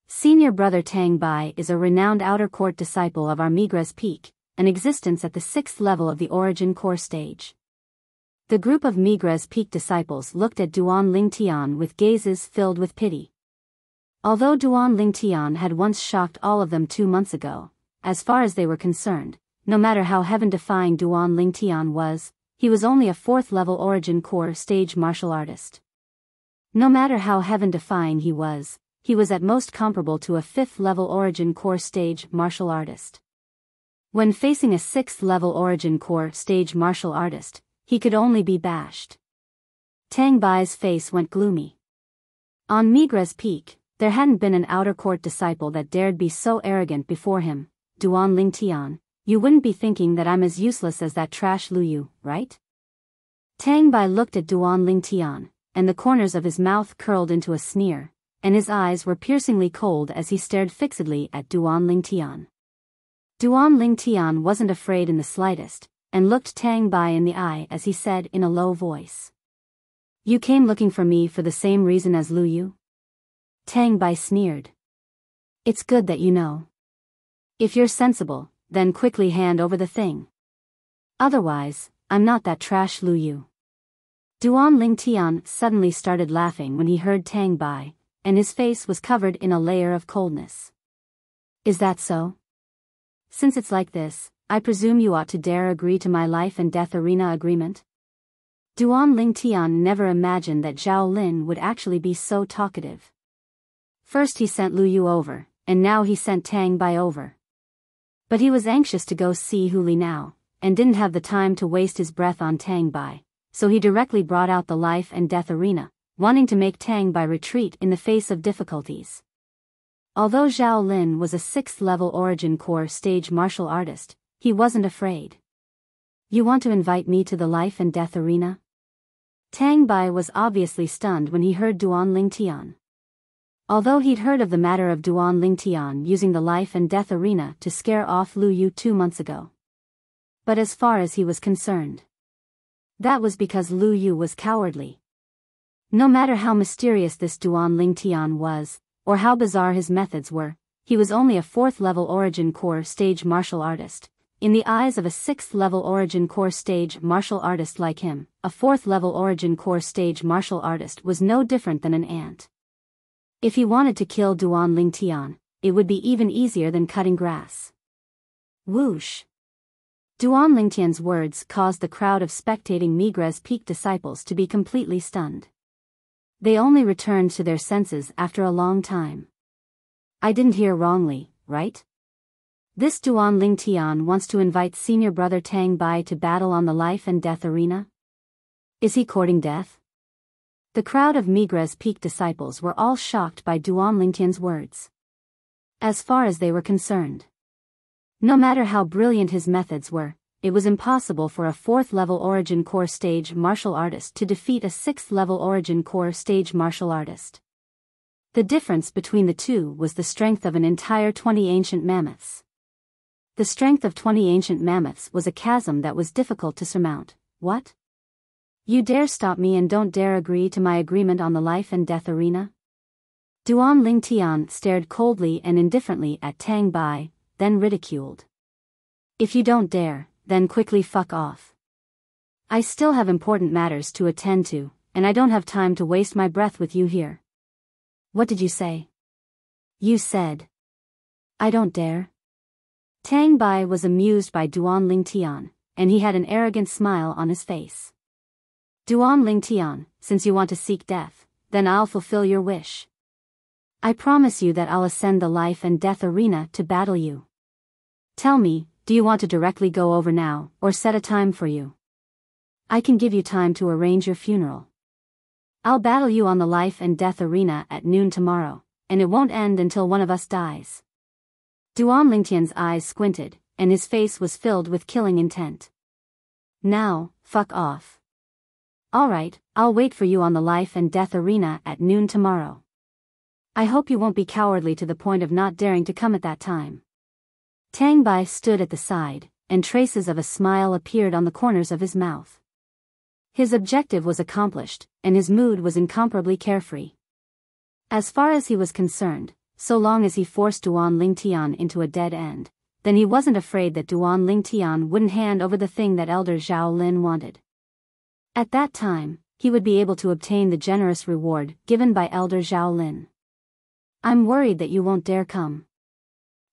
Senior brother Tang Bai is a renowned outer court disciple of our Migres Peak, an existence at the 6th level of the Origin Core stage. The group of Migres Peak disciples looked at Duan Lingtian with gazes filled with pity. Although Duan Lingtian had once shocked all of them 2 months ago, as far as they were concerned, no matter how heaven-defying Duan Lingtian was, he was only a 4th-level Origin Core stage martial artist. No matter how heaven-defying he was at most comparable to a 5th-level Origin Core stage martial artist. When facing a 6th-level Origin Core stage martial artist, he could only be bashed. Tang Bai's face went gloomy. On Migres Peak, there hadn't been an outer court disciple that dared be so arrogant before him. Duan Lingtian, you wouldn't be thinking that I'm as useless as that trash Lu Yu, right? Tang Bai looked at Duan Lingtian, and the corners of his mouth curled into a sneer, and his eyes were piercingly cold as he stared fixedly at Duan Lingtian. Duan Lingtian wasn't afraid in the slightest, and looked Tang Bai in the eye as he said in a low voice. You came looking for me for the same reason as Lu Yu? Tang Bai sneered. It's good that you know. If you're sensible, then quickly hand over the thing. Otherwise, I'm not that trash Lu Yu. Duan Lingtian suddenly started laughing when he heard Tang Bai, and his face was covered in a layer of coldness. Is that so? Since it's like this, I presume you ought to dare agree to my life and death arena agreement? Duan Lingtian never imagined that Zhao Lin would actually be so talkative. First he sent Lu Yu over, and now he sent Tang Bai over. But he was anxious to go see Hu Li now, and didn't have the time to waste his breath on Tang Bai, so he directly brought out the life and death arena, wanting to make Tang Bai retreat in the face of difficulties. Although Zhao Lin was a 6th-level Origin Core stage martial artist, he wasn't afraid. You want to invite me to the life and death arena? Tang Bai was obviously stunned when he heard Duan Lingtian. Although he'd heard of the matter of Duan Lingtian using the life and death arena to scare off Lu Yu 2 months ago. But as far as he was concerned, that was because Lu Yu was cowardly. No matter how mysterious this Duan Lingtian was, or how bizarre his methods were, he was only a 4th-level Origin Core stage martial artist. In the eyes of a 6th-level Origin Core stage martial artist like him, a 4th-level Origin Core stage martial artist was no different than an ant. If he wanted to kill Duan Lingtian, it would be even easier than cutting grass. Whoosh! Duan Lingtian's words caused the crowd of spectating Migres Peak disciples to be completely stunned. They only returned to their senses after a long time. I didn't hear wrongly, right? This Duan Lingtian wants to invite senior brother Tang Bai to battle on the life and death arena? Is he courting death? The crowd of Migres Peak disciples were all shocked by Duan Lingtian's words. As far as they were concerned, no matter how brilliant his methods were, it was impossible for a 4th-level Origin Core stage martial artist to defeat a 6th-level Origin Core stage martial artist. The difference between the two was the strength of an entire 20 ancient mammoths. The strength of 20 ancient mammoths was a chasm that was difficult to surmount. What? You dare stop me and don't dare agree to my agreement on the life and death arena? Duan Lingtian stared coldly and indifferently at Tang Bai, then ridiculed. If you don't dare, then quickly fuck off. I still have important matters to attend to, and I don't have time to waste my breath with you here. What did you say? You said, I don't dare? Tang Bai was amused by Duan Lingtian, and he had an arrogant smile on his face. Duan Lingtian, since you want to seek death, then I'll fulfill your wish. I promise you that I'll ascend the life and death arena to battle you. Tell me, do you want to directly go over now, or set a time for you? I can give you time to arrange your funeral. I'll battle you on the life and death arena at noon tomorrow, and it won't end until one of us dies. Duan Lingtian's eyes squinted, and his face was filled with killing intent. Now, fuck off. Alright, I'll wait for you on the life and death arena at noon tomorrow. I hope you won't be cowardly to the point of not daring to come at that time. Tang Bai stood at the side, and traces of a smile appeared on the corners of his mouth. His objective was accomplished, and his mood was incomparably carefree. As far as he was concerned, so long as he forced Duan Lingtian into a dead end, then he wasn't afraid that Duan Lingtian wouldn't hand over the thing that Elder Zhao Lin wanted. At that time, he would be able to obtain the generous reward given by Elder Zhao Lin. I'm worried that you won't dare come.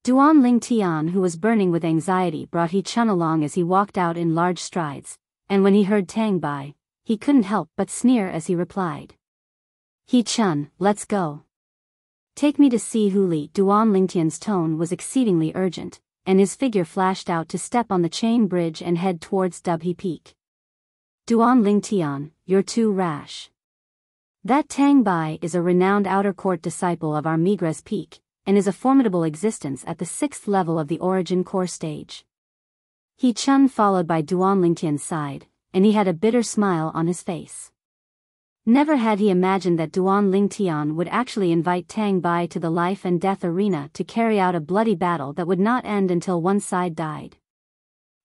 Duan Lingtian, who was burning with anxiety, brought He Chun along as he walked out in large strides, and when he heard Tang Bai, he couldn't help but sneer as he replied. He Chun, let's go. Take me to see Huli. Duan Lingtian's tone was exceedingly urgent, and his figure flashed out to step on the chain bridge and head towards Dubhe Peak. Duan Lingtian, you're too rash. That Tang Bai is a renowned outer court disciple of our Migres Peak, and is a formidable existence at the 6th level of the Origin Core stage. He Chun followed by Duan Lingtian's side, and he had a bitter smile on his face. Never had he imagined that Duan Lingtian would actually invite Tang Bai to the life and death arena to carry out a bloody battle that would not end until one side died.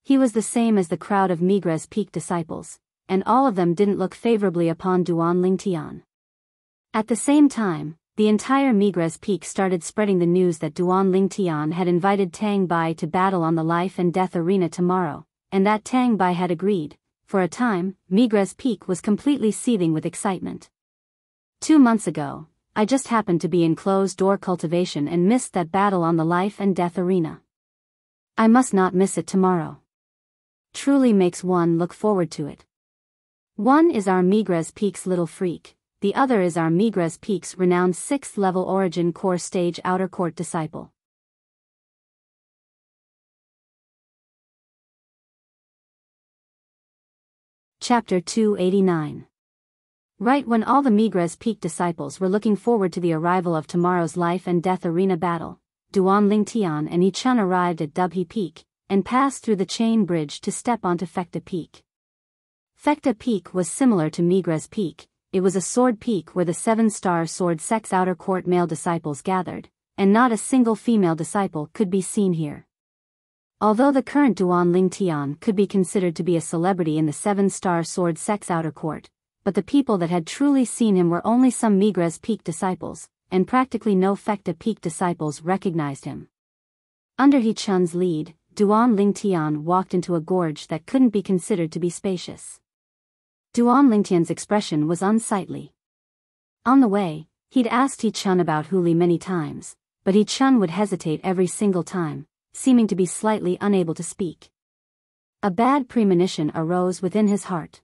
He was the same as the crowd of Migres Peak disciples, and all of them didn't look favorably upon Duan Lingtian. At the same time, the entire Migres Peak started spreading the news that Duan Lingtian had invited Tang Bai to battle on the life and death arena tomorrow, and that Tang Bai had agreed. For a time, Migres Peak was completely seething with excitement. 2 months ago, I just happened to be in closed-door cultivation and missed that battle on the life and death arena. I must not miss it tomorrow. Truly makes one look forward to it. One is our Migres Peak's little freak. The other is our Migres Peak's renowned 6th-level Origin Core stage outer court disciple. Chapter 289. Right when all the Migres Peak disciples were looking forward to the arrival of tomorrow's life and death arena battle, Duan Lingtian and He Chun arrived at Dubhe Peak, and passed through the chain bridge to step onto Fekta Peak. Fekta Peak was similar to Migres Peak. It was a sword peak where the 7-star sword sex outer court male disciples gathered, and not a single female disciple could be seen here. Although the current Duan Lingtian could be considered to be a celebrity in the 7-star sword sex outer court, but the people that had truly seen him were only some Migres Peak disciples, and practically no Fekta Peak disciples recognized him. Under He Chun's lead, Duan Lingtian walked into a gorge that couldn't be considered to be spacious. Duan Lingtian's expression was unsightly. On the way, he'd asked He Chun about Huli many times, but He Chun would hesitate every single time, seeming to be slightly unable to speak. A bad premonition arose within his heart.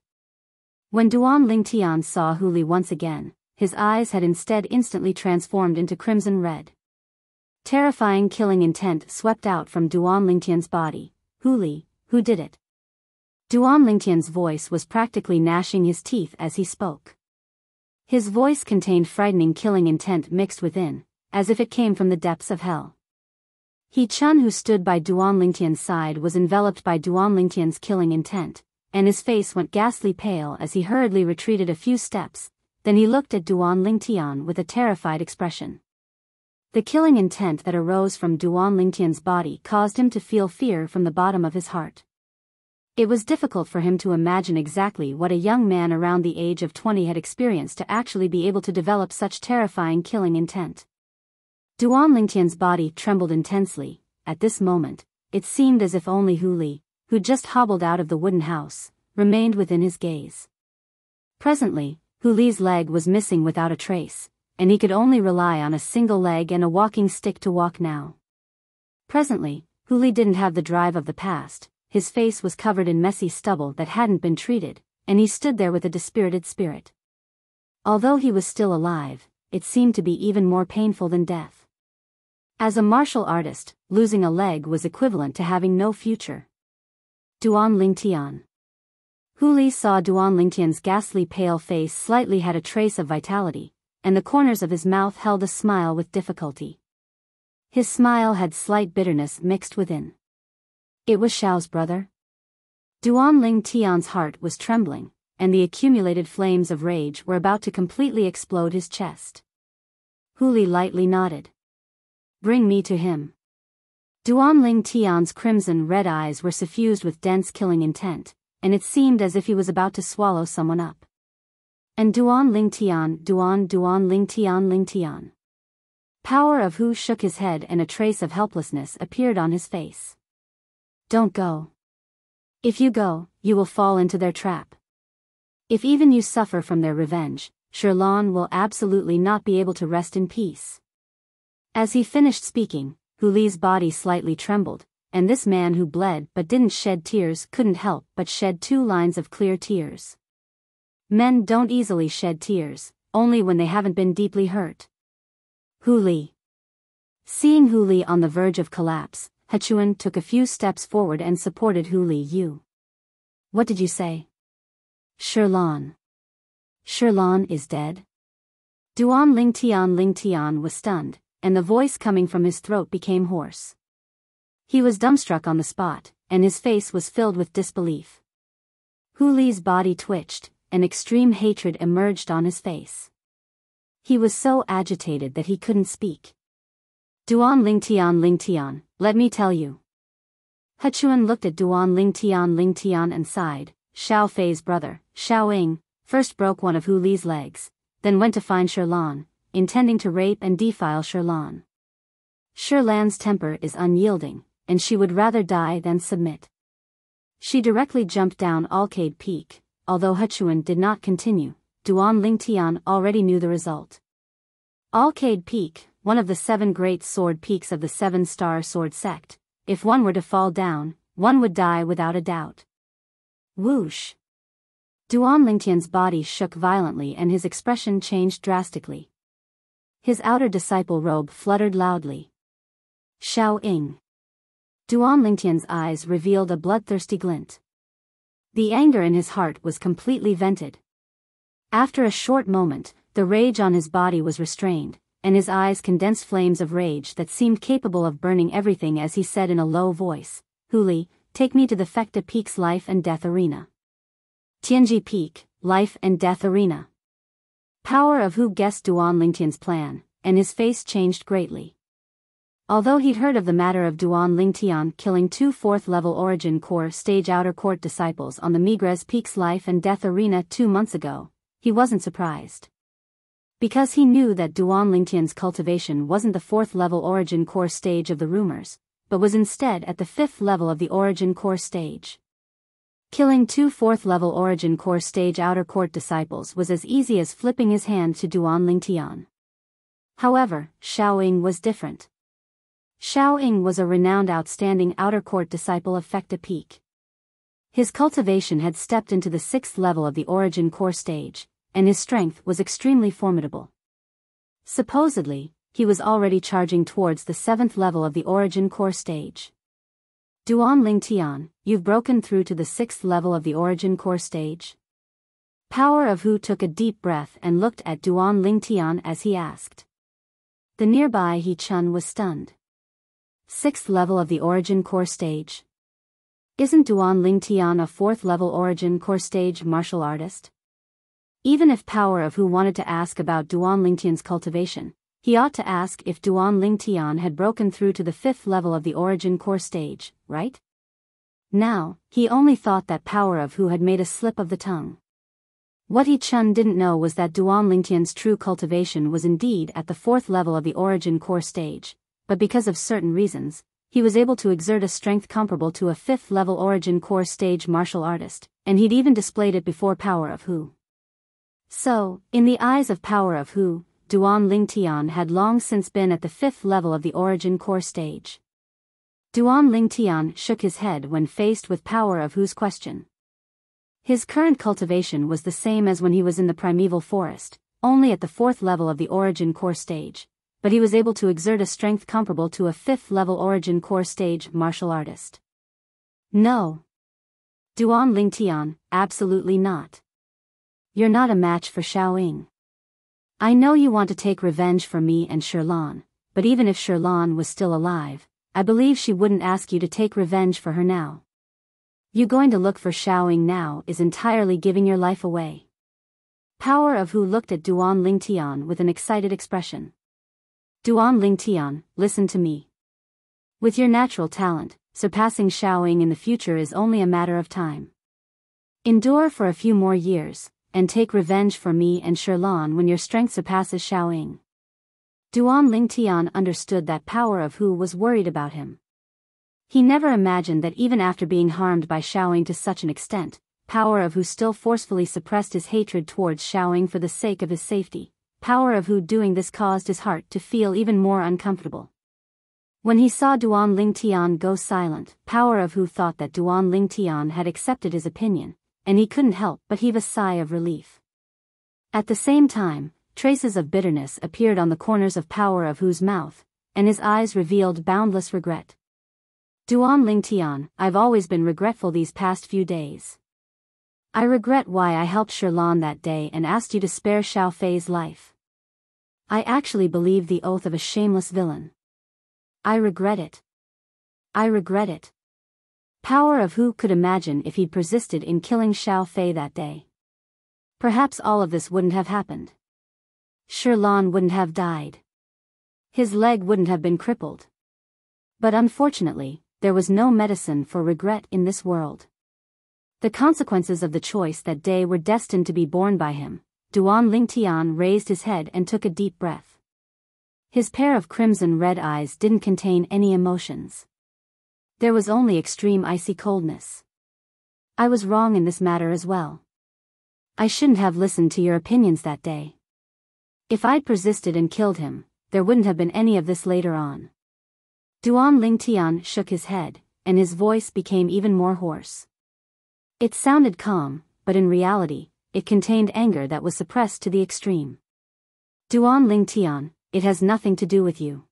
When Duan Lingtian saw Hu Li once again, his eyes had instead instantly transformed into crimson red. Terrifying killing intent swept out from Duan Lingtian's body. Hu Li, who did it? Duan Lingtian's voice was practically gnashing his teeth as he spoke. His voice contained frightening killing intent mixed within, as if it came from the depths of hell. He Chun, who stood by Duan Lingtian's side, was enveloped by Duan Lingtian's killing intent, and his face went ghastly pale as he hurriedly retreated a few steps. Then he looked at Duan Lingtian with a terrified expression. The killing intent that arose from Duan Lingtian's body caused him to feel fear from the bottom of his heart. It was difficult for him to imagine exactly what a young man around the age of 20 had experienced to actually be able to develop such terrifying killing intent. Duan Lingtian's body trembled intensely. At this moment, it seemed as if only Hu Li, who just hobbled out of the wooden house, remained within his gaze. Presently, Hu Li's leg was missing without a trace, and he could only rely on a single leg and a walking stick to walk now. Presently, Hu Li didn't have the drive of the past. His face was covered in messy stubble that hadn't been treated, and he stood there with a dispirited spirit. Although he was still alive, it seemed to be even more painful than death. As a martial artist, losing a leg was equivalent to having no future. Duan Lingtian. Hu Li saw Duan Lingtian's ghastly pale face slightly had a trace of vitality, and the corners of his mouth held a smile with difficulty. His smile had slight bitterness mixed within. It was Xiao's brother? Duan Lingtian's heart was trembling, and the accumulated flames of rage were about to completely explode his chest. Hu Li lightly nodded. Bring me to him. Duan Lingtian's crimson-red eyes were suffused with dense killing intent, and it seemed as if he was about to swallow someone up. And Duan Lingtian, Duan Lingtian. Power of Hu shook his head and a trace of helplessness appeared on his face. Don't go. If you go, you will fall into their trap. If even you suffer from their revenge, Shirlan will absolutely not be able to rest in peace. As he finished speaking, Hu Li's body slightly trembled, and this man who bled but didn't shed tears couldn't help but shed 2 lines of clear tears. Men don't easily shed tears, only when they haven't been deeply hurt. Hu Li. Seeing Hu Li on the verge of collapse, Hechuan took a few steps forward and supported Hu Li. You. What did you say? Shirlan. Shirlan is dead? Duan Lingtian was stunned, and the voice coming from his throat became hoarse. He was dumbstruck on the spot, and his face was filled with disbelief. Hu Li's body twitched, and extreme hatred emerged on his face. He was so agitated that he couldn't speak. Duan Lingtian, let me tell you. Hechuan looked at Duan Lingtian and sighed. Xiao Fei's brother, Xiao Ying, first broke one of Hu Li's legs, then went to find Shirlan, intending to rape and defile Shirlan. Shirlan's temper is unyielding, and she would rather die than submit. She directly jumped down Alcade Peak. Although Hechuan did not continue, Duan Lingtian already knew the result. Alcade Peak, one of the 7 great sword peaks of the 7-star sword sect, if one were to fall down, one would die without a doubt. Whoosh! Duan Lingtian's body shook violently and his expression changed drastically. His outer disciple robe fluttered loudly. Xiao Ying. Duan Lingtian's eyes revealed a bloodthirsty glint. The anger in his heart was completely vented. After a short moment, the rage on his body was restrained, and his eyes condensed flames of rage that seemed capable of burning everything as he said in a low voice, Hu Li, take me to the Fekta Peak's life and death arena. Tianji Peak, life and death arena. Power of Hu guessed Duan Lingtian's plan, and his face changed greatly. Although he'd heard of the matter of Duan Lingtian killing 2 4th-level Origin Core stage outer court disciples on the Migres Peak's life and death arena 2 months ago, he wasn't surprised. Because he knew that Duan Lingtian's cultivation wasn't the 4th-level Origin Core stage of the rumors, but was instead at the 5th level of the Origin Core stage. Killing 2 4th-level Origin Core stage outer court disciples was as easy as flipping his hand to Duan Lingtian. However, Soaring was different. Soaring was a renowned outstanding outer court disciple of Fekta Peak. His cultivation had stepped into the 6th level of the origin core stage, and his strength was extremely formidable. Supposedly, he was already charging towards the 7th level of the origin core stage. Duan Lingtian, you've broken through to the 6th level of the origin core stage? Power of Hu took a deep breath and looked at Duan Lingtian as he asked. The nearby He Chun was stunned. 6th level of the origin core stage? Isn't Duan Lingtian a 4th level origin core stage martial artist? Even if Power of Hu wanted to ask about Duan Lingtian's cultivation, he ought to ask if Duan Lingtian had broken through to the 5th level of the origin core stage, right? Now, he only thought that Power of Hu had made a slip of the tongue. What He Chun didn't know was that Duan Lingtian's true cultivation was indeed at the 4th level of the origin core stage, but because of certain reasons, he was able to exert a strength comparable to a 5th level origin core stage martial artist, and he'd even displayed it before Power of Hu. So, in the eyes of Power of Hu, Duan Lingtian had long since been at the 5th level of the origin core stage. Duan Lingtian shook his head when faced with Power of Hu's question. His current cultivation was the same as when he was in the primeval forest, only at the 4th level of the origin core stage, but he was able to exert a strength comparable to a 5th level origin core stage martial artist. No. Duan Lingtian, absolutely not. You're not a match for Soaring. I know you want to take revenge for me and Shirlan, but even if Shirlan was still alive, I believe she wouldn't ask you to take revenge for her now. You going to look for Soaring now is entirely giving your life away. Power of Hu looked at Duan Lingtian with an excited expression. Duan Lingtian, listen to me. With your natural talent, surpassing Soaring in the future is only a matter of time. Endure for a few more years, and take revenge for me and Shirlan when your strength surpasses Soaring. Duan Lingtian understood that Power of Hu was worried about him. He never imagined that even after being harmed by Soaring to such an extent, Power of Hu still forcefully suppressed his hatred towards Soaring for the sake of his safety. Power of Hu doing this caused his heart to feel even more uncomfortable. When he saw Duan Lingtian go silent, Power of Hu thought that Duan Lingtian had accepted his opinion, and he couldn't help but heave a sigh of relief. At the same time, traces of bitterness appeared on the corners of Power of Hu's mouth, and his eyes revealed boundless regret. Duan Lingtian, I've always been regretful these past few days. I regret why I helped Shirlan that day and asked you to spare Xiao Fei's life. I actually believe the oath of a shameless villain. I regret it. I regret it. Power of Hu could imagine if he'd persisted in killing Xiao Fei that day. Perhaps all of this wouldn't have happened. Shirlan wouldn't have died. His leg wouldn't have been crippled. But unfortunately, there was no medicine for regret in this world. The consequences of the choice that day were destined to be borne by him. Duan Lingtian raised his head and took a deep breath. His pair of crimson-red eyes didn't contain any emotions. There was only extreme icy coldness. I was wrong in this matter as well. I shouldn't have listened to your opinions that day. If I'd persisted and killed him, there wouldn't have been any of this later on. Duan Lingtian shook his head, and his voice became even more hoarse. It sounded calm, but in reality, it contained anger that was suppressed to the extreme. Duan Lingtian, it has nothing to do with you.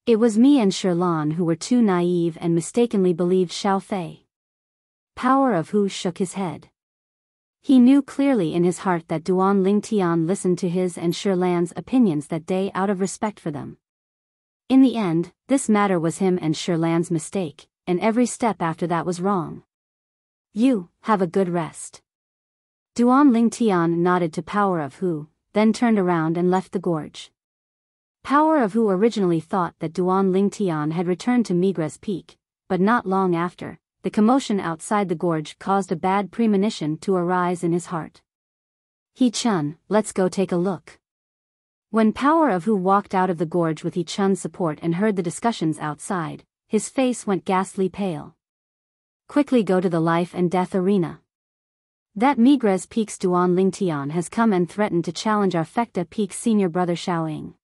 It was me and Shirlan who were too naive and mistakenly believed Xiao Fei. Power of Hu shook his head. He knew clearly in his heart that Duan Lingtian listened to his and Shirlan's opinions that day out of respect for them. In the end, this matter was him and Shirlan's mistake, and every step after that was wrong. You, have a good rest. Duan Lingtian nodded to Power of Hu, then turned around and left the gorge. Power of Hu originally thought that Duan Lingtian had returned to Migres Peak, but not long after, the commotion outside the gorge caused a bad premonition to arise in his heart. He Chun, let's go take a look. When Power of Hu walked out of the gorge with He Chun's support and heard the discussions outside, his face went ghastly pale. Quickly go to the life and death arena. That Migres Peak's Duan Lingtian has come and threatened to challenge our Fekta Peak's senior brother Soaring.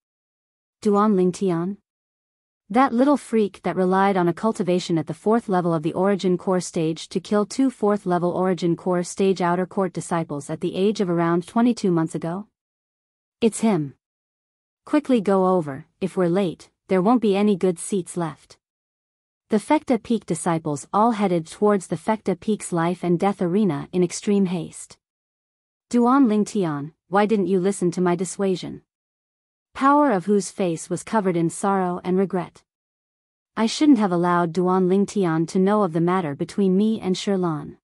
Duan Lingtian? That little freak that relied on a cultivation at the 4th level of the Origin Core stage to kill 2 4th level Origin Core stage Outer Court disciples at the age of around 22 months ago? It's him. Quickly go over, if we're late, there won't be any good seats left. The Fecta Peak disciples all headed towards the Fecta Peak's life and death arena in extreme haste. Duan Lingtian, why didn't you listen to my dissuasion? Power of whose face was covered in sorrow and regret. I shouldn't have allowed Duan Lingtian to know of the matter between me and Shirlan.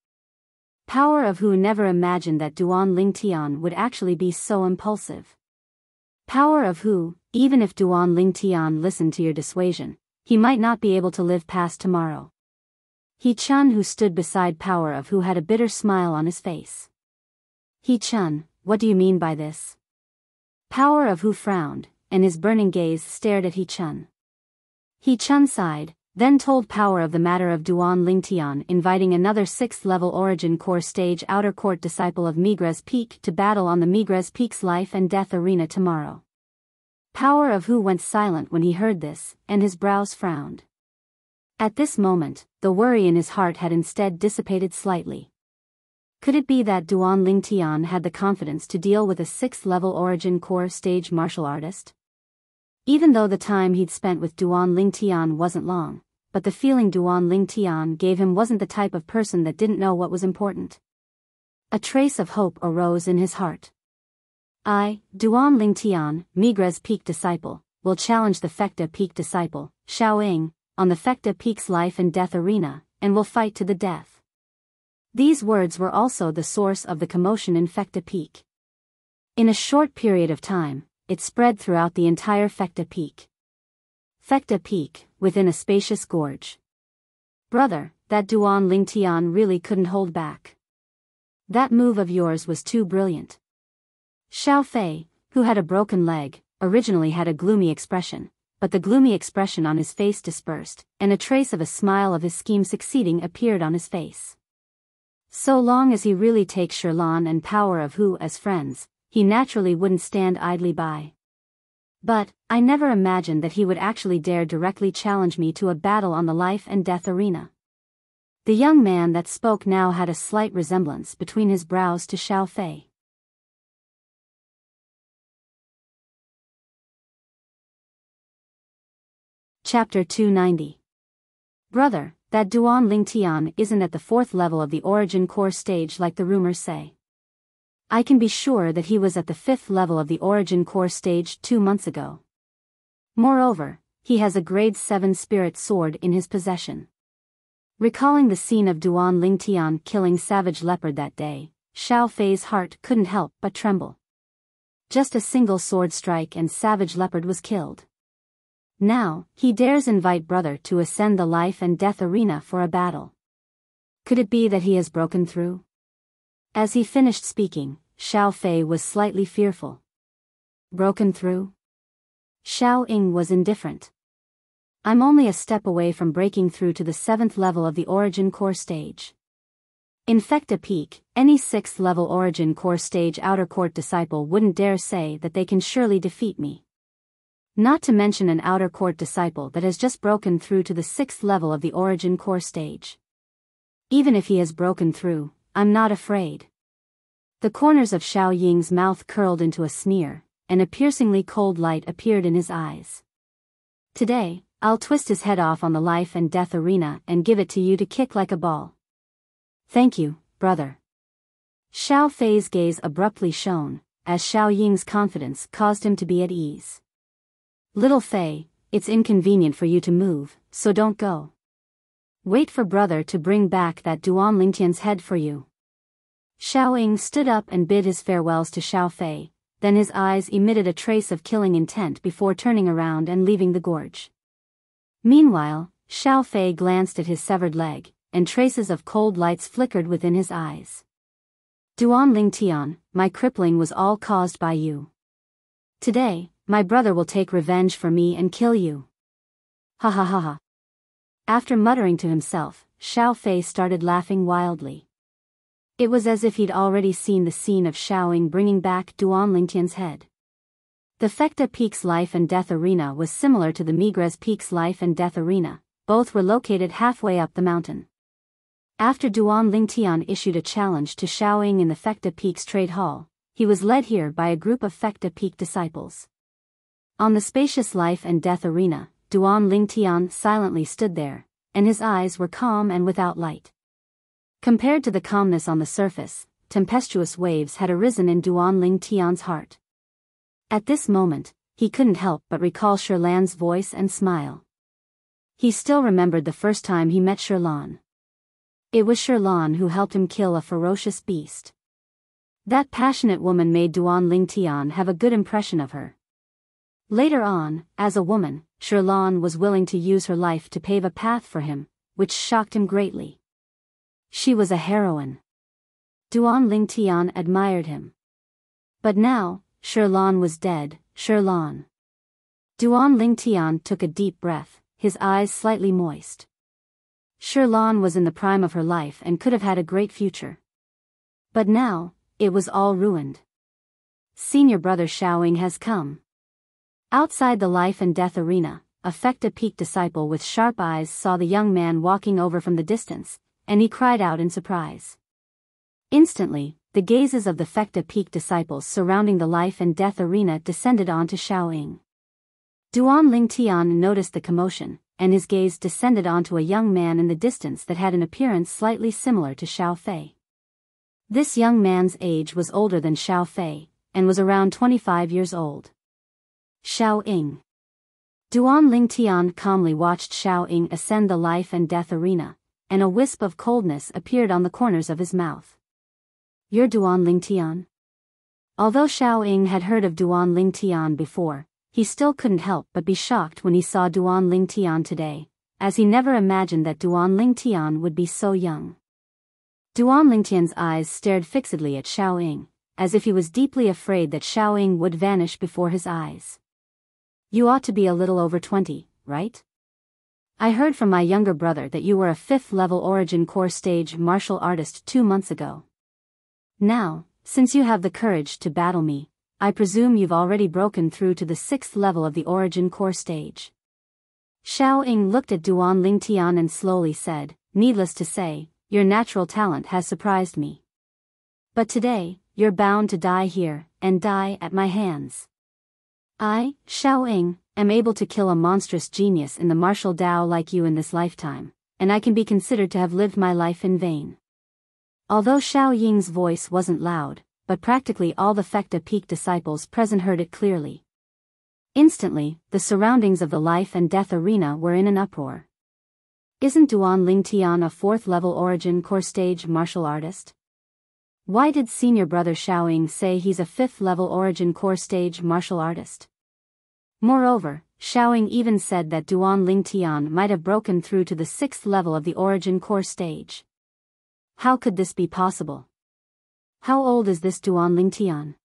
Power of who never imagined that Duan Lingtian would actually be so impulsive. Power of who, even if Duan Lingtian listened to your dissuasion, he might not be able to live past tomorrow. He Chun, who stood beside Power of who, had a bitter smile on his face. He Chun, what do you mean by this? Power of who frowned, and his burning gaze stared at He Chun. He Chun sighed, then told Power of the matter of Duan Lingtian inviting another 6th level Origin Core stage Outer Court disciple of Migres Peak to battle on the Migres Peak's life and death arena tomorrow. Power of who went silent when he heard this, and his brows frowned. At this moment, the worry in his heart had instead dissipated slightly. Could it be that Duan Lingtian had the confidence to deal with a 6th level Origin Core stage martial artist? Even though the time he'd spent with Duan Lingtian wasn't long, but the feeling Duan Lingtian gave him wasn't the type of person that didn't know what was important. A trace of hope arose in his heart. I, Duan Lingtian, Migres Peak disciple, will challenge the Fecta Peak disciple, Soaring, on the Fecta Peak's life and death arena, and will fight to the death. These words were also the source of the commotion in Fecta Peak. In a short period of time, it spread throughout the entire Fecta Peak. Fecta Peak, within a spacious gorge. Brother, that Duan Lingtian really couldn't hold back. That move of yours was too brilliant. Xiao Fei, who had a broken leg, originally had a gloomy expression, but the gloomy expression on his face dispersed, and a trace of a smile of his scheme succeeding appeared on his face. So long as he really takes Shirlan and Power of who as friends, he naturally wouldn't stand idly by. But, I never imagined that he would actually dare directly challenge me to a battle on the life and death arena. The young man that spoke now had a slight resemblance between his brows to Xiao Fei. Chapter 290. Brother, that Duan Lingtian isn't at the 4th level of the Origin Core stage like the rumors say. I can be sure that he was at the 5th level of the Origin Core stage 2 months ago. Moreover, he has a grade 7 spirit sword in his possession. Recalling the scene of Duan Lingtian killing Savage Leopard that day, Xiao Fei's heart couldn't help but tremble. Just a single sword strike and Savage Leopard was killed. Now, he dares invite brother to ascend the life and death arena for a battle. Could it be that he has broken through? As he finished speaking, Xiao Fei was slightly fearful. Broken through? Xiao Ying was indifferent. I'm only a step away from breaking through to the 7th level of the Origin Core stage. In Fecta Peak, any 6th level Origin Core stage Outer Court disciple wouldn't dare say that they can surely defeat me. Not to mention an Outer Court disciple that has just broken through to the 6th level of the Origin Core stage. Even if he has broken through, I'm not afraid. The corners of Xiao Ying's mouth curled into a sneer, and a piercingly cold light appeared in his eyes. Today, I'll twist his head off on the life and death arena and give it to you to kick like a ball. Thank you, brother. Xiao Fei's gaze abruptly shone, as Xiao Ying's confidence caused him to be at ease. Little Fei, it's inconvenient for you to move, so don't go. Wait for brother to bring back that Duan Lingtian's head for you. Xiao Ying stood up and bid his farewells to Xiao Fei, then his eyes emitted a trace of killing intent before turning around and leaving the gorge. Meanwhile, Xiao Fei glanced at his severed leg, and traces of cold lights flickered within his eyes. Duan Lingtian, my crippling was all caused by you. Today, my brother will take revenge for me and kill you. Ha ha ha ha. After muttering to himself, Xiao Fei started laughing wildly. It was as if he'd already seen the scene of Xiao Ying bringing back Duan Lingtian's head. The Fekta Peak's life and death arena was similar to the Migres Peak's life and death arena, both were located halfway up the mountain. After Duan Lingtian issued a challenge to Shaoying in the Fekta Peak's trade hall, he was led here by a group of Fekta Peak disciples. On the spacious life and death arena, Duan Lingtian silently stood there, and his eyes were calm and without light. Compared to the calmness on the surface, tempestuous waves had arisen in Duan Lingtian's heart. At this moment, he couldn't help but recall Shirlan's voice and smile. He still remembered the first time he met Shirlan. It was Shirlan who helped him kill a ferocious beast. That passionate woman made Duan Lingtian have a good impression of her. Later on, as a woman, Shirlan was willing to use her life to pave a path for him, which shocked him greatly. She was a heroine. Duan Lingtian admired him. But now, Shirlan was dead. Shirlan. Duan Lingtian took a deep breath, his eyes slightly moist. Shirlan was in the prime of her life and could have had a great future. But now, it was all ruined. Senior brother Shaoying has come. Outside the life and death arena, a Fekta Peak disciple with sharp eyes saw the young man walking over from the distance, and he cried out in surprise. Instantly, the gazes of the Fekta Peak disciples surrounding the life and death arena descended onto Shaoying. Duan Lingtian noticed the commotion, and his gaze descended onto a young man in the distance that had an appearance slightly similar to Xiao Fei. This young man's age was older than Xiao Fei, and was around 25 years old. Shaoying. Duan Lingtian calmly watched Shaoying ascend the life and death arena, and a wisp of coldness appeared on the corners of his mouth. You're Duan Lingtian? Although Shaoying had heard of Duan Lingtian before, he still couldn't help but be shocked when he saw Duan Lingtian today, as he never imagined that Duan Lingtian would be so young. Duan Lingtian's eyes stared fixedly at Shaoying, as if he was deeply afraid that Shaoying would vanish before his eyes. You ought to be a little over 20, right? I heard from my younger brother that you were a 5th level origin core stage martial artist 2 months ago. Now, since you have the courage to battle me, I presume you've already broken through to the 6th level of the origin core stage. Shaoying looked at Duan Lingtian and slowly said, needless to say, your natural talent has surprised me. But today, you're bound to die here, and die at my hands. I, Shaoying, am able to kill a monstrous genius in the martial Tao like you in this lifetime, and I can be considered to have lived my life in vain. Although Shaoying's voice wasn't loud, but practically all the Fekta Peak disciples present heard it clearly. Instantly, the surroundings of the life and death arena were in an uproar. Isn't Duan Lingtian a 4th level origin core stage martial artist? Why did senior brother Shaoying say he's a 5th level origin core stage martial artist? Moreover, Shaoying even said that Duan Lingtian might have broken through to the 6th level of the origin core stage. How could this be possible? How old is this Duan Lingtian?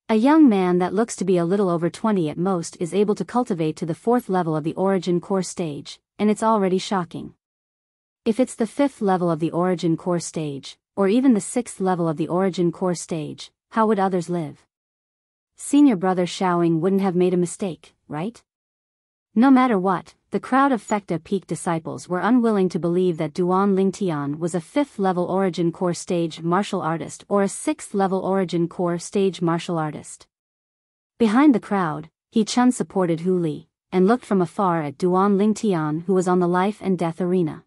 A young man that looks to be a little over 20 at most is able to cultivate to the 4th level of the origin core stage, and it's already shocking. If it's the 5th level of the origin core stage, or even the 6th level of the origin core stage, how would others live? Senior brother Shaoying wouldn't have made a mistake, right? No matter what, the crowd of Fekta Peak disciples were unwilling to believe that Duan Lingtian was a 5th level origin core stage martial artist or a 6th level origin core stage martial artist. Behind the crowd, He Chun supported Hu Li, and looked from afar at Duan Lingtian who was on the life and death arena.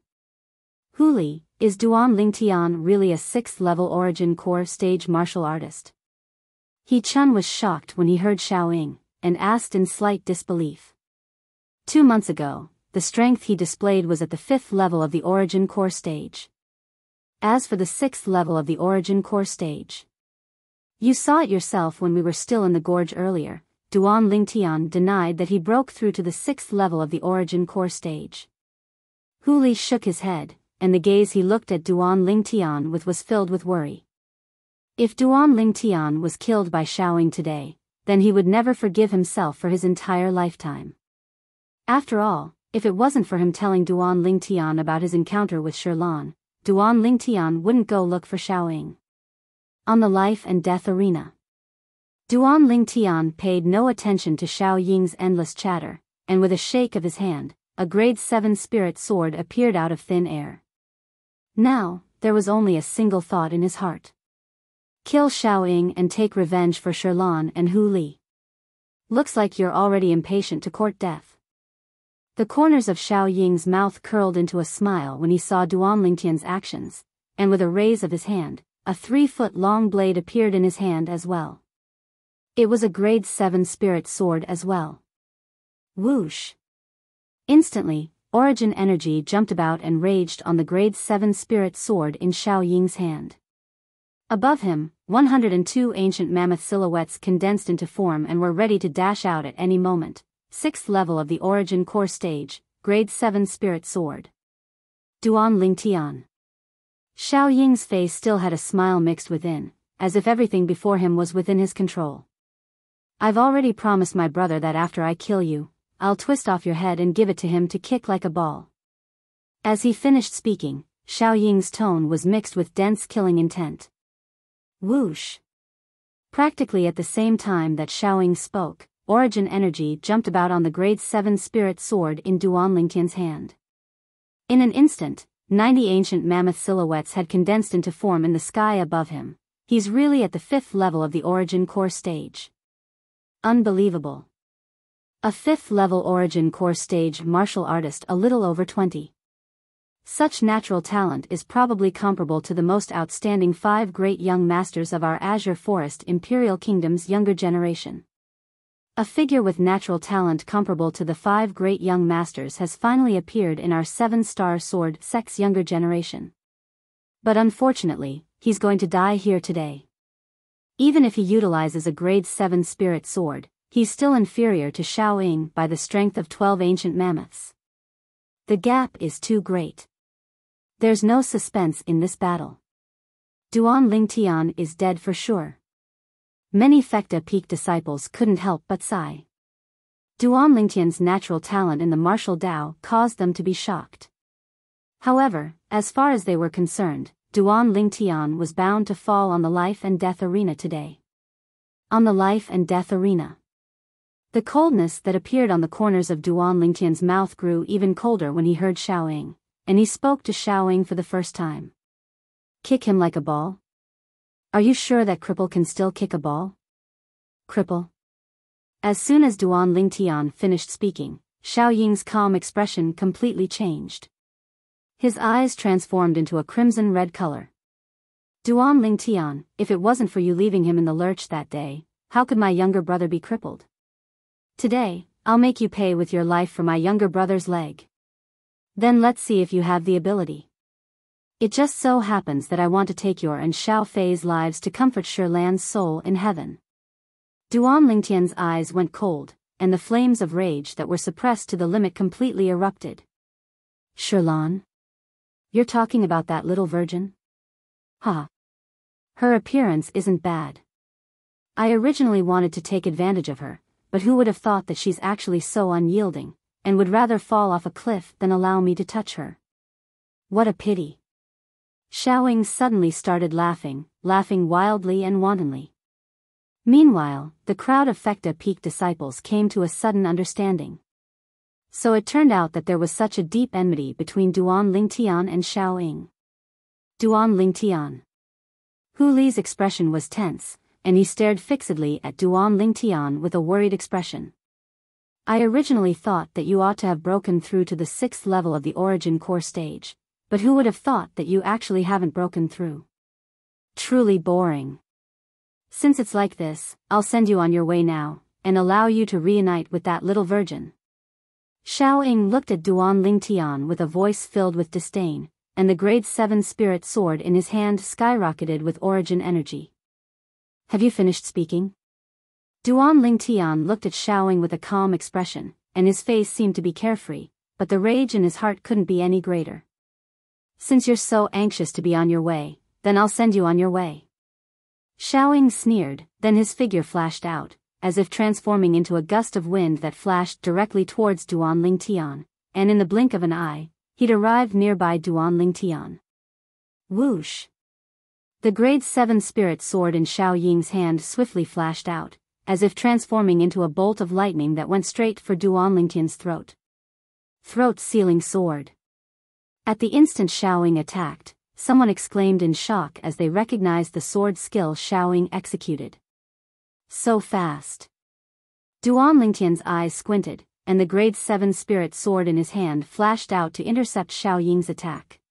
Hu Li, is Duan Lingtian really a 6th level origin core stage martial artist? He Chun was shocked when he heard Shaoying, and asked in slight disbelief. 2 months ago, the strength he displayed was at the 5th level of the origin core stage. As for the 6th level of the origin core stage, you saw it yourself when we were still in the gorge earlier. Duan Lingtian denied that he broke through to the 6th level of the origin core stage. Hu Li shook his head, and the gaze he looked at Duan Lingtian with was filled with worry. If Duan Lingtian was killed by Shaoying today, then he would never forgive himself for his entire lifetime. After all, if it wasn't for him telling Duan Lingtian about his encounter with Shirlan, Duan Lingtian wouldn't go look for Shaoying. On the life and death arena, Duan Lingtian paid no attention to Xiao Ying's endless chatter, and with a shake of his hand, a grade 7 spirit sword appeared out of thin air. Now, there was only a single thought in his heart. Kill Xiao Ying and take revenge for Shirlan and Hu Li. Looks like you're already impatient to court death. The corners of Xiao Ying's mouth curled into a smile when he saw Duan Lingtian's actions, and with a raise of his hand, a 3-foot-long blade appeared in his hand as well. It was a grade 7 spirit sword as well. Whoosh! Instantly, origin energy jumped about and raged on the grade 7 spirit sword in Xiao Ying's hand. Above him, 102 ancient mammoth silhouettes condensed into form and were ready to dash out at any moment. 6th level of the origin core stage, grade 7 spirit sword. Duan Lingtian. Xiao Ying's face still had a smile mixed within, as if everything before him was within his control. I've already promised my brother that after I kill you, I'll twist off your head and give it to him to kick like a ball. As he finished speaking, Xiao Ying's tone was mixed with dense killing intent. Whoosh! Practically at the same time that Xiao Ying spoke, origin energy jumped about on the grade 7 spirit sword in Duan Lingtian's hand. In an instant, 90 ancient mammoth silhouettes had condensed into form in the sky above him. He's really at the 5th level of the origin core stage. Unbelievable. A 5th level origin core stage martial artist a little over 20. Such natural talent is probably comparable to the most outstanding 5 great young masters of our Azure Forest Imperial Kingdom's younger generation. A figure with natural talent comparable to the 5 great young masters has finally appeared in our 7-star sword sex younger generation. But unfortunately, he's going to die here today. Even if he utilizes a grade 7 spirit sword, he's still inferior to Xiao Ying by the strength of 12 ancient mammoths. The gap is too great. There's no suspense in this battle. Duan Lingtian is dead for sure. Many Fecta Peak disciples couldn't help but sigh. Duan Lingtian's natural talent in the martial Dao caused them to be shocked. However, as far as they were concerned, Duan Lingtian was bound to fall on the life and death arena today. On the life and death arena. The coldness that appeared on the corners of Duan Lingtian's mouth grew even colder when he heard Xiao Ying, and he spoke to Xiao Ying for the first time. Kick him like a ball? Are you sure that cripple can still kick a ball? Cripple? As soon as Duan Lingtian finished speaking, Xiao Ying's calm expression completely changed. His eyes transformed into a crimson-red color. Duan Lingtian, if it wasn't for you leaving him in the lurch that day, how could my younger brother be crippled? Today, I'll make you pay with your life for my younger brother's leg. Then let's see if you have the ability. It just so happens that I want to take your and Xiao Fei's lives to comfort Shirlan's soul in heaven. Duan Lingtian's eyes went cold, and the flames of rage that were suppressed to the limit completely erupted. Shirlan? You're talking about that little virgin? Ha! Her appearance isn't bad. I originally wanted to take advantage of her, but who would have thought that she's actually so unyielding, and would rather fall off a cliff than allow me to touch her. What a pity. Xiao Ying suddenly started laughing wildly and wantonly. Meanwhile, the crowd of Fecta Peak disciples came to a sudden understanding. So it turned out that there was such a deep enmity between Duan Lingtian and Xiao Ying. Duan Lingtian. Hu Li's expression was tense, and he stared fixedly at Duan Lingtian with a worried expression. I originally thought that you ought to have broken through to the 6th level of the origin core stage. But who would have thought that you actually haven't broken through? Truly boring. Since it's like this, I'll send you on your way now, and allow you to reunite with that little virgin. Xiao Ying looked at Duan Lingtian with a voice filled with disdain, and the grade 7 spirit sword in his hand skyrocketed with origin energy. Have you finished speaking? Duan Lingtian looked at Xiao Ying with a calm expression, and his face seemed to be carefree, but the rage in his heart couldn't be any greater. Since you're so anxious to be on your way, then I'll send you on your way. Xiao Ying sneered, then his figure flashed out, as if transforming into a gust of wind that flashed directly towards Duan Lingtian, and in the blink of an eye, he'd arrived nearby Duan Lingtian. Whoosh! The grade 7 spirit sword in Xiao Ying's hand swiftly flashed out, as if transforming into a bolt of lightning that went straight for Duan Lingtian's throat. Throat-sealing sword. At the instant Xiao Ying attacked, someone exclaimed in shock as they recognized the sword skill Xiao Ying executed. So fast. Duan Lingtian's eyes squinted, and the grade 7 spirit sword in his hand flashed out to intercept Xiao Ying's attack.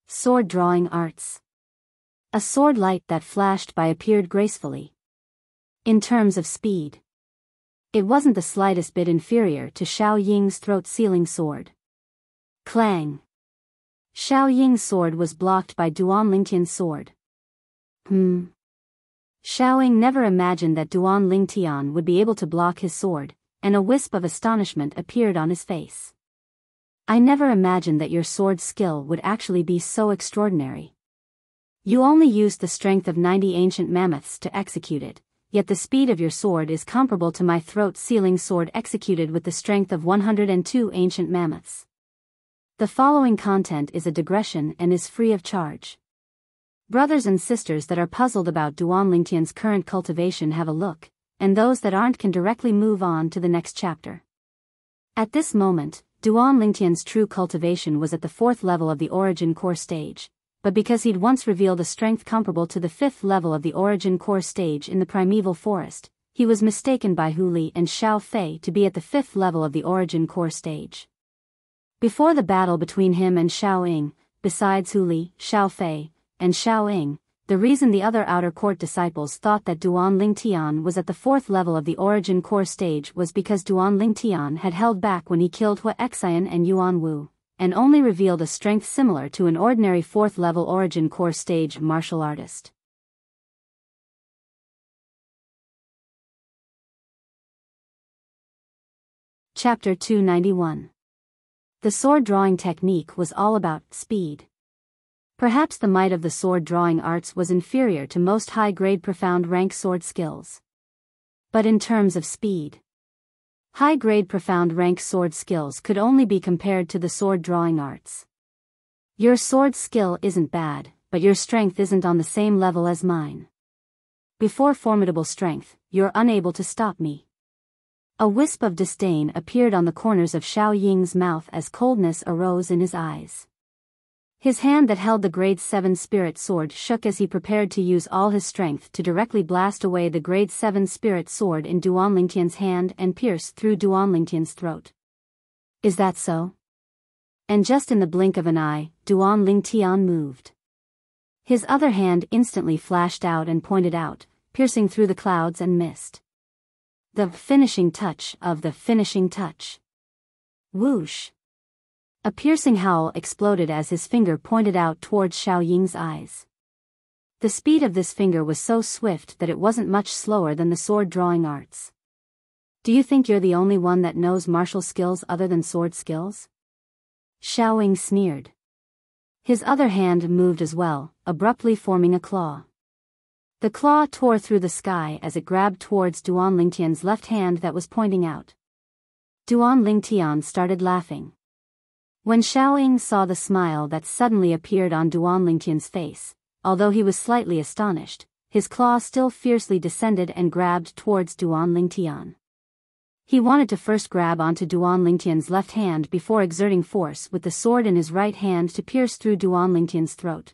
Sword drawing arts. A sword light that flashed by appeared gracefully. In terms of speed, it wasn't the slightest bit inferior to Xiao Ying's throat-sealing sword. Clang. Xiao Ying's sword was blocked by Duan Lingtian's sword. Xiao Ying never imagined that Duan Lingtian would be able to block his sword, and a wisp of astonishment appeared on his face. I never imagined that your sword skill would actually be so extraordinary. You only used the strength of 90 ancient mammoths to execute it, yet the speed of your sword is comparable to my throat-sealing sword executed with the strength of 102 ancient mammoths. The following content is a digression and is free of charge. Brothers and sisters that are puzzled about Duan Lingtian's current cultivation have a look, and those that aren't can directly move on to the next chapter. At this moment, Duan Lingtian's true cultivation was at the 4th level of the Origin Core stage, but because he'd once revealed a strength comparable to the 5th level of the Origin Core stage in the Primeval Forest, he was mistaken by Hu Li and Xiao Fei to be at the 5th level of the Origin Core stage. Before the battle between him and Xiao Ying, besides Hu Li, Xiao Fei, and Xiao Ying, the reason the other outer court disciples thought that Duan Lingtian was at the 4th level of the Origin Core stage was because Duan Lingtian had held back when he killed Hua Xian and Yuan Wu, and only revealed a strength similar to an ordinary 4th level Origin Core stage martial artist. Chapter 291. The sword drawing technique was all about speed. Perhaps the might of the sword drawing arts was inferior to most high-grade profound rank sword skills. But in terms of speed, high-grade profound rank sword skills could only be compared to the sword drawing arts. Your sword skill isn't bad, but your strength isn't on the same level as mine. Before formidable strength, you're unable to stop me. A wisp of disdain appeared on the corners of Xiao Ying's mouth as coldness arose in his eyes. His hand that held the grade 7 spirit sword shook as he prepared to use all his strength to directly blast away the grade 7 spirit sword in Duan Lingtian's hand and pierce through Duan Lingtian's throat. Is that so? And just in the blink of an eye, Duan Lingtian moved. His other hand instantly flashed out and pointed out, piercing through the clouds and mist. The finishing touch of the finishing touch. Whoosh! A piercing howl exploded as his finger pointed out towards Xiao Ying's eyes. The speed of this finger was so swift that it wasn't much slower than the sword drawing arts. Do you think you're the only one that knows martial skills other than sword skills? Xiao Ying sneered. His other hand moved as well, abruptly forming a claw. The claw tore through the sky as it grabbed towards Duan Lingtian's left hand that was pointing out. Duan Lingtian started laughing. When Xiao Ying saw the smile that suddenly appeared on Duan Lingtian's face, although he was slightly astonished, his claw still fiercely descended and grabbed towards Duan Lingtian. He wanted to first grab onto Duan Lingtian's left hand before exerting force with the sword in his right hand to pierce through Duan Lingtian's throat.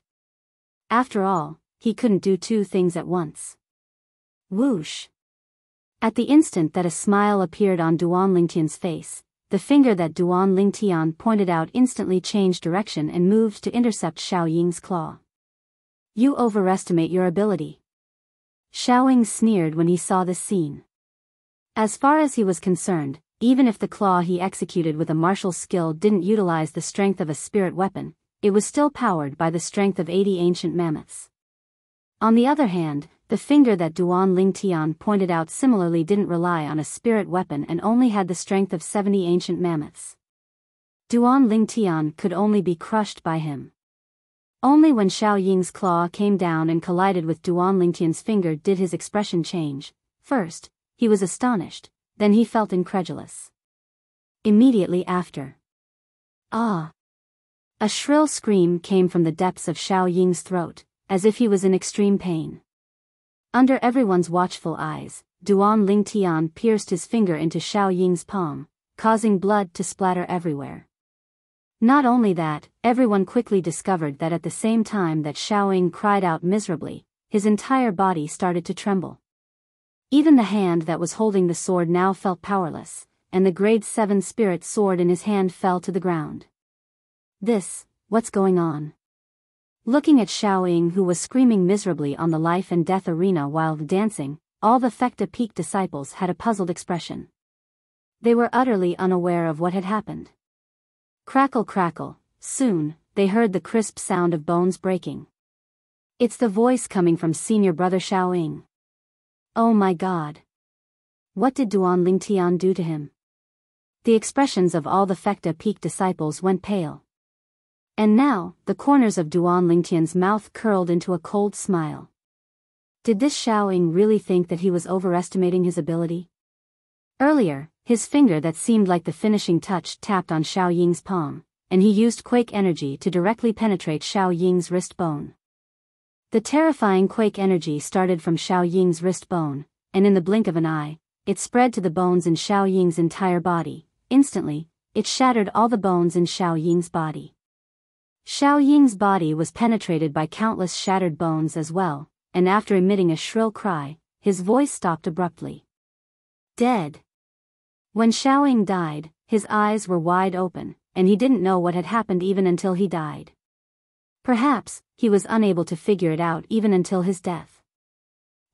After all, he couldn't do two things at once. Whoosh! At the instant that a smile appeared on Duan Lingtian's face, the finger that Duan Lingtian pointed out instantly changed direction and moved to intercept Xiao Ying's claw. You overestimate your ability. Xiao Ying sneered when he saw this scene. As far as he was concerned, even if the claw he executed with a martial skill didn't utilize the strength of a spirit weapon, it was still powered by the strength of 80 ancient mammoths. On the other hand, the finger that Duan Lingtian pointed out similarly didn't rely on a spirit weapon and only had the strength of 70 ancient mammoths. Duan Lingtian could only be crushed by him. Only when Xiao Ying's claw came down and collided with Duan Lingtian's finger did his expression change. First, he was astonished, then he felt incredulous. Immediately after. Ah! A shrill scream came from the depths of Xiao Ying's throat, as if he was in extreme pain. Under everyone's watchful eyes, Duan Lingtian pierced his finger into Xiao Ying's palm, causing blood to splatter everywhere. Not only that, everyone quickly discovered that at the same time that Xiao Ying cried out miserably, his entire body started to tremble. Even the hand that was holding the sword now felt powerless, and the grade 7 spirit sword in his hand fell to the ground. What's going on? Looking at Xiao Ying, who was screaming miserably on the life and death arena while dancing, all the Fecta Peak disciples had a puzzled expression. They were utterly unaware of what had happened. Crackle crackle, soon, they heard the crisp sound of bones breaking. It's the voice coming from senior brother Xiao Ying. Oh my God! What did Duan Lingtian do to him? The expressions of all the Fecta Peak disciples went pale. And now, the corners of Duan Lingtian's mouth curled into a cold smile. Did this Xiao Ying really think that he was overestimating his ability? Earlier, his finger that seemed like the finishing touch tapped on Xiao Ying's palm, and he used quake energy to directly penetrate Xiao Ying's wrist bone. The terrifying quake energy started from Xiao Ying's wrist bone, and in the blink of an eye, it spread to the bones in Xiao Ying's entire body. Instantly, it shattered all the bones in Xiao Ying's body. Xiao Ying's body was penetrated by countless shattered bones as well, and after emitting a shrill cry, his voice stopped abruptly. Dead. When Xiao Ying died, his eyes were wide open, and he didn't know what had happened even until he died. Perhaps, he was unable to figure it out even until his death.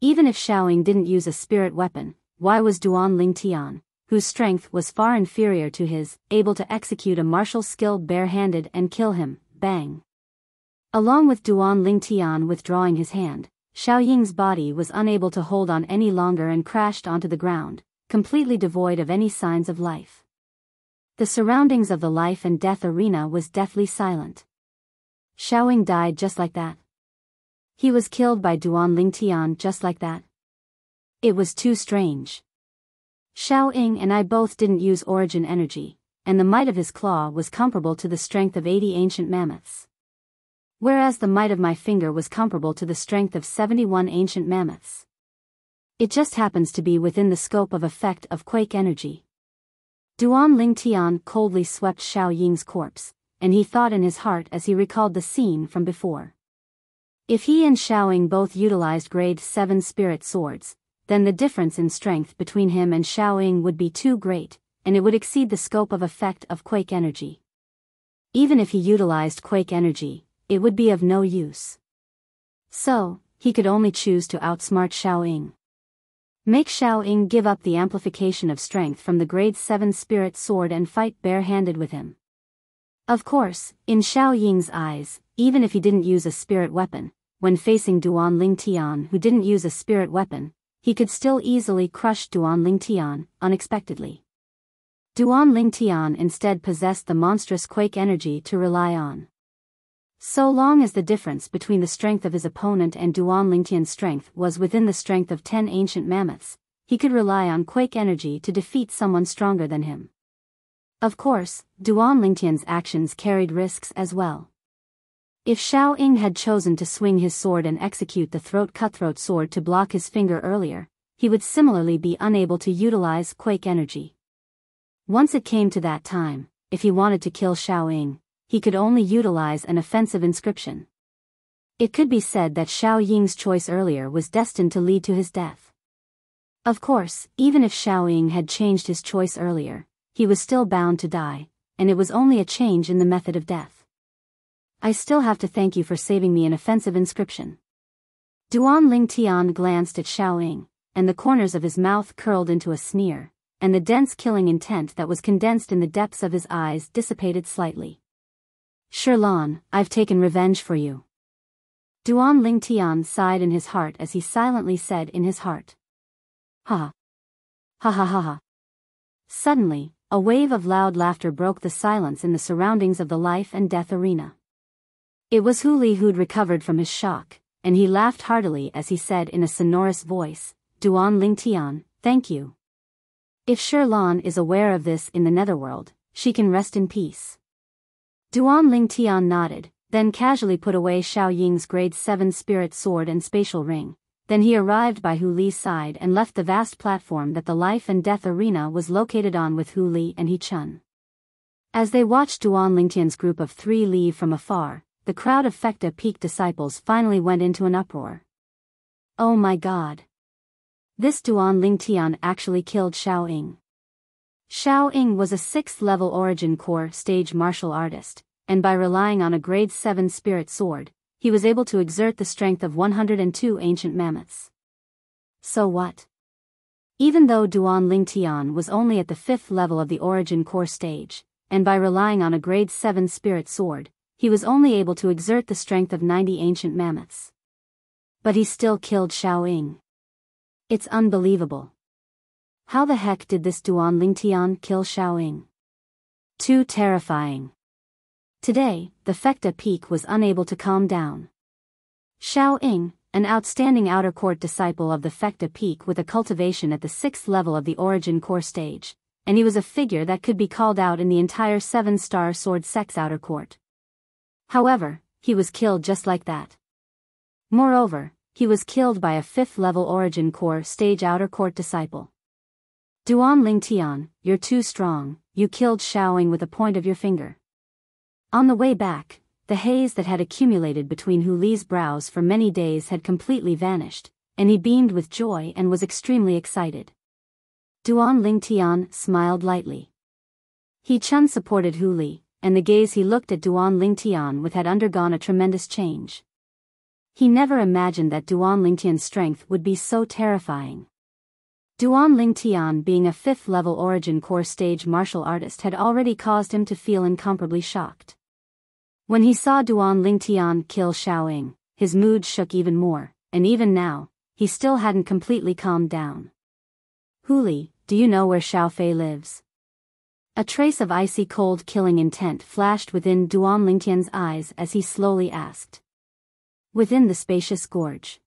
Even if Xiao Ying didn't use a spirit weapon, why was Duan Lingtian, whose strength was far inferior to his, able to execute a martial skill barehanded and kill him? Bang! Along with Duan Lingtian withdrawing his hand, Xiao Ying's body was unable to hold on any longer and crashed onto the ground, completely devoid of any signs of life. The surroundings of the life and death arena was deathly silent. Xiao Ying died just like that. He was killed by Duan Lingtian just like that. It was too strange. Xiao Ying and I both didn't use origin energy, and the might of his claw was comparable to the strength of 80 ancient mammoths. Whereas the might of my finger was comparable to the strength of 71 ancient mammoths. It just happens to be within the scope of effect of quake energy. Duan Lingtian coldly swept Xiao Ying's corpse, and he thought in his heart as he recalled the scene from before. If he and Xiao Ying both utilized grade 7 spirit swords, then the difference in strength between him and Xiao Ying would be too great, and it would exceed the scope of effect of quake energy. Even if he utilized quake energy, it would be of no use. So, he could only choose to outsmart Xiao Ying. Make Xiao Ying give up the amplification of strength from the grade 7 spirit sword and fight barehanded with him. Of course, in Xiao Ying's eyes, even if he didn't use a spirit weapon, when facing Duan Lingtian who didn't use a spirit weapon, he could still easily crush Duan Lingtian, unexpectedly. Duan Lingtian instead possessed the monstrous quake energy to rely on. So long as the difference between the strength of his opponent and Duan Lingtian's strength was within the strength of 10 ancient mammoths, he could rely on quake energy to defeat someone stronger than him. Of course, Duan Lingtian's actions carried risks as well. If Xiao Ying had chosen to swing his sword and execute the cutthroat sword to block his finger earlier, he would similarly be unable to utilize quake energy. Once it came to that time, if he wanted to kill Xiao Ying, he could only utilize an offensive inscription. It could be said that Xiao Ying's choice earlier was destined to lead to his death. Of course, even if Xiao Ying had changed his choice earlier, he was still bound to die, and it was only a change in the method of death. I still have to thank you for saving me an offensive inscription. Duan Lingtian glanced at Xiao Ying, and the corners of his mouth curled into a sneer, and the dense killing intent that was condensed in the depths of his eyes dissipated slightly. Sherlan, I've taken revenge for you. Duan Lingtian sighed in his heart as he silently said in his heart. Ha. Ha ha ha ha. Suddenly, a wave of loud laughter broke the silence in the surroundings of the life and death arena. It was Hu Li who'd recovered from his shock, and he laughed heartily as he said in a sonorous voice, Duan Lingtian, thank you. If Sherlan is aware of this in the netherworld, she can rest in peace. Duan Lingtian nodded, then casually put away Xiao Ying's grade 7 spirit sword and spatial ring. Then he arrived by Hu Li's side and left the vast platform that the life and death arena was located on with Hu Li and He Chun. As they watched Duan Lingtian's group of 3 leave from afar, the crowd of Fecta Peak disciples finally went into an uproar. Oh my god! This Duan Lingtian actually killed Xiao Ying. Xiao Ying was a 6th level Origin Core stage martial artist, and by relying on a grade 7 spirit sword, he was able to exert the strength of 102 ancient mammoths. So what? Even though Duan Lingtian was only at the 5th level of the Origin Core stage, and by relying on a grade 7 spirit sword, he was only able to exert the strength of 90 ancient mammoths. But he still killed Xiao Ying. It's unbelievable. How the heck did this Duan Lingtian kill Xiao Ying? Too terrifying. Today, the Fecta Peak was unable to calm down. Xiao Ying, an outstanding outer court disciple of the Fecta Peak with a cultivation at the 6th level of the Origin Core stage, and he was a figure that could be called out in the entire 7-star sword sex outer court. However, he was killed just like that. Moreover, he was killed by a 5th level Origin Core stage outer court disciple. Duan Lingtian, you're too strong, you killed Xiao Ying with the point of your finger. On the way back, the haze that had accumulated between Hu Li's brows for many days had completely vanished, and he beamed with joy and was extremely excited. Duan Lingtian smiled lightly. He Chun supported Hu Li, and the gaze he looked at Duan Lingtian with had undergone a tremendous change. He never imagined that Duan Lingtian's strength would be so terrifying. Duan Lingtian being a 5th level Origin Core stage martial artist had already caused him to feel incomparably shocked. When he saw Duan Lingtian kill Xiao Ying, his mood shook even more, and even now, he still hadn't completely calmed down. Hu Li, do you know where Xiao Fei lives? A trace of icy cold killing intent flashed within Duan Lingtian's eyes as he slowly asked. Within the spacious gorge.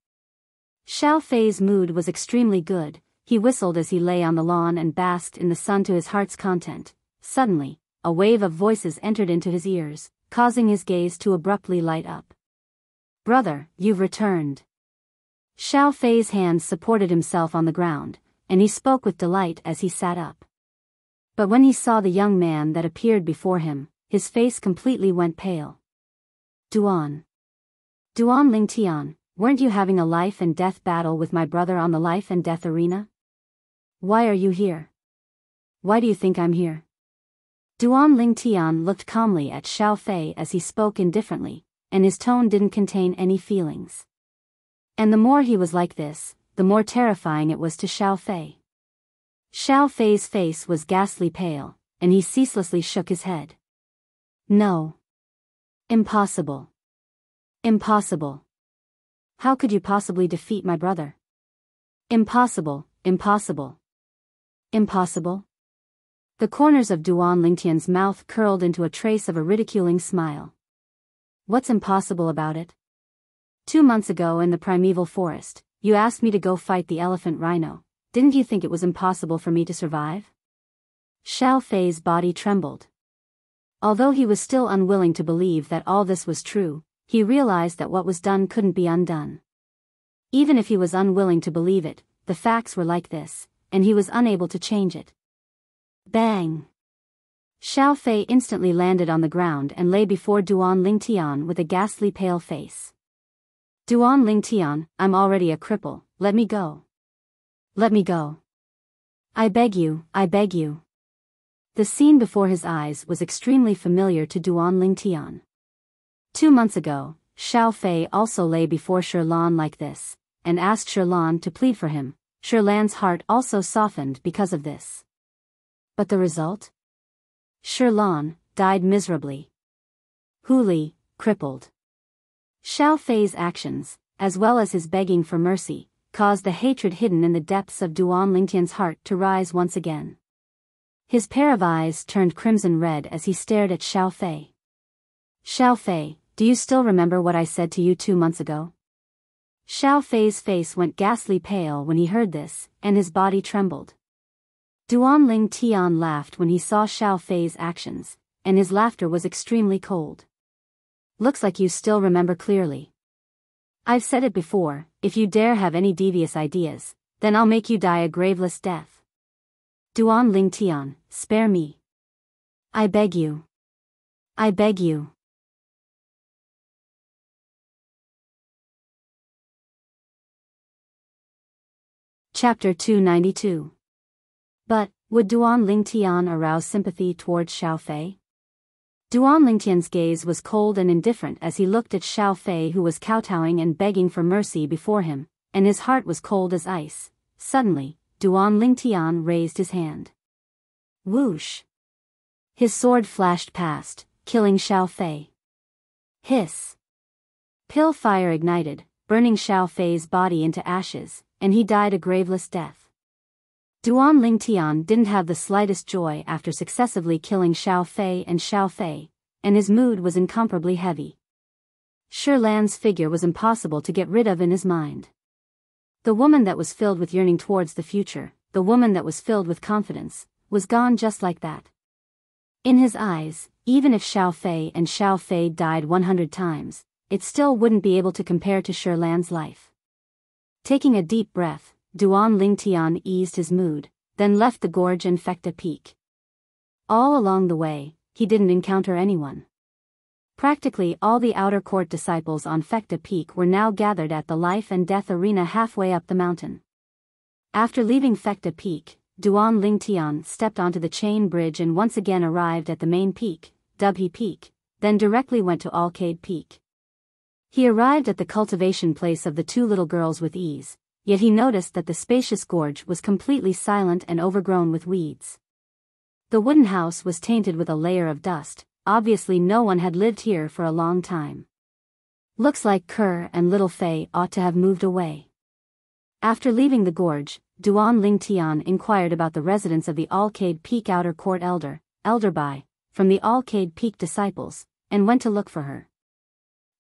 Xiao Fei's mood was extremely good. He whistled as he lay on the lawn and basked in the sun to his heart's content. Suddenly, a wave of voices entered into his ears, causing his gaze to abruptly light up. Brother, you've returned. Xiao Fei's hands supported himself on the ground, and he spoke with delight as he sat up. But when he saw the young man that appeared before him, his face completely went pale. Duan Lingtian, weren't you having a life and death battle with my brother on the life and death arena? Why are you here? Why do you think I'm here? Duan Lingtian looked calmly at Xiao Fei as he spoke indifferently, and his tone didn't contain any feelings. And the more he was like this, the more terrifying it was to Xiao Fei. Xiao Fei's face was ghastly pale, and he ceaselessly shook his head. No. Impossible. Impossible. How could you possibly defeat my brother? Impossible, impossible. Impossible? The corners of Duan Lingtian's mouth curled into a trace of a ridiculing smile. What's impossible about it? 2 months ago in the primeval forest, you asked me to go fight the elephant rhino. Didn't you think it was impossible for me to survive? Xiao Fei's body trembled. Although he was still unwilling to believe that all this was true, he realized that what was done couldn't be undone. Even if he was unwilling to believe it, the facts were like this, and he was unable to change it. Bang! Xiao Fei instantly landed on the ground and lay before Duan Lingtian with a ghastly pale face. Duan Lingtian, I'm already a cripple, let me go. Let me go. I beg you, I beg you. The scene before his eyes was extremely familiar to Duan Lingtian. 2 months ago, Xiao Fei also lay before Shirlan like this, and asked Shirlan to plead for him. Shirlan's heart also softened because of this. But the result? Shirlan died miserably. Hu Li, crippled. Xiao Fei's actions, as well as his begging for mercy, caused the hatred hidden in the depths of Duan Lingtian's heart to rise once again. His pair of eyes turned crimson red as he stared at Xiao Fei. Xiao Fei, do you still remember what I said to you 2 months ago? Xiao Fei's face went ghastly pale when he heard this, and his body trembled. Duan Lingtian laughed when he saw Xiao Fei's actions, and his laughter was extremely cold. Looks like you still remember clearly. I've said it before, if you dare have any devious ideas, then I'll make you die a graveless death. Duan Lingtian, spare me. I beg you. I beg you. Chapter 292. But, would Duan Lingtian arouse sympathy towards Xiao Fei? Duan Lingtian's gaze was cold and indifferent as he looked at Xiao Fei, who was kowtowing and begging for mercy before him, and his heart was cold as ice. Suddenly, Duan Lingtian raised his hand. Whoosh! His sword flashed past, killing Xiao Fei. Hiss! Pill fire ignited, burning Xiao Fei's body into ashes, and he died a graveless death. Duan Lingtian didn't have the slightest joy after successively killing Xiao Fei, and his mood was incomparably heavy. Shi Lan's figure was impossible to get rid of in his mind. The woman that was filled with yearning towards the future, the woman that was filled with confidence, was gone just like that. In his eyes, even if Xiao Fei died 100 times, it still wouldn't be able to compare to Shi Lan's life. Taking a deep breath, Duan Lingtian eased his mood, then left the gorge and Fekta Peak. All along the way, he didn't encounter anyone. Practically all the outer court disciples on Fekta Peak were now gathered at the life and death arena halfway up the mountain. After leaving Fekta Peak, Duan Lingtian stepped onto the chain bridge and once again arrived at the main peak, Dubhe Peak, then directly went to Alcade Peak. He arrived at the cultivation place of the two little girls with ease, yet he noticed that the spacious gorge was completely silent and overgrown with weeds. The wooden house was tainted with a layer of dust, obviously no one had lived here for a long time. Looks like Kerr and little Fei ought to have moved away. After leaving the gorge, Duan Lingtian inquired about the residence of the Alcade Peak outer court elder Bai, from the Alcade Peak disciples, and went to look for her.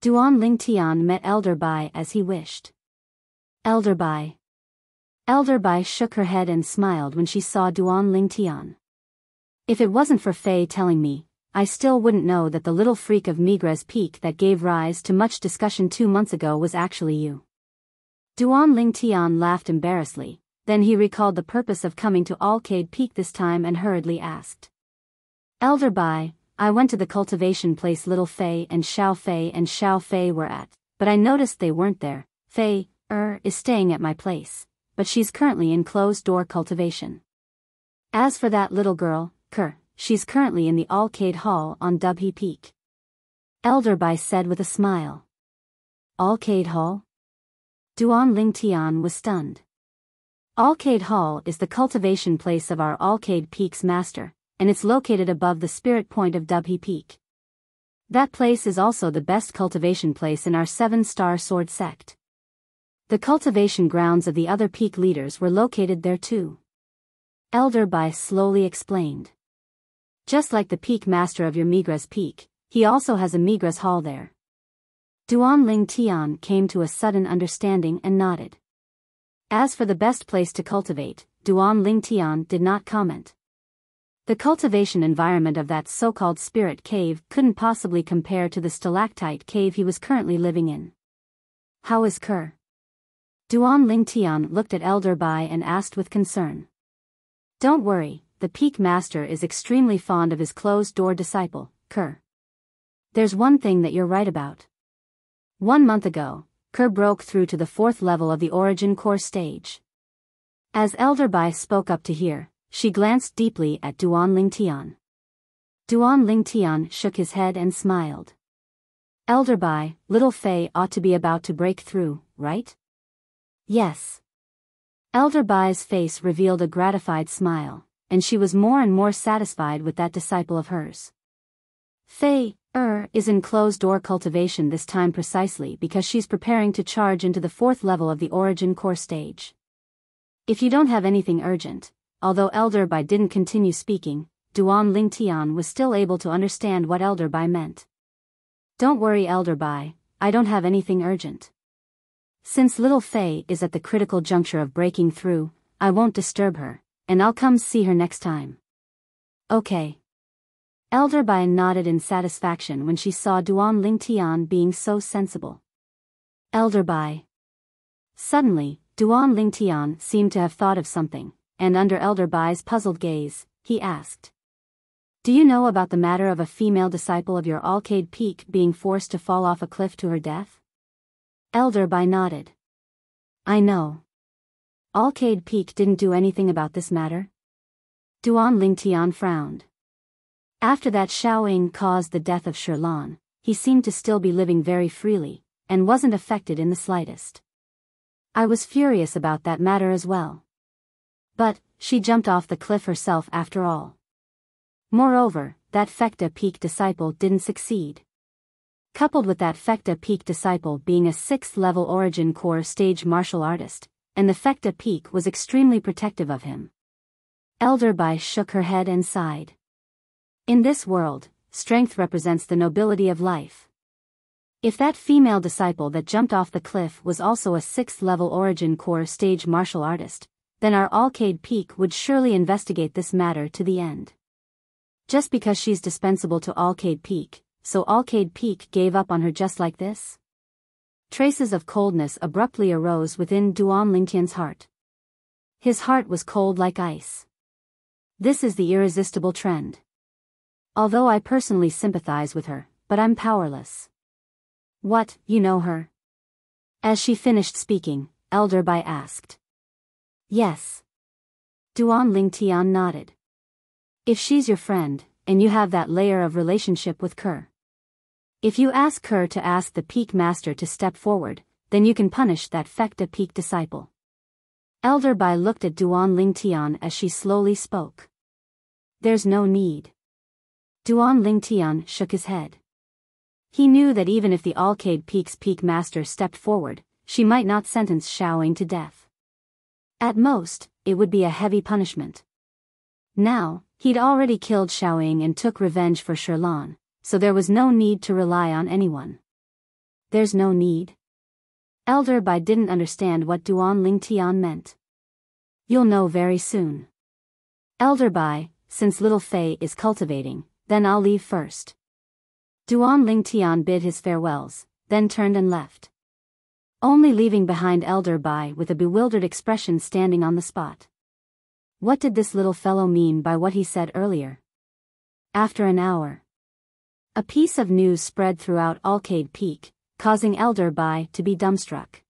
Duan Lingtian met Elder Bai as he wished. Elder Bai. Elder Bai shook her head and smiled when she saw Duan Lingtian. If it wasn't for Fei telling me, I still wouldn't know that the little freak of Migres Peak that gave rise to much discussion 2 months ago was actually you. Duan Lingtian laughed embarrassedly, then he recalled the purpose of coming to Alcade Peak this time and hurriedly asked. Elder Bai, I went to the cultivation place little Fei and Xiao Fei were at, but I noticed they weren't there. Fei is staying at my place, but she's currently in closed-door cultivation. As for that little girl, Kerr, she's currently in the Alcade Hall on Dubhe Peak. Elder Bai said with a smile. Alcade Hall? Duan Lingtian was stunned. Alcade Hall is the cultivation place of our Alcade Peak's master, and it's located above the spirit point of Dubhe Peak. That place is also the best cultivation place in our 7-star sword sect. The cultivation grounds of the other peak leaders were located there too. Elder Bai slowly explained. Just like the peak master of your Migres Peak, he also has a Migres Hall there. Duan Lingtian came to a sudden understanding and nodded. As for the best place to cultivate, Duan Lingtian did not comment. The cultivation environment of that so-called spirit cave couldn't possibly compare to the stalactite cave he was currently living in. How is Kerr? Duan Lingtian looked at Elder Bai and asked with concern. Don't worry, the peak master is extremely fond of his closed-door disciple, Kerr. There's one thing that you're right about. 1 month ago, Kerr broke through to the 4th level of the origin core stage. As Elder Bai spoke up to hear, she glanced deeply at Duan Lingtian. Duan Lingtian shook his head and smiled. Elder Bai, little Fei ought to be about to break through, right? Yes. Elder Bai's face revealed a gratified smile, and she was more and more satisfied with that disciple of hers. Fei is in closed-door cultivation this time precisely because she's preparing to charge into the 4th level of the origin core stage. If you don't have anything urgent, although Elder Bai didn't continue speaking, Duan Lingtian was still able to understand what Elder Bai meant. Don't worry Elder Bai, I don't have anything urgent. Since little Fei is at the critical juncture of breaking through, I won't disturb her, and I'll come see her next time. Okay. Elder Bai nodded in satisfaction when she saw Duan Lingtian being so sensible. Elder Bai. Suddenly, Duan Lingtian seemed to have thought of something, and under Elder Bai's puzzled gaze, he asked. Do you know about the matter of a female disciple of your Alcade Peak being forced to fall off a cliff to her death? Elder Bai nodded. I know. Alcade Peak didn't do anything about this matter? Duan Lingtian frowned. After that Soaring caused the death of Shirlan, he seemed to still be living very freely, and wasn't affected in the slightest. I was furious about that matter as well. But, she jumped off the cliff herself after all. Moreover, that Fekta Peak disciple didn't succeed. Coupled with that Fekta Peak disciple being a 6th-level origin core stage martial artist, and the Fekta Peak was extremely protective of him. Elder Bai shook her head and sighed. In this world, strength represents the nobility of life. If that female disciple that jumped off the cliff was also a 6th-level origin core stage martial artist, then our Alcade Peak would surely investigate this matter to the end. Just because she's dispensable to Alcade Peak, so Alcade Peak gave up on her just like this? Traces of coldness abruptly arose within Duan Lingtian's heart. His heart was cold like ice. This is the irresistible trend. Although I personally sympathize with her, but I'm powerless. What, you know her? As she finished speaking, Elder Bai asked. Yes. Duan Lingtian nodded. If she's your friend, and you have that layer of relationship with Kerr. If you ask Kerr to ask the Peak Master to step forward, then you can punish that Fekta Peak disciple. Elder Bai looked at Duan Lingtian as she slowly spoke. There's no need. Duan Lingtian shook his head. He knew that even if the Alcade Peak's Peak Master stepped forward, she might not sentence Soaring to death. At most, it would be a heavy punishment. Now, he'd already killed Soaring and took revenge for Shirlan, so there was no need to rely on anyone. There's no need. Elder Bai didn't understand what Duan Lingtian meant. You'll know very soon. Elder Bai, since little Fei is cultivating, then I'll leave first. Duan Lingtian bid his farewells, then turned and left. Only leaving behind Elder Bai with a bewildered expression standing on the spot. What did this little fellow mean by what he said earlier? After an hour, a piece of news spread throughout Alcade Peak, causing Elder Bai to be dumbstruck.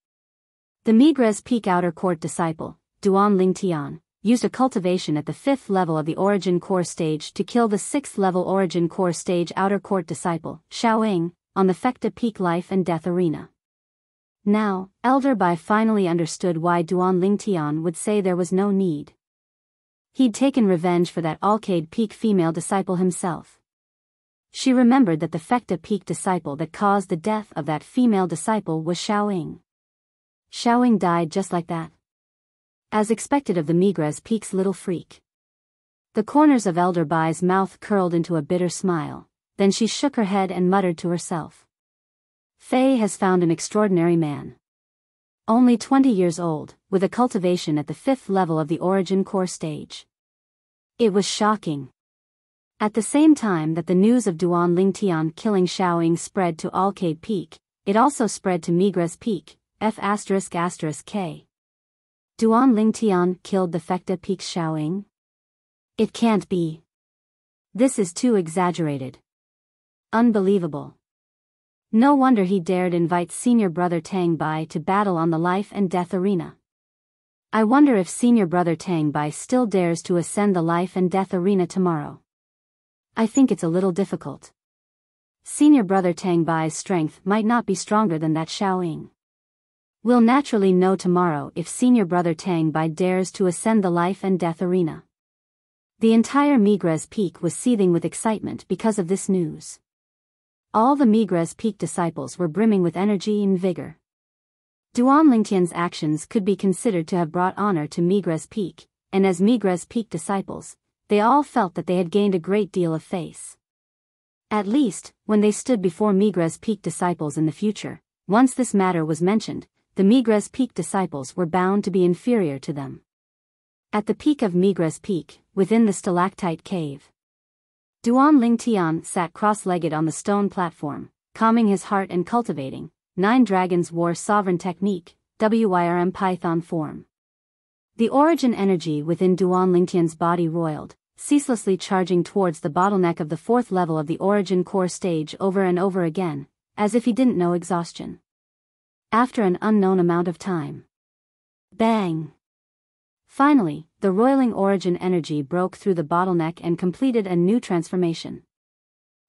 The Migres Peak Outer Court disciple, Duan Lingtian, used a cultivation at the 5th level of the Origin Core stage to kill the 6th level Origin Core stage Outer Court disciple, Soaring, on the Fekta Peak Life and Death arena. Now, Elder Bai finally understood why Duan Lingtian would say there was no need. He'd taken revenge for that Alcade Peak female disciple himself. She remembered that the Fekta Peak disciple that caused the death of that female disciple was Soaring. Soaring died just like that. As expected of the Migres Peak's little freak. The corners of Elder Bai's mouth curled into a bitter smile, then she shook her head and muttered to herself. Fei has found an extraordinary man. Only 20 years old, with a cultivation at the 5th level of the Origin Core stage. It was shocking. At the same time that the news of Duan Lingtian killing Soaring spread to Alcade Peak, it also spread to Migres Peak, F***K. Duan Lingtian killed the Fekta Peak Soaring? It can't be. This is too exaggerated. Unbelievable. No wonder he dared invite senior brother Tang Bai to battle on the life and death arena. I wonder if senior brother Tang Bai still dares to ascend the life and death arena tomorrow. I think it's a little difficult. Senior brother Tang Bai's strength might not be stronger than that Soaring. We'll naturally know tomorrow if senior brother Tang Bai dares to ascend the life and death arena. The entire Migres Peak was seething with excitement because of this news. All the Migres Peak disciples were brimming with energy and vigor. Duan Lingtian's actions could be considered to have brought honor to Migres Peak, and as Migres Peak disciples, they all felt that they had gained a great deal of face. At least, when they stood before Migres Peak disciples in the future, once this matter was mentioned, the Migres Peak disciples were bound to be inferior to them. At the peak of Migres Peak, within the stalactite cave, Duan Lingtian sat cross-legged on the stone platform, calming his heart and cultivating 9 Dragons War Sovereign Technique, WYRM Python form. The origin energy within Duan Lingtian's body roiled, ceaselessly charging towards the bottleneck of the 4th level of the origin core stage over and over again, as if he didn't know exhaustion. After an unknown amount of time. Bang! Finally, the roiling origin energy broke through the bottleneck and completed a new transformation.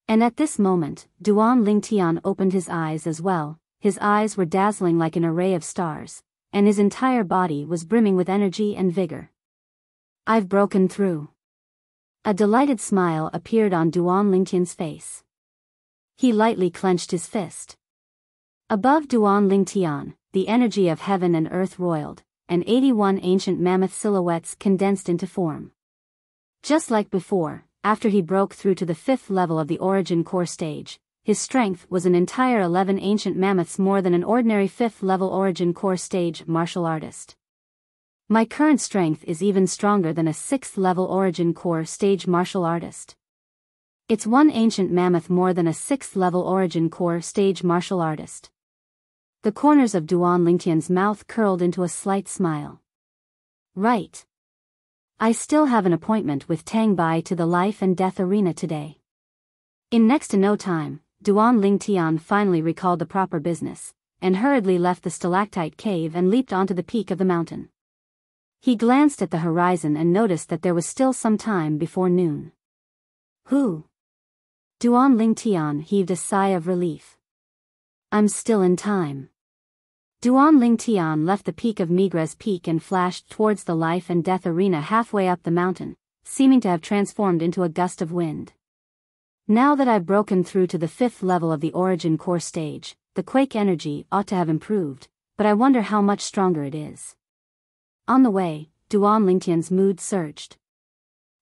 And at this moment, Duan Lingtian opened his eyes as well. His eyes were dazzling like an array of stars, and his entire body was brimming with energy and vigor. I've broken through. A delighted smile appeared on Duan Lingtian's face. He lightly clenched his fist. Above Duan Lingtian, the energy of heaven and earth roiled, and 81 ancient mammoth silhouettes condensed into form. Just like before, after he broke through to the 5th level of the origin core stage, his strength was an entire 11 ancient mammoths more than an ordinary 5th level origin core stage martial artist. My current strength is even stronger than a 6th level origin core stage martial artist. It's 1 ancient mammoth more than a 6th level origin core stage martial artist. The corners of Duan Lingtian's mouth curled into a slight smile. Right. I still have an appointment with Tang Bai to the life and death arena today. In next to no time, Duan Lingtian finally recalled the proper business, and hurriedly left the stalactite cave and leaped onto the peak of the mountain. He glanced at the horizon and noticed that there was still some time before noon. Who? Duan Lingtian heaved a sigh of relief. I'm still in time. Duan Lingtian left the peak of Migres Peak and flashed towards the life and death arena halfway up the mountain, seeming to have transformed into a gust of wind. Now that I've broken through to the 5th level of the origin core stage, the quake energy ought to have improved, but I wonder how much stronger it is. On the way, Duan Lingtian's mood surged.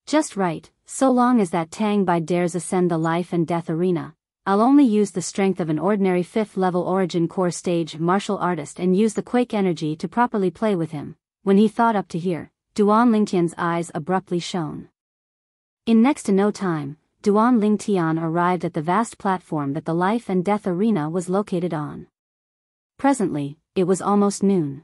Just right, so long as that Tang Bai dares ascend the life and death arena, I'll only use the strength of an ordinary 5th level origin core stage martial artist and use the quake energy to properly play with him. When he thought up to here, Duan Lingtian's eyes abruptly shone. In next to no time, Duan Lingtian arrived at the vast platform that the life and death arena was located on. Presently, it was almost noon.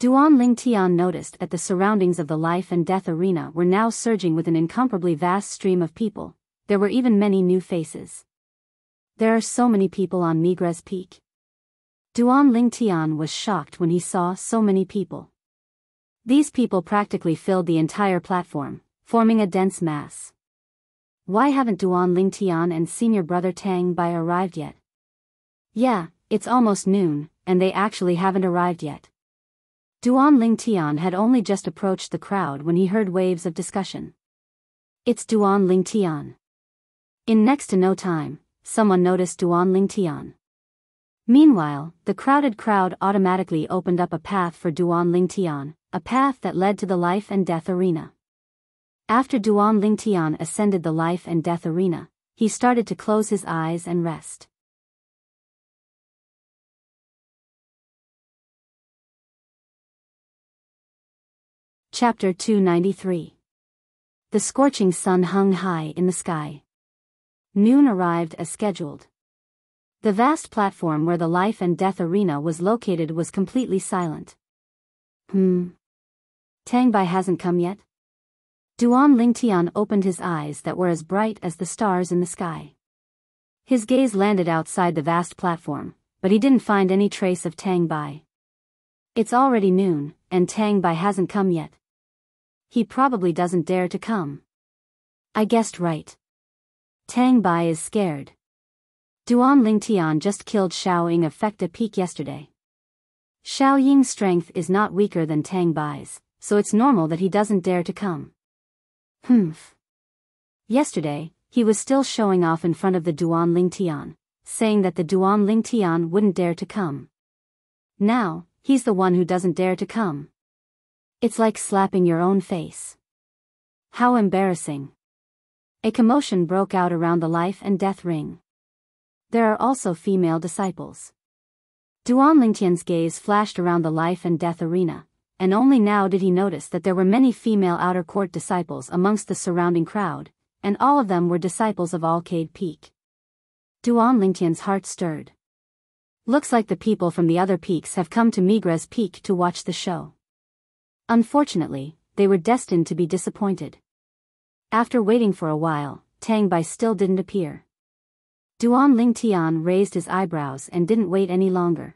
Duan Lingtian noticed that the surroundings of the life and death arena were now surging with an incomparably vast stream of people. There were even many new faces. There are so many people on Migres Peak. Duan Lingtian was shocked when he saw so many people. These people practically filled the entire platform, forming a dense mass. Why haven't Duan Lingtian and senior brother Tang Bai arrived yet? Yeah, it's almost noon, and they actually haven't arrived yet. Duan Lingtian had only just approached the crowd when he heard waves of discussion. It's Duan Lingtian. In next to no time, someone noticed Duan Lingtian. Meanwhile, the crowded crowd automatically opened up a path for Duan Lingtian, a path that led to the life and death arena. After Duan Lingtian ascended the life and death arena, he started to close his eyes and rest. Chapter 293. The scorching sun hung high in the sky. Noon arrived as scheduled. The vast platform where the life and death arena was located was completely silent. Tang Bai hasn't come yet? Duan Lingtian opened his eyes that were as bright as the stars in the sky. His gaze landed outside the vast platform, but he didn't find any trace of Tang Bai. It's already noon, and Tang Bai hasn't come yet. He probably doesn't dare to come. I guessed right. Tang Bai is scared. Duan Lingtian just killed Xiao Ying of Fekta Peak yesterday. Xiao Ying's strength is not weaker than Tang Bai's, so it's normal that he doesn't dare to come. Yesterday, he was still showing off in front of the Duan Lingtian, saying that the Duan Lingtian wouldn't dare to come. Now, he's the one who doesn't dare to come. It's like slapping your own face. How embarrassing. A commotion broke out around the life and death ring. There are also female disciples. Duan Lingtian's gaze flashed around the life and death arena, and only now did he notice that there were many female outer court disciples amongst the surrounding crowd, and all of them were disciples of Alcade Peak. Duan Lingtian's heart stirred. Looks like the people from the other peaks have come to Migres Peak to watch the show. Unfortunately, they were destined to be disappointed. After waiting for a while, Tang Bai still didn't appear. Duan Lingtian raised his eyebrows and didn't wait any longer.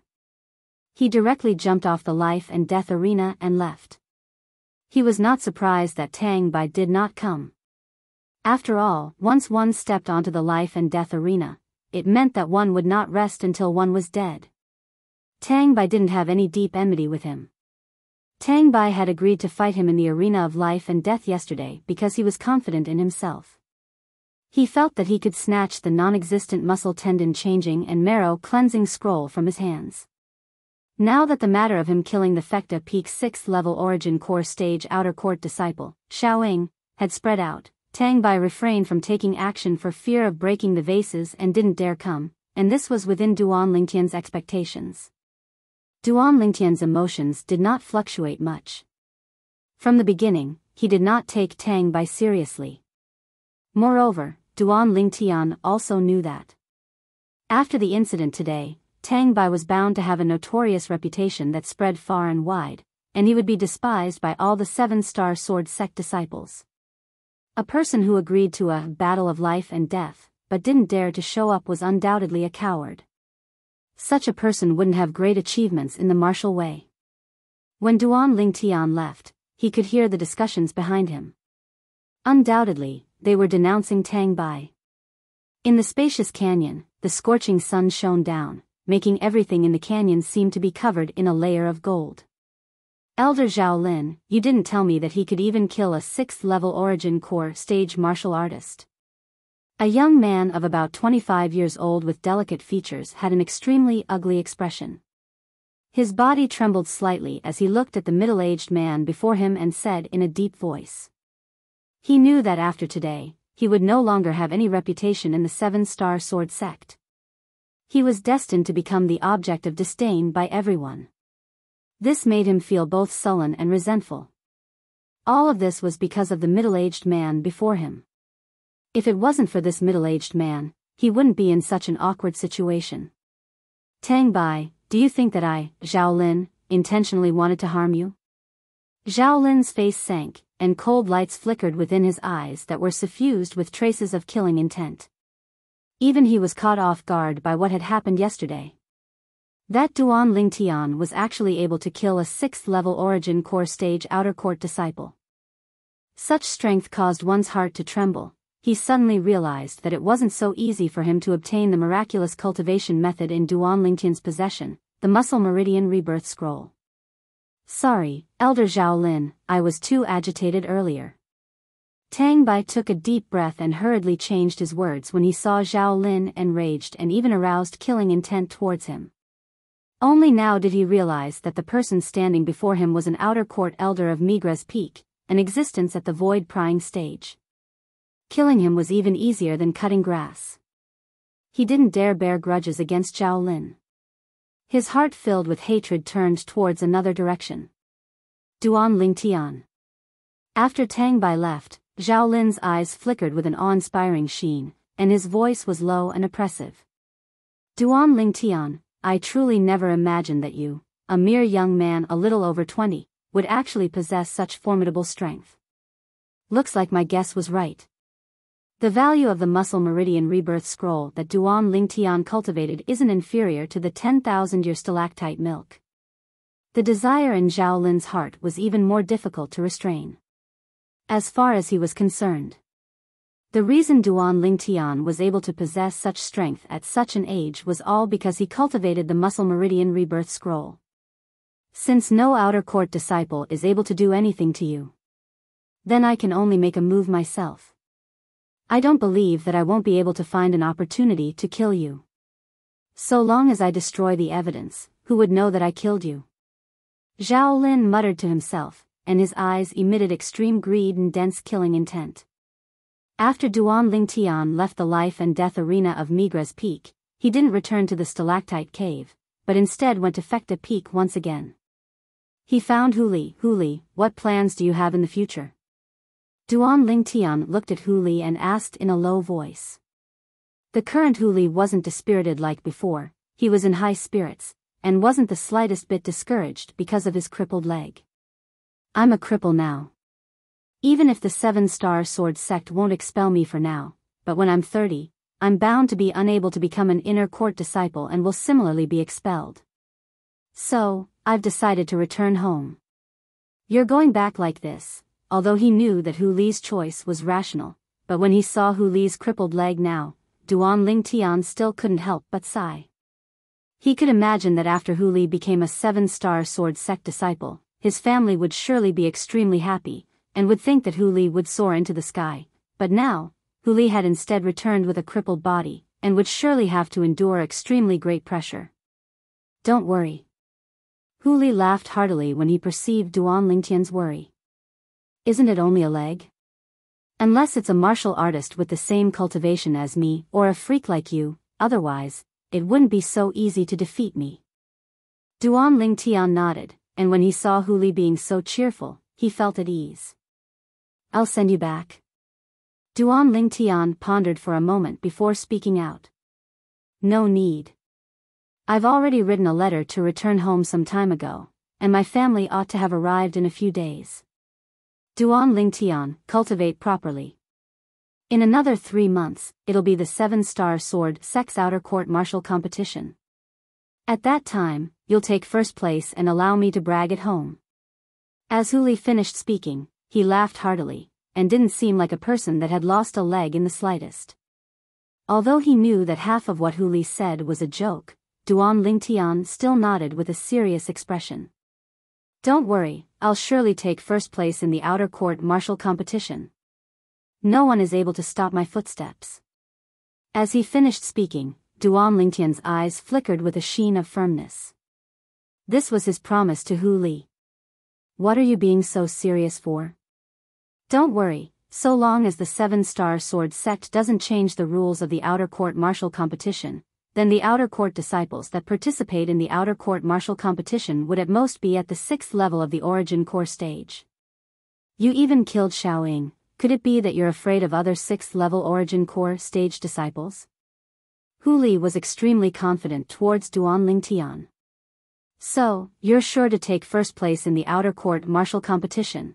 He directly jumped off the life and death arena and left. He was not surprised that Tang Bai did not come. After all, once one stepped onto the life and death arena, it meant that one would not rest until one was dead. Tang Bai didn't have any deep enmity with him. Tang Bai had agreed to fight him in the arena of life and death yesterday because he was confident in himself. He felt that he could snatch the non-existent muscle tendon changing and marrow cleansing scroll from his hands. Now that the matter of him killing the Fecta Peak's 6th level origin core stage outer court disciple, Soaring, had spread out, Tang Bai refrained from taking action for fear of breaking the vases and didn't dare come, and this was within Duan Lingtian's expectations. Duan Lingtian's emotions did not fluctuate much. From the beginning, he did not take Tang Bai seriously. Moreover, Duan Lingtian also knew that. After the incident today, Tang Bai was bound to have a notorious reputation that spread far and wide, and he would be despised by all the 7-star sword sect disciples. A person who agreed to a battle of life and death, but didn't dare to show up was undoubtedly a coward. Such a person wouldn't have great achievements in the martial way. When Duan Lingtian left, he could hear the discussions behind him. Undoubtedly, they were denouncing Tang Bai. In the spacious canyon, the scorching sun shone down, making everything in the canyon seem to be covered in a layer of gold. Elder Zhao Lin, you didn't tell me that he could even kill a 6th level origin core stage martial artist. A young man of about 25 years old with delicate features had an extremely ugly expression. His body trembled slightly as he looked at the middle-aged man before him and said in a deep voice. He knew that after today, he would no longer have any reputation in the 7-star sword sect. He was destined to become the object of disdain by everyone. This made him feel both sullen and resentful. All of this was because of the middle-aged man before him. If it wasn't for this middle-aged man, he wouldn't be in such an awkward situation. Tang Bai, do you think that I, Zhao Lin, intentionally wanted to harm you? Zhao Lin's face sank, and cold lights flickered within his eyes that were suffused with traces of killing intent. Even he was caught off guard by what had happened yesterday. That Duan Lingtian was actually able to kill a 6th level origin core stage outer court disciple. Such strength caused one's heart to tremble. He suddenly realized that it wasn't so easy for him to obtain the miraculous cultivation method in Duan Lingtian's possession, the Muscle Meridian Rebirth Scroll. Sorry, Elder Zhao Lin, I was too agitated earlier. Tang Bai took a deep breath and hurriedly changed his words when he saw Zhao Lin enraged and even aroused killing intent towards him. Only now did he realize that the person standing before him was an outer court elder of Migres Peak, an existence at the void prying stage. Killing him was even easier than cutting grass. He didn't dare bear grudges against Zhao Lin. His heart filled with hatred turned towards another direction. Duan Lingtian. After Tang Bai left, Zhao Lin's eyes flickered with an awe-inspiring sheen, and his voice was low and oppressive. Duan Lingtian, I truly never imagined that you, a mere young man a little over 20, would actually possess such formidable strength. Looks like my guess was right. The value of the Muscle Meridian Rebirth Scroll that Duan Lingtian cultivated isn't inferior to the 10,000-year stalactite milk. The desire in Zhao Lin's heart was even more difficult to restrain. As far as he was concerned, the reason Duan Lingtian was able to possess such strength at such an age was all because he cultivated the Muscle Meridian Rebirth Scroll. Since no outer court disciple is able to do anything to you, then I can only make a move myself. I don't believe that I won't be able to find an opportunity to kill you. So long as I destroy the evidence, who would know that I killed you? Zhao Lin muttered to himself, and his eyes emitted extreme greed and dense killing intent. After Duan Lingtian left the life and death arena of Migres Peak, he didn't return to the stalactite cave, but instead went to Fecta Peak once again. He found Huli. Huli, what plans do you have in the future? Duan Lingtian looked at Hu Li and asked in a low voice. The current Hu Li wasn't dispirited like before, he was in high spirits, and wasn't the slightest bit discouraged because of his crippled leg. I'm a cripple now. Even if the 7-star sword sect won't expel me for now, but when I'm 30, I'm bound to be unable to become an inner court disciple and will similarly be expelled. So, I've decided to return home. You're going back like this. Although he knew that Hu Li's choice was rational, but when he saw Hu Li's crippled leg now, Duan Lingtian still couldn't help but sigh. He could imagine that after Hu Li became a 7-star sword sect disciple, his family would surely be extremely happy, and would think that Hu Li would soar into the sky, but now, Hu Li had instead returned with a crippled body, and would surely have to endure extremely great pressure. Don't worry. Hu Li laughed heartily when he perceived Duan Lingtian's worry. Isn't it only a leg? Unless it's a martial artist with the same cultivation as me, or a freak like you, otherwise, it wouldn't be so easy to defeat me. Duan Lingtian nodded, and when he saw Hu Li being so cheerful, he felt at ease. I'll send you back. Duan Lingtian pondered for a moment before speaking out. No need. I've already written a letter to return home some time ago, and my family ought to have arrived in a few days. Duan Lingtian, cultivate properly. In another 3 months, it'll be the 7-star sword sect's outer court martial competition. At that time, you'll take first place and allow me to brag at home. As Hu Li finished speaking, he laughed heartily, and didn't seem like a person that had lost a leg in the slightest. Although he knew that half of what Hu Li said was a joke, Duan Lingtian still nodded with a serious expression. Don't worry, I'll surely take first place in the outer court martial competition. No one is able to stop my footsteps. As he finished speaking, Duan Lingtian's eyes flickered with a sheen of firmness. This was his promise to Hu Li. What are you being so serious for? Don't worry, so long as the 7-star sword sect doesn't change the rules of the outer court martial competition, then the outer court disciples that participate in the outer court martial competition would at most be at the 6th level of the origin core stage. You even killed Soaring. Could it be that you're afraid of other 6th level origin core stage disciples? Hu Li was extremely confident towards Duan Lingtian. So, you're sure to take first place in the outer court martial competition?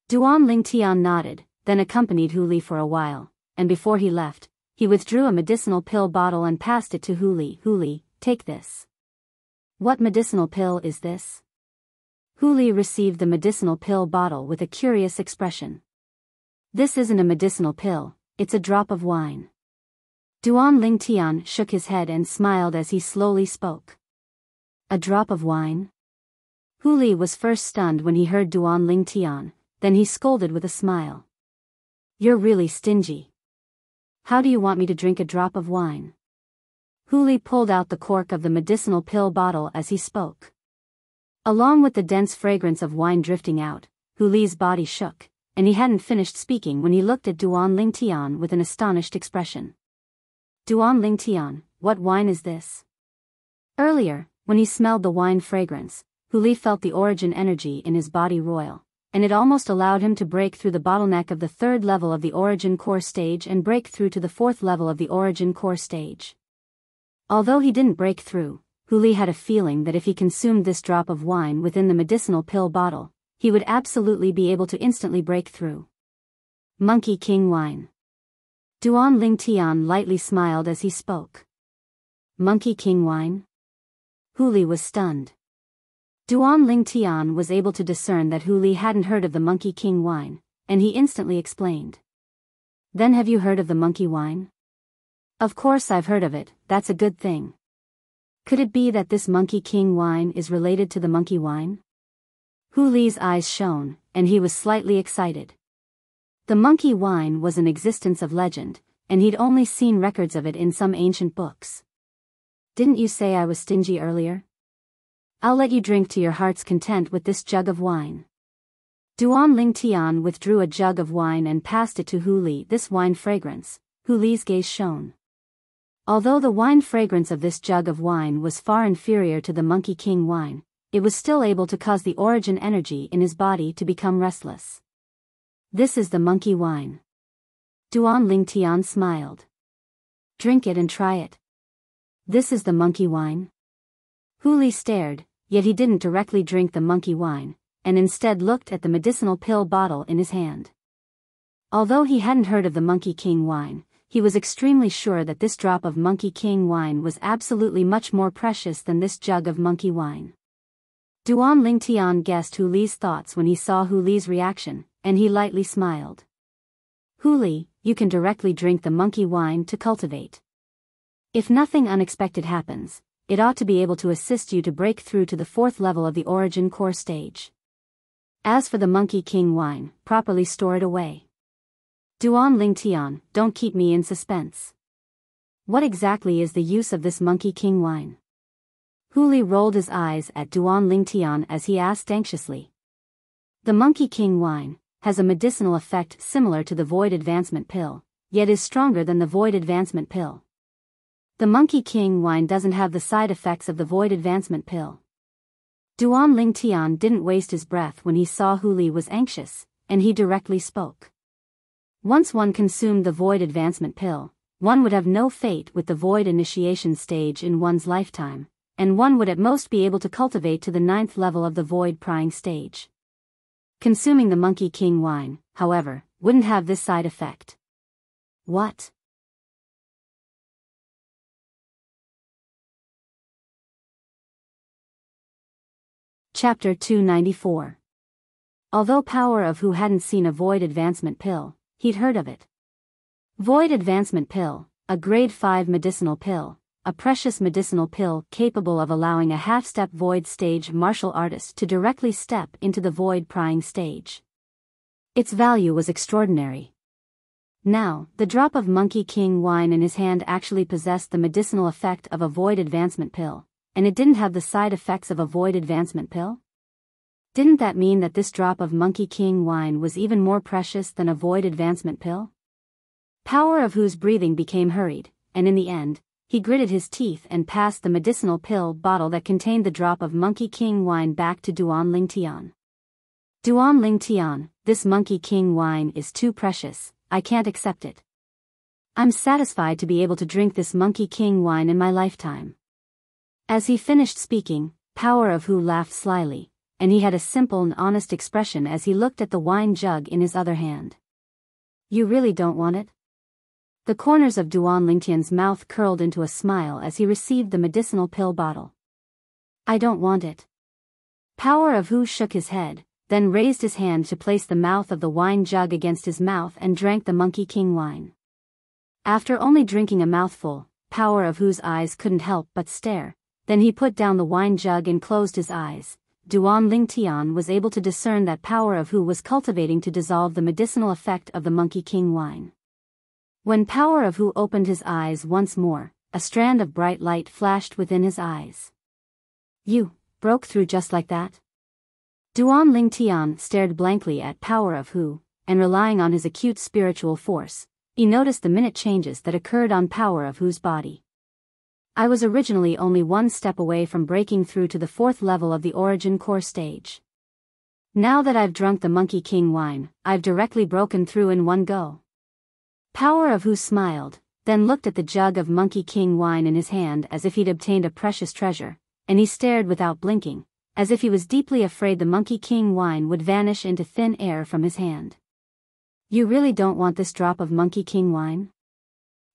Duan Lingtian nodded, then accompanied Hu Li for a while, and before he left, he withdrew a medicinal pill bottle and passed it to Hu Li. Hu Li, take this. What medicinal pill is this? Hu Li received the medicinal pill bottle with a curious expression. This isn't a medicinal pill, it's a drop of wine. Duan Lingtian shook his head and smiled as he slowly spoke. A drop of wine? Hu Li was first stunned when he heard Duan Lingtian, then he scolded with a smile. You're really stingy. How do you want me to drink a drop of wine? Hu Li pulled out the cork of the medicinal pill bottle as he spoke. Along with the dense fragrance of wine drifting out, Hu Li's body shook, and he hadn't finished speaking when he looked at Duan Lingtian with an astonished expression. Duan Lingtian, what wine is this? Earlier, when he smelled the wine fragrance, Hu Li felt the origin energy in his body roil, and it almost allowed him to break through the bottleneck of the 3rd level of the origin core stage and break through to the 4th level of the origin core stage. Although he didn't break through, Hu Li had a feeling that if he consumed this drop of wine within the medicinal pill bottle, he would absolutely be able to instantly break through. Monkey King wine. Duan Lingtian lightly smiled as he spoke. Monkey King wine? Hu Li was stunned. Duan Lingtian was able to discern that Hu Li hadn't heard of the Monkey King wine, and he instantly explained. Then have you heard of the monkey wine? Of course I've heard of it, that's a good thing. Could it be that this Monkey King wine is related to the monkey wine? Hu Li's eyes shone, and he was slightly excited. The monkey wine was an existence of legend, and he'd only seen records of it in some ancient books. Didn't you say I was stingy earlier? I'll let you drink to your heart's content with this jug of wine. Duan Lingtian withdrew a jug of wine and passed it to Hu Li. This wine fragrance, Hu Li's gaze shone. Although the wine fragrance of this jug of wine was far inferior to the Monkey King wine, it was still able to cause the origin energy in his body to become restless. This is the monkey wine. Duan Lingtian smiled. Drink it and try it. This is the monkey wine? Hu Li stared, yet he didn't directly drink the monkey wine, and instead looked at the medicinal pill bottle in his hand. Although he hadn't heard of the Monkey King wine, he was extremely sure that this drop of Monkey King wine was absolutely much more precious than this jug of monkey wine. Duan Lingtian guessed Hu Li's thoughts when he saw Hu Li's reaction, and he lightly smiled. Hu Li, you can directly drink the monkey wine to cultivate. If nothing unexpected happens, it ought to be able to assist you to break through to the 4th level of the origin core stage. As for the Monkey King wine, properly store it away. Duan Lingtian, don't keep me in suspense. What exactly is the use of this Monkey King wine? Hu Li rolled his eyes at Duan Lingtian as he asked anxiously. The Monkey King wine has a medicinal effect similar to the Void Advancement pill, yet is stronger than the Void Advancement pill. The Monkey King wine doesn't have the side effects of the Void Advancement pill. Duan Lingtian didn't waste his breath when he saw Hu Li was anxious, and he directly spoke. Once one consumed the Void Advancement pill, one would have no fate with the Void Initiation stage in one's lifetime, and one would at most be able to cultivate to the 9th level of the Void Prying stage. Consuming the Monkey King wine, however, wouldn't have this side effect. What? Chapter 294. Although Power of Hu hadn't seen a Void Advancement pill, he'd heard of it. Void Advancement pill, a grade 5 medicinal pill, a precious medicinal pill capable of allowing a half-step Void stage martial artist to directly step into the Void Prying stage. Its value was extraordinary. Now, the drop of Monkey King wine in his hand actually possessed the medicinal effect of a Void Advancement pill, and it didn't have the side effects of a Void Advancement pill? Didn't that mean that this drop of Monkey King wine was even more precious than a Void Advancement pill? Power of Hu's breathing became hurried, and in the end, he gritted his teeth and passed the medicinal pill bottle that contained the drop of Monkey King wine back to Duan Lingtian. Duan Lingtian, this Monkey King wine is too precious, I can't accept it. I'm satisfied to be able to drink this Monkey King wine in my lifetime. As he finished speaking, Power of Hu laughed slyly, and he had a simple and honest expression as he looked at the wine jug in his other hand. You really don't want it? The corners of Duan Lingtian's mouth curled into a smile as he received the medicinal pill bottle. I don't want it. Power of Hu shook his head, then raised his hand to place the mouth of the wine jug against his mouth and drank the Monkey King wine. After only drinking a mouthful, Power of Hu's eyes couldn't help but stare, then he put down the wine jug and closed his eyes. Duan Lingtian was able to discern that Power of Hu was cultivating to dissolve the medicinal effect of the Monkey King wine. When Power of Hu opened his eyes once more, a strand of bright light flashed within his eyes. You broke through just like that? Duan Lingtian stared blankly at Power of Hu, and relying on his acute spiritual force, he noticed the minute changes that occurred on Power of Hu's body. I was originally only one step away from breaking through to the 4th level of the origin core stage. Now that I've drunk the Monkey King wine, I've directly broken through in one go. Power of Hu smiled, then looked at the jug of Monkey King wine in his hand as if he'd obtained a precious treasure, and he stared without blinking, as if he was deeply afraid the Monkey King wine would vanish into thin air from his hand. You really don't want this drop of Monkey King wine?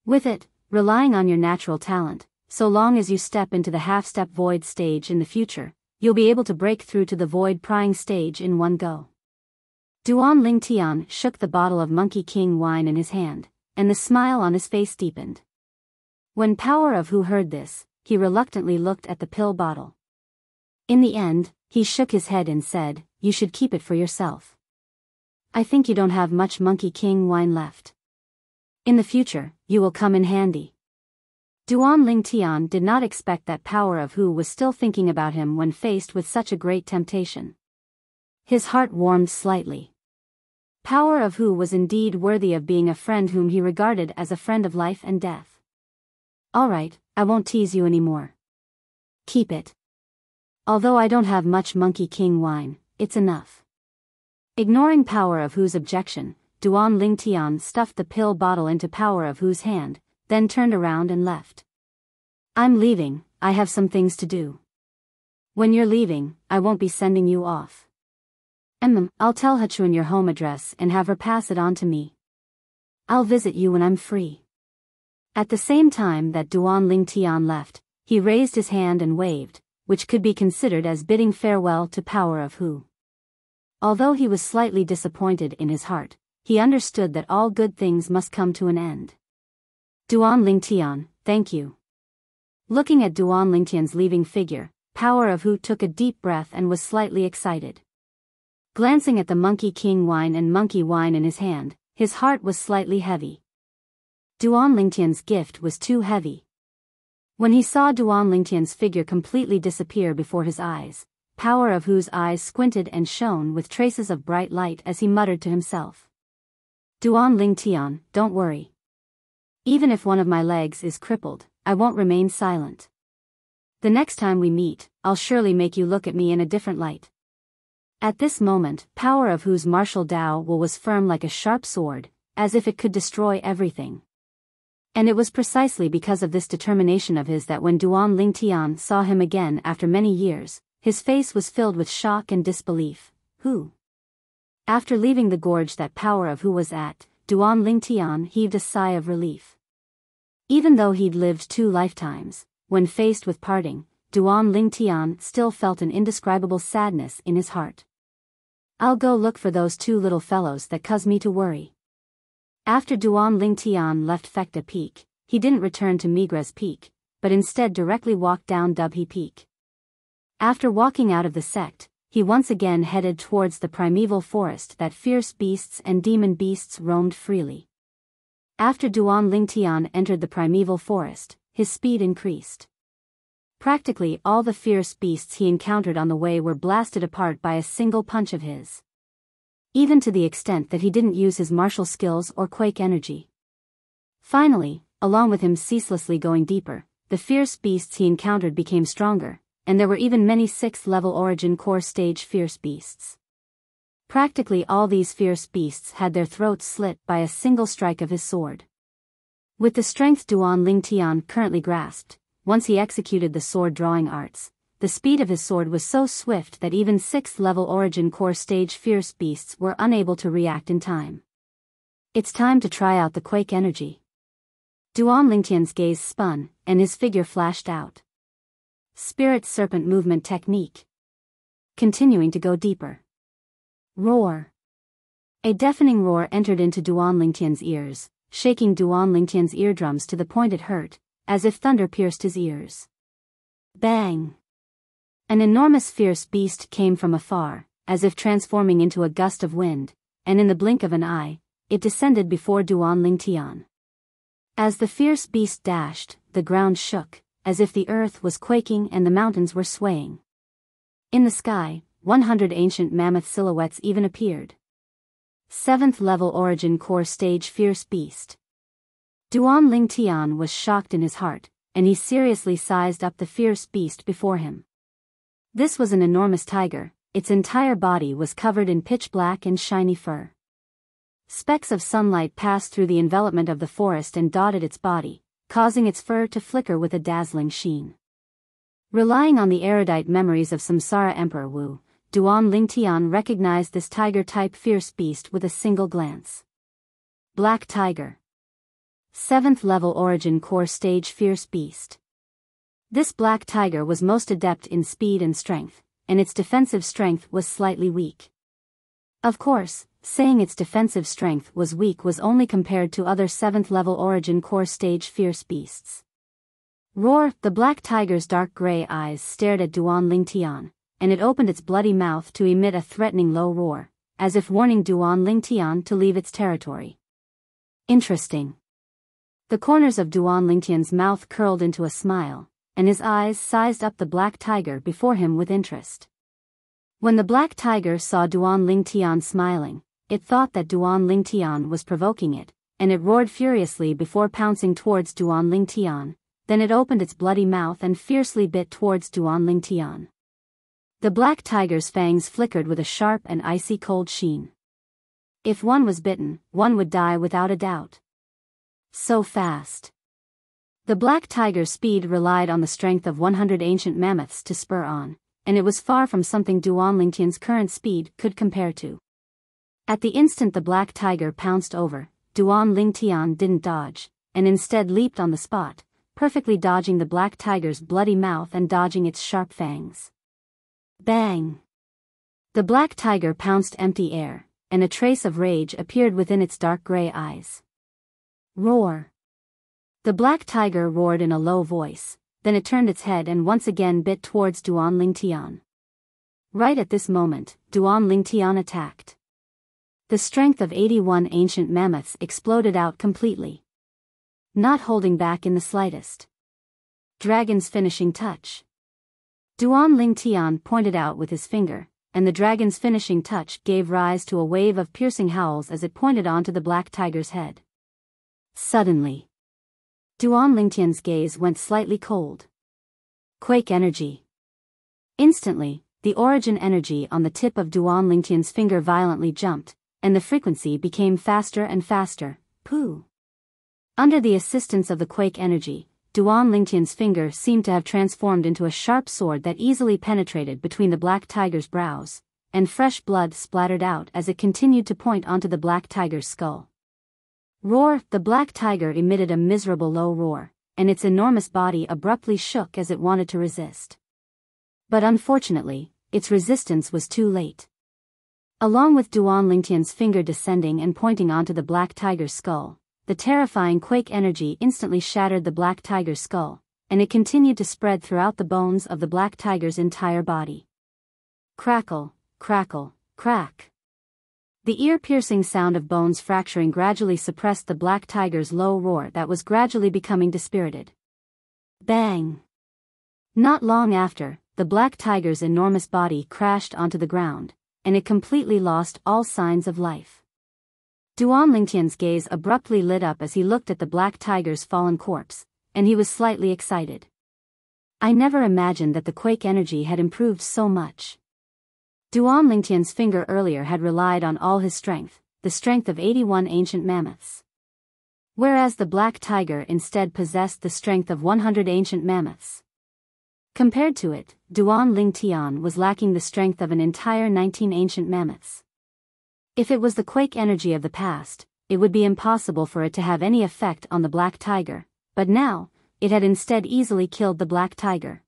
With it, relying on your natural talent, so long as you step into the half-step Void stage in the future, you'll be able to break through to the Void Prying stage in one go. Duan Lingtian shook the bottle of Monkey King wine in his hand, and the smile on his face deepened. When Power of Hu heard this, he reluctantly looked at the pill bottle. In the end, he shook his head and said, You should keep it for yourself. I think you don't have much Monkey King wine left. In the future, you will come in handy. Duan Lingtian did not expect that Power of Hu was still thinking about him when faced with such a great temptation. His heart warmed slightly. Power of Hu was indeed worthy of being a friend whom he regarded as a friend of life and death. All right, I won't tease you anymore. Keep it. Although I don't have much Monkey King wine, it's enough. Ignoring Power of Hu's objection, Duan Lingtian stuffed the pill bottle into Power of Hu's hand, then turned around and left. I'm leaving, I have some things to do. When you're leaving, I won't be sending you off. I'll tell Hachuan your home address and have her pass it on to me. I'll visit you when I'm free. At the same time that Duan Lingtian left, he raised his hand and waved, which could be considered as bidding farewell to Power of Hu. Although he was slightly disappointed in his heart, he understood that all good things must come to an end. Duan Lingtian, thank you. Looking at Duan Lingtian's leaving figure, Power of Hu took a deep breath and was slightly excited. Glancing at the Monkey King wine and monkey wine in his hand, his heart was slightly heavy. Duan Lingtian's gift was too heavy. When he saw Duan Lingtian's figure completely disappear before his eyes, Power of Hu's eyes squinted and shone with traces of bright light as he muttered to himself. Duan Lingtian, don't worry. Even if one of my legs is crippled, I won't remain silent. The next time we meet, I'll surely make you look at me in a different light. At this moment, Power of Hu's martial Dao will was firm like a sharp sword, as if it could destroy everything. And it was precisely because of this determination of his that when Duan Lingtian saw him again after many years, his face was filled with shock and disbelief. Who? After leaving the gorge that Power of Hu was at, Duan Lingtian heaved a sigh of relief. Even though he'd lived 2 lifetimes, when faced with parting, Duan Lingtian still felt an indescribable sadness in his heart. I'll go look for those 2 little fellows that cause me to worry. After Duan Lingtian left Fekta Peak, he didn't return to Migra's Peak, but instead directly walked down Dubhe Peak. After walking out of the sect, he once again headed towards the primeval forest that fierce beasts and demon beasts roamed freely. After Duan Lingtian entered the primeval forest, his speed increased. Practically all the fierce beasts he encountered on the way were blasted apart by a single punch of his. Even to the extent that he didn't use his martial skills or quake energy. Finally, along with him ceaselessly going deeper, the fierce beasts he encountered became stronger, and there were even many 6th-level origin core stage fierce beasts. Practically all these fierce beasts had their throats slit by a single strike of his sword. With the strength Duan Lingtian currently grasped, once he executed the sword-drawing arts, the speed of his sword was so swift that even 6th-level origin core stage fierce beasts were unable to react in time. It's time to try out the quake energy. Duan Lingtian's gaze spun, and his figure flashed out. Spirit Serpent Movement Technique. Continuing to go deeper. Roar. A deafening roar entered into Duan Lingtian's ears, shaking Duan Lingtian's eardrums to the point it hurt, as if thunder pierced his ears. Bang! An enormous fierce beast came from afar, as if transforming into a gust of wind, and in the blink of an eye, it descended before Duan Lingtian. As the fierce beast dashed, the ground shook, as if the earth was quaking and the mountains were swaying. In the sky, 100 ancient mammoth silhouettes even appeared. 7th-level origin core stage fierce beast. Duan Lingtian was shocked in his heart, and he seriously sized up the fierce beast before him. This was an enormous tiger, its entire body was covered in pitch black and shiny fur. Specks of sunlight passed through the envelopment of the forest and dotted its body, causing its fur to flicker with a dazzling sheen. Relying on the erudite memories of Samsara Emperor Wu, Duan Lingtian recognized this tiger-type fierce beast with a single glance. Black Tiger. 7th-level origin core stage fierce beast. This black tiger was most adept in speed and strength, and its defensive strength was slightly weak. Of course, saying its defensive strength was weak was only compared to other 7th-level origin core stage fierce beasts. Roar! The black tiger's dark gray eyes stared at Duan Lingtian, and it opened its bloody mouth to emit a threatening low roar, as if warning Duan Lingtian to leave its territory. Interesting. The corners of Duan Lingtian's mouth curled into a smile, and his eyes sized up the black tiger before him with interest. When the black tiger saw Duan Lingtian smiling, it thought that Duan Lingtian was provoking it, and it roared furiously before pouncing towards Duan Lingtian. Then it opened its bloody mouth and fiercely bit towards Duan Lingtian. The black tiger's fangs flickered with a sharp and icy cold sheen. If one was bitten, one would die without a doubt. So fast. The black tiger's speed relied on the strength of 100 ancient mammoths to spur on, and it was far from something Duan Lingtian's current speed could compare to. At the instant the black tiger pounced over, Duan Lingtian didn't dodge, and instead leaped on the spot, perfectly dodging the black tiger's bloody mouth and dodging its sharp fangs. Bang! The black tiger pounced empty air, and a trace of rage appeared within its dark gray eyes. Roar! The black tiger roared in a low voice, then it turned its head and once again bit towards Duan Lingtian. Right at this moment, Duan Lingtian attacked. The strength of 81 ancient mammoths exploded out completely. Not holding back in the slightest. Dragon's finishing touch. Duan Lingtian pointed out with his finger, and the dragon's finishing touch gave rise to a wave of piercing howls as it pointed onto the black tiger's head. Suddenly, Duan Lingtian's gaze went slightly cold. Quake energy. Instantly, the origin energy on the tip of Duan Lingtian's finger violently jumped, and the frequency became faster and faster. Pooh! Under the assistance of the quake energy, Duan Lingtian's finger seemed to have transformed into a sharp sword that easily penetrated between the black tiger's brows, and fresh blood splattered out as it continued to point onto the black tiger's skull. Roar! The black tiger emitted a miserable low roar, and its enormous body abruptly shook as it wanted to resist. But unfortunately, its resistance was too late. Along with Duan Lingtian's finger descending and pointing onto the black tiger's skull, the terrifying quake energy instantly shattered the black tiger's skull, and it continued to spread throughout the bones of the black tiger's entire body. Crackle, crackle, crack. The ear-piercing sound of bones fracturing gradually suppressed the black tiger's low roar that was gradually becoming dispirited. Bang! Not long after, the black tiger's enormous body crashed onto the ground, and it completely lost all signs of life. Duan Lingtian's gaze abruptly lit up as he looked at the black tiger's fallen corpse, and he was slightly excited. I never imagined that the quake energy had improved so much. Duan Lingtian's finger earlier had relied on all his strength, the strength of 81 ancient mammoths. Whereas the black tiger instead possessed the strength of 100 ancient mammoths. Compared to it, Duan Lingtian was lacking the strength of an entire 19 ancient mammoths. If it was the quake energy of the past, it would be impossible for it to have any effect on the black tiger, but now, it had instead easily killed the black tiger.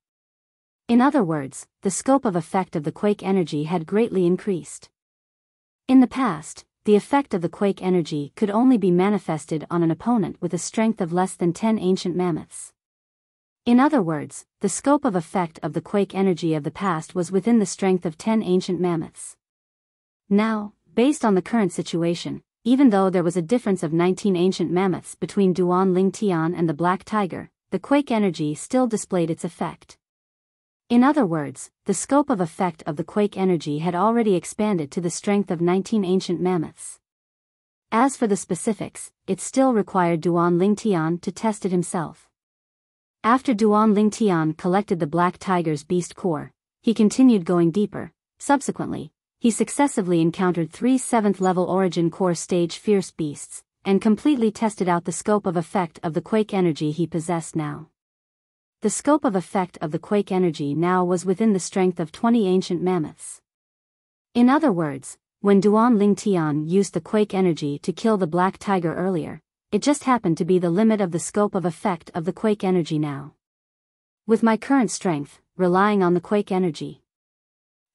In other words, the scope of effect of the quake energy had greatly increased. In the past, the effect of the quake energy could only be manifested on an opponent with a strength of less than 10 ancient mammoths. In other words, the scope of effect of the quake energy of the past was within the strength of 10 ancient mammoths. Now, based on the current situation, even though there was a difference of 19 ancient mammoths between Duan Lingtian and the black tiger, the quake energy still displayed its effect. In other words, the scope of effect of the quake energy had already expanded to the strength of 19 ancient mammoths. As for the specifics, it still required Duan Lingtian to test it himself. After Duan Lingtian collected the black tiger's beast core, he continued going deeper. Subsequently, he successively encountered 3 7th-level origin core stage fierce beasts, and completely tested out the scope of effect of the quake energy he possessed now. The scope of effect of the quake energy now was within the strength of 20 ancient mammoths. In other words, when Duan Lingtian used the quake energy to kill the black tiger earlier, it just happened to be the limit of the scope of effect of the quake energy now. With my current strength, relying on the quake energy,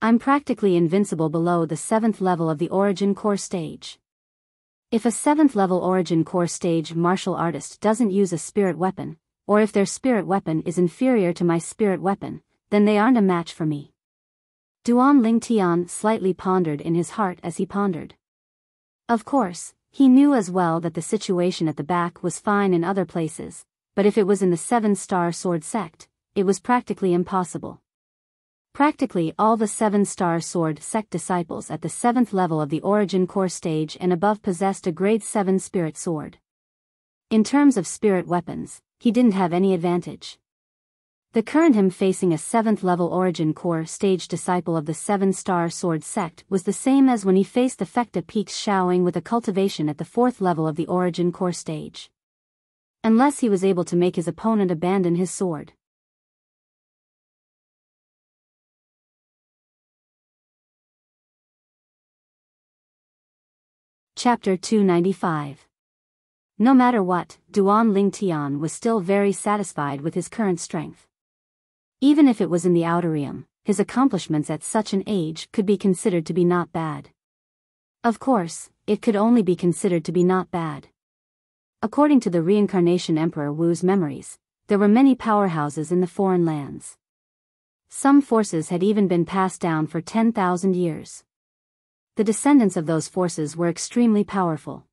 I'm practically invincible below the 7th level of the origin core stage. If a 7th level origin core stage martial artist doesn't use a spirit weapon, or if their spirit weapon is inferior to my spirit weapon, then they aren't a match for me. Duan Lingtian slightly pondered in his heart as he pondered. Of course, he knew as well that the situation at the back was fine in other places, but if it was in the 7-star sword sect, it was practically impossible. Practically all the 7-star sword sect disciples at the 7th level of the origin core stage and above possessed a grade 7 spirit sword. In terms of spirit weapons, he didn't have any advantage. The current him facing a 7th level origin core stage disciple of the 7-star sword sect was the same as when he faced the Fekta Peaks Shaoing with a cultivation at the 4th level of the origin core stage. Unless he was able to make his opponent abandon his sword. Chapter 295. No matter what, Duan Lingtian was still very satisfied with his current strength. Even if it was in the outer realm, his accomplishments at such an age could be considered to be not bad. Of course, it could only be considered to be not bad. According to the reincarnation Emperor Wu's memories, there were many powerhouses in the foreign lands. Some forces had even been passed down for 10,000 years. The descendants of those forces were extremely powerful.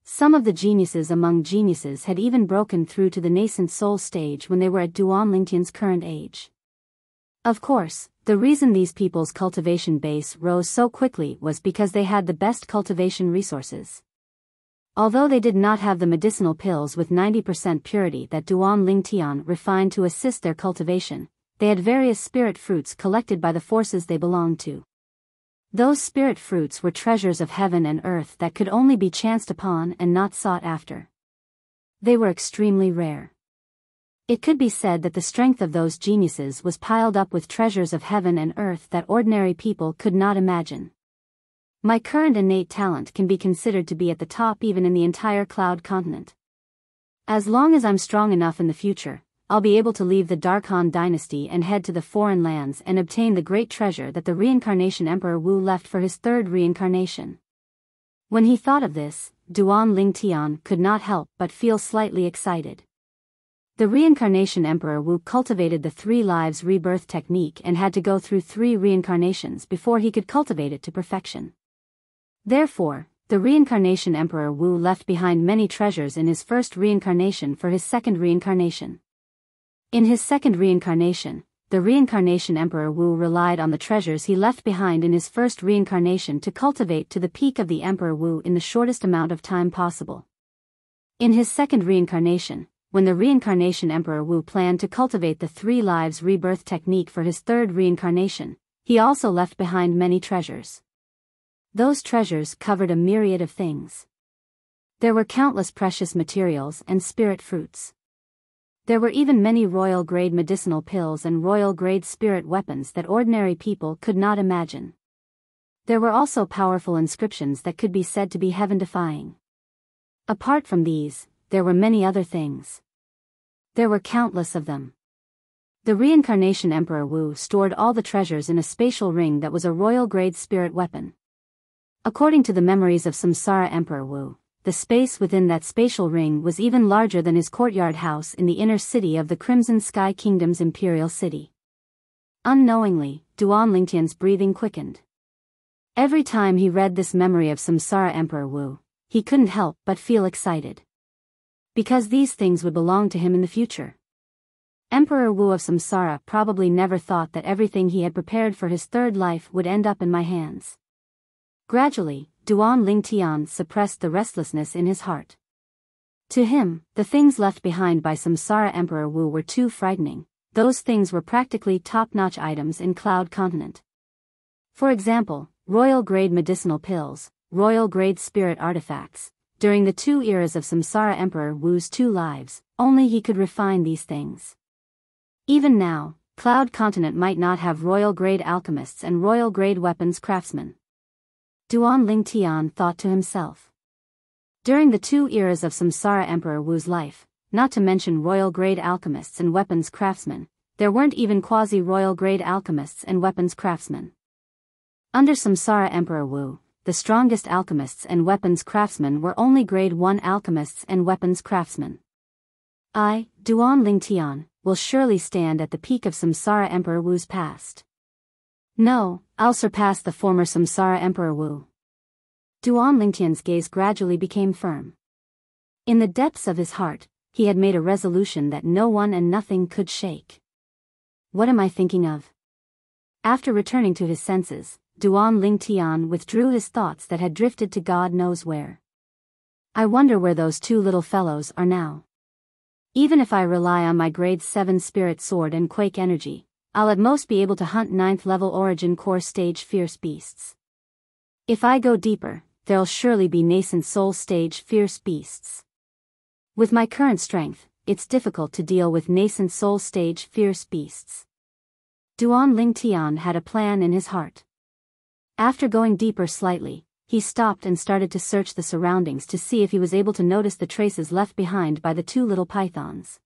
Some of the geniuses among geniuses had even broken through to the nascent soul stage when they were at Duan Lingtian's current age. Of course, the reason these people's cultivation base rose so quickly was because they had the best cultivation resources. Although they did not have the medicinal pills with 90% purity that Duan Lingtian refined to assist their cultivation, they had various spirit fruits collected by the forces they belonged to. Those spirit fruits were treasures of heaven and earth that could only be chanced upon and not sought after. They were extremely rare. It could be said that the strength of those geniuses was piled up with treasures of heaven and earth that ordinary people could not imagine. My current innate talent can be considered to be at the top even in the entire Cloud continent. As long as I'm strong enough in the future, I'll be able to leave the Darkhan dynasty and head to the foreign lands and obtain the great treasure that the reincarnation Emperor Wu left for his 3rd reincarnation. When he thought of this, Duan Lingtian could not help but feel slightly excited. The reincarnation Emperor Wu cultivated the 3 lives rebirth technique and had to go through 3 reincarnations before he could cultivate it to perfection. Therefore, the reincarnation Emperor Wu left behind many treasures in his 1st reincarnation for his 2nd reincarnation. In his 2nd reincarnation, the reincarnation Emperor Wu relied on the treasures he left behind in his 1st reincarnation to cultivate to the peak of the Emperor Wu in the shortest amount of time possible. In his 2nd reincarnation, when the reincarnation Emperor Wu planned to cultivate the 3 lives rebirth technique for his 3rd reincarnation, he also left behind many treasures. Those treasures covered a myriad of things. There were countless precious materials and spirit fruits. There were even many royal-grade medicinal pills and royal-grade spirit weapons that ordinary people could not imagine. There were also powerful inscriptions that could be said to be heaven-defying. Apart from these, there were many other things. There were countless of them. The reincarnation Emperor Wu stored all the treasures in a spatial ring that was a royal-grade spirit weapon. According to the memories of Samsara Emperor Wu, the space within that spatial ring was even larger than his courtyard house in the inner city of the Crimson Sky Kingdom's imperial city. Unknowingly, Duan Lingtian's breathing quickened. Every time he read this memory of Samsara Emperor Wu, he couldn't help but feel excited. Because these things would belong to him in the future. Emperor Wu of Samsara probably never thought that everything he had prepared for his 3rd life would end up in my hands. Gradually, Duan Lingtian suppressed the restlessness in his heart. To him, the things left behind by Samsara Emperor Wu were too frightening. Those things were practically top-notch items in Cloud Continent. For example, royal-grade medicinal pills, royal-grade spirit artifacts. During the 2 eras of Samsara Emperor Wu's 2 lives, only he could refine these things. Even now, Cloud Continent might not have royal-grade alchemists and royal-grade weapons craftsmen. Duan Lingtian thought to himself. During the 2 eras of Samsara Emperor Wu's life, not to mention royal-grade alchemists and weapons craftsmen, there weren't even quasi-royal-grade alchemists and weapons craftsmen. Under Samsara Emperor Wu, the strongest alchemists and weapons craftsmen were only grade 1 alchemists and weapons craftsmen. I, Duan Lingtian, will surely stand at the peak of Samsara Emperor Wu's past. No, I'll surpass the former Samsara Emperor Wu. Duan Lingtian's gaze gradually became firm. In the depths of his heart, he had made a resolution that no one and nothing could shake. What am I thinking of? After returning to his senses, Duan Lingtian withdrew his thoughts that had drifted to God knows where. I wonder where those 2 little fellows are now. Even if I rely on my grade 7 spirit sword and quake energy, I'll at most be able to hunt 9th level origin core stage fierce beasts. If I go deeper, there'll surely be nascent soul stage fierce beasts. With my current strength, it's difficult to deal with nascent soul stage fierce beasts. Duan Lingtian had a plan in his heart. After going deeper slightly, he stopped and started to search the surroundings to see if he was able to notice the traces left behind by the two little pythons.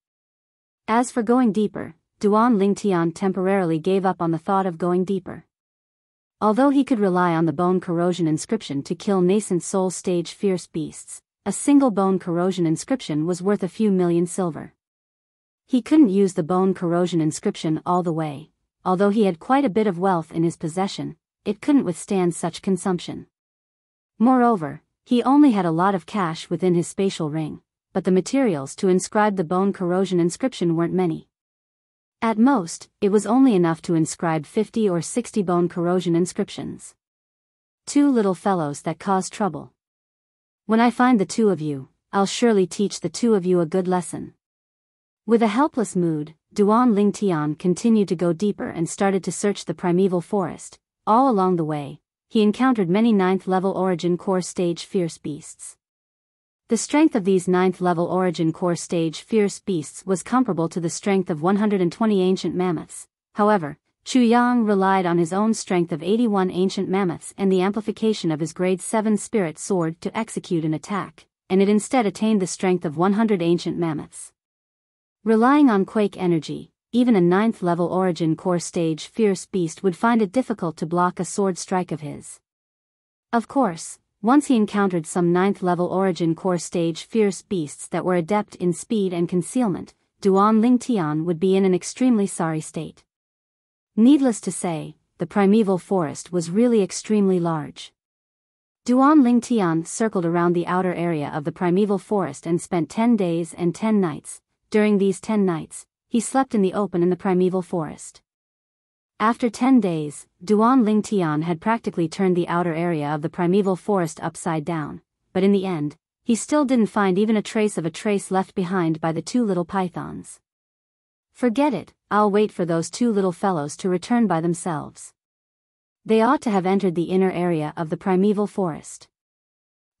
As for going deeper, Duan Lingtian temporarily gave up on the thought of going deeper. Although he could rely on the bone corrosion inscription to kill nascent soul stage fierce beasts, a single bone corrosion inscription was worth a few million silver. He couldn't use the bone corrosion inscription all the way. Although he had quite a bit of wealth in his possession, it couldn't withstand such consumption. Moreover, he only had a lot of cash within his spatial ring, but the materials to inscribe the bone corrosion inscription weren't many. At most, it was only enough to inscribe 50 or 60 bone corrosion inscriptions. Two little fellows that cause trouble. When I find the two of you, I'll surely teach the two of you a good lesson. With a helpless mood, Duan Lingtian continued to go deeper and started to search the primeval forest. All along the way, he encountered many 9th level origin core stage fierce beasts. The strength of these 9th level origin core stage fierce beasts was comparable to the strength of 120 ancient mammoths. However, Chu Yang relied on his own strength of 81 ancient mammoths and the amplification of his grade 7 spirit sword to execute an attack, and it instead attained the strength of 100 ancient mammoths. Relying on quake energy, even a 9th level origin core stage fierce beast would find it difficult to block a sword strike of his. Of course, once he encountered some 9th level origin core stage fierce beasts that were adept in speed and concealment, Duan Lingtian would be in an extremely sorry state. Needless to say, the primeval forest was really extremely large. Duan Lingtian circled around the outer area of the primeval forest and spent 10 days and 10 nights. During these 10 nights, he slept in the open in the primeval forest. After 10 days, Duan Lingtian had practically turned the outer area of the primeval forest upside down, but in the end, he still didn't find even a trace left behind by the two little pythons. Forget it, I'll wait for those two little fellows to return by themselves. They ought to have entered the inner area of the primeval forest.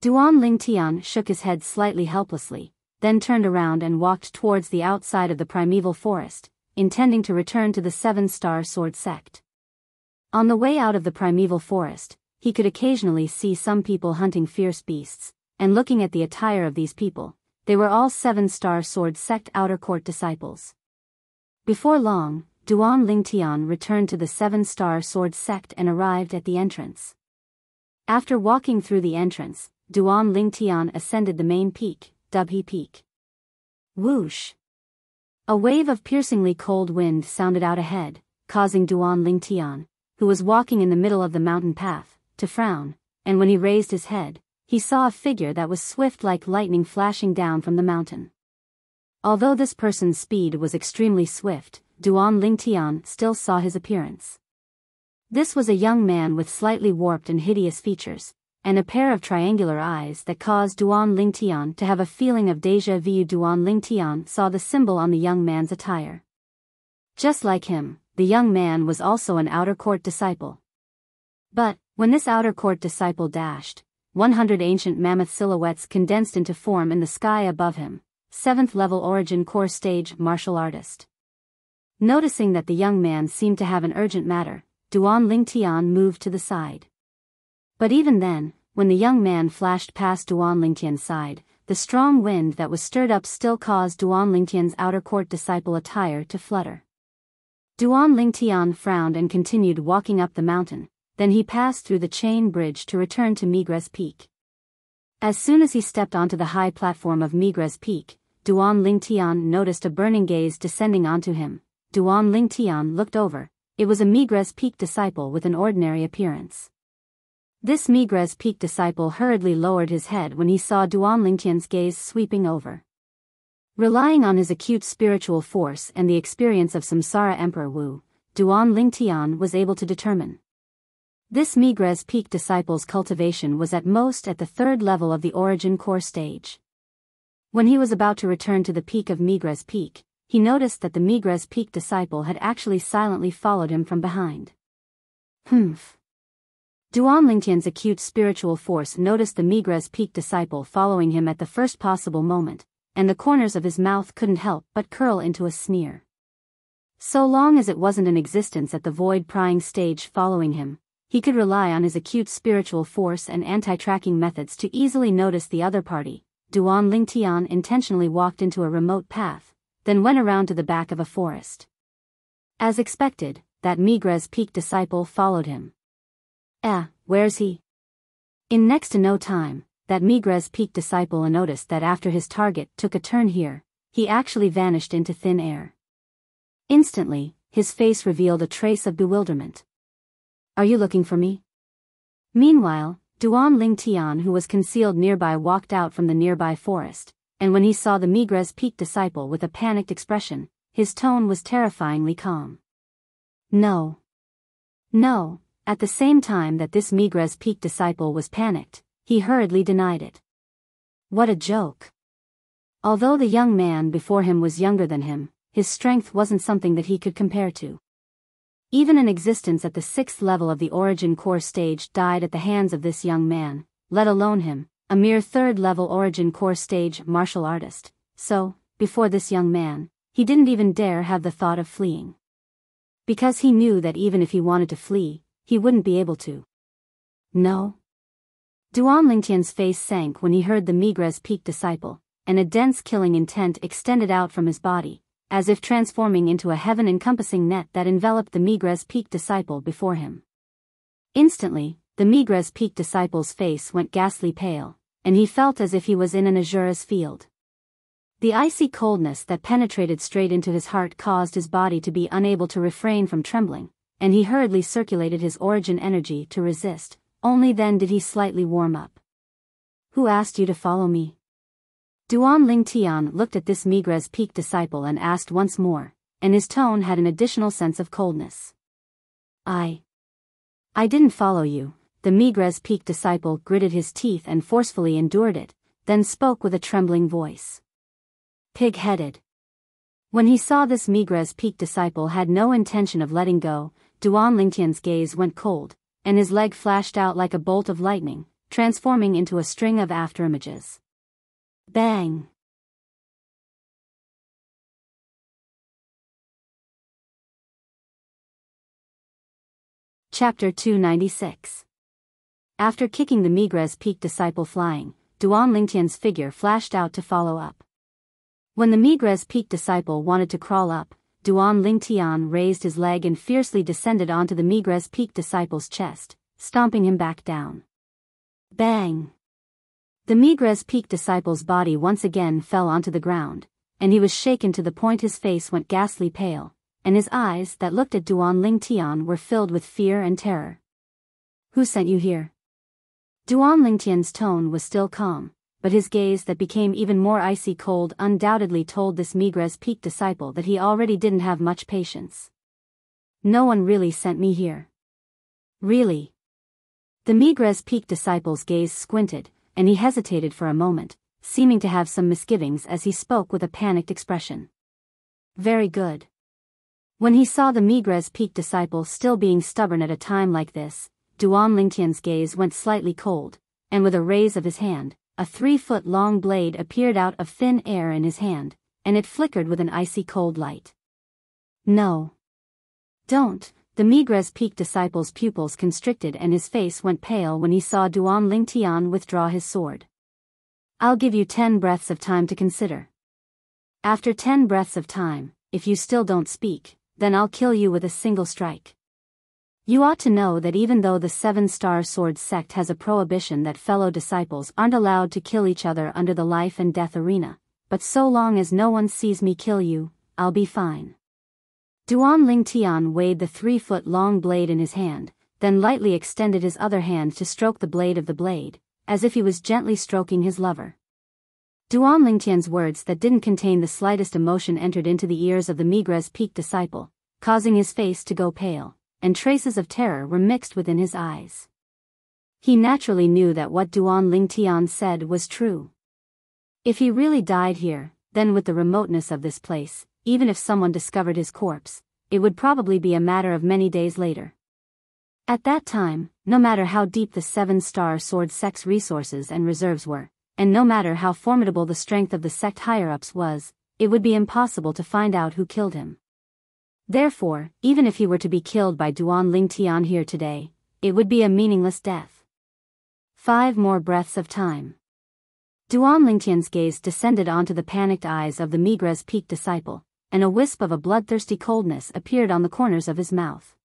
Duan Lingtian shook his head slightly helplessly, then turned around and walked towards the outside of the primeval forest, intending to return to the 7-star sword sect. On the way out of the primeval forest, he could occasionally see some people hunting fierce beasts, and looking at the attire of these people, they were all 7-star sword sect outer court disciples. Before long, Duan Lingtian returned to the 7-star sword sect and arrived at the entrance. After walking through the entrance, Duan Lingtian ascended the main peak, Dubhe Peak. Whoosh! A wave of piercingly cold wind sounded out ahead, causing Duan Lingtian, who was walking in the middle of the mountain path, to frown, and when he raised his head, he saw a figure that was swift like lightning flashing down from the mountain. Although this person's speed was extremely swift, Duan Lingtian still saw his appearance. This was a young man with slightly warped and hideous features, and a pair of triangular eyes that caused Duan Lingtian to have a feeling of déjà vu. Duan Lingtian saw the symbol on the young man's attire. Just like him, the young man was also an outer court disciple. But, when this outer court disciple dashed, 100 ancient mammoth silhouettes condensed into form in the sky above him, 7th level origin core stage martial artist. Noticing that the young man seemed to have an urgent matter, Duan Lingtian moved to the side. But even then, when the young man flashed past Duan Lingtian's side, the strong wind that was stirred up still caused Duan Lingtian's outer court disciple attire to flutter. Duan Lingtian frowned and continued walking up the mountain, then he passed through the chain bridge to return to Migres Peak. As soon as he stepped onto the high platform of Migres Peak, Duan Lingtian noticed a burning gaze descending onto him. Duan Lingtian looked over. It was a Migres Peak disciple with an ordinary appearance. This Migres Peak disciple hurriedly lowered his head when he saw Duan Lingtian's gaze sweeping over. Relying on his acute spiritual force and the experience of Samsara Emperor Wu, Duan Lingtian was able to determine. This Migres Peak disciple's cultivation was at most at the 3rd level of the origin core stage. When he was about to return to the peak of Migres Peak, he noticed that the Migres Peak disciple had actually silently followed him from behind. Humph. Duan Lingtian's acute spiritual force noticed the Migres Peak disciple following him at the first possible moment, and the corners of his mouth couldn't help but curl into a sneer. So long as it wasn't an existence at the void-prying stage following him, he could rely on his acute spiritual force and anti-tracking methods to easily notice the other party. Duan Lingtian intentionally walked into a remote path, then went around to the back of a forest. As expected, that Migres Peak disciple followed him. Where's he? In next to no time, that Migres Peak disciple noticed that after his target took a turn here, he actually vanished into thin air. Instantly, his face revealed a trace of bewilderment. Are you looking for me? Meanwhile, Duan Lingtian, who was concealed nearby, walked out from the nearby forest, and when he saw the Migres Peak disciple with a panicked expression, his tone was terrifyingly calm. No. At the same time that this Migres Peak disciple was panicked, he hurriedly denied it. What a joke. Although the young man before him was younger than him, his strength wasn't something that he could compare to. Even an existence at the 6th level of the Origin Core stage died at the hands of this young man, let alone him, a mere 3rd level Origin Core stage martial artist. So, before this young man, he didn't even dare have the thought of fleeing. Because he knew that even if he wanted to flee, he wouldn't be able to. No. Duan Lingtian's face sank when he heard the Migres Peak disciple, and a dense killing intent extended out from his body, as if transforming into a heaven-encompassing net that enveloped the Migres Peak disciple before him. Instantly, the Migres Peak disciple's face went ghastly pale, and he felt as if he was in an azurous field. The icy coldness that penetrated straight into his heart caused his body to be unable to refrain from trembling, and he hurriedly circulated his origin energy to resist. Only then did he slightly warm up. Who asked you to follow me? Duan Lingtian looked at this Migres Peak disciple and asked once more, and his tone had an additional sense of coldness. I didn't follow you. The Migres Peak disciple gritted his teeth and forcefully endured it, then spoke with a trembling voice. Pig-headed. When he saw this Migres Peak disciple had no intention of letting go, Duan Lingtian's gaze went cold, and his leg flashed out like a bolt of lightning, transforming into a string of afterimages. Bang! Chapter 296. After kicking the Migres Peak disciple flying, Duan Lingtian's figure flashed out to follow up. When the Migres Peak disciple wanted to crawl up, Duan Lingtian raised his leg and fiercely descended onto the Migres Peak disciple's chest, stomping him back down. Bang! The Migres Peak disciple's body once again fell onto the ground, and he was shaken to the point his face went ghastly pale, and his eyes that looked at Duan Lingtian were filled with fear and terror. Who sent you here? Duan Lingtian's tone was still calm, but his gaze that became even more icy cold undoubtedly told this Migres Peak disciple that he already didn't have much patience. No one really sent me here. Really? The Migres Peak disciple's gaze squinted, and he hesitated for a moment, seeming to have some misgivings as he spoke with a panicked expression. Very good. When he saw the Migres Peak disciple still being stubborn at a time like this, Duan Lingtian's gaze went slightly cold, and with a raise of his hand, a 3-foot-long blade appeared out of thin air in his hand, and it flickered with an icy cold light. No. Don't. The Migres Peak disciple's pupils constricted and his face went pale when he saw Duan Lingtian withdraw his sword. I'll give you 10 breaths of time to consider. After 10 breaths of time, if you still don't speak, then I'll kill you with a single strike. You ought to know that even though the 7-Star Sword sect has a prohibition that fellow disciples aren't allowed to kill each other under the life and death arena, but so long as no one sees me kill you, I'll be fine. Duan Lingtian weighed the 3-foot-long blade in his hand, then lightly extended his other hand to stroke the blade of the blade, as if he was gently stroking his lover. Duan Lingtian's words that didn't contain the slightest emotion entered into the ears of the Migres Peak disciple, causing his face to go pale, and traces of terror were mixed within his eyes. He naturally knew that what Duan Lingtian said was true. If he really died here, then with the remoteness of this place, even if someone discovered his corpse, it would probably be a matter of many days later. At that time, no matter how deep the 7-star sword sect's resources and reserves were, and no matter how formidable the strength of the sect higher-ups was, it would be impossible to find out who killed him. Therefore, even if he were to be killed by Duan Lingtian here today, it would be a meaningless death. 5 more breaths of time. Duan Lingtian's gaze descended onto the panicked eyes of the Migres Peak disciple, and a wisp of a bloodthirsty coldness appeared on the corners of his mouth.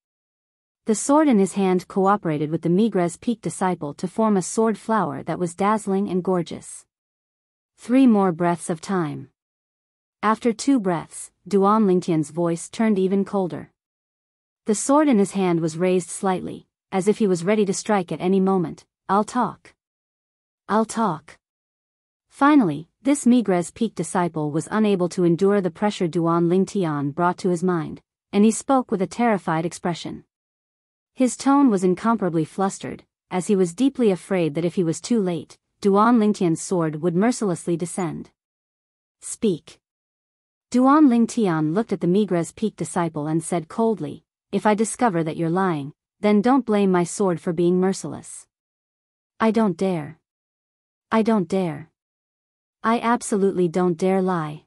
The sword in his hand cooperated with the Migres Peak disciple to form a sword flower that was dazzling and gorgeous. 3 more breaths of time. After 2 breaths, Duan Lingtian's voice turned even colder. The sword in his hand was raised slightly, as if he was ready to strike at any moment. I'll talk. I'll talk. Finally, this Migres Peak disciple was unable to endure the pressure Duan Lingtian brought to his mind, and he spoke with a terrified expression. His tone was incomparably flustered, as he was deeply afraid that if he was too late, Duan Lingtian's sword would mercilessly descend. Speak. Duan Lingtian looked at the Migres Peak disciple and said coldly, "If I discover that you're lying, then don't blame my sword for being merciless." "I don't dare. I don't dare. I absolutely don't dare lie."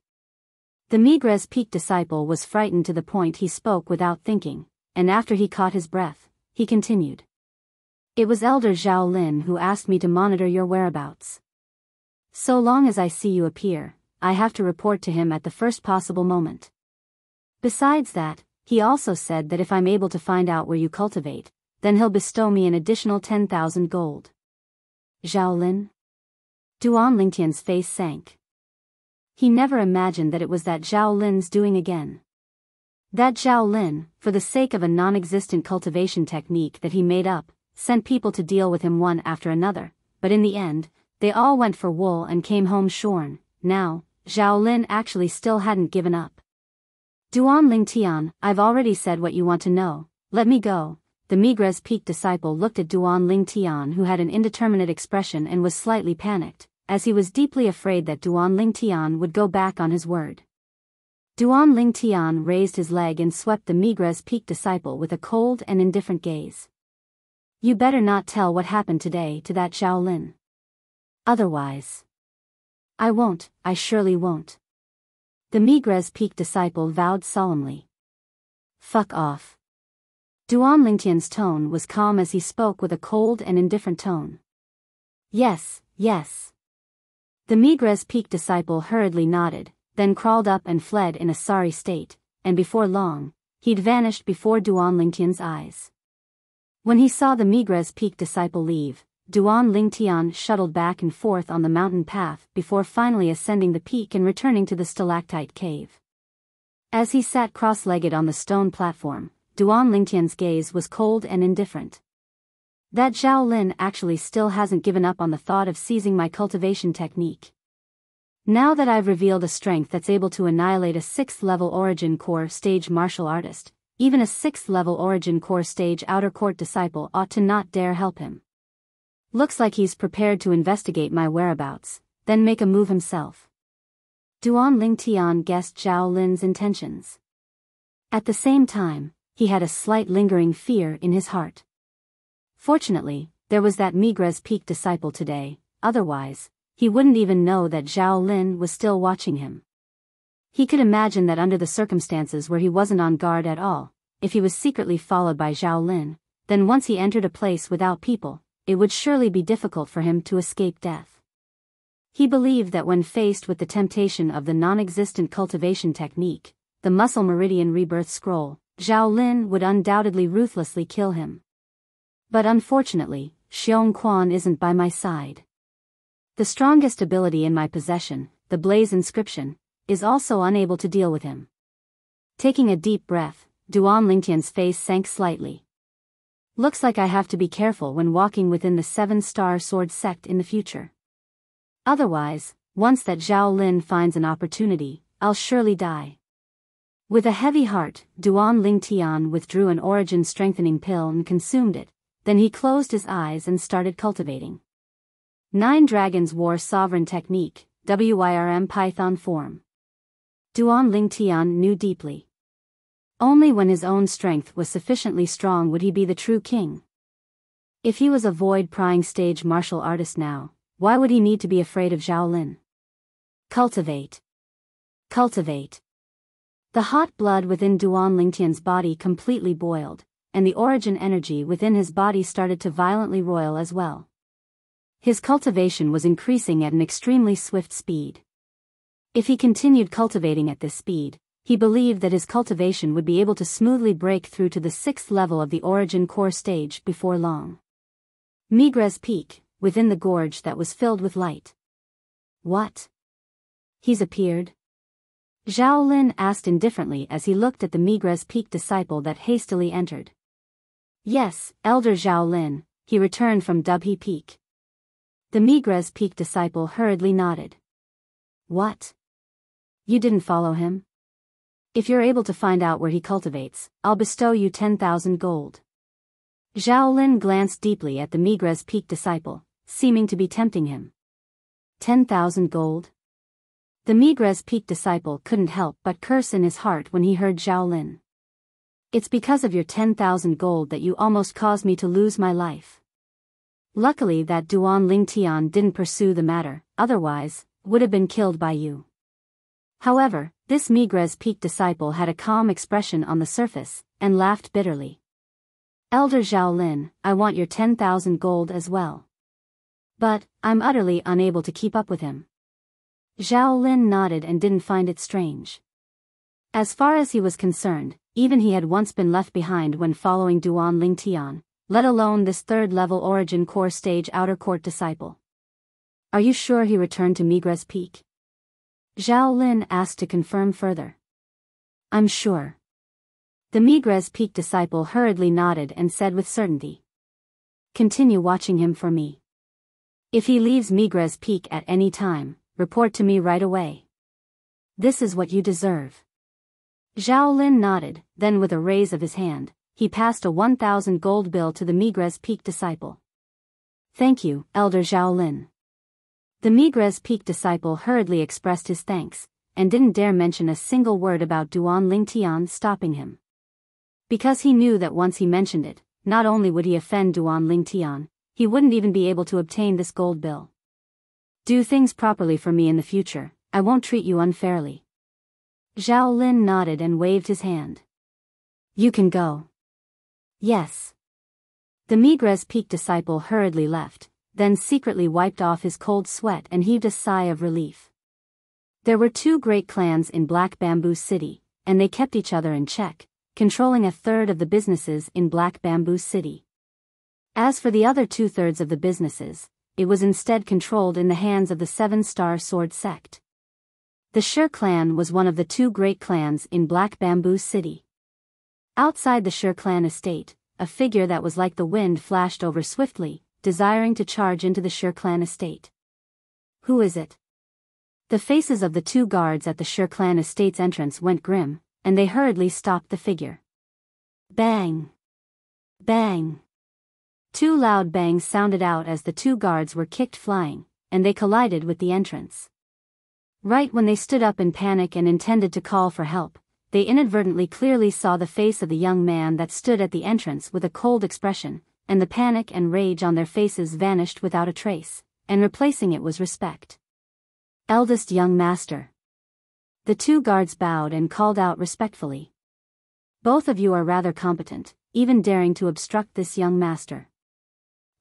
The Migres Peak disciple was frightened to the point he spoke without thinking, and after he caught his breath, he continued. "It was Elder Zhao Lin who asked me to monitor your whereabouts. So long as I see you appear, I have to report to him at the first possible moment. Besides that, he also said that if I'm able to find out where you cultivate, then he'll bestow me an additional 10,000 gold. Zhao Lin? Duan Lingtian's face sank. He never imagined that it was that Zhao Lin's doing again. That Zhao Lin, for the sake of a non-existent cultivation technique that he made up, sent people to deal with him one after another, but in the end, they all went for wool and came home shorn. Now, Zhao Lin actually still hadn't given up. Duan Lingtian, I've already said what you want to know, let me go. The Migres Peak disciple looked at Duan Lingtian, who had an indeterminate expression and was slightly panicked, as he was deeply afraid that Duan Lingtian would go back on his word. Duan Lingtian raised his leg and swept the Migres Peak disciple with a cold and indifferent gaze. You better not tell what happened today to that Zhao Lin. Otherwise. I won't, I surely won't. The Migres Peak disciple vowed solemnly. Fuck off. Duan Lingtian's tone was calm as he spoke with a cold and indifferent tone. Yes, yes. The Migres Peak disciple hurriedly nodded, then crawled up and fled in a sorry state, and before long, he'd vanished before Duan Lingtian's eyes. When he saw the Migres Peak disciple leave, Duan Lingtian shuttled back and forth on the mountain path before finally ascending the peak and returning to the stalactite cave. As he sat cross-legged on the stone platform, Duan Lingtian's gaze was cold and indifferent. That Zhao Lin actually still hasn't given up on the thought of seizing my cultivation technique. Now that I've revealed a strength that's able to annihilate a 6th-level Origin Core stage martial artist, even a 6th-level Origin Core stage outer court disciple ought to not dare help him. Looks like he's prepared to investigate my whereabouts, then make a move himself. Duan Lingtian guessed Zhao Lin's intentions. At the same time, he had a slight lingering fear in his heart. Fortunately, there was that Migres Peak disciple today, otherwise, he wouldn't even know that Zhao Lin was still watching him. He could imagine that under the circumstances where he wasn't on guard at all, if he was secretly followed by Zhao Lin, then once he entered a place without people, it would surely be difficult for him to escape death. He believed that when faced with the temptation of the non-existent cultivation technique, the Muscle Meridian Rebirth Scroll, Zhao Lin would undoubtedly ruthlessly kill him. But unfortunately, Xiong Quan isn't by my side. The strongest ability in my possession, the Blaze Inscription, is also unable to deal with him. Taking a deep breath, Duan Lingtian's face sank slightly. Looks like I have to be careful when walking within the 7-star sword sect in the future. Otherwise, once that Zhao Lin finds an opportunity, I'll surely die. With a heavy heart, Duan Lingtian withdrew an origin strengthening pill and consumed it, then he closed his eyes and started cultivating. 9 Dragons War Sovereign Technique, Wyrm python form. Duan Lingtian knew deeply. Only when his own strength was sufficiently strong would he be the true king. If he was a void-prying stage martial artist now, why would he need to be afraid of Zhao Lin? Cultivate. Cultivate. The hot blood within Duan Lingtian's body completely boiled, and the origin energy within his body started to violently roil as well. His cultivation was increasing at an extremely swift speed. If he continued cultivating at this speed, he believed that his cultivation would be able to smoothly break through to the 6th level of the origin core stage before long. Migres Peak, within the gorge that was filled with light. What? He's appeared? Zhao Lin asked indifferently as he looked at the Migres Peak disciple that hastily entered. Yes, Elder Zhao Lin, he returned from Dubhe Peak. The Migres Peak disciple hurriedly nodded. What? You didn't follow him? If you're able to find out where he cultivates, I'll bestow you 10,000 gold. Zhao Lin glanced deeply at the Migres Peak disciple, seeming to be tempting him. 10,000 gold? The Migres Peak disciple couldn't help but curse in his heart when he heard Zhao Lin. It's because of your 10,000 gold that you almost caused me to lose my life. Luckily that Duan Lingtian didn't pursue the matter, otherwise, would have been killed by you. However, this Migres Peak disciple had a calm expression on the surface, and laughed bitterly. Elder Zhao Lin, I want your 10,000 gold as well. But, I'm utterly unable to keep up with him. Zhao Lin nodded and didn't find it strange. As far as he was concerned, even he had once been left behind when following Duan Lingtian, let alone this 3rd-level origin core stage outer court disciple. Are you sure he returned to Migres Peak? Zhao Lin asked to confirm further. I'm sure. The Migres Peak disciple hurriedly nodded and said with certainty. Continue watching him for me. If he leaves Migres Peak at any time, report to me right away. This is what you deserve. Zhao Lin nodded, then with a raise of his hand, he passed a 1,000 gold bill to the Migres Peak disciple. Thank you, Elder Zhao Lin. The Migres Peak disciple hurriedly expressed his thanks, and didn't dare mention a single word about Duan Lingtian stopping him. Because he knew that once he mentioned it, not only would he offend Duan Lingtian, he wouldn't even be able to obtain this gold bill. Do things properly for me in the future, I won't treat you unfairly. Zhao Lin nodded and waved his hand. You can go. Yes. The Migres Peak disciple hurriedly left, then secretly wiped off his cold sweat and heaved a sigh of relief. There were 2 great clans in Black Bamboo City, and they kept each other in check, controlling 1/3 of the businesses in Black Bamboo City. As for the other 2/3 of the businesses, it was instead controlled in the hands of the 7-Star Sword sect. The Shi clan was one of the 2 great clans in Black Bamboo City. Outside the Shi clan estate, a figure that was like the wind flashed over swiftly, desiring to charge into the Shi clan estate. Who is it? The faces of the 2 guards at the Shi clan estate's entrance went grim, and they hurriedly stopped the figure. Bang! Bang! 2 loud bangs sounded out as the 2 guards were kicked flying, and they collided with the entrance. Right when they stood up in panic and intended to call for help, they inadvertently clearly saw the face of the young man that stood at the entrance with a cold expression, and the panic and rage on their faces vanished without a trace, and replacing it was respect. Eldest young master. The 2 guards bowed and called out respectfully. Both of you are rather competent, even daring to obstruct this young master.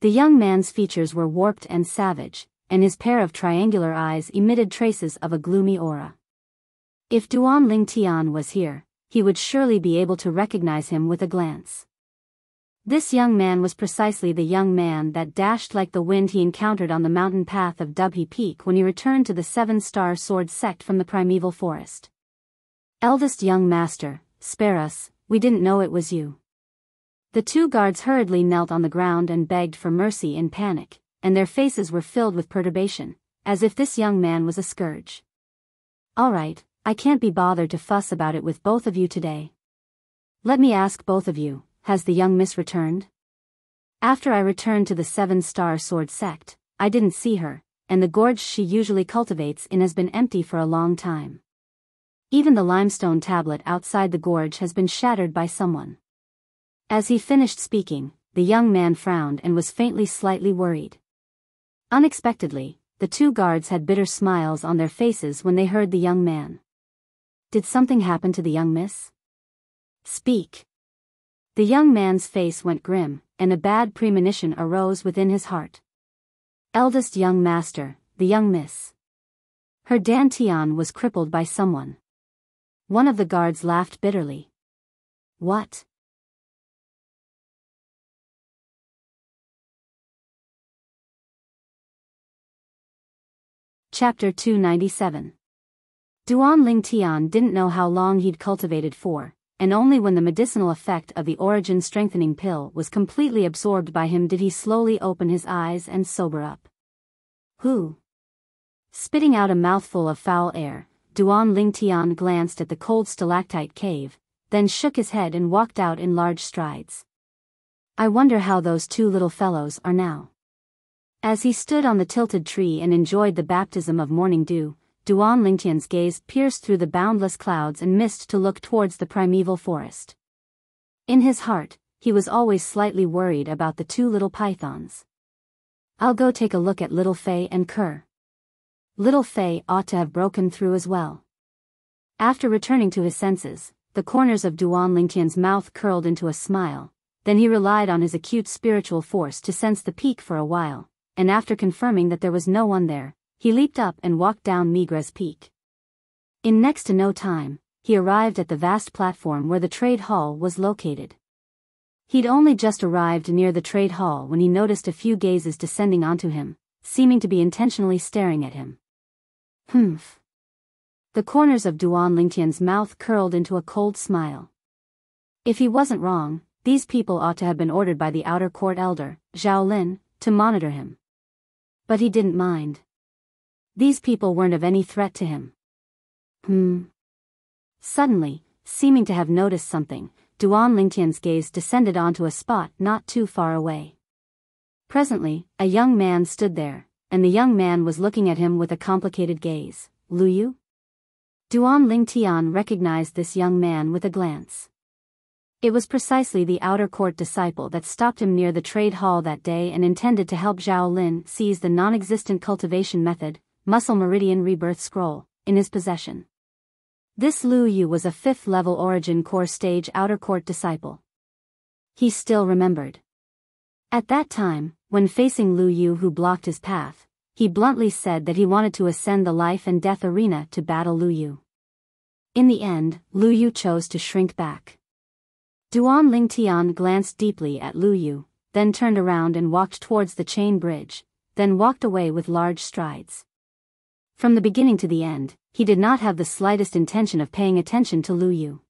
The young man's features were warped and savage, and his pair of triangular eyes emitted traces of a gloomy aura. If Duan Lingtian was here, he would surely be able to recognize him with a glance. This young man was precisely the young man that dashed like the wind he encountered on the mountain path of Dubhe Peak when he returned to the 7-Star Sword sect from the primeval forest. Eldest young master, spare us, we didn't know it was you. The 2 guards hurriedly knelt on the ground and begged for mercy in panic, and their faces were filled with perturbation, as if this young man was a scourge. All right, I can't be bothered to fuss about it with both of you today. Let me ask both of you, has the young miss returned? After I returned to the 7-Star Sword sect, I didn't see her, and the gorge she usually cultivates in has been empty for a long time. Even the limestone tablet outside the gorge has been shattered by someone. As he finished speaking, the young man frowned and was faintly slightly worried. Unexpectedly, the two guards had bitter smiles on their faces when they heard the young man. Did something happen to the young miss? Speak. The young man's face went grim, and a bad premonition arose within his heart. Eldest young master, the young miss. Her dantian was crippled by someone. One of the guards laughed bitterly. What? Chapter 297. Duan Lingtian didn't know how long he'd cultivated for, and only when the medicinal effect of the origin strengthening pill was completely absorbed by him did he slowly open his eyes and sober up. Who? Spitting out a mouthful of foul air, Duan Lingtian glanced at the cold stalactite cave, then shook his head and walked out in large strides. I wonder how those two little fellows are now. As he stood on the tilted tree and enjoyed the baptism of morning dew, Duan Lingtian's gaze pierced through the boundless clouds and mist to look towards the primeval forest. In his heart, he was always slightly worried about the two little pythons. I'll go take a look at little Fei and Kerr. Little Fei ought to have broken through as well. After returning to his senses, the corners of Duan Lingtian's mouth curled into a smile, then he relied on his acute spiritual force to sense the peak for a while, and after confirming that there was no one there, he leaped up and walked down Migres Peak. In next to no time, he arrived at the vast platform where the trade hall was located. He'd only just arrived near the trade hall when he noticed a few gazes descending onto him, seeming to be intentionally staring at him. Humph. The corners of Duan Lingtian's mouth curled into a cold smile. If he wasn't wrong, these people ought to have been ordered by the outer court elder, Zhao Lin, to monitor him. But he didn't mind. These people weren't of any threat to him. Suddenly, seeming to have noticed something, Duan Lingtian's gaze descended onto a spot not too far away. Presently, a young man stood there, and the young man was looking at him with a complicated gaze. Lu Yu? Duan Lingtian recognized this young man with a glance. It was precisely the outer court disciple that stopped him near the trade hall that day and intended to help Zhao Lin seize the non-existent cultivation method, Muscle Meridian Rebirth Scroll, in his possession. This Lu Yu was a 5th level origin core stage outer court disciple. He still remembered. At that time, when facing Lu Yu who blocked his path, he bluntly said that he wanted to ascend the life and death arena to battle Lu Yu. In the end, Lu Yu chose to shrink back. Duan Lingtian glanced deeply at Lu Yu, then turned around and walked towards the chain bridge, then walked away with large strides. From the beginning to the end, he did not have the slightest intention of paying attention to Lu Yu.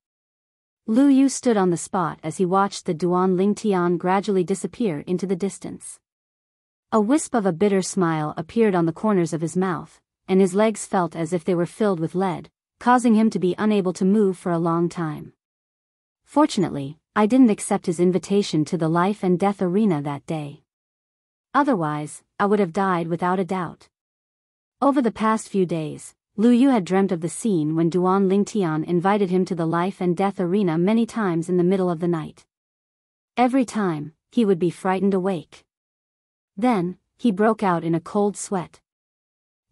Lu Yu stood on the spot as he watched the Duan Lingtian gradually disappear into the distance. A wisp of a bitter smile appeared on the corners of his mouth, and his legs felt as if they were filled with lead, causing him to be unable to move for a long time. Fortunately, I didn't accept his invitation to the life and death arena that day. Otherwise, I would have died without a doubt. Over the past few days, Lu Yu had dreamt of the scene when Duan Lingtian invited him to the life and death arena many times in the middle of the night. Every time, he would be frightened awake. Then, he broke out in a cold sweat.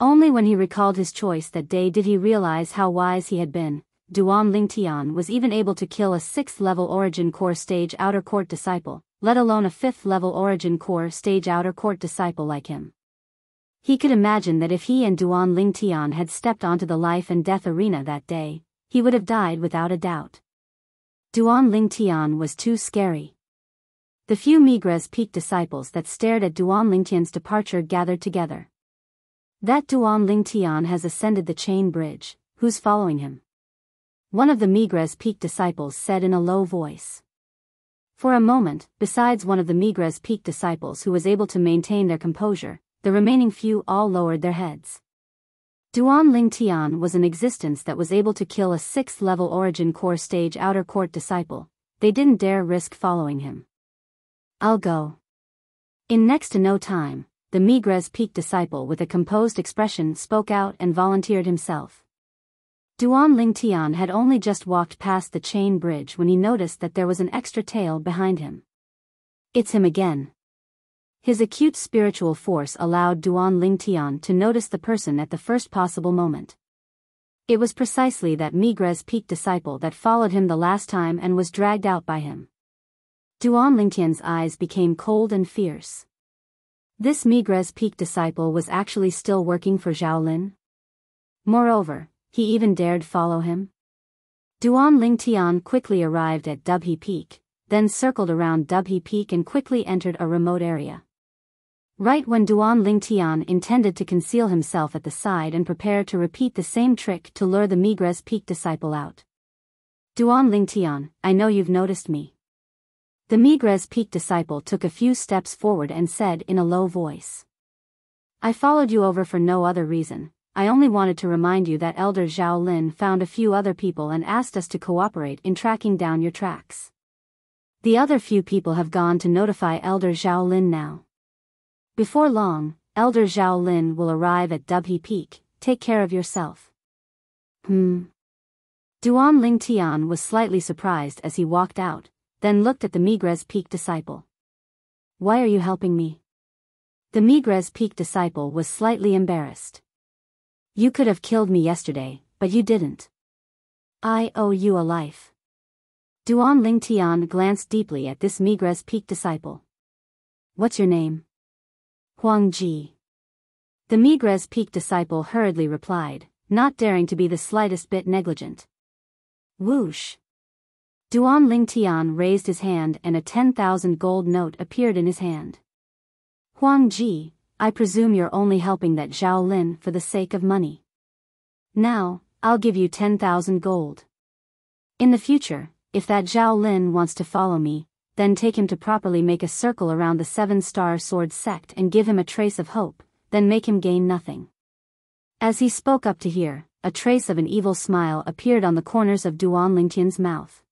Only when he recalled his choice that day did he realize how wise he had been. Duan Lingtian was even able to kill a 6th level origin core stage outer court disciple, let alone a 5th level origin core stage outer court disciple like him. He could imagine that if he and Duan Lingtian had stepped onto the life and death arena that day, he would have died without a doubt. Duan Lingtian was too scary. The few Migres Peak disciples that stared at Duan Lingtian's departure gathered together. That Duan Lingtian has ascended the chain bridge, who's following him? One of the Migres Peak disciples said in a low voice. For a moment, besides one of the Migres Peak disciples who was able to maintain their composure, the remaining few all lowered their heads. Duan Lingtian was an existence that was able to kill a 6th level origin core stage outer court disciple. They didn't dare risk following him. I'll go. In next to no time, the the Migres Peak disciple with a composed expression spoke out and volunteered himself. Duan Lingtian had only just walked past the chain bridge when he noticed that there was an extra tail behind him. It's him again. His acute spiritual force allowed Duan Lingtian to notice the person at the first possible moment. It was precisely that Migres Peak disciple that followed him the last time and was dragged out by him. Duan Lingtian's eyes became cold and fierce. This Migres Peak disciple was actually still working for Zhao Lin. Moreover, he even dared follow him. Duan Lingtian quickly arrived at Dubhe Peak, then circled around Dubhe Peak and quickly entered a remote area. Right when Duan Lingtian intended to conceal himself at the side and prepare to repeat the same trick to lure the Migres Peak disciple out. Duan Lingtian, I know you've noticed me. The Migres Peak disciple took a few steps forward and said in a low voice. I followed you over for no other reason. I only wanted to remind you that Elder Zhao Lin found a few other people and asked us to cooperate in tracking down your tracks. The other few people have gone to notify Elder Zhao Lin now. Before long, Elder Zhao Lin will arrive at Dubhe Peak. Take care of yourself. Duan Lingtian was slightly surprised as he walked out, then looked at the Migres Peak disciple. Why are you helping me? The Migres Peak disciple was slightly embarrassed. You could have killed me yesterday, but you didn't. I owe you a life. Duan Lingtian glanced deeply at this Migres Peak disciple. What's your name? Huang Ji. The Migres Peak disciple hurriedly replied, not daring to be the slightest bit negligent. Whoosh. Duan Lingtian raised his hand and a 10,000 gold note appeared in his hand. Huang Ji, I presume you're only helping that Zhao Lin for the sake of money. Now, I'll give you 10,000 gold. In the future, if that Zhao Lin wants to follow me, then take him to properly make a circle around the 7-star sword sect and give him a trace of hope, then make him gain nothing. As he spoke up to hear, a trace of an evil smile appeared on the corners of Duan Lingtian's mouth.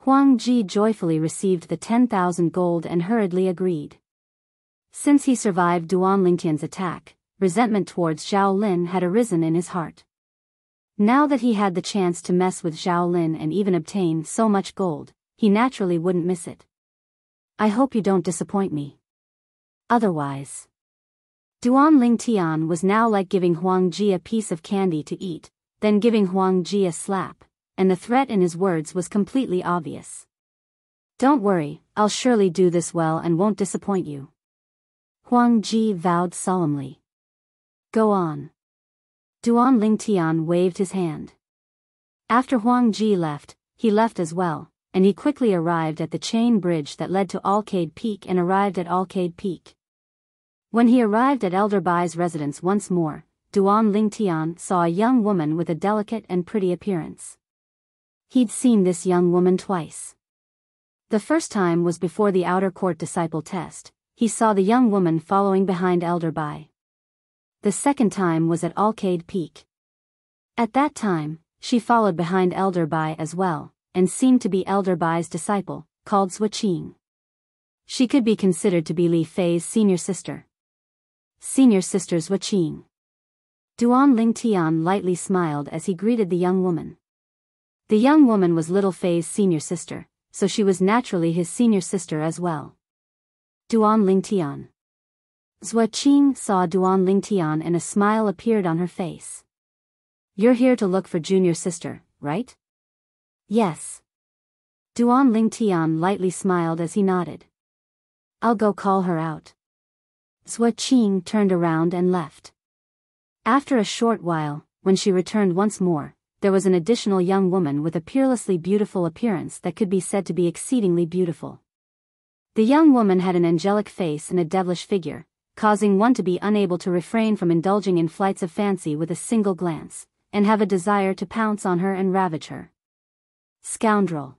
Huang Ji joyfully received the 10,000 gold and hurriedly agreed. Since he survived Duan Lingtian's attack, resentment towards Zhao Lin had arisen in his heart. Now that he had the chance to mess with Zhao Lin and even obtain so much gold, he naturally wouldn't miss it. I hope you don't disappoint me. Otherwise. Duan Lingtian was now like giving Huang Ji a piece of candy to eat, then giving Huang Ji a slap, and the threat in his words was completely obvious. Don't worry, I'll surely do this well and won't disappoint you. Huang Ji vowed solemnly. Go on. Duan Lingtian waved his hand. After Huang Ji left, he left as well, and he quickly arrived at the chain bridge that led to Alcade Peak and arrived at Alcade Peak. When he arrived at Elder Bai's residence once more, Duan Lingtian saw a young woman with a delicate and pretty appearance. He'd seen this young woman twice. The first time was before the outer court disciple test. He saw the young woman following behind Elder Bai. The second time was at Alcade Peak. At that time, she followed behind Elder Bai as well, and seemed to be Elder Bai's disciple, called Suaqing. She could be considered to be Li Fei's senior sister. Senior sister Suaqing. Duan Lingtian lightly smiled as he greeted the young woman. The young woman was Little Fei's senior sister, so she was naturally his senior sister as well. Duan Lingtian. Suaqing saw Duan Lingtian and a smile appeared on her face. You're here to look for junior sister, right? Yes. Duan Lingtian lightly smiled as he nodded. I'll go call her out. Suaqing turned around and left. After a short while, when she returned once more, there was an additional young woman with a peerlessly beautiful appearance that could be said to be exceedingly beautiful. The young woman had an angelic face and a devilish figure, causing one to be unable to refrain from indulging in flights of fancy with a single glance, and have a desire to pounce on her and ravage her. Scoundrel.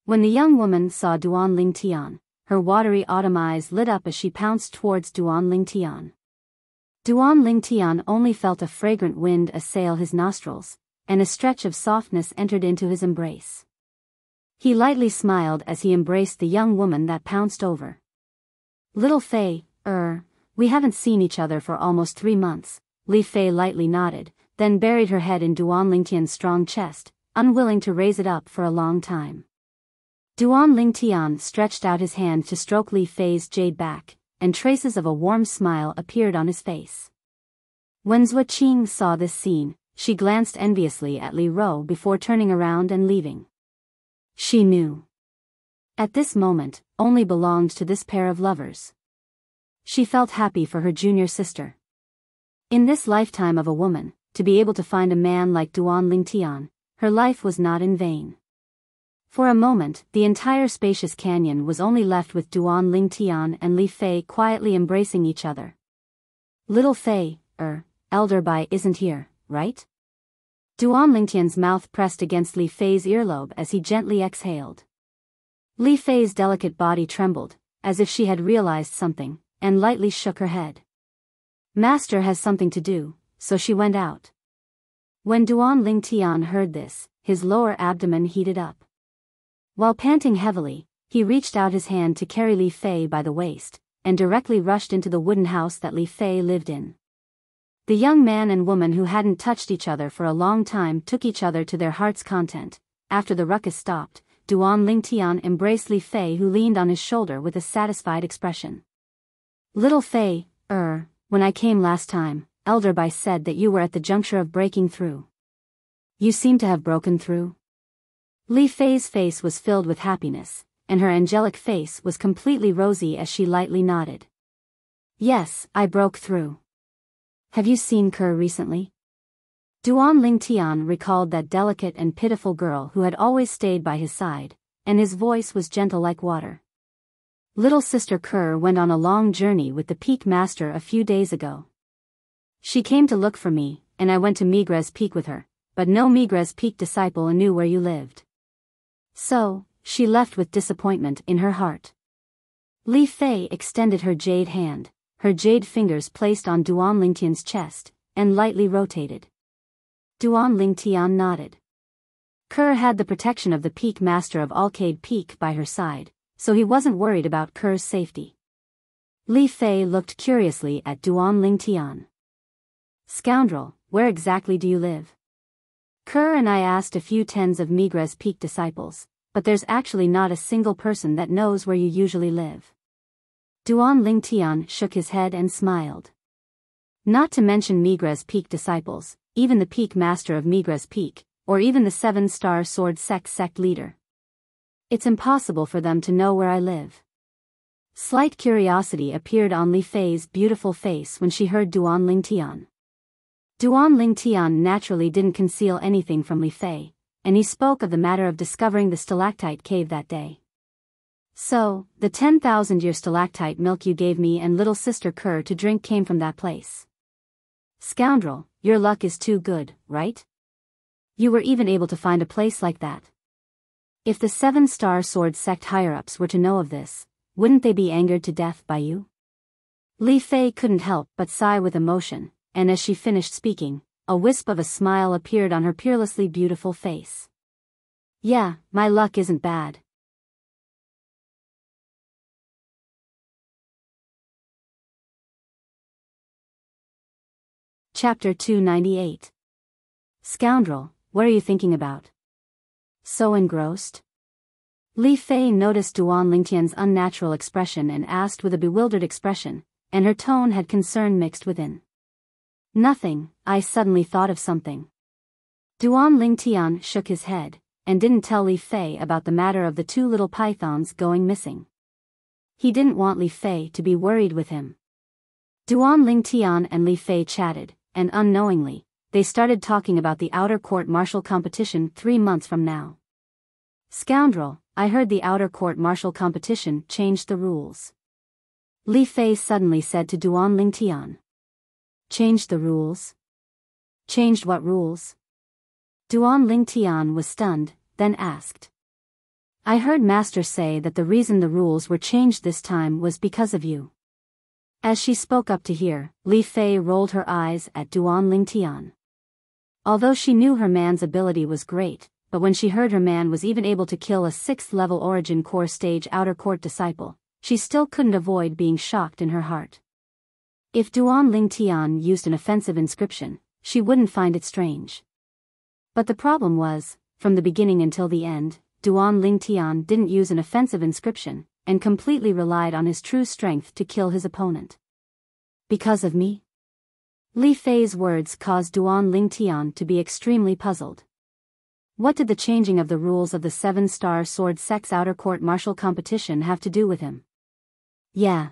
When the young woman saw Duan Lingtian, her watery autumn eyes lit up as she pounced towards Duan Lingtian. Duan Lingtian only felt a fragrant wind assail his nostrils, and a stretch of softness entered into his embrace. He lightly smiled as he embraced the young woman that pounced over. Little Fei, We haven't seen each other for almost 3 months, Li Fei lightly nodded, then buried her head in Duan Lingtian's strong chest, unwilling to raise it up for a long time. Duan Lingtian stretched out his hand to stroke Li Fei's jade back, and traces of a warm smile appeared on his face. When Zhuo Qing saw this scene, she glanced enviously at Li Ro before turning around and leaving. She knew. At this moment, only belonged to this pair of lovers. She felt happy for her junior sister. In this lifetime of a woman, to be able to find a man like Duan Lingtian, her life was not in vain. For a moment, the entire spacious canyon was only left with Duan Lingtian and Li Fei quietly embracing each other. Little Fei, Elder Bai isn't here, right? Duan Lingtian's mouth pressed against Li Fei's earlobe as he gently exhaled. Li Fei's delicate body trembled, as if she had realized something, and lightly shook her head. Master has something to do, so she went out. When Duan Lingtian heard this, his lower abdomen heated up. While panting heavily, he reached out his hand to carry Li Fei by the waist, and directly rushed into the wooden house that Li Fei lived in. The young man and woman who hadn't touched each other for a long time took each other to their heart's content. After the ruckus stopped, Duan Lingtian embraced Li Fei, who leaned on his shoulder with a satisfied expression. Little Fei, when I came last time, Elder Bai said that you were at the juncture of breaking through. You seem to have broken through. Li Fei's face was filled with happiness, and her angelic face was completely rosy as she lightly nodded. Yes, I broke through. Have you seen Ke recently? Duan Lingtian recalled that delicate and pitiful girl who had always stayed by his side, and his voice was gentle like water. Little sister Ke went on a long journey with the Peak Master a few days ago. She came to look for me, and I went to Migres Peak with her, but no Migres Peak disciple knew where you lived. So, she left with disappointment in her heart. Li Fei extended her jade hand, her jade fingers placed on Duan Lingtian's chest, and lightly rotated. Duan Lingtian nodded. Ke had the protection of the Peak Master of Alcade Peak by her side, so he wasn't worried about Ke's safety. Li Fei looked curiously at Duan Lingtian. Scoundrel, where exactly do you live? Ke and I asked a few tens of Migres Peak disciples, but there's actually not a single person that knows where you usually live. Duan Lingtian shook his head and smiled. Not to mention Migres Peak disciples, even the Peak Master of Migres Peak, or even the 7-star sword sect leader. It's impossible for them to know where I live. Slight curiosity appeared on Li Fei's beautiful face when she heard Duan Lingtian. Duan Lingtian naturally didn't conceal anything from Li Fei, and he spoke of the matter of discovering the stalactite cave that day. So, the 10,000-year stalactite milk you gave me and little sister Ke to drink came from that place. Scoundrel, your luck is too good, right? You were even able to find a place like that. If the 7-star sword sect higher-ups were to know of this, wouldn't they be angered to death by you? Li Fei couldn't help but sigh with emotion, and as she finished speaking, a wisp of a smile appeared on her peerlessly beautiful face. Yeah, my luck isn't bad. Chapter 298. Scoundrel, what are you thinking about? So engrossed? Li Fei noticed Duan Lingtian's unnatural expression and asked with a bewildered expression, and her tone had concern mixed within. Nothing, I suddenly thought of something. Duan Lingtian shook his head, and didn't tell Li Fei about the matter of the 2 little pythons going missing. He didn't want Li Fei to be worried with him. Duan Lingtian and Li Fei chatted, and unknowingly, they started talking about the outer court martial competition 3 months from now. Scoundrel, I heard the outer court martial competition changed the rules. Li Fei suddenly said to Duan Lingtian. Changed the rules? Changed what rules? Duan Lingtian was stunned, then asked. I heard Master say that the reason the rules were changed this time was because of you. As she spoke up to hear, Li Fei rolled her eyes at Duan Lingtian. Although she knew her man's ability was great, but when she heard her man was even able to kill a 6th-level Origin Core stage outer court disciple, she still couldn't avoid being shocked in her heart. If Duan Lingtian used an offensive inscription, she wouldn't find it strange. But the problem was, from the beginning until the end, Duan Lingtian didn't use an offensive inscription, and completely relied on his true strength to kill his opponent. Because of me? Li Fei's words caused Duan Lingtian to be extremely puzzled. What did the changing of the rules of the 7-star sword sect's outer court martial competition have to do with him? Yeah.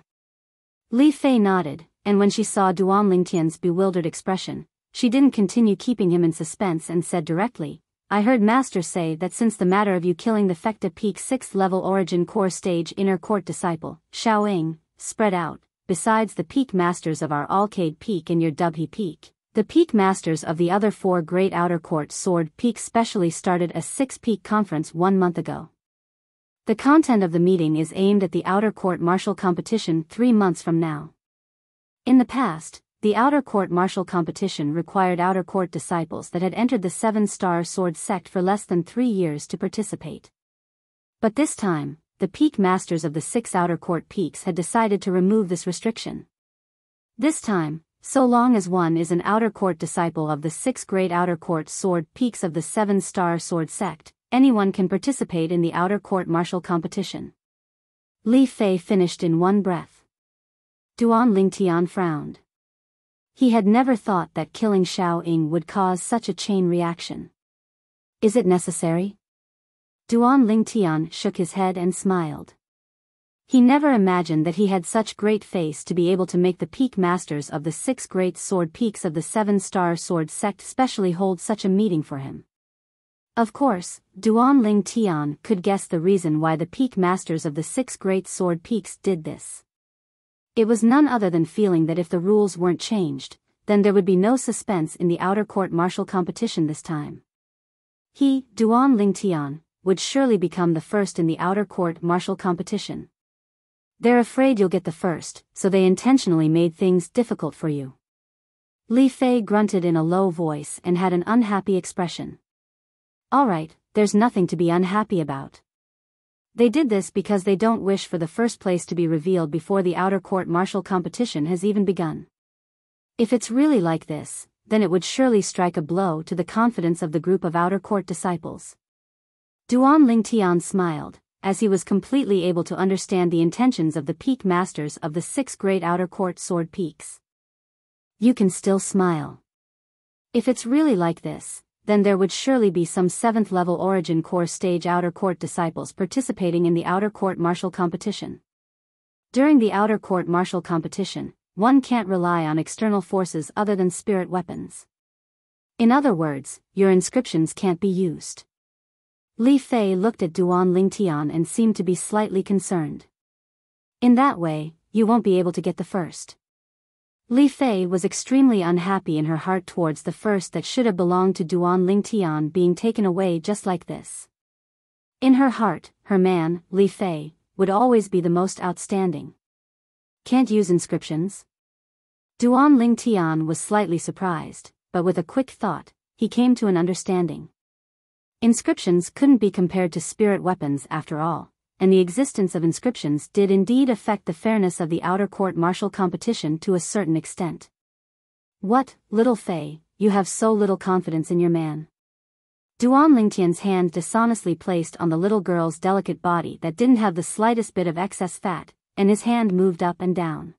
Li Fei nodded, and when she saw Duan Lingtian's bewildered expression, she didn't continue keeping him in suspense and said directly, I heard Master say that since the matter of you killing the Fecta Peak 6th level origin core stage inner court disciple, Soaring, spread out, besides the peak masters of our Alcade Peak and your Dubhe Peak, the peak masters of the other 4 great outer court sword peaks specially started a 6-peak conference 1 month ago. The content of the meeting is aimed at the outer court martial competition 3 months from now. In the past, the outer court martial competition required outer court disciples that had entered the 7-star sword sect for less than 3 years to participate. But this time, the peak masters of the 6 outer court peaks had decided to remove this restriction. This time, so long as one is an outer court disciple of the 6 great outer court sword peaks of the 7-star sword sect, anyone can participate in the outer court martial competition. Li Fei finished in one breath. Duan Lingtian frowned. He had never thought that killing Soaring would cause such a chain reaction. Is it necessary? Duan Lingtian shook his head and smiled. He never imagined that he had such great face to be able to make the peak masters of the 6 great sword peaks of the 7-star sword sect specially hold such a meeting for him. Of course, Duan Lingtian could guess the reason why the peak masters of the 6 great sword peaks did this. It was none other than feeling that if the rules weren't changed, then there would be no suspense in the outer court martial competition this time. He, Duan Lingtian, would surely become the first in the outer court martial competition. They're afraid you'll get the first, so they intentionally made things difficult for you. Li Fei grunted in a low voice and had an unhappy expression. Alright, there's nothing to be unhappy about. They did this because they don't wish for the first place to be revealed before the outer court martial competition has even begun. If it's really like this, then it would surely strike a blow to the confidence of the group of outer court disciples. Duan Lingtian smiled, as he was completely able to understand the intentions of the peak masters of the 6 great outer court sword peaks. You can still smile. If it's really like this, then there would surely be some 7th level origin core stage outer court disciples participating in the outer court martial competition. During the outer court martial competition, one can't rely on external forces other than spirit weapons. In other words, your inscriptions can't be used. Li Fei looked at Duan Lingtian and seemed to be slightly concerned. In that way, you won't be able to get the first. Li Fei was extremely unhappy in her heart towards the first that should have belonged to Duan Lingtian being taken away just like this. In her heart, her man, Li Fei, would always be the most outstanding. Can't use inscriptions? Duan Lingtian was slightly surprised, but with a quick thought, he came to an understanding. Inscriptions couldn't be compared to spirit weapons after all, and the existence of inscriptions did indeed affect the fairness of the outer court martial competition to a certain extent. What, little Fei, you have so little confidence in your man? Duan Lingtian's hand dishonestly placed on the little girl's delicate body that didn't have the slightest bit of excess fat, and his hand moved up and down.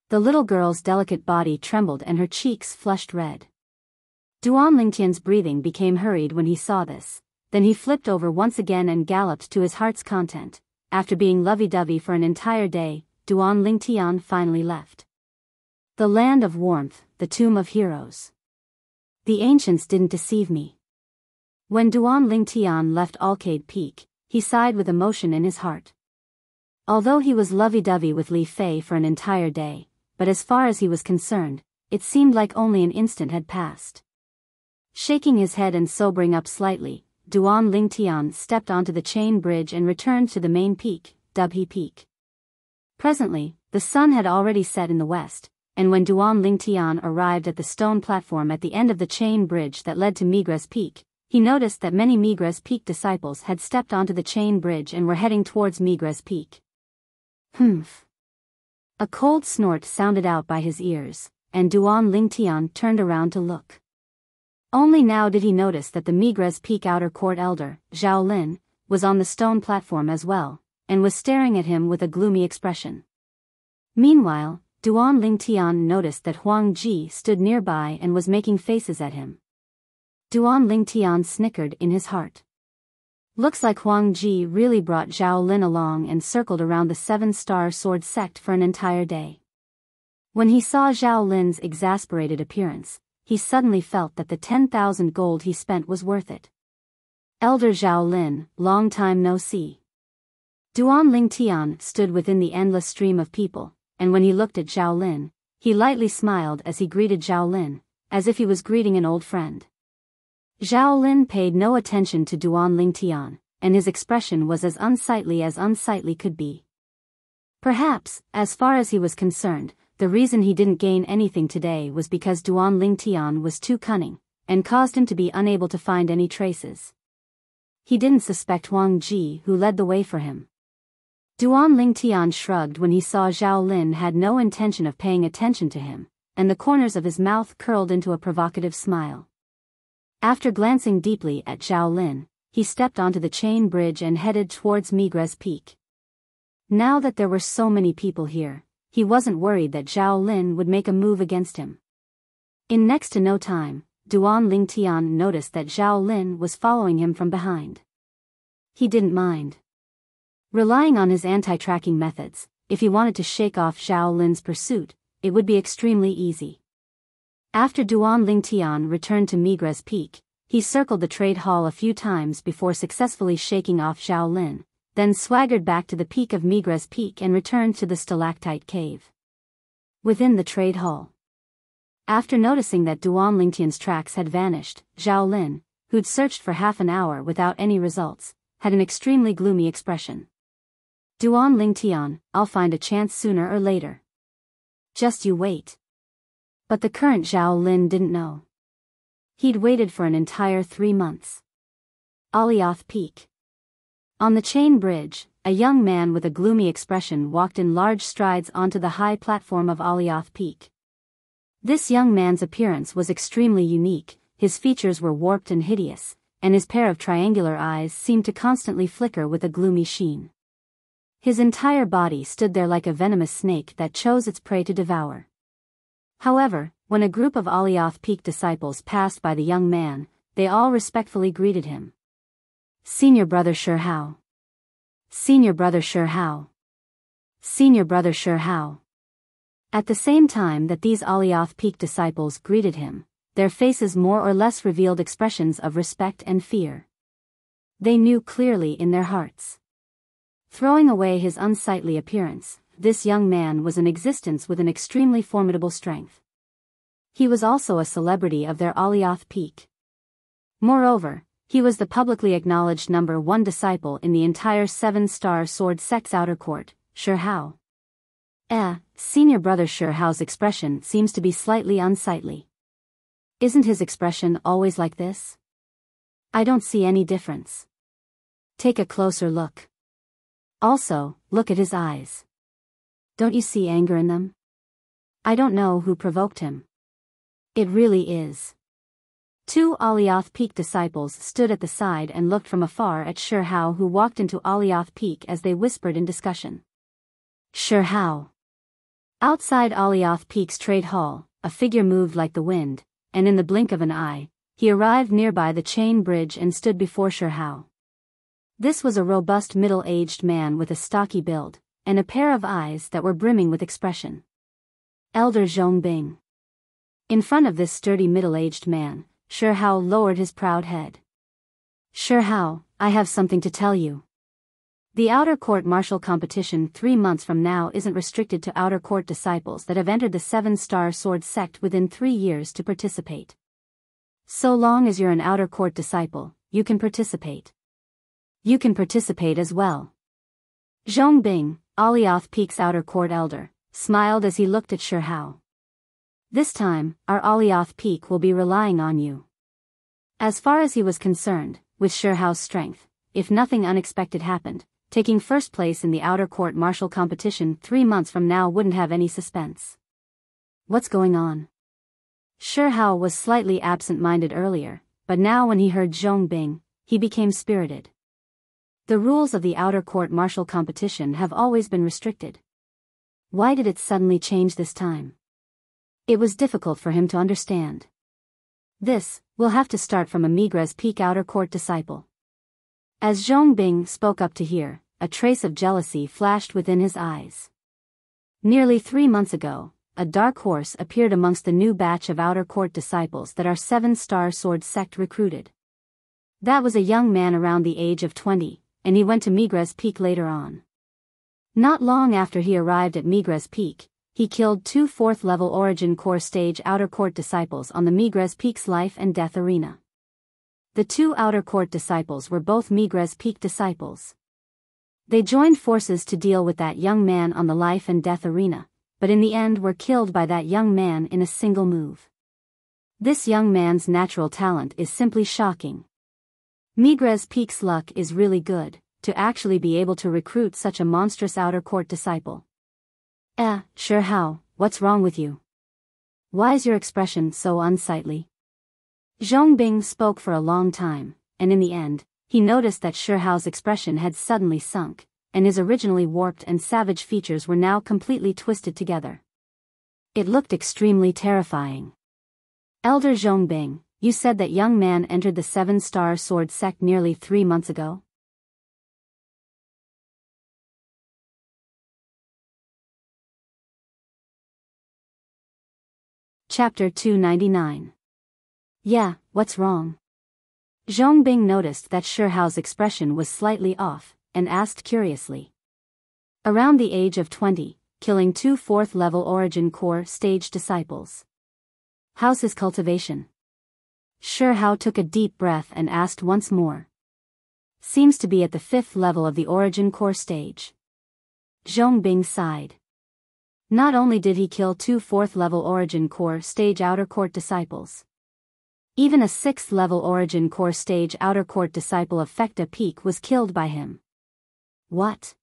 The little girl's delicate body trembled and her cheeks flushed red. Duan Lingtian's breathing became hurried when he saw this, then he flipped over once again and galloped to his heart's content. After being lovey-dovey for an entire day, Duan Lingtian finally left. The land of warmth, the tomb of heroes. The ancients didn't deceive me. When Duan Lingtian left Alcade Peak, he sighed with emotion in his heart. Although he was lovey-dovey with Li Fei for an entire day, but as far as he was concerned, it seemed like only an instant had passed. Shaking his head and sobering up slightly, Duan Lingtian stepped onto the chain bridge and returned to the main peak, Dubhe Peak. Presently, the sun had already set in the west, and when Duan Lingtian arrived at the stone platform at the end of the chain bridge that led to Migres Peak, he noticed that many Migres Peak disciples had stepped onto the chain bridge and were heading towards Migres Peak. A cold snort sounded out by his ears, and Duan Lingtian turned around to look. Only now did he notice that the Migres Peak Outer Court elder, Zhao Lin, was on the stone platform as well, and was staring at him with a gloomy expression. Meanwhile, Duan Lingtian noticed that Huang Ji stood nearby and was making faces at him. Duan Lingtian snickered in his heart. Looks like Huang Ji really brought Zhao Lin along and circled around the 7-star sword sect for an entire day. When he saw Zhao Lin's exasperated appearance, he suddenly felt that the 10,000 gold he spent was worth it. Elder Zhao Lin, long time no see. Duan Lingtian stood within the endless stream of people, and when he looked at Zhao Lin, he lightly smiled as he greeted Zhao Lin, as if he was greeting an old friend. Zhao Lin paid no attention to Duan Lingtian, and his expression was as unsightly could be. Perhaps, as far as he was concerned, the reason he didn't gain anything today was because Duan Lingtian was too cunning, and caused him to be unable to find any traces. He didn't suspect Huang Ji, who led the way for him. Duan Lingtian shrugged when he saw Zhao Lin had no intention of paying attention to him, and the corners of his mouth curled into a provocative smile. After glancing deeply at Zhao Lin, he stepped onto the chain bridge and headed towards Migres Peak. Now that there were so many people here, he wasn't worried that Zhao Lin would make a move against him. In next to no time, Duan Lingtian noticed that Zhao Lin was following him from behind. He didn't mind. Relying on his anti-tracking methods, if he wanted to shake off Zhao Lin's pursuit, it would be extremely easy. After Duan Lingtian returned to Migres Peak, he circled the trade hall a few times before successfully shaking off Zhao Lin, then swaggered back to the peak of Migres Peak and returned to the stalactite cave. Within the trade hall. After noticing that Duan Lingtian's tracks had vanished, Zhao Lin, who'd searched for half an hour without any results, had an extremely gloomy expression. Duan Lingtian, I'll find a chance sooner or later. Just you wait. But the current Zhao Lin didn't know. He'd waited for an entire 3 months. Alioth Peak. On the chain bridge, a young man with a gloomy expression walked in large strides onto the high platform of Alioth Peak. This young man's appearance was extremely unique, his features were warped and hideous, and his pair of triangular eyes seemed to constantly flicker with a gloomy sheen. His entire body stood there like a venomous snake that chose its prey to devour. However, when a group of Alioth Peak disciples passed by the young man, they all respectfully greeted him. Senior Brother Shi Hao. Senior Brother Shi Hao. Senior Brother Shi Hao. At the same time that these Alioth Peak disciples greeted him, their faces more or less revealed expressions of respect and fear. They knew clearly in their hearts. Throwing away his unsightly appearance, this young man was in existence with an extremely formidable strength. He was also a celebrity of their Alioth Peak. Moreover, he was the publicly acknowledged number 1 disciple in the entire 7-star sword sect's outer court, Shi Hao. Senior Brother Shi Hao's expression seems to be slightly unsightly. Isn't his expression always like this? I don't see any difference. Take a closer look. Also, look at his eyes. Don't you see anger in them? I don't know who provoked him. It really is. 2 Alioth Peak disciples stood at the side and looked from afar at Shi Hao, who walked into Alioth Peak as they whispered in discussion. Shi Hao. Outside Alioth Peak's trade hall, a figure moved like the wind, and in the blink of an eye, he arrived nearby the chain bridge and stood before Shi Hao. This was a robust middle-aged man with a stocky build, and a pair of eyes that were brimming with expression. Elder Zhongbing. In front of this sturdy middle-aged man, Shi Hao lowered his proud head. Shi Hao, I have something to tell you. The outer court martial competition 3 months from now isn't restricted to outer court disciples that have entered the 7-star sword sect within 3 years to participate. So long as you're an outer court disciple, you can participate. You can participate as well. Zhongbing, Alioth Peak's outer court elder, smiled as he looked at Shi Hao. This time, our Alioth Peak will be relying on you. As far as he was concerned, with Shi Hao's strength, if nothing unexpected happened, taking first place in the outer court martial competition 3 months from now wouldn't have any suspense. What's going on? Shi Hao was slightly absent-minded earlier, but now when he heard Zhong Bing, he became spirited. The rules of the outer court martial competition have always been restricted. Why did it suddenly change this time? It was difficult for him to understand. This, we'll have to start from a Migres Peak outer court disciple. As Zhong Bing spoke up to hear, a trace of jealousy flashed within his eyes. Nearly 3 months ago, a dark horse appeared amongst the new batch of outer court disciples that our 7-star sword sect recruited. That was a young man around the age of 20, and he went to Migres Peak later on. Not long after he arrived at Migres Peak, he killed 2 4th-level Origin Core Stage outer court disciples on the Migres Peak's life and death arena. The 2 outer court disciples were both Migres Peak disciples. They joined forces to deal with that young man on the life and death arena, but in the end were killed by that young man in a single move. This young man's natural talent is simply shocking. Migres Peak's luck is really good, to actually be able to recruit such a monstrous outer court disciple. Shi Hao, what's wrong with you? Why is your expression so unsightly? Zhong Bing spoke for a long time, and in the end, he noticed that Shi Hao's expression had suddenly sunk, and his originally warped and savage features were now completely twisted together. It looked extremely terrifying. Elder Zhong Bing, you said that young man entered the 7-star sword sect nearly 3 months ago? Chapter 299. Yeah, what's wrong? Zhong Bing noticed that Shi Hao's expression was slightly off, and asked curiously. Around the age of 20, killing 2 4th-level Origin Core Stage disciples. How's his cultivation? Shi Hao took a deep breath and asked once more. Seems to be at the 5th level of the Origin Core Stage. Zhong Bing sighed. Not only did he kill 2 4th-level Origin Core Stage outer court disciples. Even a 6th-level Origin Core Stage outer court disciple of Fekta Peak was killed by him. What?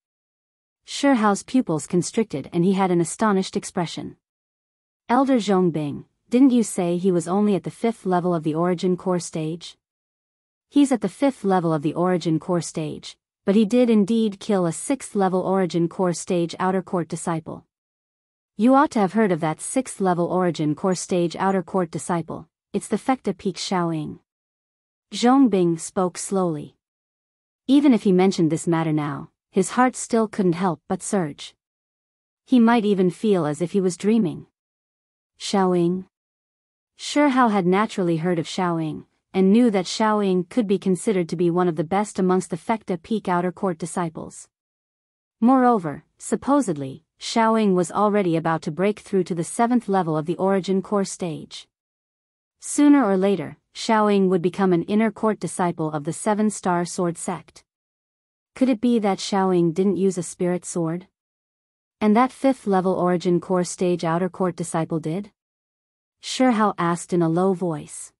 Shi Hao's pupils constricted and he had an astonished expression. Elder Zhong Bing, didn't you say he was only at the 5th level of the Origin Core Stage? He's at the 5th level of the Origin Core Stage, but he did indeed kill a 6th-level Origin Core Stage outer court disciple. You ought to have heard of that 6th-level Origin Core Stage outer court disciple. It's the Fekta Peak Xiaoying. Zhong Bing spoke slowly. Even if he mentioned this matter now, his heart still couldn't help but surge. He might even feel as if he was dreaming. Xiaoying? Shi Hao had naturally heard of Xiaoying, and knew that Xiaoying could be considered to be one of the best amongst the Fekta Peak outer court disciples. Moreover, supposedly, Xiaoying was already about to break through to the 7th level of the Origin Core Stage. Sooner or later, Xiaoying would become an inner court disciple of the 7-star sword sect. Could it be that Xiaoying didn't use a spirit sword? And that 5th-level Origin Core Stage outer court disciple did? Shi Hao asked in a low voice.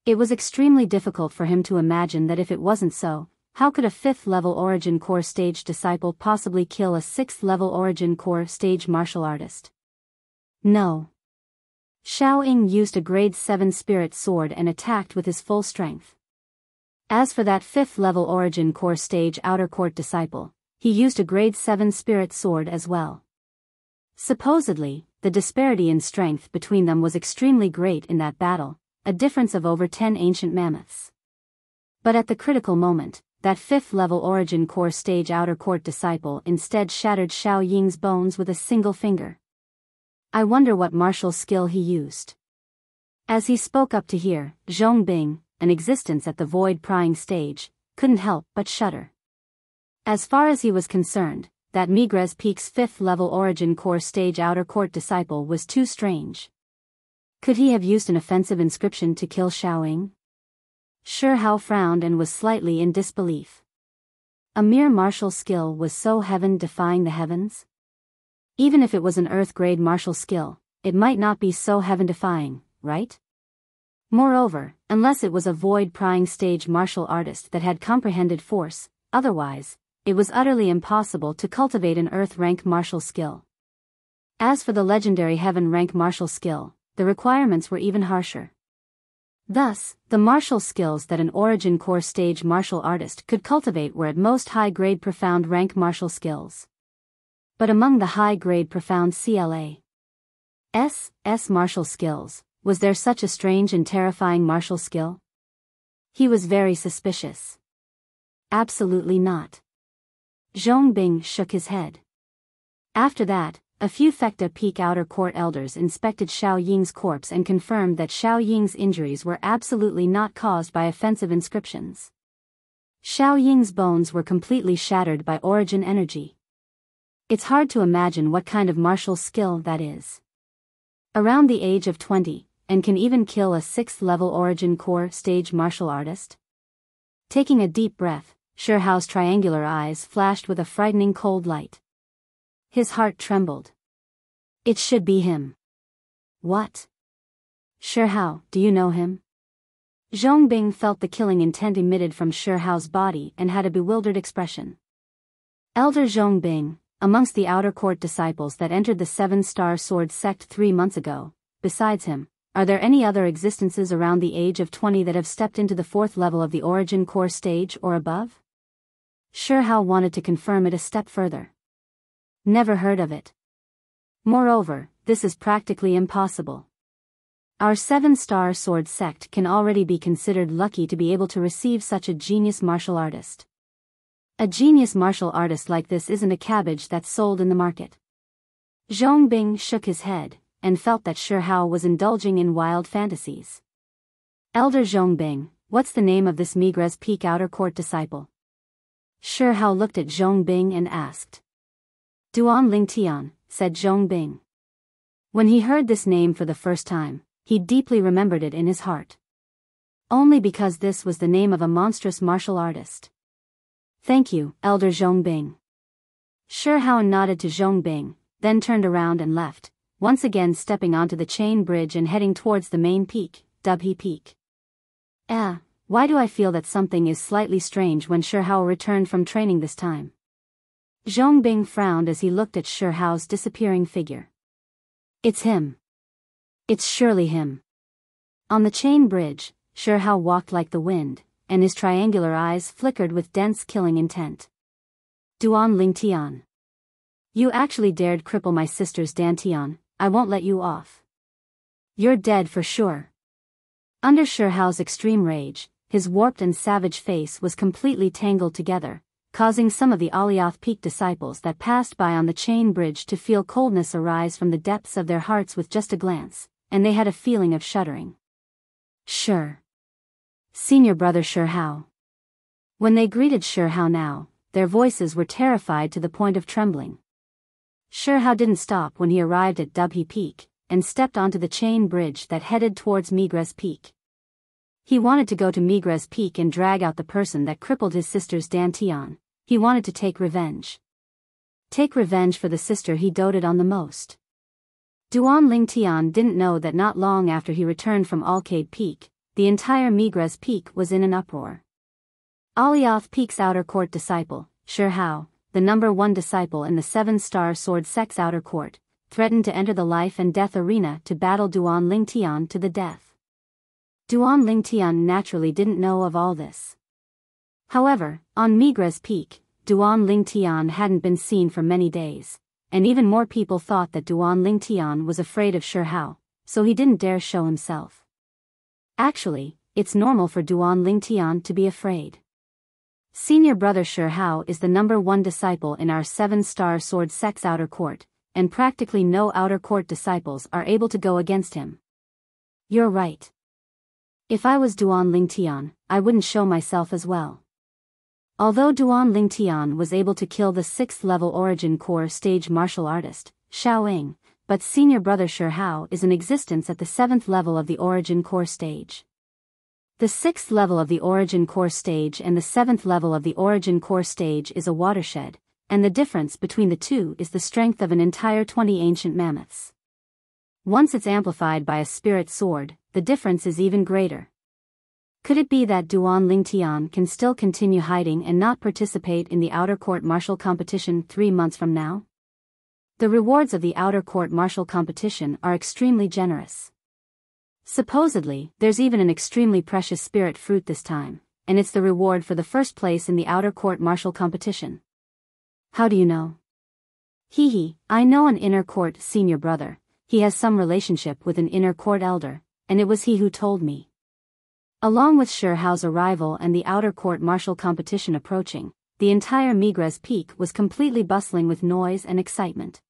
It was extremely difficult for him to imagine that if it wasn't so, how could a 5th-level Origin Core Stage disciple possibly kill a 6th-level Origin Core Stage martial artist? No. Xiaoying used a grade 7 spirit sword and attacked with his full strength. As for that 5th-level Origin Core Stage outer court disciple, he used a grade 7 spirit sword as well. Supposedly, the disparity in strength between them was extremely great in that battle, a difference of over 10 ancient mammoths. But at the critical moment, that 5th-level Origin Core Stage outer court disciple instead shattered Xiaoying's bones with a single finger. I wonder what martial skill he used. As he spoke up to hear, Zhong Bing, an existence at the void-prying stage, couldn't help but shudder. As far as he was concerned, that Migres Peak's 5th-level Origin Core Stage outer court disciple was too strange. Could he have used an offensive inscription to kill Xiaoying? Shi Hao frowned and was slightly in disbelief. A mere martial skill was so heaven-defying the heavens? Even if it was an Earth-grade martial skill, it might not be so heaven-defying, right? Moreover, unless it was a void-prying stage martial artist that had comprehended force, otherwise, it was utterly impossible to cultivate an earth-rank martial skill. As for the legendary heaven-rank martial skill, the requirements were even harsher. Thus, the martial skills that an origin core stage martial artist could cultivate were at most high-grade profound rank martial skills. But among the high-grade profound CLA's martial skills, was there such a strange and terrifying martial skill? He was very suspicious. Absolutely not. Zhong Bing shook his head. After that, a few Fekta Peak Outer Court elders inspected Xiao Ying's corpse and confirmed that Xiao Ying's injuries were absolutely not caused by offensive inscriptions. Xiao Ying's bones were completely shattered by origin energy. It's hard to imagine what kind of martial skill that is. Around the age of 20, and can even kill a 6th level origin core stage martial artist? Taking a deep breath, Shihao's triangular eyes flashed with a frightening cold light. His heart trembled. It should be him. What? Shihao, do you know him? Zhong Bing felt the killing intent emitted from Shihao's body and had a bewildered expression. Elder Zhong Bing, amongst the outer court disciples that entered the 7-star sword sect 3 months ago, besides him, are there any other existences around the age of 20 that have stepped into the 4th level of the origin core stage or above? Shihao wanted to confirm it a step further. Never heard of it. Moreover, this is practically impossible. Our 7-star sword sect can already be considered lucky to be able to receive such a genius martial artist. A genius martial artist like this isn't a cabbage that's sold in the market. Zhong Bing shook his head, and felt that Shihao was indulging in wild fantasies. Elder Zhong Bing, what's the name of this Migres Peak Outer Court disciple? Shihao looked at Zhong Bing and asked. Duan Lingtian, said Zhong Bing. When he heard this name for the first time, he deeply remembered it in his heart. Only because this was the name of a monstrous martial artist. Thank you, Elder Zhong Bing. Shihao nodded to Zhong Bing, then turned around and left, once again stepping onto the chain bridge and heading towards the main peak, Dubhe Peak. Why do I feel that something is slightly strange when Shihao returned from training this time? Zhong Bing frowned as he looked at Shihao's disappearing figure. It's him. It's surely him. On the chain bridge, Shihao walked like the wind, and his triangular eyes flickered with dense killing intent. Duan Lingtian. You actually dared cripple my sister's Dantian, I won't let you off. You're dead for sure. Under Shihao's extreme rage, his warped and savage face was completely tangled together, causing some of the Alioth Peak disciples that passed by on the chain bridge to feel coldness arise from the depths of their hearts with just a glance, and they had a feeling of shuddering. Sure. Senior brother Shihao. When they greeted Shihao now, their voices were terrified to the point of trembling. Shihao didn't stop when he arrived at Dubhe Peak, and stepped onto the chain bridge that headed towards Migres Peak. He wanted to go to Migres Peak and drag out the person that crippled his sister's Dantian. He wanted to take revenge. Take revenge for the sister he doted on the most. Duan Lingtian didn't know that not long after he returned from Alcade Peak, the entire Migres Peak was in an uproar. Alioth Peak's outer court disciple, Shihao, the number 1 disciple in the 7-star sword sect's outer court, threatened to enter the life and death arena to battle Duan Lingtian to the death. Duan Lingtian naturally didn't know of all this. However, on Migres Peak, Duan Lingtian hadn't been seen for many days, and even more people thought that Duan Lingtian was afraid of Shihao, so he didn't dare show himself. Actually, it's normal for Duan Lingtian to be afraid. Senior brother Shihao is the number 1 disciple in our 7-star sword sect's outer court, and practically no outer court disciples are able to go against him. You're right. If I was Duan Lingtian, I wouldn't show myself as well. Although Duan Lingtian was able to kill the 6th level origin core stage martial artist, Soaring, but senior brother Shihao is in existence at the 7th level of the origin core stage. The 6th level of the origin core stage and the 7th level of the origin core stage is a watershed, and the difference between the two is the strength of an entire 20 ancient mammoths. Once it's amplified by a spirit sword, the difference is even greater. Could it be that Duan Lingtian can still continue hiding and not participate in the outer court martial competition 3 months from now? The rewards of the outer court martial competition are extremely generous. Supposedly, there's even an extremely precious spirit fruit this time, and it's the reward for the first place in the outer court martial competition. How do you know? I know an inner court senior brother. He has some relationship with an inner court elder, and it was he who told me. Along with Shi Hao's arrival and the outer court martial competition approaching, the entire Migres Peak was completely bustling with noise and excitement.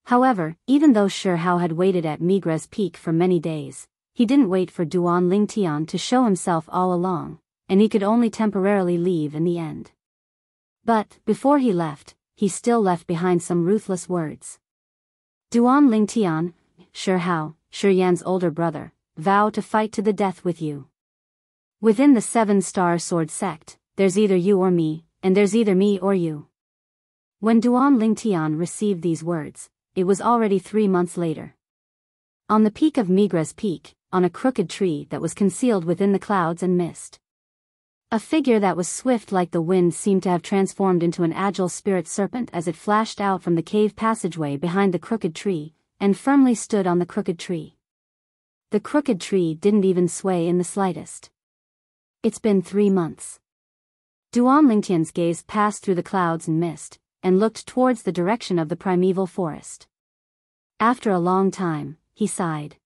However, even though Shi Hao had waited at Migres Peak for many days, he didn't wait for Duan Lingtian to show himself all along, and he could only temporarily leave in the end. But, before he left, he still left behind some ruthless words. Duan Lingtian, Shi Hao, Shi Yan's older brother, vow to fight to the death with you. Within the 7-star sword sect, there's either you or me, and there's either me or you. When Duan Lingtian received these words, it was already 3 months later. On the peak of Migres Peak, on a crooked tree that was concealed within the clouds and mist, a figure that was swift like the wind seemed to have transformed into an agile spirit serpent as it flashed out from the cave passageway behind the crooked tree, and firmly stood on the crooked tree. The crooked tree didn't even sway in the slightest. It's been 3 months. Duan Lingtian's gaze passed through the clouds and mist, and looked towards the direction of the primeval forest. After a long time, he sighed.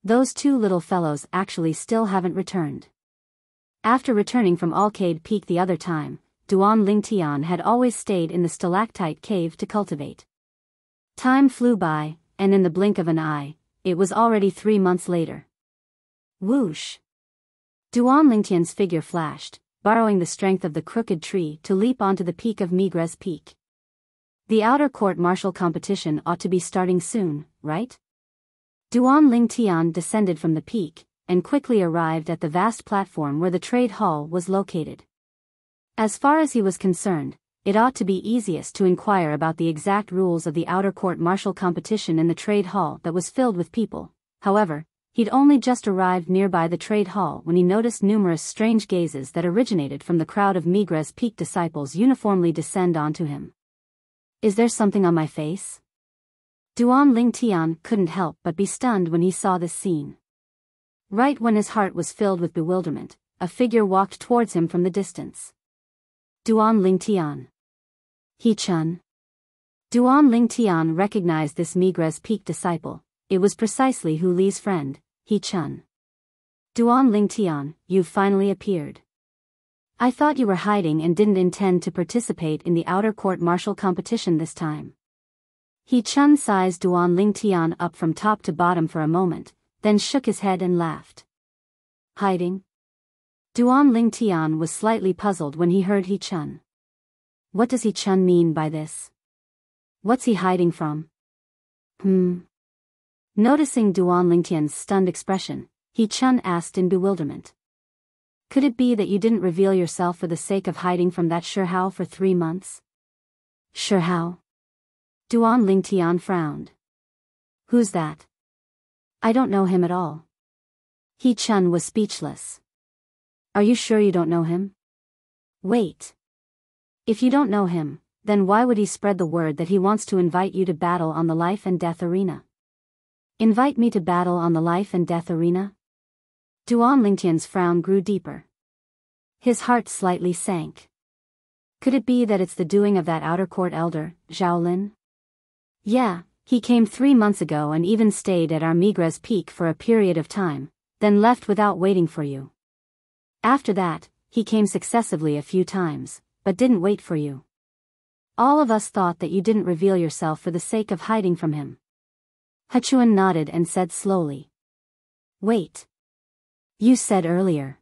Those 2 little fellows actually still haven't returned. After returning from Alcade Peak the other time, Duan Lingtian had always stayed in the stalactite cave to cultivate. Time flew by, and in the blink of an eye, it was already 3 months later. Whoosh! Duan Lingtian's figure flashed, borrowing the strength of the crooked tree to leap onto the peak of Migres Peak. The outer court martial competition ought to be starting soon, right? Duan Lingtian descended from the peak, and quickly arrived at the vast platform where the trade hall was located. As far as he was concerned, it ought to be easiest to inquire about the exact rules of the outer court martial competition in the trade hall that was filled with people. However, he'd only just arrived nearby the trade hall when he noticed numerous strange gazes that originated from the crowd of Migres Peak disciples uniformly descend onto him. Is there something on my face? Duan Lingtian couldn't help but be stunned when he saw this scene. Right when his heart was filled with bewilderment, a figure walked towards him from the distance. Duan Lingtian. He-chun. Duan Lingtian recognized this Migres Peak disciple. It was precisely Hu Li's friend, He-chun. Duan Lingtian, you've finally appeared. I thought you were hiding and didn't intend to participate in the outer court martial competition this time. He-chun sized Duan Lingtian up from top to bottom for a moment, then shook his head and laughed. Hiding? Duan Lingtian was slightly puzzled when he heard He-chun. What does He-chun mean by this? What's he hiding from? Noticing Duan Lingtian's stunned expression, He-chun asked in bewilderment. Could it be that you didn't reveal yourself for the sake of hiding from that Shi Hao for 3 months? Shi Hao? Duan Lingtian frowned. Who's that? I don't know him at all. He-chun was speechless. Are you sure you don't know him? Wait. If you don't know him, then why would he spread the word that he wants to invite you to battle on the life and death arena? Invite me to battle on the life and death arena? Duan Lingtian's frown grew deeper. His heart slightly sank. Could it be that it's the doing of that outer court elder, Zhao Lin? Yeah, he came 3 months ago and even stayed at our Migres Peak for a period of time, then left without waiting for you. After that, he came successively a few times, but didn't wait for you. All of us thought that you didn't reveal yourself for the sake of hiding from him. Hachuan nodded and said slowly. Wait. You said earlier.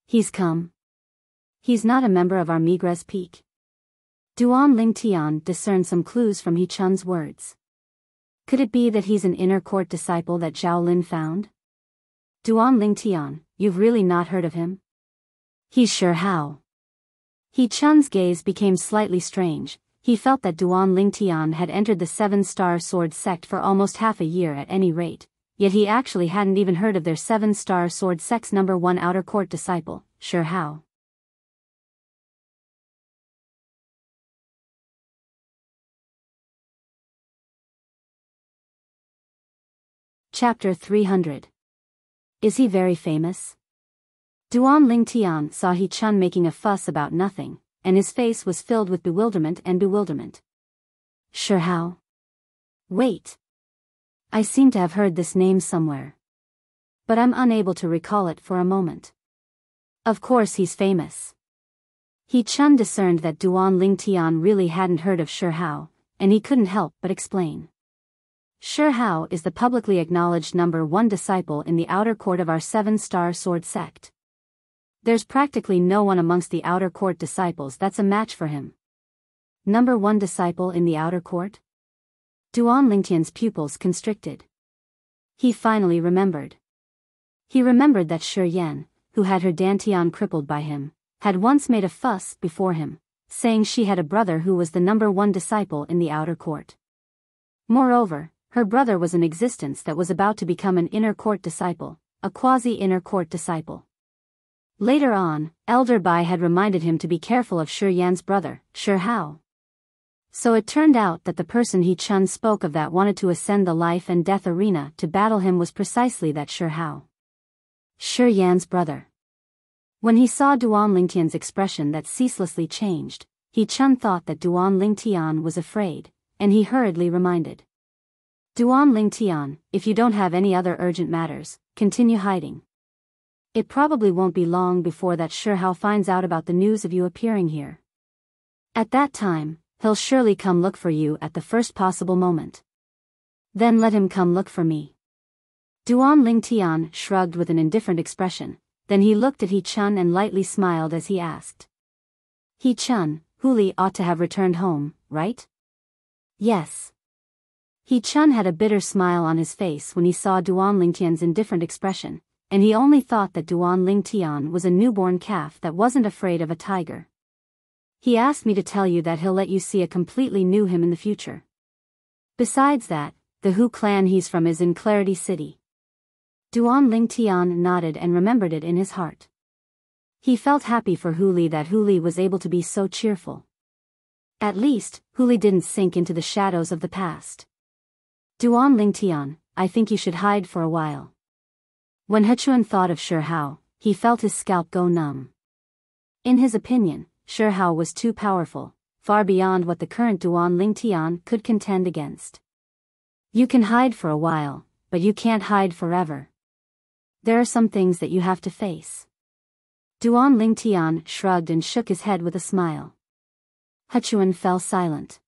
He's come. He's not a member of our Migres Peak. Duan Lingtian discerned some clues from He-chun's words. Could it be that he's an inner court disciple that Zhao Lin found? Duan Lingtian, you've really not heard of him? He's Shi Hao. He-chun's gaze became slightly strange. He felt that Duan Lingtian had entered the 7-star sword sect for almost half a year at any rate, yet he actually hadn't even heard of their 7-star sword sect's number 1 outer court disciple, Shi Hao. Chapter 300. Is he very famous? Duan Lingtian saw He Chun making a fuss about nothing, and his face was filled with bewilderment. Shi Hao? Wait. I seem to have heard this name somewhere. But I'm unable to recall it for a moment. Of course he's famous. He Chun discerned that Duan Lingtian really hadn't heard of Shi Hao, and he couldn't help but explain. Shi Hao is the publicly acknowledged number 1 disciple in the outer court of our 7-star sword sect. There's practically no one amongst the outer court disciples that's a match for him. Number 1 disciple in the outer court? Duan Lingtian's pupils constricted. He finally remembered. He remembered that Shi Yan, who had her dantian crippled by him, had once made a fuss before him, saying she had a brother who was the number 1 disciple in the outer court. Moreover, her brother was in existence that was about to become an inner court disciple, a quasi-inner court disciple. Later on, Elder Bai had reminded him to be careful of Shi Yan's brother, Shi Hao. So it turned out that the person He Chun spoke of that wanted to ascend the life and death arena to battle him was precisely that Shi Hao. Shi Yan's brother. When he saw Duan Lingtian's expression that ceaselessly changed, He Chun thought that Duan Lingtian was afraid, and he hurriedly reminded. Duan Lingtian, if you don't have any other urgent matters, continue hiding. It probably won't be long before that Shi Hao finds out about the news of you appearing here. At that time, he'll surely come look for you at the first possible moment. Then let him come look for me. Duan Lingtian shrugged with an indifferent expression, then he looked at He Chun and lightly smiled as he asked. He Chun, Huli ought to have returned home, right? Yes. He Chun had a bitter smile on his face when he saw Duan Lingtian's indifferent expression, and he only thought that Duan Lingtian was a newborn calf that wasn't afraid of a tiger. He asked me to tell you that he'll let you see a completely new him in the future. Besides that, the Hu clan he's from is in Clarity City. Duan Lingtian nodded and remembered it in his heart. He felt happy for Huli that Huli was able to be so cheerful. At least, Huli didn't sink into the shadows of the past. Duan Lingtian, I think you should hide for a while. When Hechuan thought of Shi Hao, he felt his scalp go numb. In his opinion, Shi Hao was too powerful, far beyond what the current Duan Lingtian could contend against. You can hide for a while, but you can't hide forever. There are some things that you have to face. Duan Lingtian shrugged and shook his head with a smile. Hechuan fell silent.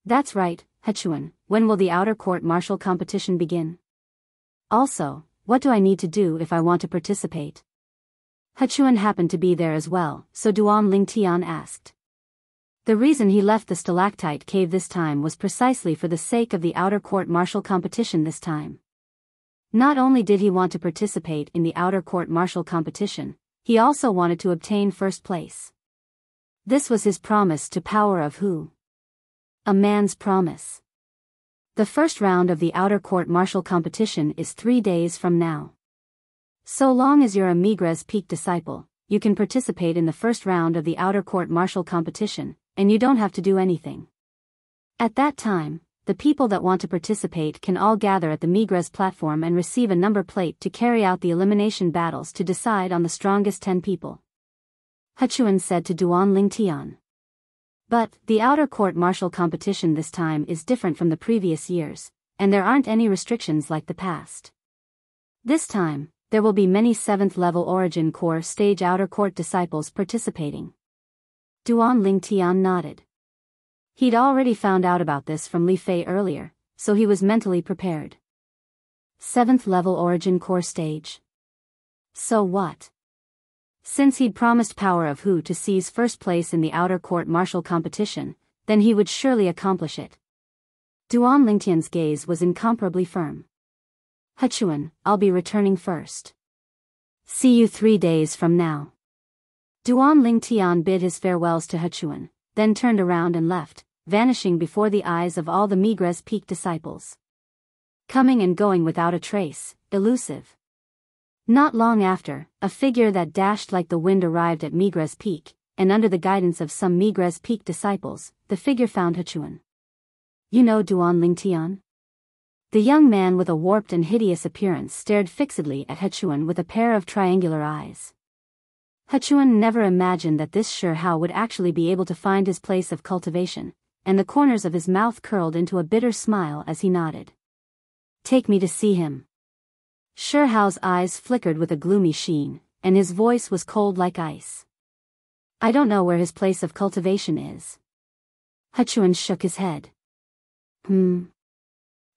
That's right, Hechuan, when will the outer court martial competition begin? Also, what do I need to do if I want to participate? Hechuan happened to be there as well, so Duan Lingtian asked. The reason he left the stalactite cave this time was precisely for the sake of the outer court martial competition this time. Not only did he want to participate in the outer court martial competition, he also wanted to obtain first place. This was his promise to Power of Hu. A man's promise. The first round of the outer court martial competition is 3 days from now. So long as you're a Migres Peak disciple, you can participate in the first round of the outer court martial competition, and you don't have to do anything. At that time, the people that want to participate can all gather at the Migres platform and receive a number plate to carry out the elimination battles to decide on the strongest 10 people. Hechuan said to Duan Lingtian. But, the outer court martial competition this time is different from the previous years, and there aren't any restrictions like the past. This time, there will be many 7th level origin core stage outer court disciples participating. Duan Lingtian nodded. He'd already found out about this from Li Fei earlier, so he was mentally prepared. 7th level origin core stage. So what? Since he'd promised Power of Hu to seize first place in the outer court martial competition, then he would surely accomplish it. Duan Lingtian's gaze was incomparably firm. Hechuan, I'll be returning first. See you 3 days from now. Duan Lingtian bid his farewells to Hechuan, then turned around and left, vanishing before the eyes of all the Migres Peak disciples. coming and going without a trace, elusive. Not long after, a figure that dashed like the wind arrived at Migres Peak, and under the guidance of some Migres Peak disciples, the figure found Hechuan. You know Duan Lingtian? The young man with a warped and hideous appearance stared fixedly at Hechuan with a pair of triangular eyes. Hechuan never imagined that this Shihao would actually be able to find his place of cultivation, and the corners of his mouth curled into a bitter smile as he nodded. Take me to see him. Shihao's eyes flickered with a gloomy sheen, and his voice was cold like ice. I don't know where his place of cultivation is. Hechuan shook his head.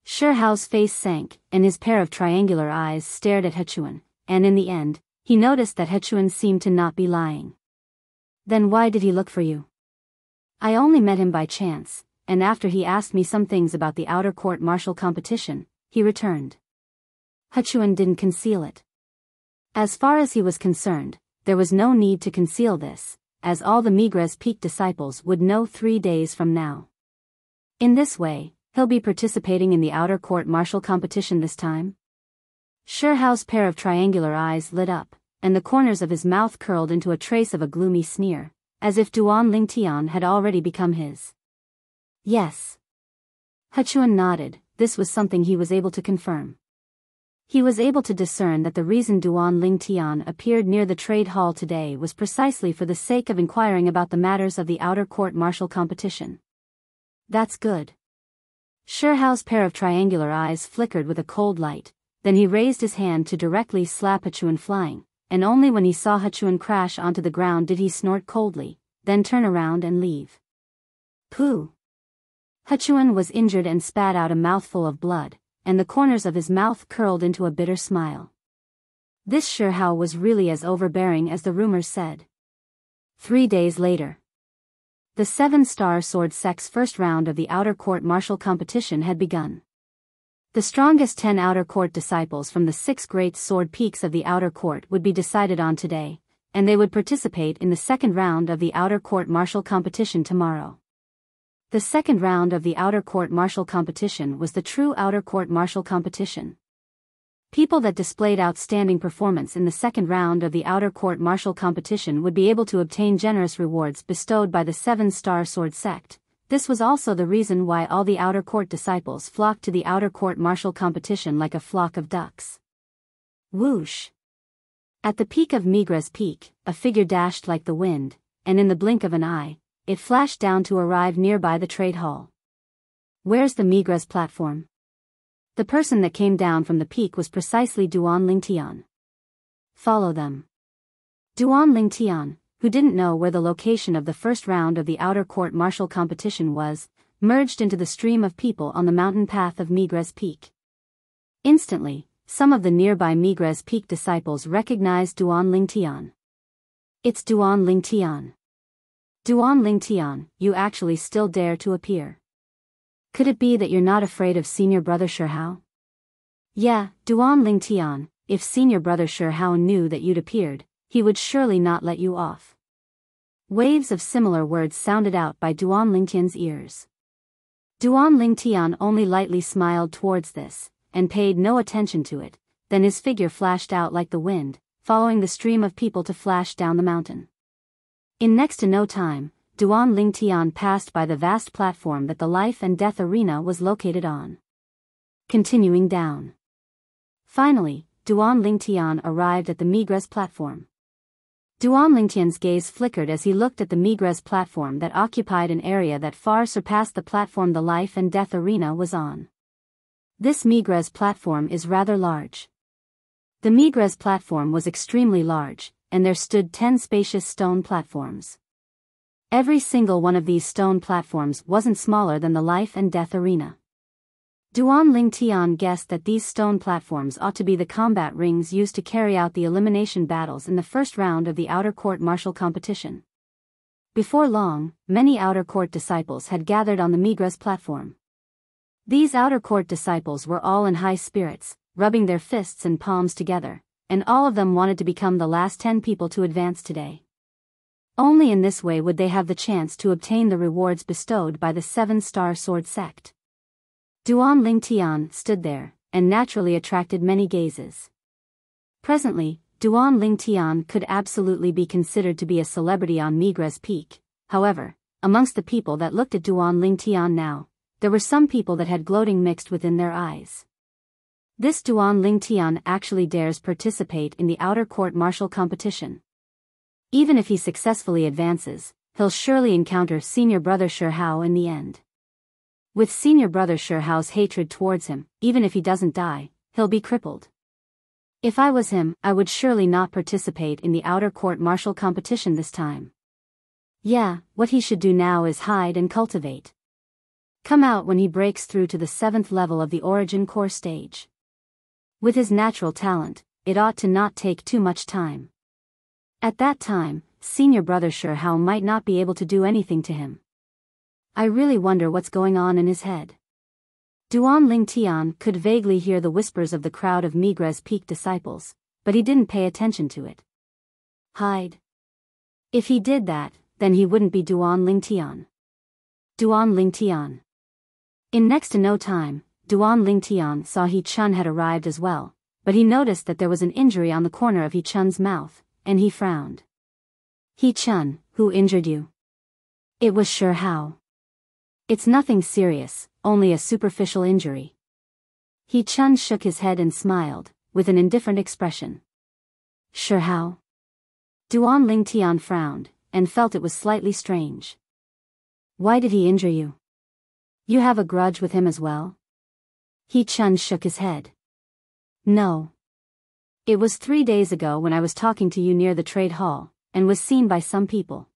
Shihao's face sank, and his pair of triangular eyes stared at Hechuan, and in the end, he noticed that Hechuan seemed to not be lying. Then why did he look for you? I only met him by chance, and after he asked me some things about the outer court martial competition, he returned. Hechuan didn't conceal it. As far as he was concerned, there was no need to conceal this, as all the Migres Peak disciples would know 3 days from now. In this way, he'll be participating in the outer court martial competition this time? Shihao's pair of triangular eyes lit up, and the corners of his mouth curled into a trace of a gloomy sneer, as if Duan Lingtian had already become his. Yes. Hechuan nodded. This was something he was able to confirm. He was able to discern that the reason Duan Lingtian appeared near the trade hall today was precisely for the sake of inquiring about the matters of the outer court martial competition. That's good. Shihao's pair of triangular eyes flickered with a cold light, then he raised his hand to directly slap Hechuan flying, and only when he saw Hechuan crash onto the ground did he snort coldly, then turn around and leave. Pooh! Hechuan was injured and spat out a mouthful of blood, and the corners of his mouth curled into a bitter smile. This Shihao was really as overbearing as the rumors said. 3 days later. The 7-star sword sect's first round of the outer court martial competition had begun. The strongest 10 outer court disciples from the 6 great sword peaks of the outer court would be decided on today, and they would participate in the second round of the outer court martial competition tomorrow. The second round of the outer court martial competition was the true outer court martial competition. People that displayed outstanding performance in the second round of the outer court martial competition would be able to obtain generous rewards bestowed by the 7-star sword sect. This was also the reason why all the outer court disciples flocked to the outer court martial competition like a flock of ducks. Whoosh! At the peak of Migres Peak, a figure dashed like the wind, and in the blink of an eye, it flashed down to arrive nearby the trade hall. Where's the Migres platform? The person that came down from the peak was precisely Duan Lingtian. Follow them. Duan Lingtian, who didn't know where the location of the first round of the outer court martial competition was, merged into the stream of people on the mountain path of Migres Peak. Instantly, some of the nearby Migres Peak disciples recognized Duan Lingtian. It's Duan Lingtian. Duan Lingtian, you actually still dare to appear. Could it be that you're not afraid of senior brother Shihao? Yeah, Duan Lingtian, if senior brother Shihao knew that you'd appeared, he would surely not let you off. Waves of similar words sounded out by Duan Lingtian's ears. Duan Lingtian only lightly smiled towards this, and paid no attention to it, then his figure flashed out like the wind, following the stream of people to flash down the mountain. In next to no time, Duan Lingtian passed by the vast platform that the life and death arena was located on. Continuing down. Finally, Duan Lingtian arrived at the Migres platform. Duan Lingtian's gaze flickered as he looked at the Migres platform that occupied an area that far surpassed the platform the life and death arena was on. This Migres platform is rather large. The Migres platform was extremely large, and there stood 10 spacious stone platforms. Every single one of these stone platforms wasn't smaller than the life and death arena. Duan Lingtian guessed that these stone platforms ought to be the combat rings used to carry out the elimination battles in the first round of the outer court martial competition. Before long, many outer court disciples had gathered on the Migres platform. These outer court disciples were all in high spirits, rubbing their fists and palms together, and all of them wanted to become the last 10 people to advance today. Only in this way would they have the chance to obtain the rewards bestowed by the 7-star sword sect. Duan Lingtian stood there, and naturally attracted many gazes. Presently, Duan Lingtian could absolutely be considered to be a celebrity on Migres Peak. However, amongst the people that looked at Duan Lingtian now, there were some people that had gloating mixed within their eyes. This Duan Lingtian actually dares participate in the outer court martial competition. Even if he successfully advances, he'll surely encounter senior brother Shihao in the end. With senior brother Shihao's hatred towards him, even if he doesn't die, he'll be crippled. If I was him, I would surely not participate in the outer court martial competition this time. Yeah, what he should do now is hide and cultivate. Come out when he breaks through to the 7th level of the origin core stage. With his natural talent, it ought to not take too much time. At that time, senior brother Shihao might not be able to do anything to him. I really wonder what's going on in his head. Duan Lingtian could vaguely hear the whispers of the crowd of Migres Peak disciples, but he didn't pay attention to it. Hide. If he did that, then he wouldn't be Duan Lingtian. Duan Lingtian. In next to no time, Duan Lingtian saw He Chun had arrived as well, but he noticed that there was an injury on the corner of He Chun's mouth, and he frowned. He Chun, who injured you? It was Shihao. It's nothing serious, only a superficial injury. He Chun shook his head and smiled, with an indifferent expression. Shihao? Duan Lingtian frowned, and felt it was slightly strange. Why did he injure you? You have a grudge with him as well? He Chun shook his head. No. It was 3 days ago when I was talking to you near the trade hall, and was seen by some people.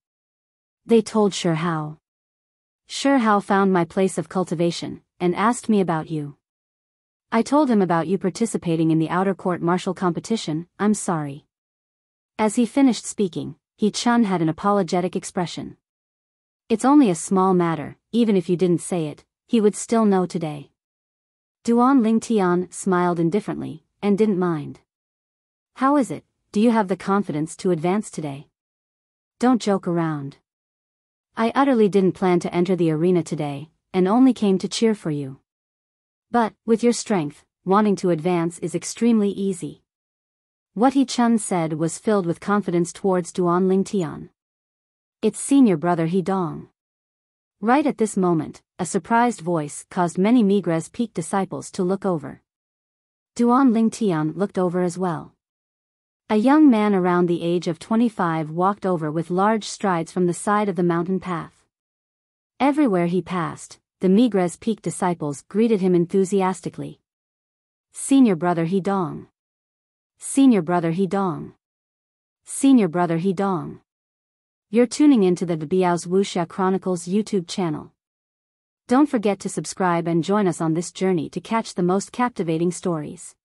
They told Shihao. Shihao found my place of cultivation, and asked me about you. I told him about you participating in the outer court martial competition. I'm sorry. As he finished speaking, He Chun had an apologetic expression. It's only a small matter, even if you didn't say it, he would still know today. Duan Lingtian smiled indifferently, and didn't mind. How is it, do you have the confidence to advance today? Don't joke around. I utterly didn't plan to enter the arena today, and only came to cheer for you. But, with your strength, wanting to advance is extremely easy. What He Chun said was filled with confidence towards Duan Lingtian. It's senior brother He Dong. Right at this moment, a surprised voice caused many Migres Peak disciples to look over. Duan Lingtian looked over as well. A young man around the age of 25 walked over with large strides from the side of the mountain path. Everywhere he passed, the Migres Peak disciples greeted him enthusiastically. Senior brother He Dong. Senior brother He Dong. Senior brother He Dong. You're tuning into the Biyao's Wuxia Chronicles YouTube channel. Don't forget to subscribe and join us on this journey to catch the most captivating stories.